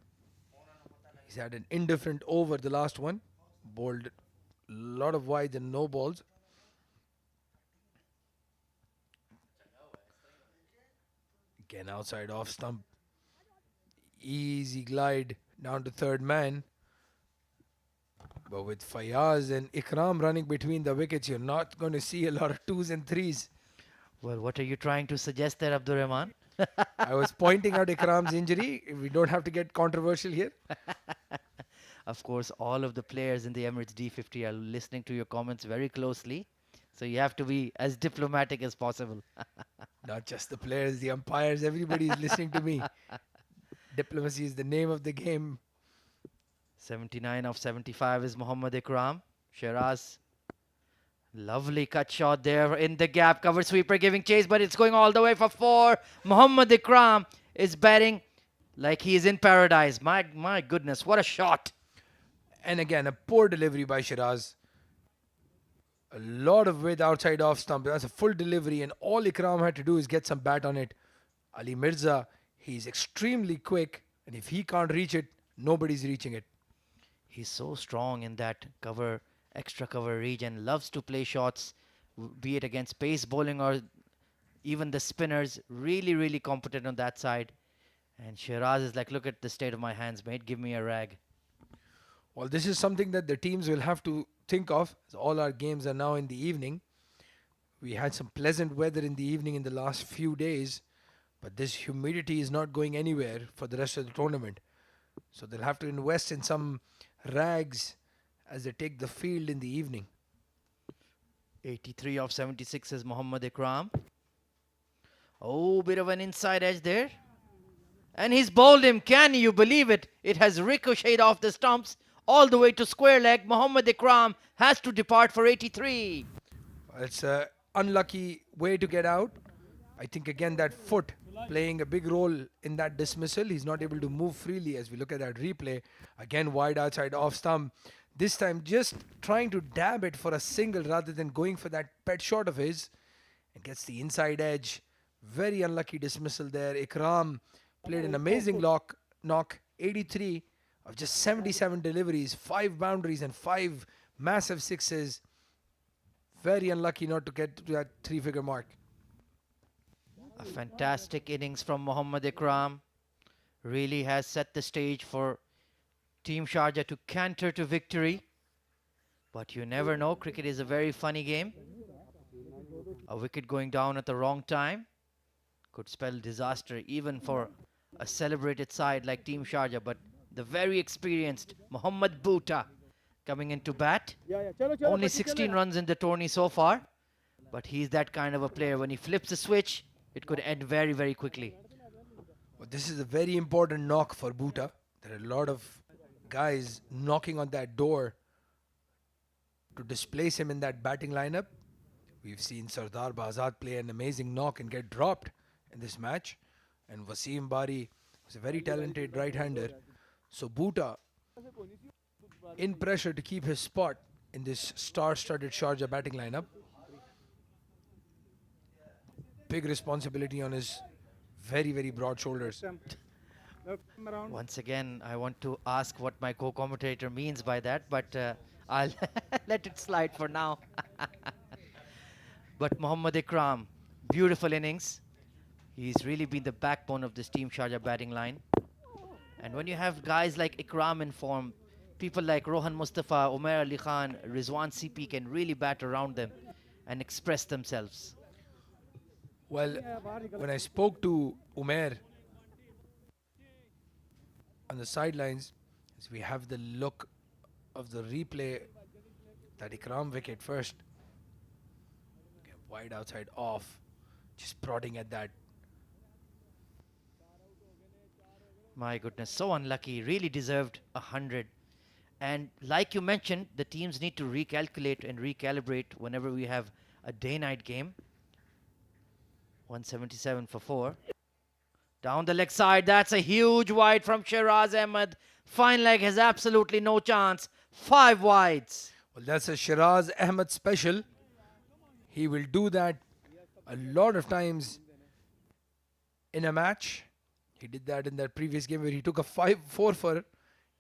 He's had an indifferent over the last one. Bowled a lot of wides and no balls. Again, outside off stump. Easy glide down to third man. But with Fayaz and Ikram running between the wickets, you're not going to see a lot of 2s and 3s. Well, what are you trying to suggest there, Abdur Rahman? I was pointing out Ikram's injury. We don't have to get controversial here. Of course, all of the players in the Emirates D50 are listening to your comments very closely. So you have to be as diplomatic as possible. Not just the players, the umpires, everybody is listening to me. Diplomacy is the name of the game. 79 of 75 is Mohammad Ikram. Shiraz. Lovely cut shot there in the gap. Cover sweeper giving chase, but it's going all the way for 4. Mohammad Ikram is batting like he is in paradise. My goodness, what a shot. And again, a poor delivery by Shiraz. A lot of width outside off stump. That's a full delivery, and all Ikram had to do is get some bat on it. Ali Mirza, he's extremely quick, and if he can't reach it, nobody's reaching it. He's so strong in that cover, extra cover region. Loves to play shots, be it against pace bowling or even the spinners. Really, really competent on that side. And Shiraz is like, look at the state of my hands, mate. Give me a rag. Well, this is something that the teams will have to think of, as all our games are now in the evening. We had some pleasant weather in the evening in the last few days, but this humidity is not going anywhere for the rest of the tournament. So they'll have to invest in some rags as they take the field in the evening. 83 of 76 is Mohammad Ikram. Oh, bit of an inside edge there. And he's bowled him. Can you believe it? It has ricocheted off the stumps all the way to square leg. Mohammad Ikram has to depart for 83. It's an unlucky way to get out. I think again that foot playing a big role in that dismissal. He's not able to move freely as we look at that replay. Again, wide outside off stump. This time just trying to dab it for a single rather than going for that pet shot of his. And gets the inside edge. Very unlucky dismissal there. Ikram played an amazing knock. 83 of just 77 deliveries. 5 boundaries and 5 massive sixes. Very unlucky not to get to that 3-figure mark. A fantastic innings from Mohammad Ikram. Really has set the stage for Team Sharjah to canter to victory. But you never know. Cricket is a very funny game. A wicket going down at the wrong time could spell disaster even for a celebrated side like Team Sharjah. But the very experienced Mohammad Bhuta coming into bat. Only 16 runs in the tourney so far. But he's that kind of a player. When he flips the switch, it could end very, very quickly. Well, this is a very important knock for Bhuta. There are a lot of guys knocking on that door to displace him in that batting lineup. We've seen Sardar Bazad play an amazing knock and get dropped in this match. And Wasim Bari was a very talented right-hander. So Bhuta in pressure to keep his spot in this star-studded Sharjah batting lineup. Big responsibility on his very, very broad shoulders. Once again, I want to ask what my co-commentator means by that, but I'll let it slide for now. But Mohammad Ikram, beautiful innings. He's really been the backbone of this Team Sharjah batting line. And when you have guys like Ikram in form, people like Rohan Mustafa, Umair Ali Khan, Rizwan CP can really bat around them and express themselves. Well, when I spoke to Umair on the sidelines, as we have the look of the replay, that Ikram wicket first. Okay, wide outside off, just prodding at that. My goodness, so unlucky. Really deserved 100. And like you mentioned, the teams need to recalculate and recalibrate whenever we have a day-night game. 177 for 4. Down the leg side, that's a huge wide from Shiraz Ahmed. Fine leg has absolutely no chance. 5 wides. Well, that's a Shiraz Ahmed special. He will do that a lot of times in a match. He did that in that previous game where he took a 5-4 for.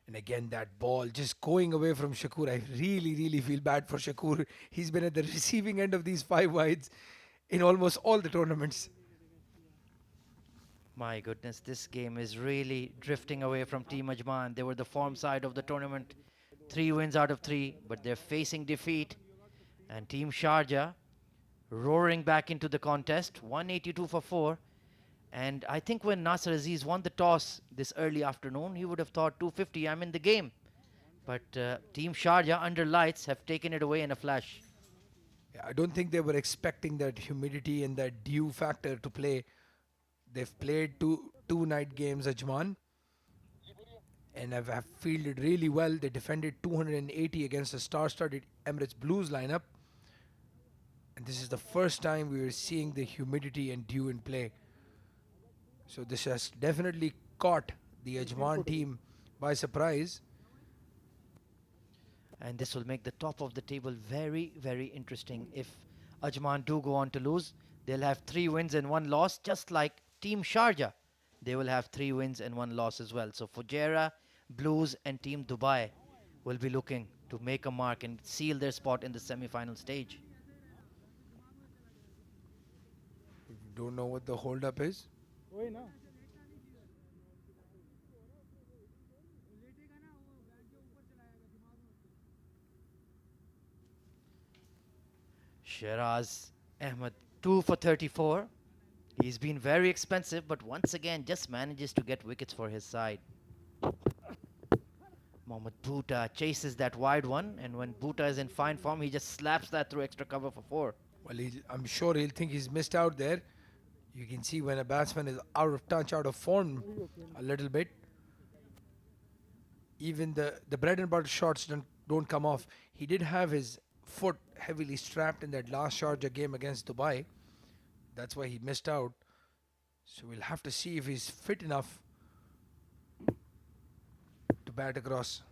And again, that ball just going away from Shakur. I really, really feel bad for Shakur. He's been at the receiving end of these 5 wides in almost all the tournaments. My goodness, this game is really drifting away from Team Ajman. They were the form side of the tournament. 3 wins out of 3, but they're facing defeat. And Team Sharjah roaring back into the contest. 182 for 4. And I think when Nasser Aziz won the toss this early afternoon, he would have thought 250, I'm in the game. But Team Sharjah under lights have taken it away in a flash. Yeah, I don't think they were expecting that humidity and that dew factor to play. They've played two night games, Ajman, and have fielded really well. They defended 280 against a star-studded Emirates Blues lineup. And this is the first time we are seeing the humidity and dew in play. So this has definitely caught the Ajman team by surprise. And this will make the top of the table very, very interesting. If Ajman do go on to lose, they'll have 3 wins and 1 loss, just like Team Sharjah. They will have 3 wins and 1 loss as well. So Fujairah, Blues and Team Dubai will be looking to make a mark and seal their spot in the semi-final stage. Don't know what the hold-up is. Shiraz Ahmed 2 for 34. He's been very expensive, but once again just manages to get wickets for his side. Mohammad Bhuta chases that wide one, and when Bhuta is in fine form, he just slaps that through extra cover for 4. Well, I'm sure he'll think he's missed out there. You can see when a batsman is out of touch, out of form a little bit, even the bread and butter shots don't come off. He did have his foot heavily strapped in that last Sharjah game against Dubai. That's why he missed out. So we'll have to see if he's fit enough to bat across.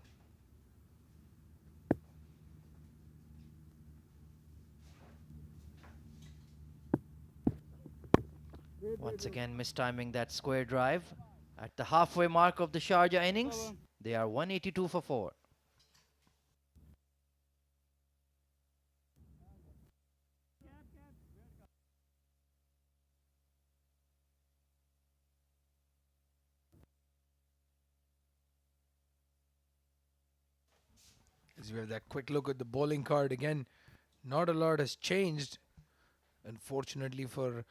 Once again mistiming that square drive. At the halfway mark of the Sharjah innings, they are 182 for 4. As we have that quick look at the bowling card again, not a lot has changed. Unfortunately for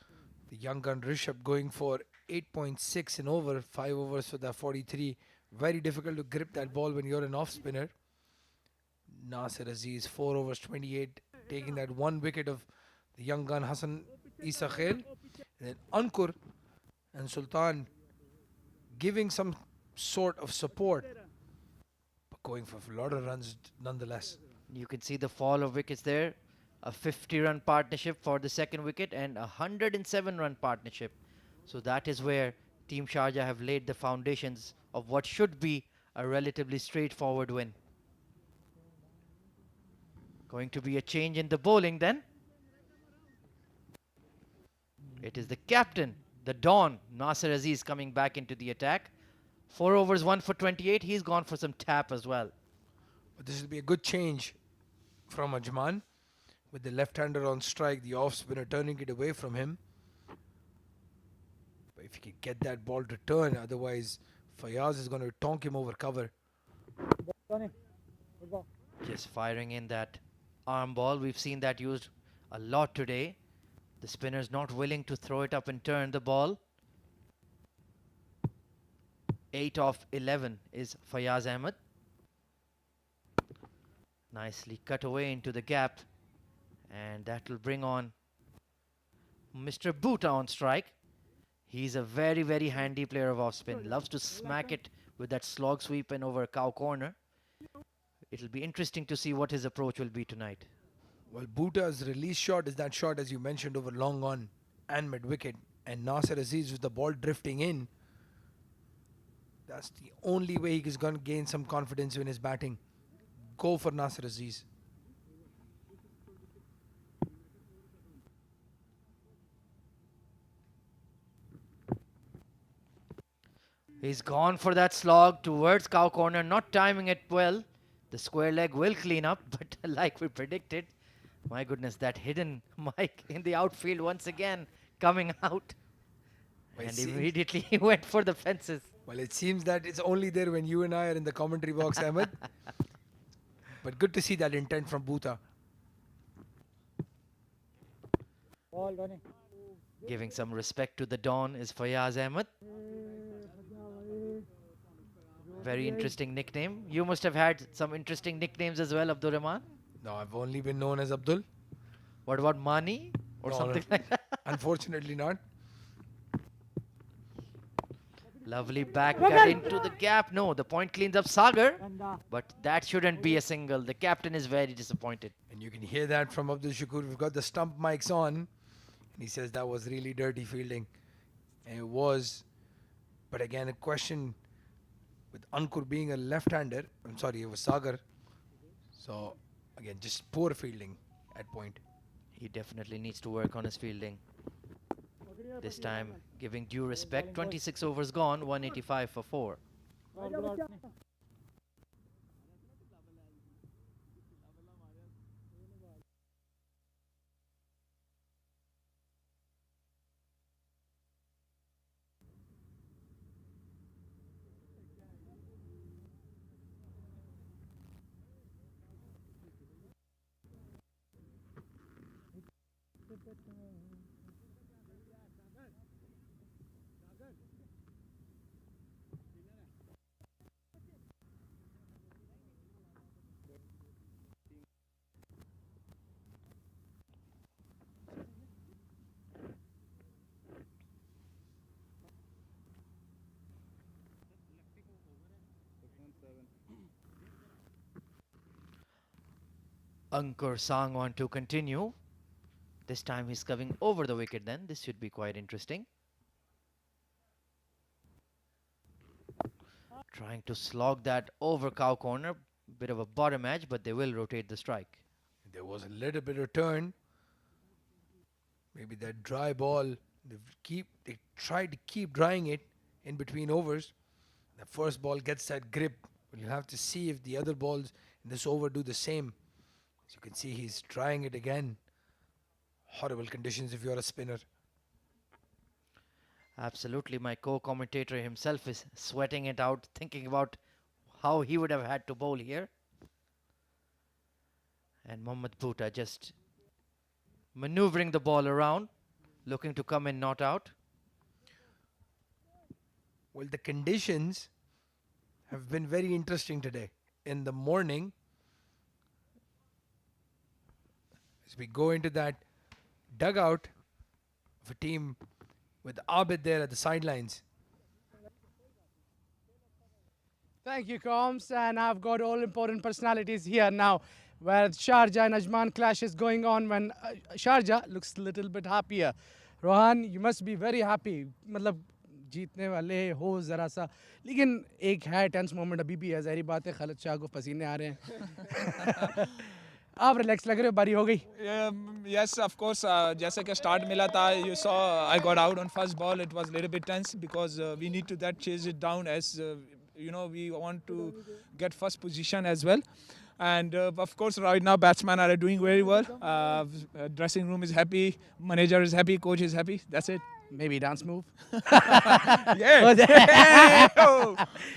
the young gun Rishabh, going for 8.6 in over, 5 overs for that 43. Very difficult to grip that ball when you're an off spinner. Nasser Aziz 4 overs 28, taking that 1 wicket of the young gun Hassan Isa Khail. And then Ankur and Sultan giving some sort of support, but going for a lot of runs nonetheless. You can see the fall of wickets there. A 50-run partnership for the second wicket and a 107-run partnership. So that is where Team Sharjah have laid the foundations of what should be a relatively straightforward win. Going to be a change in the bowling then. It is the captain, the Don, Nasser Aziz, coming back into the attack. 4 overs, 1 for 28. He's gone for some tap as well. But this will be a good change from Ajman. With the left-hander on strike, the off-spinner turning it away from him. But if he can get that ball to turn, otherwise Fayaz is going to tonk him over cover. Tony, good ball. Just firing in that arm ball. We've seen that used a lot today. The spinner's not willing to throw it up and turn the ball. 8 of 11 is Fayaz Ahmed. Nicely cut away into the gap. And that will bring on Mr. Bhuta on strike. He's a very, very handy player of off spin. Loves to smack it with that slog sweep and over a cow corner. It'll be interesting to see what his approach will be tonight. Well, Bhuta's release shot is that shot, as you mentioned, over long on and mid-wicket. And Nasser Aziz with the ball drifting in. That's the only way he's going to gain some confidence in his batting. Go for Nasser Aziz. He's gone for that slog towards cow corner, not timing it well. The square leg will clean up, but like we predicted, my goodness, that hidden mic in the outfield once again coming out. Well, And immediately he went for the fences. Well, it seems that it's only there when you and I are in the commentary box, Ahmed. But good to see that intent from Bhuta. Ball, Tony. Giving some respect to the Don is Fayaz Ahmed. Very interesting nickname. You must have had some interesting nicknames as well, Abdul Rahman. No, I've only been known as Abdul. What about Mani or No, something no. like that? Unfortunately not. Lovely back cut into the gap. No, the point cleans up Sagar. But that shouldn't be a single. The captain is very disappointed. And you can hear that from Abdul Shakur. We've got the stump mics on. And he says that was really dirty fielding. And it was. But again, a question with Ankur being a left-hander. I'm sorry, it was Sagar. So, again, just poor fielding at point. He definitely needs to work on his fielding. This time, giving due respect. 26 overs gone, 185 for 4. Ankur Sang on to continue. This time he's coming over the wicket then. This should be quite interesting. Trying to slog that over cow corner. Bit of a bottom edge, but they will rotate the strike. There was a little bit of turn. Maybe that dry ball. They tried to keep drying it in between overs. The first ball gets that grip. We'll have to see if the other balls in this over do the same. As you can see, he's trying it again. Horrible conditions if you're a spinner. Absolutely. My co-commentator himself is sweating it out, thinking about how he would have had to bowl here. And Mohammad Bhuta just maneuvering the ball around, looking to come in, not out. Well, the conditions have been very interesting today. In the morning, as we go into that dugout of a team with Abid there at the sidelines. Thank you, Combs. And I've got all important personalities here now, where Sharjah and Ajman clash is going on when Sharjah looks a little bit happier. Rohan, you must be very happy. मतलब जीतने वाले हो ज़रा सा, लेकिन एक है tense moment अभी भी है. ज़ाहिर बात है खालिद शाह को पसीने आ रहे हैं. आप रिलैक्स लग रहे हो, बारी हो गई. Yes, of course. जैसे कि start मिला था, you saw I got out on first ball. It was a little bit tense because we need to that chase it down as we want to get first position as well. And of course, right now batsmen are doing very well. Dressing room is happy, manager is happy, coach is happy. That's it. Maybe dance move. Yeah.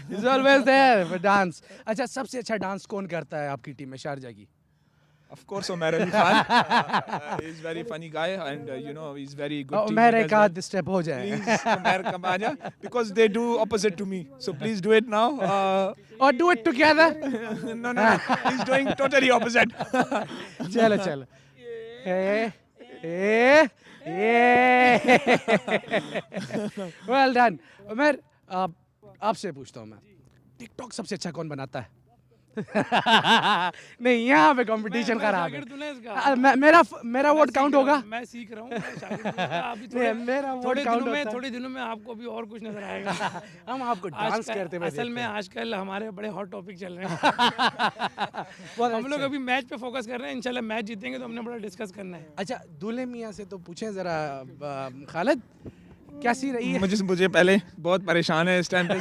He's always there for dance. अच्छा, सबसे अच्छा dance कौन करता है आपकी team में Sharjah की? Of course, Omer Ali Khan. He's very funny guy, and he's very good. Omer एक आध step हो जाए. Please, Omer, come आजा, because they do opposite to me. So please do it now. Or do it together. No. He's doing totally opposite. चलो. Well done. Umar, आपसे पूछता हूँ मैं. टिकटॉक सबसे अच्छा कौन बनाता है? नहीं, यहाँ पे कंपटीशन खराब है. मेरा वोट काउंट होगा. मैं सीख रहा हूँ. मेरा वोट काउंट होता है. थोड़े दिनों में आपको भी और कुछ नजर आएगा. हम आपको डांस करते हुए असल में आजकल हमारे बड़े हॉट टॉपिक चल रहे हैं. हम लोग अभी मैच पे फोकस कर रहे हैं. इंशाल्लाह मैच जीतेंगे तो हमने बड़ा डिस्कस करना है. अच्छा, दूल्हे मियाँ से तो पूछें जरा, खालिद कैसी रही है? मुझे पहले बहुत परेशान है इस टाइम पे.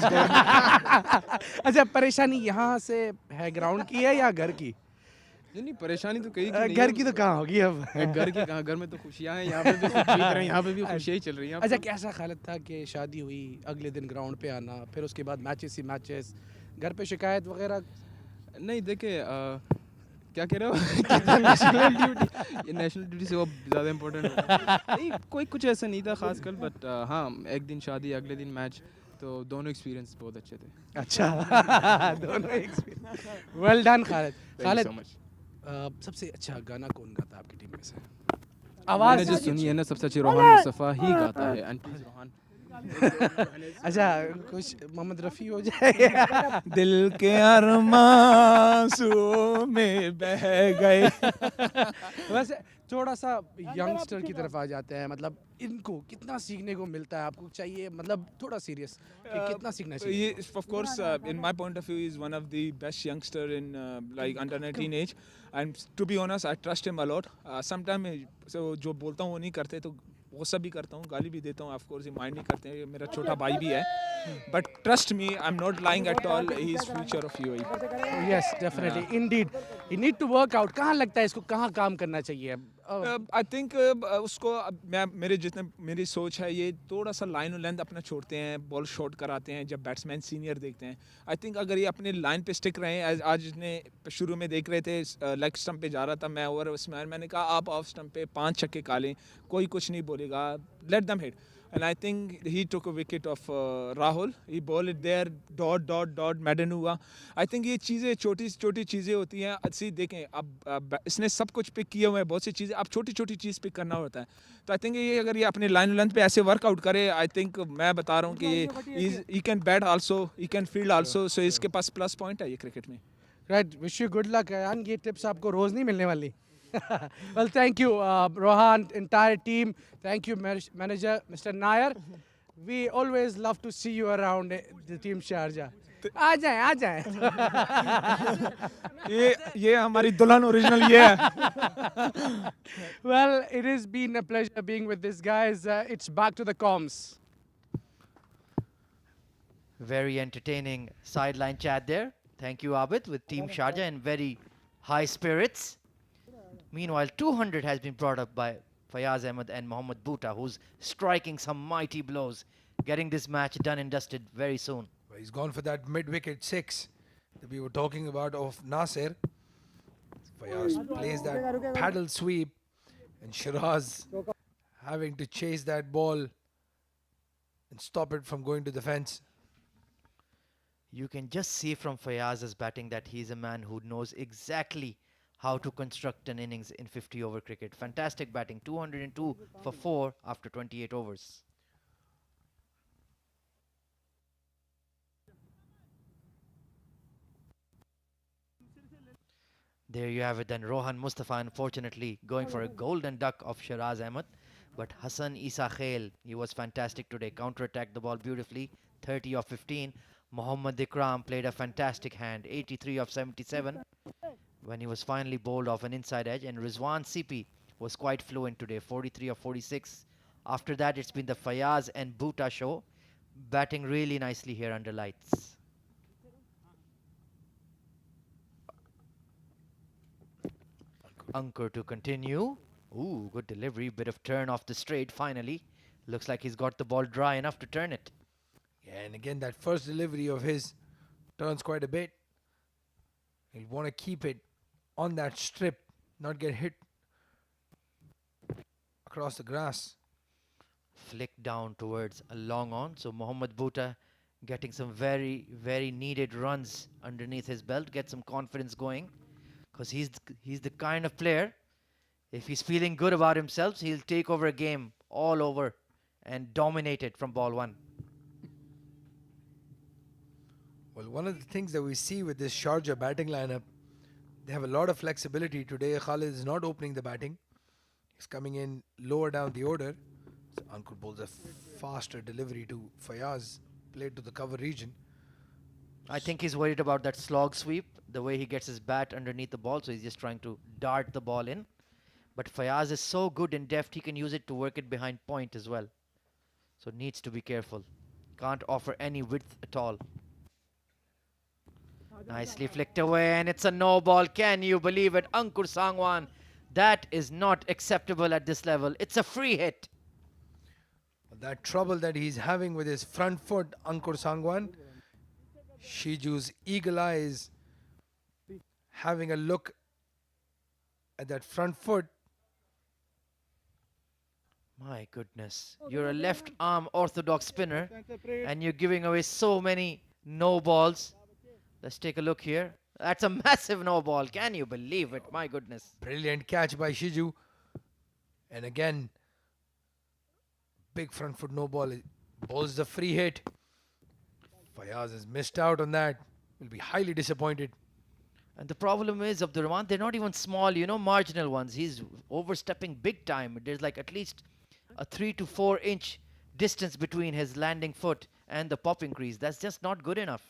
अच्छा, परेशानी यहाँ से है ग्राउंड की है या घर की? नहीं, परेशानी तो कहीं की घर की तो कहाँ होगी अब. घर की कहाँ, घर में तो खुशियाँ हैं. यहाँ पे भी खुशियाँ चल रही हैं, यहाँ पे भी खुशियाँ ही चल रही हैं. अच्छा, कैसा खालिद था कि शादी हुई, अगले दिन ग्राउंड पे आना, फिर उसके बाद मैचेस ही मैचेस, घर पे शिकायत वगैरह? नहीं, देखिए, क्या कह रहे हो? नेशनल ड्यूटी से वो ज़्यादा इम्पोर्टेंट नहीं, कोई कुछ ऐसा नहीं था खासकर. बट हाँ, एक दिन शादी, अगले दिन मैच, तो दोनों एक्सपीरियंस बहुत अच्छे थे. अच्छा. दोनों एक्सपीरियंस. Well done Khalid. सबसे अच्छा गाना कौन गाता है आपकी टीम में से? मैंने जो सुनी है ना, सबसे अच्छी रोहान मुस्तफ़ा ही गाता है. And please Rohan. अच्छा, कुछ मोहम्मद रफ़ी हो जाए. दिल के अरमां में बह गए. वैसे थोड़ा सा यंगस्टर की तरफ आ जाते हैं. मतलब इनको कितना सीखने को मिलता है? आपको चाहिए, मतलब थोड़ा सीरियस, कि कितना सीखना चाहिए? Of course, in my point of view, he's one of the best youngster in like under 19 age. And to be honest, I trust him a lot. Sometimes जो बोलता हूँ वो नहीं करते, तो गुस्सा भी करता हूँ, गाली भी देता हूँ. ऑफ कोर्स ये माइंड नहीं करते हैं, मेरा छोटा भाई भी है. But trust me, I am not lying at all. He is future of UAE. Yes, definitely, indeed. You need to work out. कहाँ लगता है इसको, कहाँ काम करना चाहिए? आई थिंक उसको मेरी सोच है, ये थोड़ा सा लाइन और लेंथ अपना छोड़ते हैं, बॉल शॉट कराते हैं जब बैट्समैन सीनियर देखते हैं. आई थिंक अगर ये अपने लाइन पे स्टिक रहे हैं, आज इसने शुरू में देख रहे थे लेग स्टंप पे जा रहा था मैं, और उसमें मैंने कहा आप ऑफ स्टंप पे 5 छक्के कालें, कोई कुछ नहीं बोलेगा, let them hit. And I think he took a wicket of Rahul. He bowled it there, dot, madden हुआ. I think ये चीज़ें छोटी चीज़ें होती हैं. अच्छी देखें, अब इसने सब कुछ पिक किए हुए हैं, बहुत सी चीज़ें, अब छोटी चीज़ पिक करना होता है. तो आई थिंक ये अगर ये अपने लाइन लेंथ पे ऐसे वर्कआउट करे, आई थिंक मैं बता रहा हूँ कि he can bat also, he can field also, so इसके पास प्लस पॉइंट है ये क्रिकेट में. Right, wish you good luck. Ayaan, ये टिप्स आपको रोज़ नहीं मिलने वाली. Well, thank you, Rohan, entire team. Thank you, manager, Mr. Nair. We always love to see you around the team Sharjah. आ जाएं. ये हमारी दुल्हन ओरिजिनल ये है. Well, it has been a pleasure being with these guys. It's back to the comms. Very entertaining sideline chat there. Thank you, Abid, with Team Sharjah in very high spirits. Meanwhile, 200 has been brought up by Fayaz Ahmed and Mohammad Bhuta, who's striking some mighty blows, getting this match done and dusted very soon. Well, he's gone for that mid-wicket 6 that we were talking about of Nasir. Fayaz plays that paddle sweep, and Shiraz having to chase that ball and stop it from going to the fence. You can just see from Fayaz's batting that he's a man who knows exactly how to construct an innings in 50-over cricket. Fantastic batting, 202 for 4 after 28 overs. There you have it then. Rohan Mustafa, unfortunately, going for a golden duck of Shiraz Ahmed. But Hassan Isa Khail, he was fantastic today. Counter-attacked the ball beautifully, 30 of 15. Mohammad Ikram played a fantastic hand, 83 of 77. when he was finally bowled off an inside edge. And Rizwan CP was quite fluent today, 43 or 46. After that, it's been the Fayaz and Bhuta show, batting really nicely here under lights. Ankur to continue. Ooh, good delivery, bit of turn off the straight finally. Looks like he's got the ball dry enough to turn it. Yeah, and again, that first delivery of his turns quite a bit. He'll want to keep it on that strip, not get hit across the grass. Flick down towards a long on. So Mohammad Bhuta getting some very, very needed runs underneath his belt, get some confidence going. Because he's the kind of player, if he's feeling good about himself, he'll take over a game all over and dominate it from ball one. Well, one of the things that we see with this Sharjah batting lineup, they have a lot of flexibility. Today, Khalid is not opening the batting. He's coming in lower down the order. So Ankur bowls a faster delivery to Fayaz, played to the cover region. I think he's worried about that slog sweep, the way he gets his bat underneath the ball, so he's just trying to dart the ball in. But Fayaz is so good and deft, he can use it to work it behind point as well. So needs to be careful. Can't offer any width at all. Nicely flicked away, and it's a no ball. Can you believe it? Ankur Sangwan. That is not acceptable at this level. It's a free hit. That trouble that he's having with his front foot, Ankur Sangwan. Shiju's eagle eyes having a look at that front foot. My goodness. You're a left arm orthodox spinner and you're giving away so many no balls. Let's take a look here. That's a massive no ball. Can you believe it? My goodness. Brilliant catch by Shiju. And again, big front foot no ball. Bowls the free hit. Fayaz has missed out on that. Will be highly disappointed. And the problem is, Abdurrahman, they're not even small, marginal ones. He's overstepping big time. There's like at least a 3 to 4 inch distance between his landing foot and the popping crease. That's just not good enough.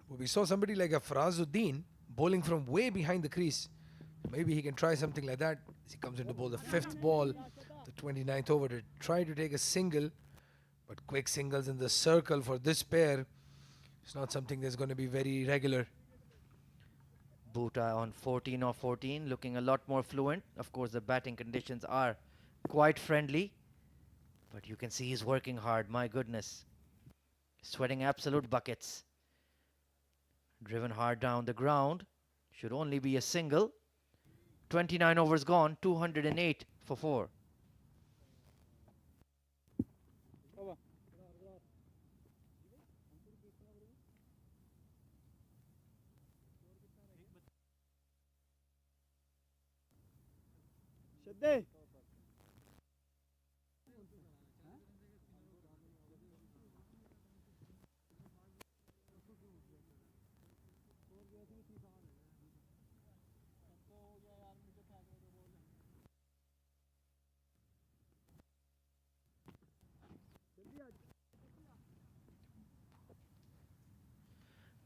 Well, we saw somebody like a Farazuddin bowling from way behind the crease. Maybe he can try something like that as he comes in to bowl the 5th ball, the 29th over, to try to take a single. But quick singles in the circle for this pair, it's not something that's going to be very regular. Bhuta on 14 or 14, looking a lot more fluent. Of course, the batting conditions are quite friendly. But you can see he's working hard, my goodness. Sweating absolute buckets. Driven hard down the ground. Should only be a single. 29 overs gone, 208 for 4. Shadday.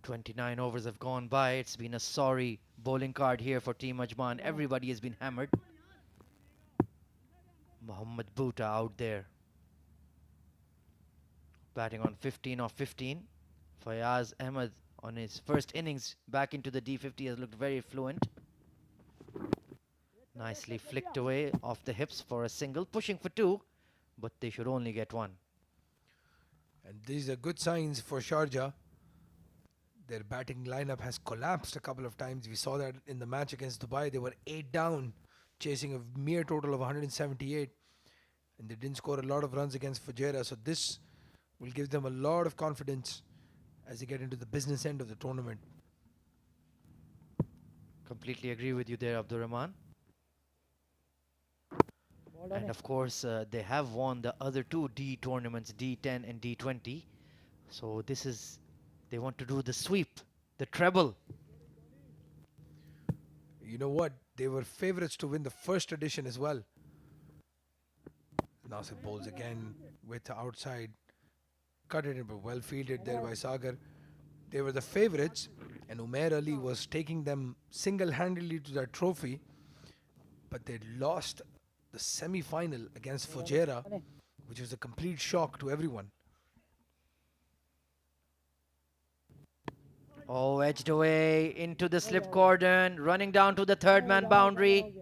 "29 overs have gone by. It's been a sorry bowling card here for Team Ajman. Everybody has been hammered. Mohammad Bhuta out there, batting on 15 of 15. Fayaz Ahmed on his first innings back into the D50 has looked very fluent. Nicely flicked away off the hips for a single, pushing for 2, but they should only get 1. And these are good signs for Sharjah. Their batting lineup has collapsed a couple of times. We saw that in the match against Dubai. They were 8 down, chasing a mere total of 178. And they didn't score a lot of runs against Fujairah. So this will give them a lot of confidence as they get into the business end of the tournament. Completely agree with you there, Abdurrahman. And of course, they have won the other 2 D tournaments, D10 and D20. So this is, they want to do the sweep, the treble. You know what? They were favourites to win the first edition as well. Nasir bowls again with the outside. Cut it in, but well fielded there by Sagar. They were the favorites, and Umair Ali was taking them single-handedly to that trophy, but they lost the semi-final against Fujairah, which was a complete shock to everyone. Oh, edged away into the slip cordon, running down to the third man boundary.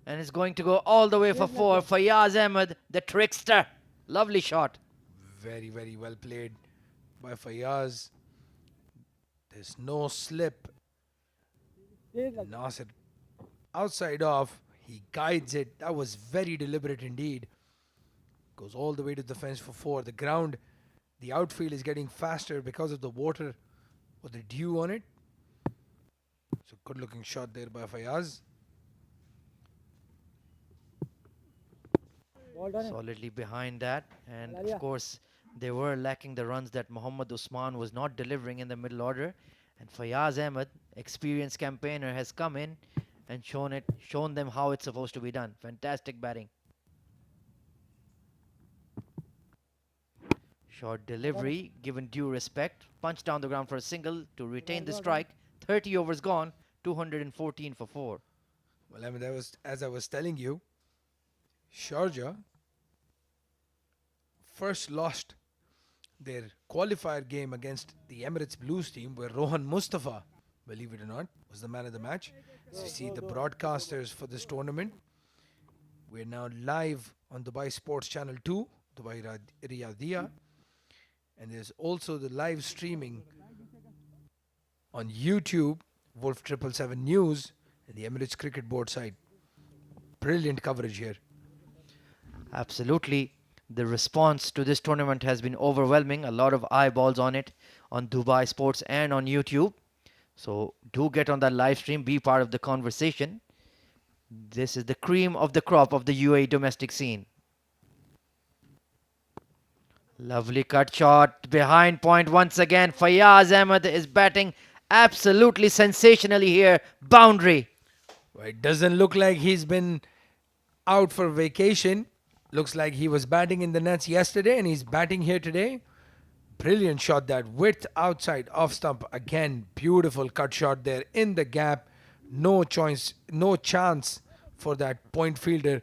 And it's going to go all the way for 4. Fayaz Ahmed, the trickster. Lovely shot. Very, very well played by Fayaz. There's no slip. Nasir outside off. He guides it. That was very deliberate indeed. Goes all the way to the fence for 4. The ground, the outfield is getting faster because of the water or the dew on it. So good looking shot there by Fayaz. Solidly behind that. And of course, they were lacking the runs that Mohammad Usman was not delivering in the middle order. And Fayaz Ahmed, experienced campaigner, has come in and shown them how it's supposed to be done. Fantastic batting. Short delivery, given due respect. Punch down the ground for a single to retain the strike. 30 overs gone, 214 for 4. Well, I mean, that was, as I was telling you, Sharjah first lost their qualifier game against the Emirates Blues team, where Rohan Mustafa, believe it or not, was the man of the match. As you see the broadcasters for this tournament, we're now live on Dubai Sports Channel 2, Dubai Riyadiyah, and there's also the live streaming on YouTube, Wolf777 News, and the Emirates Cricket Board site. Brilliant coverage here. Absolutely. The response to this tournament has been overwhelming. A lot of eyeballs on it on Dubai Sports and on YouTube. So do get on that live stream, be part of the conversation. This is the cream of the crop of the UAE domestic scene. Lovely cut shot behind point once again. Fayaz Ahmed is batting absolutely sensationally here. Boundary. Well, it doesn't look like he's been out for vacation. Looks like he was batting in the nets yesterday and he's batting here today. Brilliant shot, that width outside off stump. Again, beautiful cut shot there in the gap. No choice, no chance for that point fielder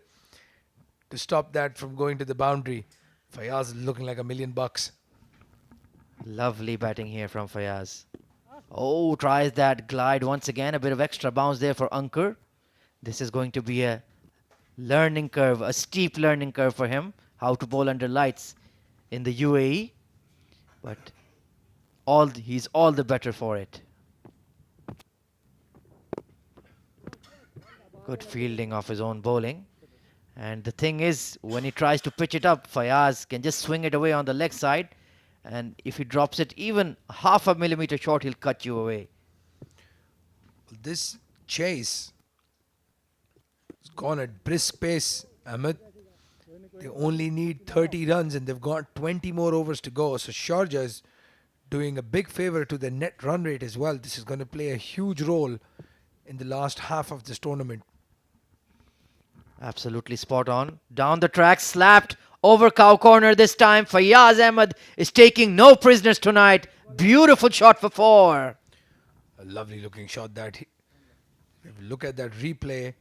to stop that from going to the boundary. Fayaz is looking like $1 million. Lovely batting here from Fayaz. Oh, tries that glide once again. A bit of extra bounce there for Ankur. This is going to be a learning curve, a steep learning curve for him, how to bowl under lights in the UAE. But he's all the better for it. Good fielding of his own bowling. And the thing is, when he tries to pitch it up, Fayaz can just swing it away on the leg side. And if he drops it even half a millimeter short, he'll cut you away. This chase has gone at brisk pace, Ahmed. They only need 30 runs and they've got 20 more overs to go. So Sharjah is doing a big favor to the net run rate as well. This is going to play a huge role in the last half of this tournament. Absolutely spot on. Down the track, slapped over cow corner this time. Fayaz Ahmed is taking no prisoners tonight. Beautiful shot for 4. A lovely looking shot that. If you look at that replay,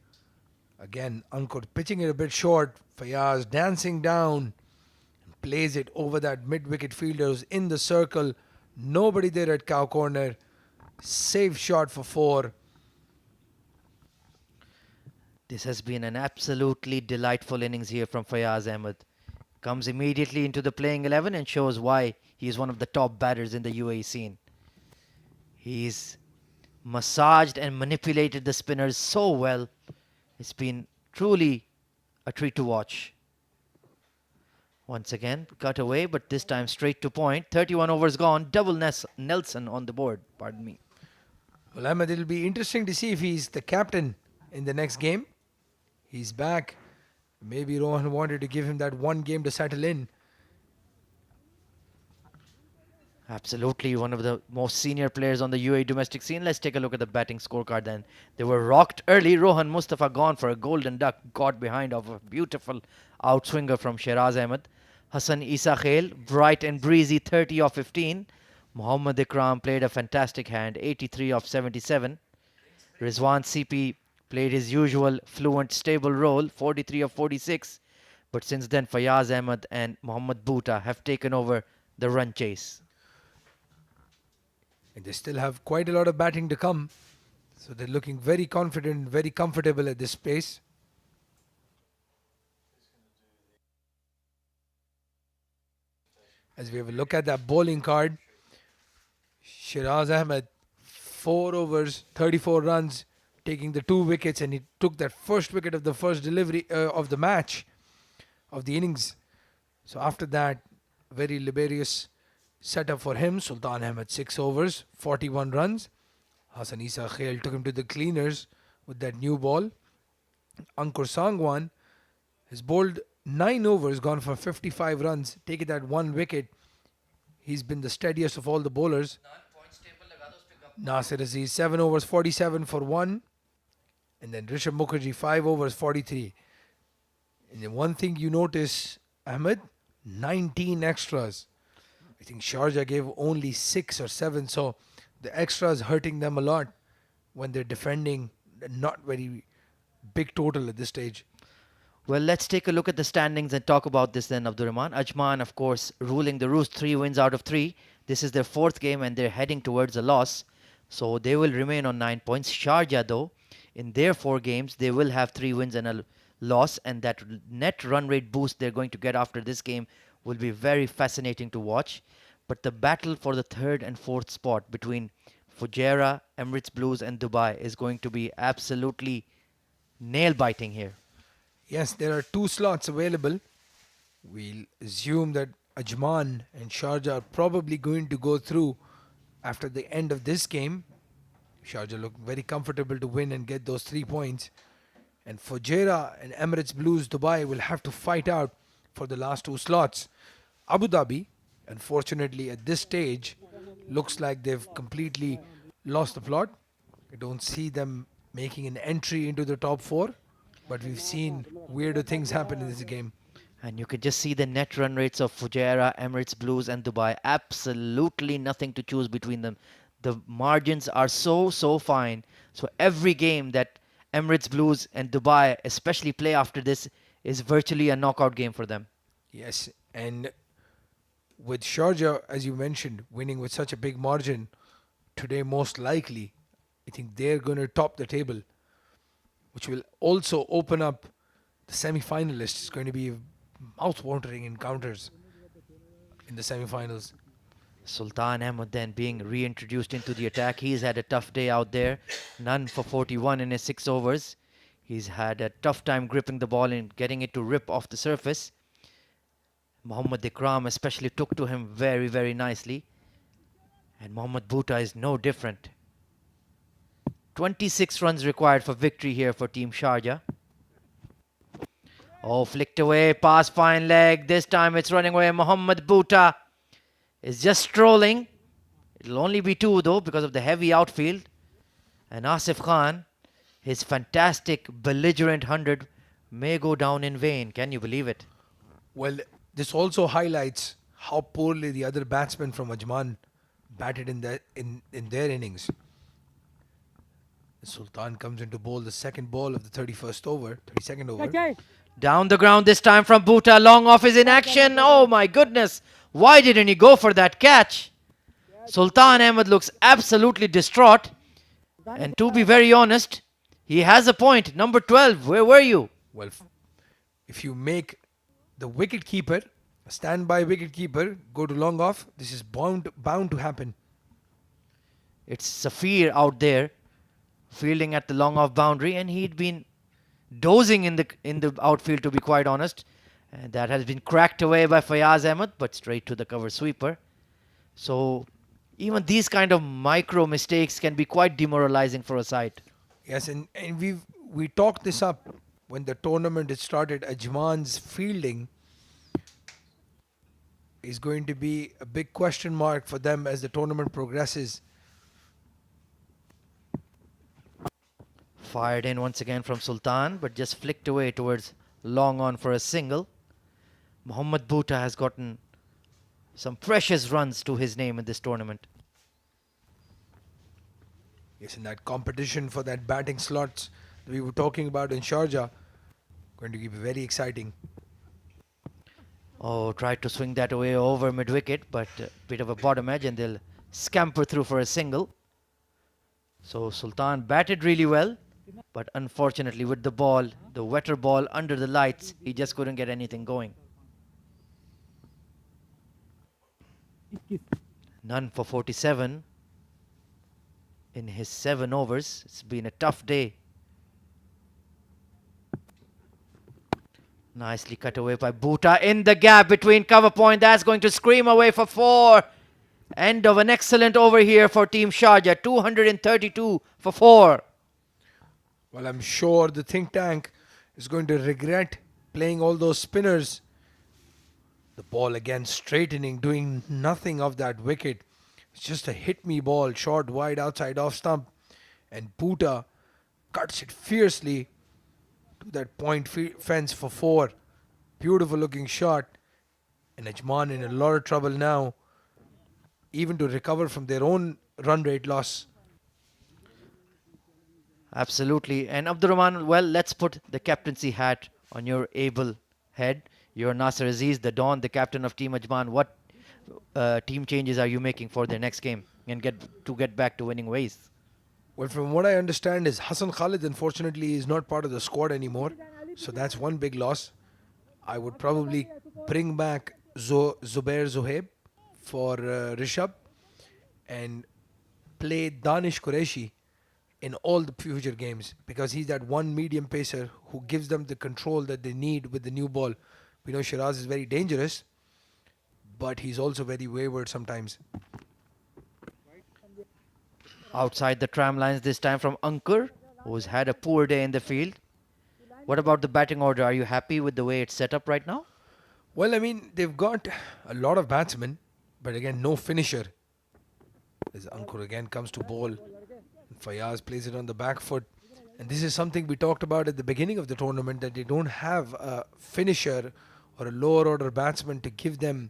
again, Ankur pitching it a bit short. Fayaz dancing down and plays it over that mid-wicket fielder who's in the circle. Nobody there at cow corner. Safe shot for 4. This has been an absolutely delightful innings here from Fayaz Ahmed. Comes immediately into the playing 11 and shows why he is one of the top batters in the UAE scene. He's massaged and manipulated the spinners so well. It's been truly a treat to watch. Once again, cut away, but this time straight to point. 31 overs gone, double Nelson on the board, pardon me. Well, Ahmed, it'll be interesting to see if he's the captain in the next game. He's back. Maybe Rohan wanted to give him that one game to settle in. Absolutely, one of the most senior players on the UAE domestic scene. Let's take a look at the batting scorecard then. They were rocked early. Rohan Mustafa gone for a golden duck. Got behind of a beautiful outswinger from Shiraz Ahmed. Hassan Isa Khail, bright and breezy, 30 off 15. Mohammad Ikram played a fantastic hand, 83 of 77. Rizwan CP played his usual fluent, stable role, 43 of 46. But since then, Fayaz Ahmed and Mohammad Bhuta have taken over the run chase. And they still have quite a lot of batting to come. So they're looking very confident, very comfortable at this pace. As we have a look at that bowling card, Shiraz Ahmed, 4 overs, 34 runs, taking the 2 wickets, and he took that first wicket of the first delivery of the match, of the innings. So after that, very laborious setup for him. Sultan Ahmed, 6 overs, 41 runs. Hassan Isa Khail took him to the cleaners with that new ball. Ankur Sangwan has bowled 9 overs, gone for 55 runs, taken that 1 wicket. He's been the steadiest of all the bowlers. Nasir Aziz, 7 overs, 47 for 1. And then Rishabh Mukherjee, 5 overs, 43. And then one thing you notice, Ahmed, 19 extras. I think Sharjah gave only 6 or 7. So the extras hurting them a lot when they're defending. Not very big total at this stage. Well, let's take a look at the standings and talk about this then, Abdurrahman. Ajman, of course, ruling the roost, 3 wins out of 3. This is their 4th game and they're heading towards a loss. So they will remain on 9 points. Sharjah, though, in their 4 games, they will have 3 wins and a loss. And that net run rate boost they're going to get after this game will be very fascinating to watch. But the battle for the 3rd and 4th spot between Fujairah, Emirates Blues and Dubai is going to be absolutely nail-biting here. Yes, there are 2 slots available. We'll assume that Ajman and Sharjah are probably going to go through after the end of this game. Sharjah look very comfortable to win and get those 3 points. And Fujairah and Emirates Blues Dubai will have to fight out for the last 2 slots. Abu Dhabi, unfortunately at this stage, looks like they've completely lost the plot. I don't see them making an entry into the top 4. But we've seen weirder things happen in this game. And you could just see the net run rates of Fujairah, Emirates Blues and Dubai. Absolutely nothing to choose between them. The margins are so fine. So every game that Emirates Blues and Dubai especially play after this is virtually a knockout game for them. Yes, and with Sharjah, as you mentioned, winning with such a big margin today, most likely, I think they're going to top the table, which will also open up the semi-finalists. It's going to be mouth-watering encounters in the semi-finals. Sultan Ahmed then being reintroduced into the attack. He's had a tough day out there. None for 41 in his 6 overs. He's had a tough time gripping the ball and getting it to rip off the surface. Mohammad Ikram especially took to him very nicely. And Mohammad Bhuta is no different. 26 runs required for victory here for Team Sharjah. Oh, flicked away, pass fine leg. This time it's running away. Mohammad Bhuta is just strolling. It'll only be 2 though because of the heavy outfield. And Asif Khan, his fantastic belligerent 100 may go down in vain. Can you believe it? Well, this also highlights how poorly the other batsmen from Ajman batted in their innings. The Sultan comes into bowl the second ball of the 32nd over. Down the ground this time from Bhuta. Long off is in action. Oh my goodness. Why didn't he go for that catch? Sultan Ahmed looks absolutely distraught. And to be very honest, he has a point. Number 12, where were you? Well, if you make the wicket-keeper, a standby wicket-keeper, go to long off, this is bound to happen. It's Safir out there fielding at the long off boundary, and he'd been dozing in the outfield, to be quite honest. And that has been cracked away by Fayaz Ahmed, but straight to the cover sweeper. So even these kind of micro mistakes can be quite demoralizing for a side. Yes, and we talked this up when the tournament had started. Ajman's fielding is going to be a big question mark for them as the tournament progresses. Fired in once again from Sultan, but just flicked away towards long on for a single. Mohammad Bhuta has gotten some precious runs to his name in this tournament. Yes, in that competition for that batting slots that we were talking about in Sharjah, going to be very exciting. Oh, tried to swing that away over mid-wicket, but a bit of a bottom edge and they'll scamper through for a single. So Sultan batted really well, but unfortunately with the ball, the wetter ball under the lights, he just couldn't get anything going. None for 47 in his 7 overs. It's been a tough day. Nicely cut away by Bhuta in the gap between cover point. That's going to scream away for 4. End of an excellent over here for Team Sharjah. 232 for 4. Well, I'm sure the think tank is going to regret playing all those spinners. The ball again straightening, doing nothing of that wicket. It's just a hit me ball, short wide outside off stump. And Bhuta cuts it fiercely to that point fence for 4. Beautiful looking shot. And Ajman in a lot of trouble now, even to recover from their own run rate loss. Absolutely. And Abdurrahman, well, let's put the captaincy hat on your able head. You're Nasser Aziz, the Don, the captain of Team Ajman. What team changes are you making for their next game and get back to winning ways? Well, from what I understand is Hassan Khalid, unfortunately, is not part of the squad anymore. So that's one big loss. I would probably bring back Zubair Zuhaib for Rishabh and play Danish Qureshi in all the future games, because he's that one medium pacer who gives them the control that they need with the new ball. We know Shiraz is very dangerous, but he's also very wayward sometimes. Outside the tram lines this time from Ankur, who's had a poor day in the field. What about the batting order? Are you happy with the way it's set up right now? Well, I mean, they've got a lot of batsmen, but again, no finisher. As Ankur again comes to bowl, Fayaz plays it on the back foot. And this is something we talked about at the beginning of the tournament, that they don't have a finisher or a lower order batsman to give them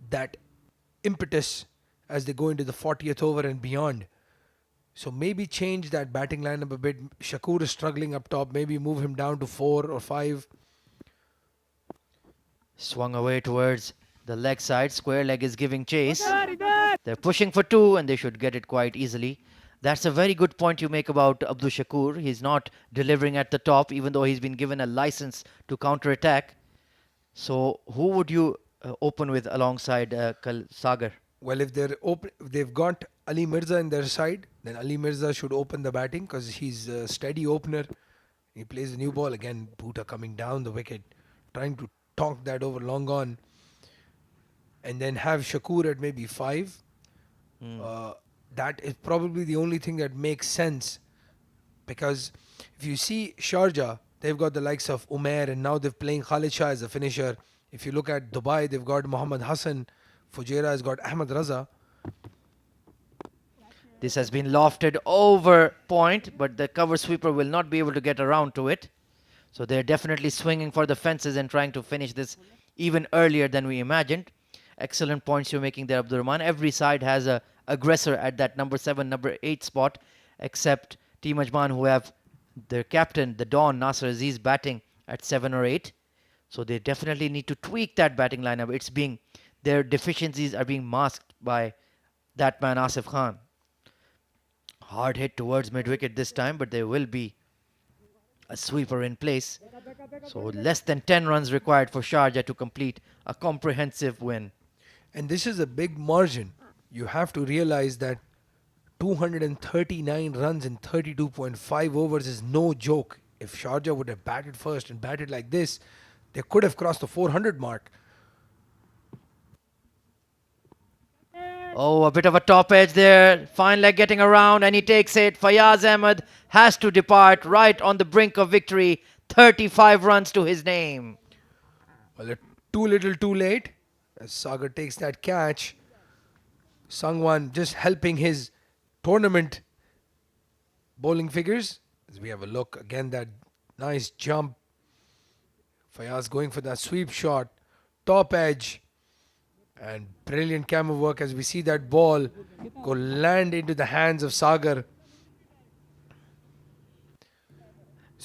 that impetus as they go into the 40th over and beyond. So maybe change that batting lineup a bit. Shakur is struggling up top. Maybe move him down to 4 or 5. Swung away towards the leg side. Square leg is giving chase. They're pushing for 2 and they should get it quite easily. That's a very good point you make about Abdul Shakur. He's not delivering at the top, even though he's been given a license to counter-attack. So who would you open with alongside Sagar? Well, if they've got Ali Mirza in their side, then Ali Mirza should open the batting because he's a steady opener. He plays the new ball. Again, Bhuta coming down the wicket, trying to talk that over long on. And then have Shakur at maybe 5. That is probably the only thing that makes sense. Because if you see Sharjah, they've got the likes of Umair, and now they're playing Khalid Shah as a finisher. If you look at Dubai, they've got Muhammad Hassan. Fujairah has got Ahmed Raza. This has been lofted over point, but the cover sweeper will not be able to get around to it. So they're definitely swinging for the fences and trying to finish this even earlier than we imagined. Excellent points you're making there, Abdurrahman. Every side has a aggressor at that number 7, number 8 spot, except Team Ajman, who have their captain, the Don, Nasser Aziz, batting at 7 or 8. So they definitely need to tweak that batting lineup. Their deficiencies are being masked by that man, Asif Khan. Hard hit towards mid-wicket this time, but there will be a sweeper in place. So less than 10 runs required for Sharjah to complete a comprehensive win. And this is a big margin. You have to realize that 239 runs in 32.5 overs is no joke. If Sharjah would have batted first and batted like this, they could have crossed the 400 mark. Oh, a bit of a top edge there. Fine leg getting around and he takes it. Fayaz Ahmed has to depart right on the brink of victory. 35 runs to his name. Well, too little too late as Sagar takes that catch. Sangwan just helping his tournament bowling figures. As we have a look again, that nice jump. Fayaz going for that sweep shot. Top edge. And brilliant camera work as we see that ball go land into the hands of Sagar.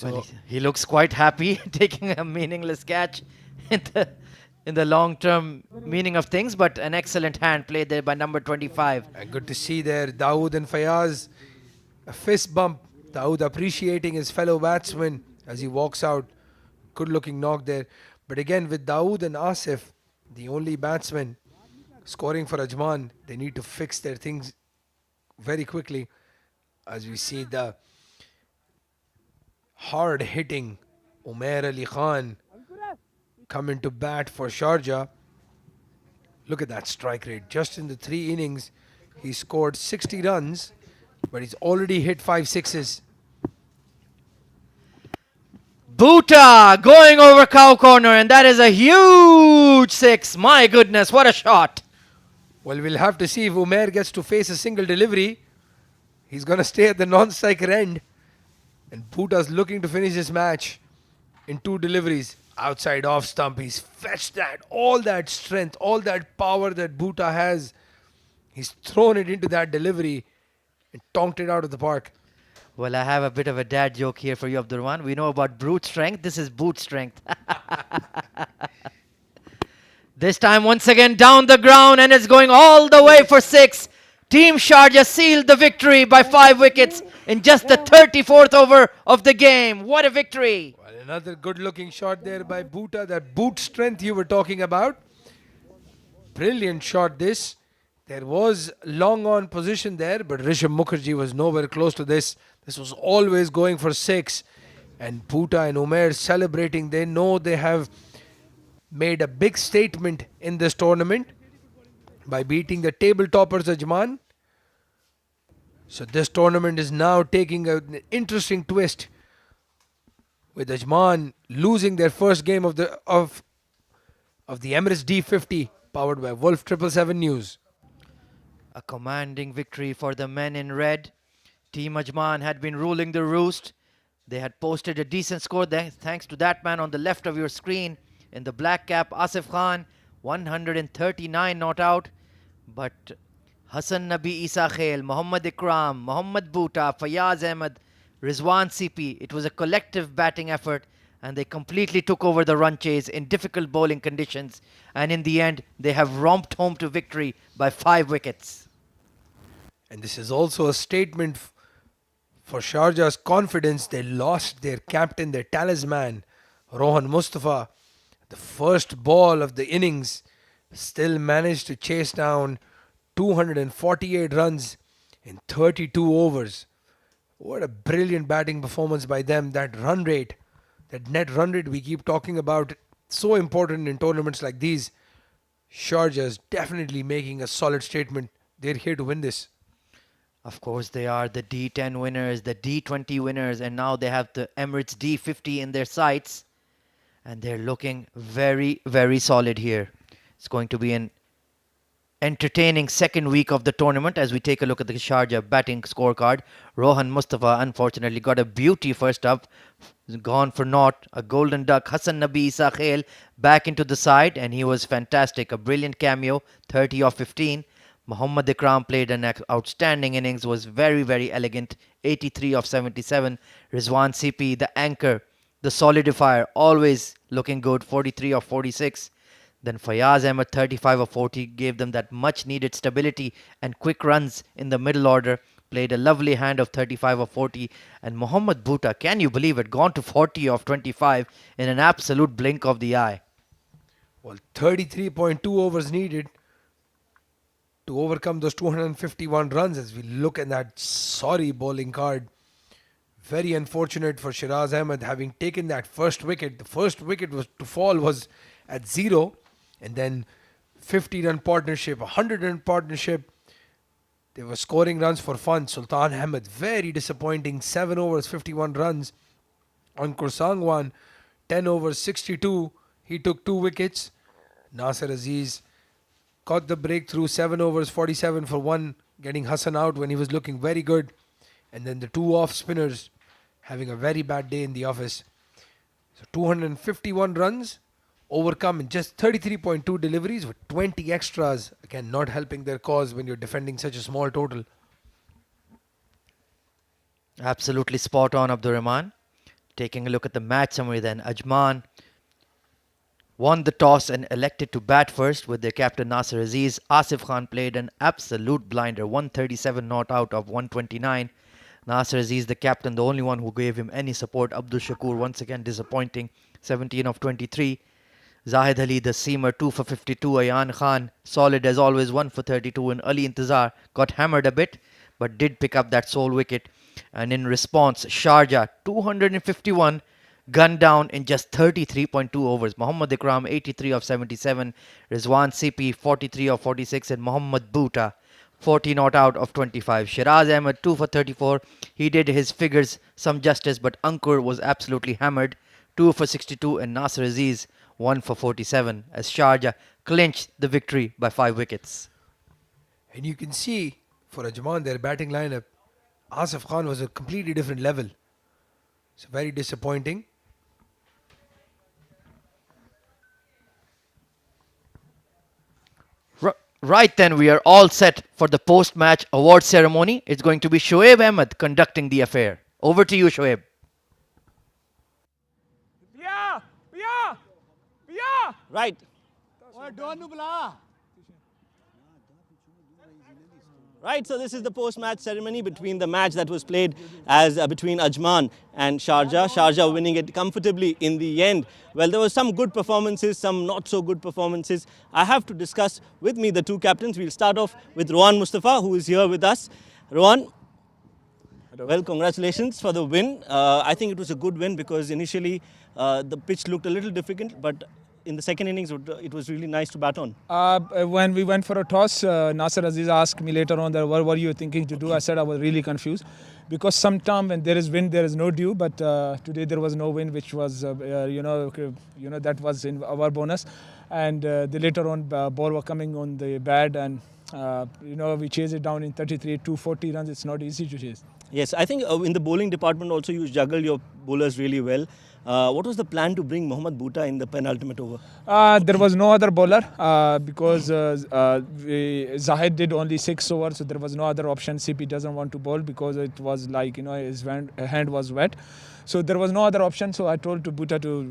Well, So he looks quite happy taking a meaningless catch in the long-term meaning of things, but an excellent hand played there by number 25. and good to see there Dawood and Fayaz. A fist bump. Dawood appreciating his fellow batsman as he walks out. Good looking knock there. But again, with Dawood and Asif, the only batsmen scoring for Ajman, they need to fix their things very quickly. As we see the hard hitting Umair Ali Khan come into bat for Sharjah. Look at that strike rate. Just in the 3 innings, he scored 60 runs, but he's already hit 5 sixes. Bhuta going over cow corner, and that is a huge 6. My goodness, what a shot. Well, we'll have to see if Umair gets to face a single delivery. He's going to stay at the non-striker end. And Bhuta's looking to finish this match in 2 deliveries. Outside off stump, he's fetched that. All that strength, all that power that Bhuta has. He's thrown it into that delivery and tonked it out of the park. Well, I have a bit of a dad joke here for you, Abdurrahman. We know about brute strength. This is boot strength. This time, once again, down the ground, and it's going all the way for 6. Team Sharjah sealed the victory by 5 wickets in just the 34th over of the game. What a victory! Well, another good-looking shot there by Bhuta. That boot strength you were talking about. Brilliant shot this. There was long on position there, but Rishabh Mukherjee was nowhere close to this. This was always going for 6. And Bhuta and Umair celebrating. They know they have made a big statement in this tournament by beating the table toppers Ajman. So this tournament is now taking an interesting twist, with Ajman losing their first game of the Emirates D50, powered by Wolf777 News. A commanding victory for the men in red. Team Ajman had been ruling the roost. They had posted a decent score thanks to that man on the left of your screen in the black cap, Asif Khan, 139 not out. But Hassan Nabi Isa Khail, Mohammad Ikram, Mohammad Bhuta, Fayaz Ahmed, Rizwan CP. It was a collective batting effort, and they completely took over the run chase in difficult bowling conditions. And in the end, they have romped home to victory by 5 wickets. And this is also a statement for Sharjah's confidence. They lost their captain, their talisman, Rohan Mustafa. The first ball of the innings still managed to chase down 248 runs in 32 overs. What a brilliant batting performance by them. That run rate, that net run rate we keep talking about, so important in tournaments like these. Sharjah is definitely making a solid statement. They're here to win this. Of course, they are the D10 winners, the D20 winners, and now they have the Emirates D50 in their sights. And they're looking very, very solid here. It's going to be an entertaining second week of the tournament as we take a look at the Sharjah batting scorecard. Rohan Mustafa unfortunately got a beauty first up, gone for naught. A golden duck, Hassan Nabi Isa Khail back into the side, and he was fantastic. A brilliant cameo, 30 of 15. Mohammad Ikram played an outstanding innings, was very, very elegant, 83 of 77. Rizwan CP, the anchor, the solidifier, always looking good, 43 of 46. Then Fayaz Ahmed, 35 of 40, gave them that much needed stability and quick runs in the middle order. Played a lovely hand of 35 of 40. And Mohammad Bhuta, can you believe it, gone to 40 of 25 in an absolute blink of the eye. Well, 33.2 overs needed to overcome those 251 runs. As we look at that sorry bowling card, very unfortunate for Shiraz Ahmed having taken that first wicket. The first wicket was to fall was at 0, and then 50-run partnership, 100-run partnership. They were scoring runs for fun. Sultan Ahmed, very disappointing, 7 overs, 51 runs. Ankur Sangwan, 10 overs, 62. He took 2 wickets. Nasir Aziz caught the breakthrough, 7 overs, 47 for 1, getting Hassan out when he was looking very good. And then the 2 off spinners having a very bad day in the office. So 251 runs, overcome in just 33.2 deliveries with 20 extras. Again, not helping their cause when you're defending such a small total. Absolutely spot on, Abdurrahman. Taking a look at the match summary then, Ajman won the toss and elected to bat first with their captain Nasser Aziz. Asif Khan played an absolute blinder, 137 not out of 129. Nasser Aziz, the captain, the only one who gave him any support. Abdul Shakur once again disappointing, 17 of 23. Zahid Ali, the seamer, 2 for 52. Ayan Khan, solid as always, 1 for 32. And Ali Intizar got hammered a bit, but did pick up that sole wicket. And in response, Sharjah, 251, gunned down in just 33.2 overs. Mohammad Ikram, 83 of 77. Rizwan CP, 43 of 46. And Mohammad Bhuta, 40 not out of 25. Shiraz Ahmed, 2 for 34. He did his figures some justice, but Ankur was absolutely hammered, 2 for 62. And Nasser Aziz, 1 for 47, as Sharjah clinched the victory by 5 wickets. And you can see, for Ajman, their batting lineup, Asif Khan was a completely different level. So very disappointing. Right then, we are all set for the post-match award ceremony. It's going to be Shoaib Ahmed conducting the affair. Over to you, Shoaib. Right. Right, so this is the post-match ceremony between the match that was played as between Ajman and Sharjah. Sharjah winning it comfortably in the end. Well, there were some good performances, some not so good performances. I have to discuss with me the two captains. We'll start off with Rohan Mustafa, who is here with us. Rohan, well, congratulations for the win. I think it was a good win because initially the pitch looked a little difficult, but in the second innings, it was really nice to bat on. When we went for a toss, Nasser Aziz asked me later on that what were you thinking to do. I said I was really confused because sometimes when there is wind, there is no dew. But today there was no wind, which was that was in our bonus. And the later on ball were coming on the bat, and we chased it down in 33, 240 runs. It's not easy to chase. Yes, I think in the bowling department also you juggle your bowlers really well. What was the plan to bring Mohammad Bhuta in the penultimate over? There was no other bowler because Zahid did only 6 overs, so there was no other option. CP doesn't want to bowl because it was like, his hand was wet. So there was no other option. So I told to Bhuta to,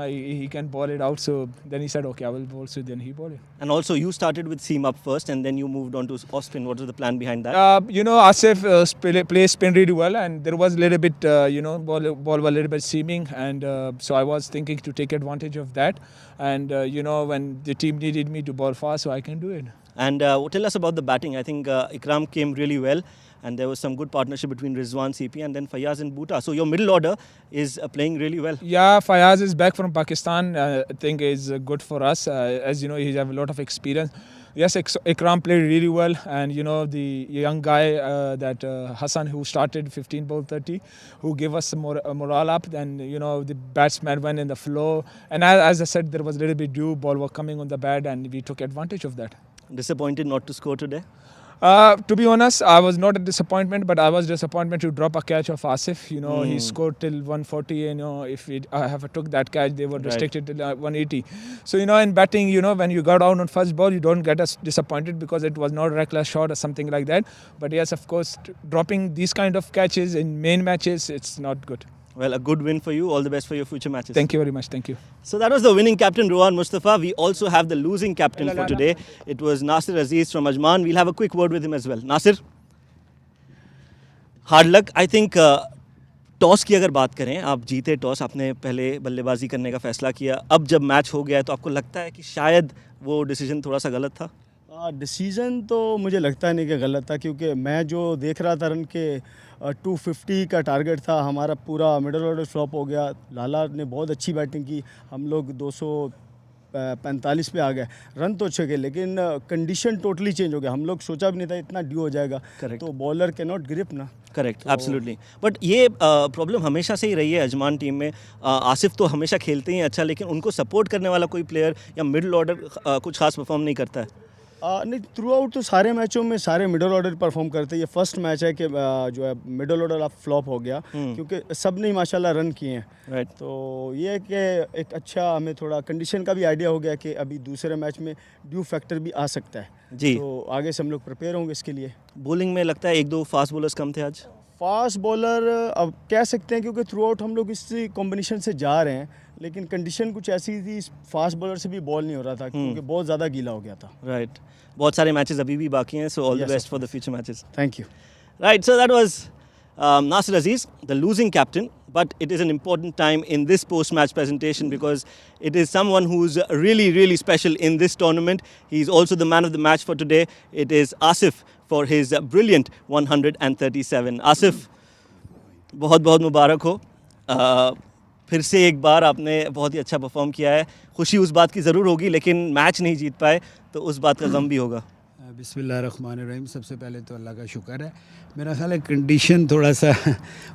he can bowl it out. So then he said, okay, I will bowl. So then he bowled it. And also you started with seam up first and then you moved on to off spin. What was the plan behind that? Asif plays spin really well, and there was a little bit, ball was a little bit seaming, and so I was thinking to take advantage of that. And when the team needed me to bowl fast, so I can do it. And tell us about the batting. I think Ikram came really well. And there was some good partnership between Rizwan, CP, and then Fayaz and Bhuta. So your middle order is playing really well. Yeah, Fayaz is back from Pakistan. I think is good for us. As you know, he has a lot of experience. Yes, Ikram played really well. And, the young guy, that Hassan, who started 15 ball 30, who gave us some more morale up. And, the batsman went in the flow. And as I said, there was a little bit dew, ball were coming on the bat, and we took advantage of that. Disappointed not to score today? To be honest, I was not a disappointment, but I was disappointed to drop a catch of Asif. He scored till 140, and if I have took that catch, they were restricted till 180. So, in batting, when you got out on first ball, you don't get as disappointed because it was not a reckless shot or something like that. But yes, of course, dropping these kind of catches in main matches, it's not good. Well, a good win for you. All the best for your future matches. Thank you very much. Thank you. So that was the winning captain, Rohan Mustafa. We also have the losing captain for today. It was Nasser Aziz from Ajman. We'll have a quick word with him as well. Nasser, hard luck. I think toss की अगर बात करें, आप जीते toss, आपने पहले बल्लेबाजी करने का फैसला किया. अब जब मैच हो गया है तो आपको लगता है कि शायद वो डिसीजन थोड़ा सा गलत था? डिसीजन तो मुझे लगता नहीं कि गलत था, क्योंकि मैं जो देख रहा था रन के 250 का टारगेट था, हमारा पूरा मिडल ऑर्डर फ्लॉप हो गया. लाला ने बहुत अच्छी बैटिंग की, हम लोग 245 पे आ गए. रन तो अच्छे गए, लेकिन कंडीशन टोटली चेंज हो गया. हम लोग सोचा भी नहीं था इतना ड्यू हो जाएगा. तो बॉलर कैन नॉट ग्रिप ना. Correct, absolutely. बट ये प्रॉब्लम हमेशा से ही रही है अजमान टीम में. आसिफ तो हमेशा खेलते ही अच्छा, लेकिन उनको सपोर्ट करने वाला कोई प्लेयर या मिडल ऑर्डर कुछ खास परफॉर्म नहीं करता है. नहीं, थ्रू आउट तो सारे मैचों में सारे मिडल ऑर्डर परफॉर्म करते हैं। ये फर्स्ट मैच है कि जो है मिडल ऑर्डर अब फ्लॉप हो गया, क्योंकि सब ने माशाल्लाह रन किए हैं। तो ये है कि एक अच्छा हमें थोड़ा कंडीशन का भी आइडिया हो गया कि अभी दूसरे मैच में ड्यू फैक्टर भी आ सकता है जी। तो आगे से हम लोग प्रिपेयर होंगे इसके लिए। बॉलिंग में लगता है 1-2 फास्ट बॉलर्स कम थे आज। फास्ट बॉलर अब कह सकते हैं क्योंकि थ्रू आउट हम लोग इस कॉम्बिनेशन से जा रहे हैं, लेकिन कंडीशन कुछ ऐसी थी, फास्ट बॉलर से भी बॉल नहीं हो रहा था क्योंकि बहुत ज़्यादा गीला हो गया था। राइट, बहुत सारे मैचेस अभी भी बाकी हैं, so all the best for the future matches. Thank you. Right, so that was Nasir Aziz, the losing captain, but it is an important time in this post-match presentation because it is someone who's really, really special in this tournament. He's also the man of the match for today. It is Asif for his brilliant 137. Asif, बहुत बहुत मुबारक हो। फिर से एक बार आपने बहुत ही अच्छा perform किया है। खुशी उस बात की ज़रूर होगी, लेकिन मैच नहीं जीत पाए तो उस बात का गम भी होगा। बिस्मिल्लाहिर्रहमानिर्रहीम। सबसे पहले तो अल्लाह का शुक्र है। मेरा ख्याल है कंडीशन थोड़ा सा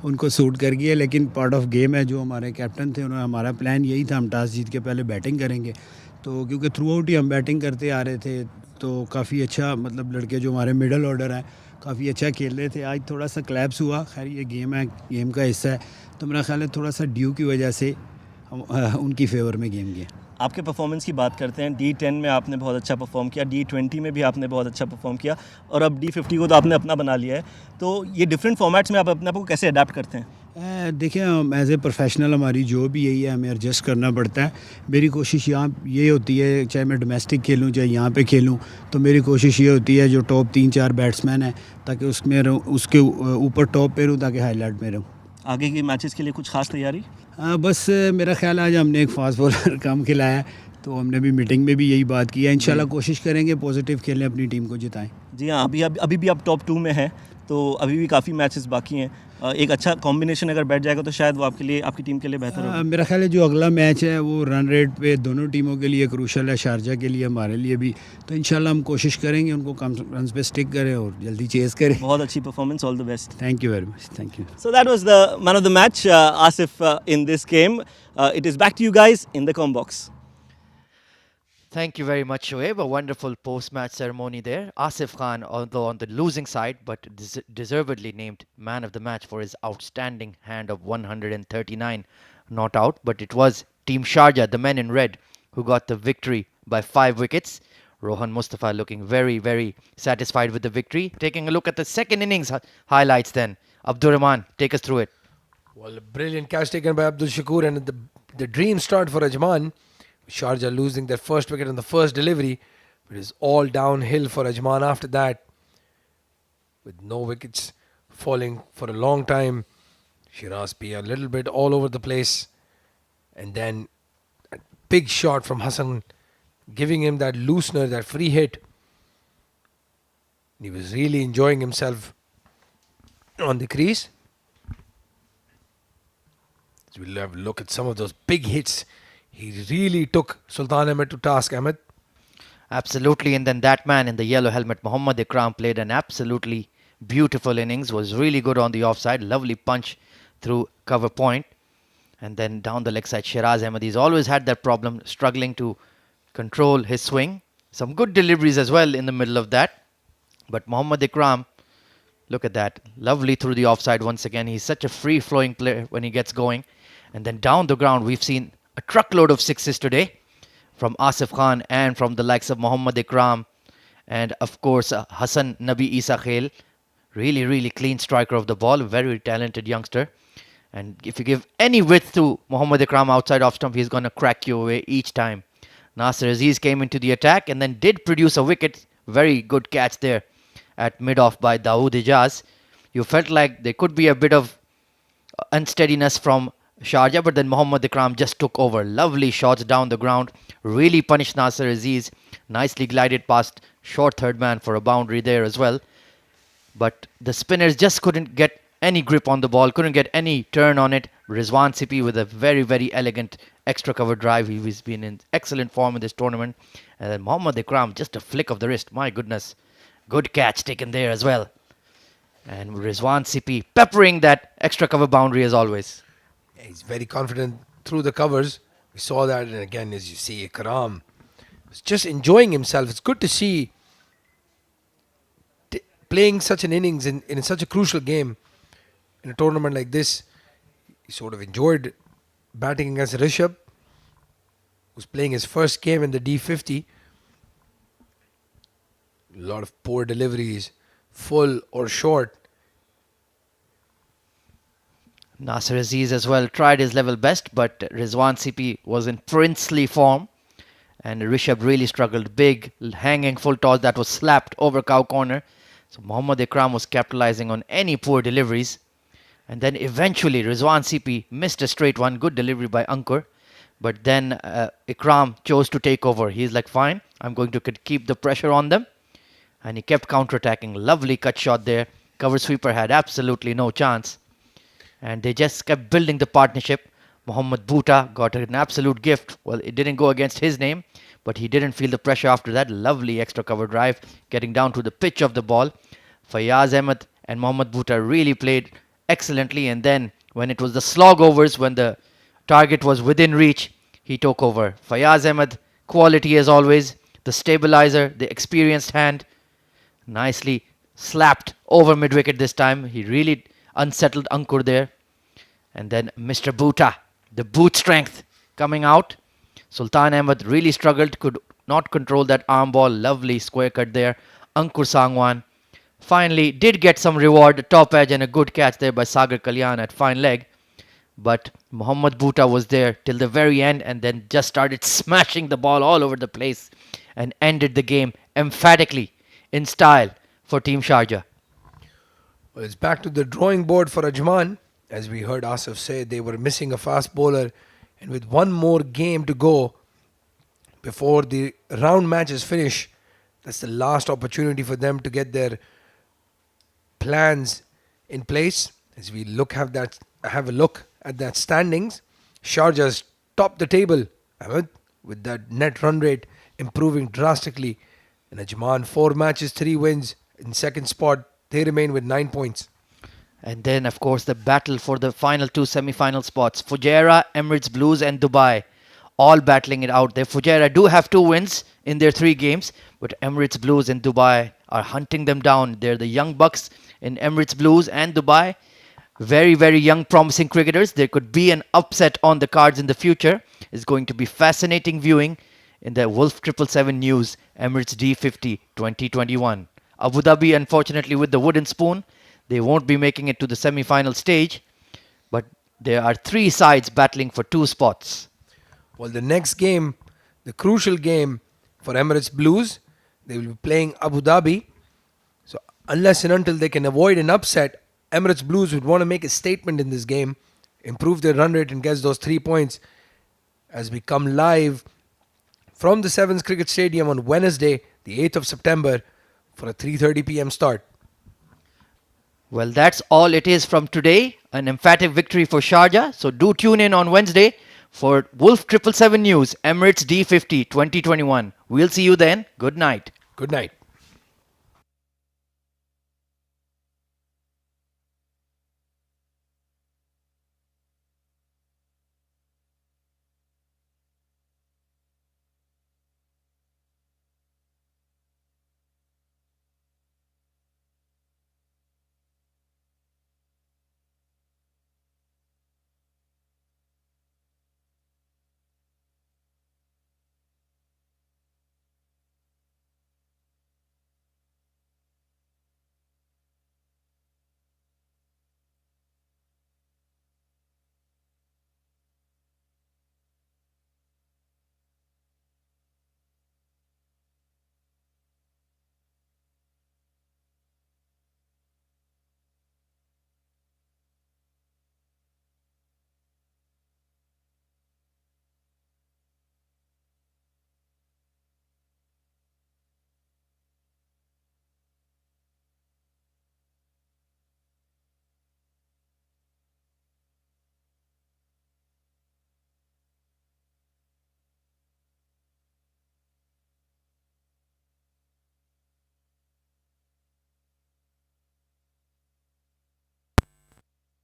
उनको सूट कर गई है, लेकिन पार्ट ऑफ गेम है। जो हमारे कैप्टन थे उन्होंने, हमारा प्लान यही था हम टॉस जीत के पहले बैटिंग करेंगे, तो क्योंकि थ्रू आउट ही हम बैटिंग करते आ रहे थे तो काफ़ी अच्छा, मतलब लड़के जो हमारे मिडल ऑर्डर हैं काफ़ी अच्छा खेल रहे थे। आज थोड़ा सा क्लैप्स हुआ, खैर ये गेम है, गेम का हिस्सा है, तो मेरा ख्याल है थोड़ा सा ड्यू की वजह से हम उनकी फेवर में गेम गया। आपके परफॉर्मेंस की बात करते हैं। D10 में आपने बहुत अच्छा परफॉर्म किया, D20 में भी आपने बहुत अच्छा परफॉर्म किया और अब D50 को तो आपने अपना बना लिया है। तो ये डिफरेंट फॉर्मेट्स में आप अपने आप को कैसे अडेप्ट करते हैं? देखिए, एज ए प्रोफेशनल हमारी जो भी यही है, हमें एडजस्ट करना पड़ता है। मेरी कोशिश यहाँ ये होती है, चाहे मैं डोमेस्टिक खेलूँ चाहे यहाँ पे खेलूँ, तो मेरी कोशिश ये होती है जो टॉप 3-4 बैट्समैन हैं ताकि उसमें रहूँ, उसके ऊपर टॉप पे रहूँ ताकि हाईलाइट में रहूँ। आगे के मैचेस के लिए कुछ खास तैयारी? बस मेरा ख्याल है आज हमने एक फास्ट बॉलर कम खिलाया, तो हमने भी मीटिंग में भी यही बात की है। इंशाल्लाह कोशिश करेंगे पॉजिटिव खेलें, अपनी टीम को जिताएं। जी हाँ, अभी भी आप टॉप 2 में हैं, तो अभी भी काफ़ी मैचेस बाकी हैं। एक अच्छा कॉम्बिनेशन अगर बैठ जाएगा तो शायद वो आपके लिए, आपकी टीम के लिए बेहतर होगा। मेरा ख्याल है जो अगला मैच है वो रन रेट पे दोनों टीमों के लिए क्रूशल है, शारजा के लिए, हमारे लिए भी। तो इंशाल्लाह हम कोशिश करेंगे उनको कम रन पे स्टिक करें और जल्दी चेस करें। बहुत अच्छी performance, all the best. Thank you very much. Thank you. So that was the man of the match, Asif, in this game. It is back to you guys in the com box. Thank you very much, Shoaib. A wonderful post-match ceremony there. Asif Khan, although on the losing side, but deservedly named man of the match for his outstanding hand of 139 not out. But it was Team Sharjah, the men in red, who got the victory by 5 wickets. Rohan Mustafa looking very, very satisfied with the victory. Taking a look at the second innings highlights then. Abdur Rahman, take us through it. Well, a brilliant catch taken by Abdul Shakur, and the dream start for Ajman. Sharjah losing their first wicket on the first delivery. It is all downhill for Ajman after that. With no wickets falling for a long time. Shiraz P a little bit all over the place. And then a big shot from Hassan, giving him that loosener, that free hit. He was really enjoying himself on the crease. So we'll have a look at some of those big hits. He really took Sultan Ahmed to task, Ahmed. Absolutely, and then that man in the yellow helmet, Mohammad Ikram, played an absolutely beautiful innings, was really good on the offside, lovely punch through cover point. And then down the leg side, Shiraz Ahmed, he's always had that problem, struggling to control his swing. Some good deliveries as well in the middle of that. But Mohammad Ikram, look at that, lovely through the offside once again. He's such a free-flowing player when he gets going. And then down the ground, we've seen a truckload of sixes today from Asif Khan and from the likes of Mohammad Ikram and of course Hassan Nabi Isa Khail. Really, really clean striker of the ball, very talented youngster. And if you give any width to Mohammad Ikram outside off stump, he's going to crack you away each time. Nasir Aziz came into the attack and then did produce a wicket. Very good catch there at mid-off by Dawood Ijaz. You felt like there could be a bit of unsteadiness from Sharjah, but then Mohammad Ikram just took over. Lovely shots down the ground. Really punished Nasir Aziz. Nicely glided past short third man for a boundary there as well. But the spinners just couldn't get any grip on the ball, couldn't get any turn on it. Rizwan Sipi with a very, very elegant extra cover drive. He's been in excellent form in this tournament. And then Mohammad Ikram, just a flick of the wrist. My goodness. Good catch taken there as well. And Rizwan Sipi peppering that extra cover boundary as always. He's very confident through the covers. We saw that, and again, as you see, Ikram was just enjoying himself. It's good to see playing such an innings in such a crucial game in a tournament like this. He sort of enjoyed batting against Rishabh, who's playing his first game in the D50. A lot of poor deliveries, full or short. Nasser Aziz as well tried his level best, but Rizwan CP was in princely form. And Rishabh really struggled. Big, hanging full toss that was slapped over cow corner. So Mohammad Ikram was capitalizing on any poor deliveries. And then eventually Rizwan CP missed a straight one. Good delivery by Ankur. But then Ikram chose to take over. He's like, fine, I'm going to keep the pressure on them. And he kept counter-attacking. Lovely cut shot there. Cover sweeper had absolutely no chance. And they just kept building the partnership. Mohammad Bhuta got an absolute gift. Well, it didn't go against his name, but he didn't feel the pressure after that. Lovely extra cover drive, getting down to the pitch of the ball. Fayaz Ahmed and Mohammad Bhuta really played excellently. And then when it was the slog overs, when the target was within reach, he took over. Fayaz Ahmed, quality as always. The stabilizer, the experienced hand. Nicely slapped over mid-wicket this time. He really unsettled Ankur there. And then Mr. Bhuta, the boot strength coming out. Sultan Ahmed really struggled, could not control that arm ball. Lovely square cut there. Ankur Sangwan finally did get some reward, top edge and a good catch there by Sagar Kalyan at fine leg. But Mohammad Bhuta was there till the very end and then just started smashing the ball all over the place and ended the game emphatically in style for Team Sharjah. Well, it's back to the drawing board for Ajman. As we heard Asif say, they were missing a fast bowler. And with one more game to go before the round matches finish, that's the last opportunity for them to get their plans in place. As we have a look at that standings, Sharjah's topped the table, Ahmed, with that net run rate improving drastically. And Ajman, 4 matches, 3 wins in second spot. They remain with 9 points. And then, of course, the battle for the final 2 semi-final spots. Fujairah, Emirates Blues and Dubai all battling it out there. Fujairah do have 2 wins in their 3 games, but Emirates Blues and Dubai are hunting them down. They're the young bucks in Emirates Blues and Dubai. Very, very young, promising cricketers. There could be an upset on the cards in the future. It's going to be fascinating viewing in the Wolf777 News Emirates D50 2021. Abu Dhabi, unfortunately, with the wooden spoon. They won't be making it to the semi-final stage, but there are 3 sides battling for 2 spots. Well, the next game, the crucial game for Emirates Blues, they will be playing Abu Dhabi. So unless and until they can avoid an upset, Emirates Blues would want to make a statement in this game, improve their run rate and get those 3 points as we come live from the Sevens Cricket Stadium on Wednesday, the 8th of September for a 3:30 p.m. start. Well, that's all it is from today. An emphatic victory for Sharjah. So do tune in on Wednesday for Wolf777 News Emirates D50 2021. We'll see you then. Good night. Good night.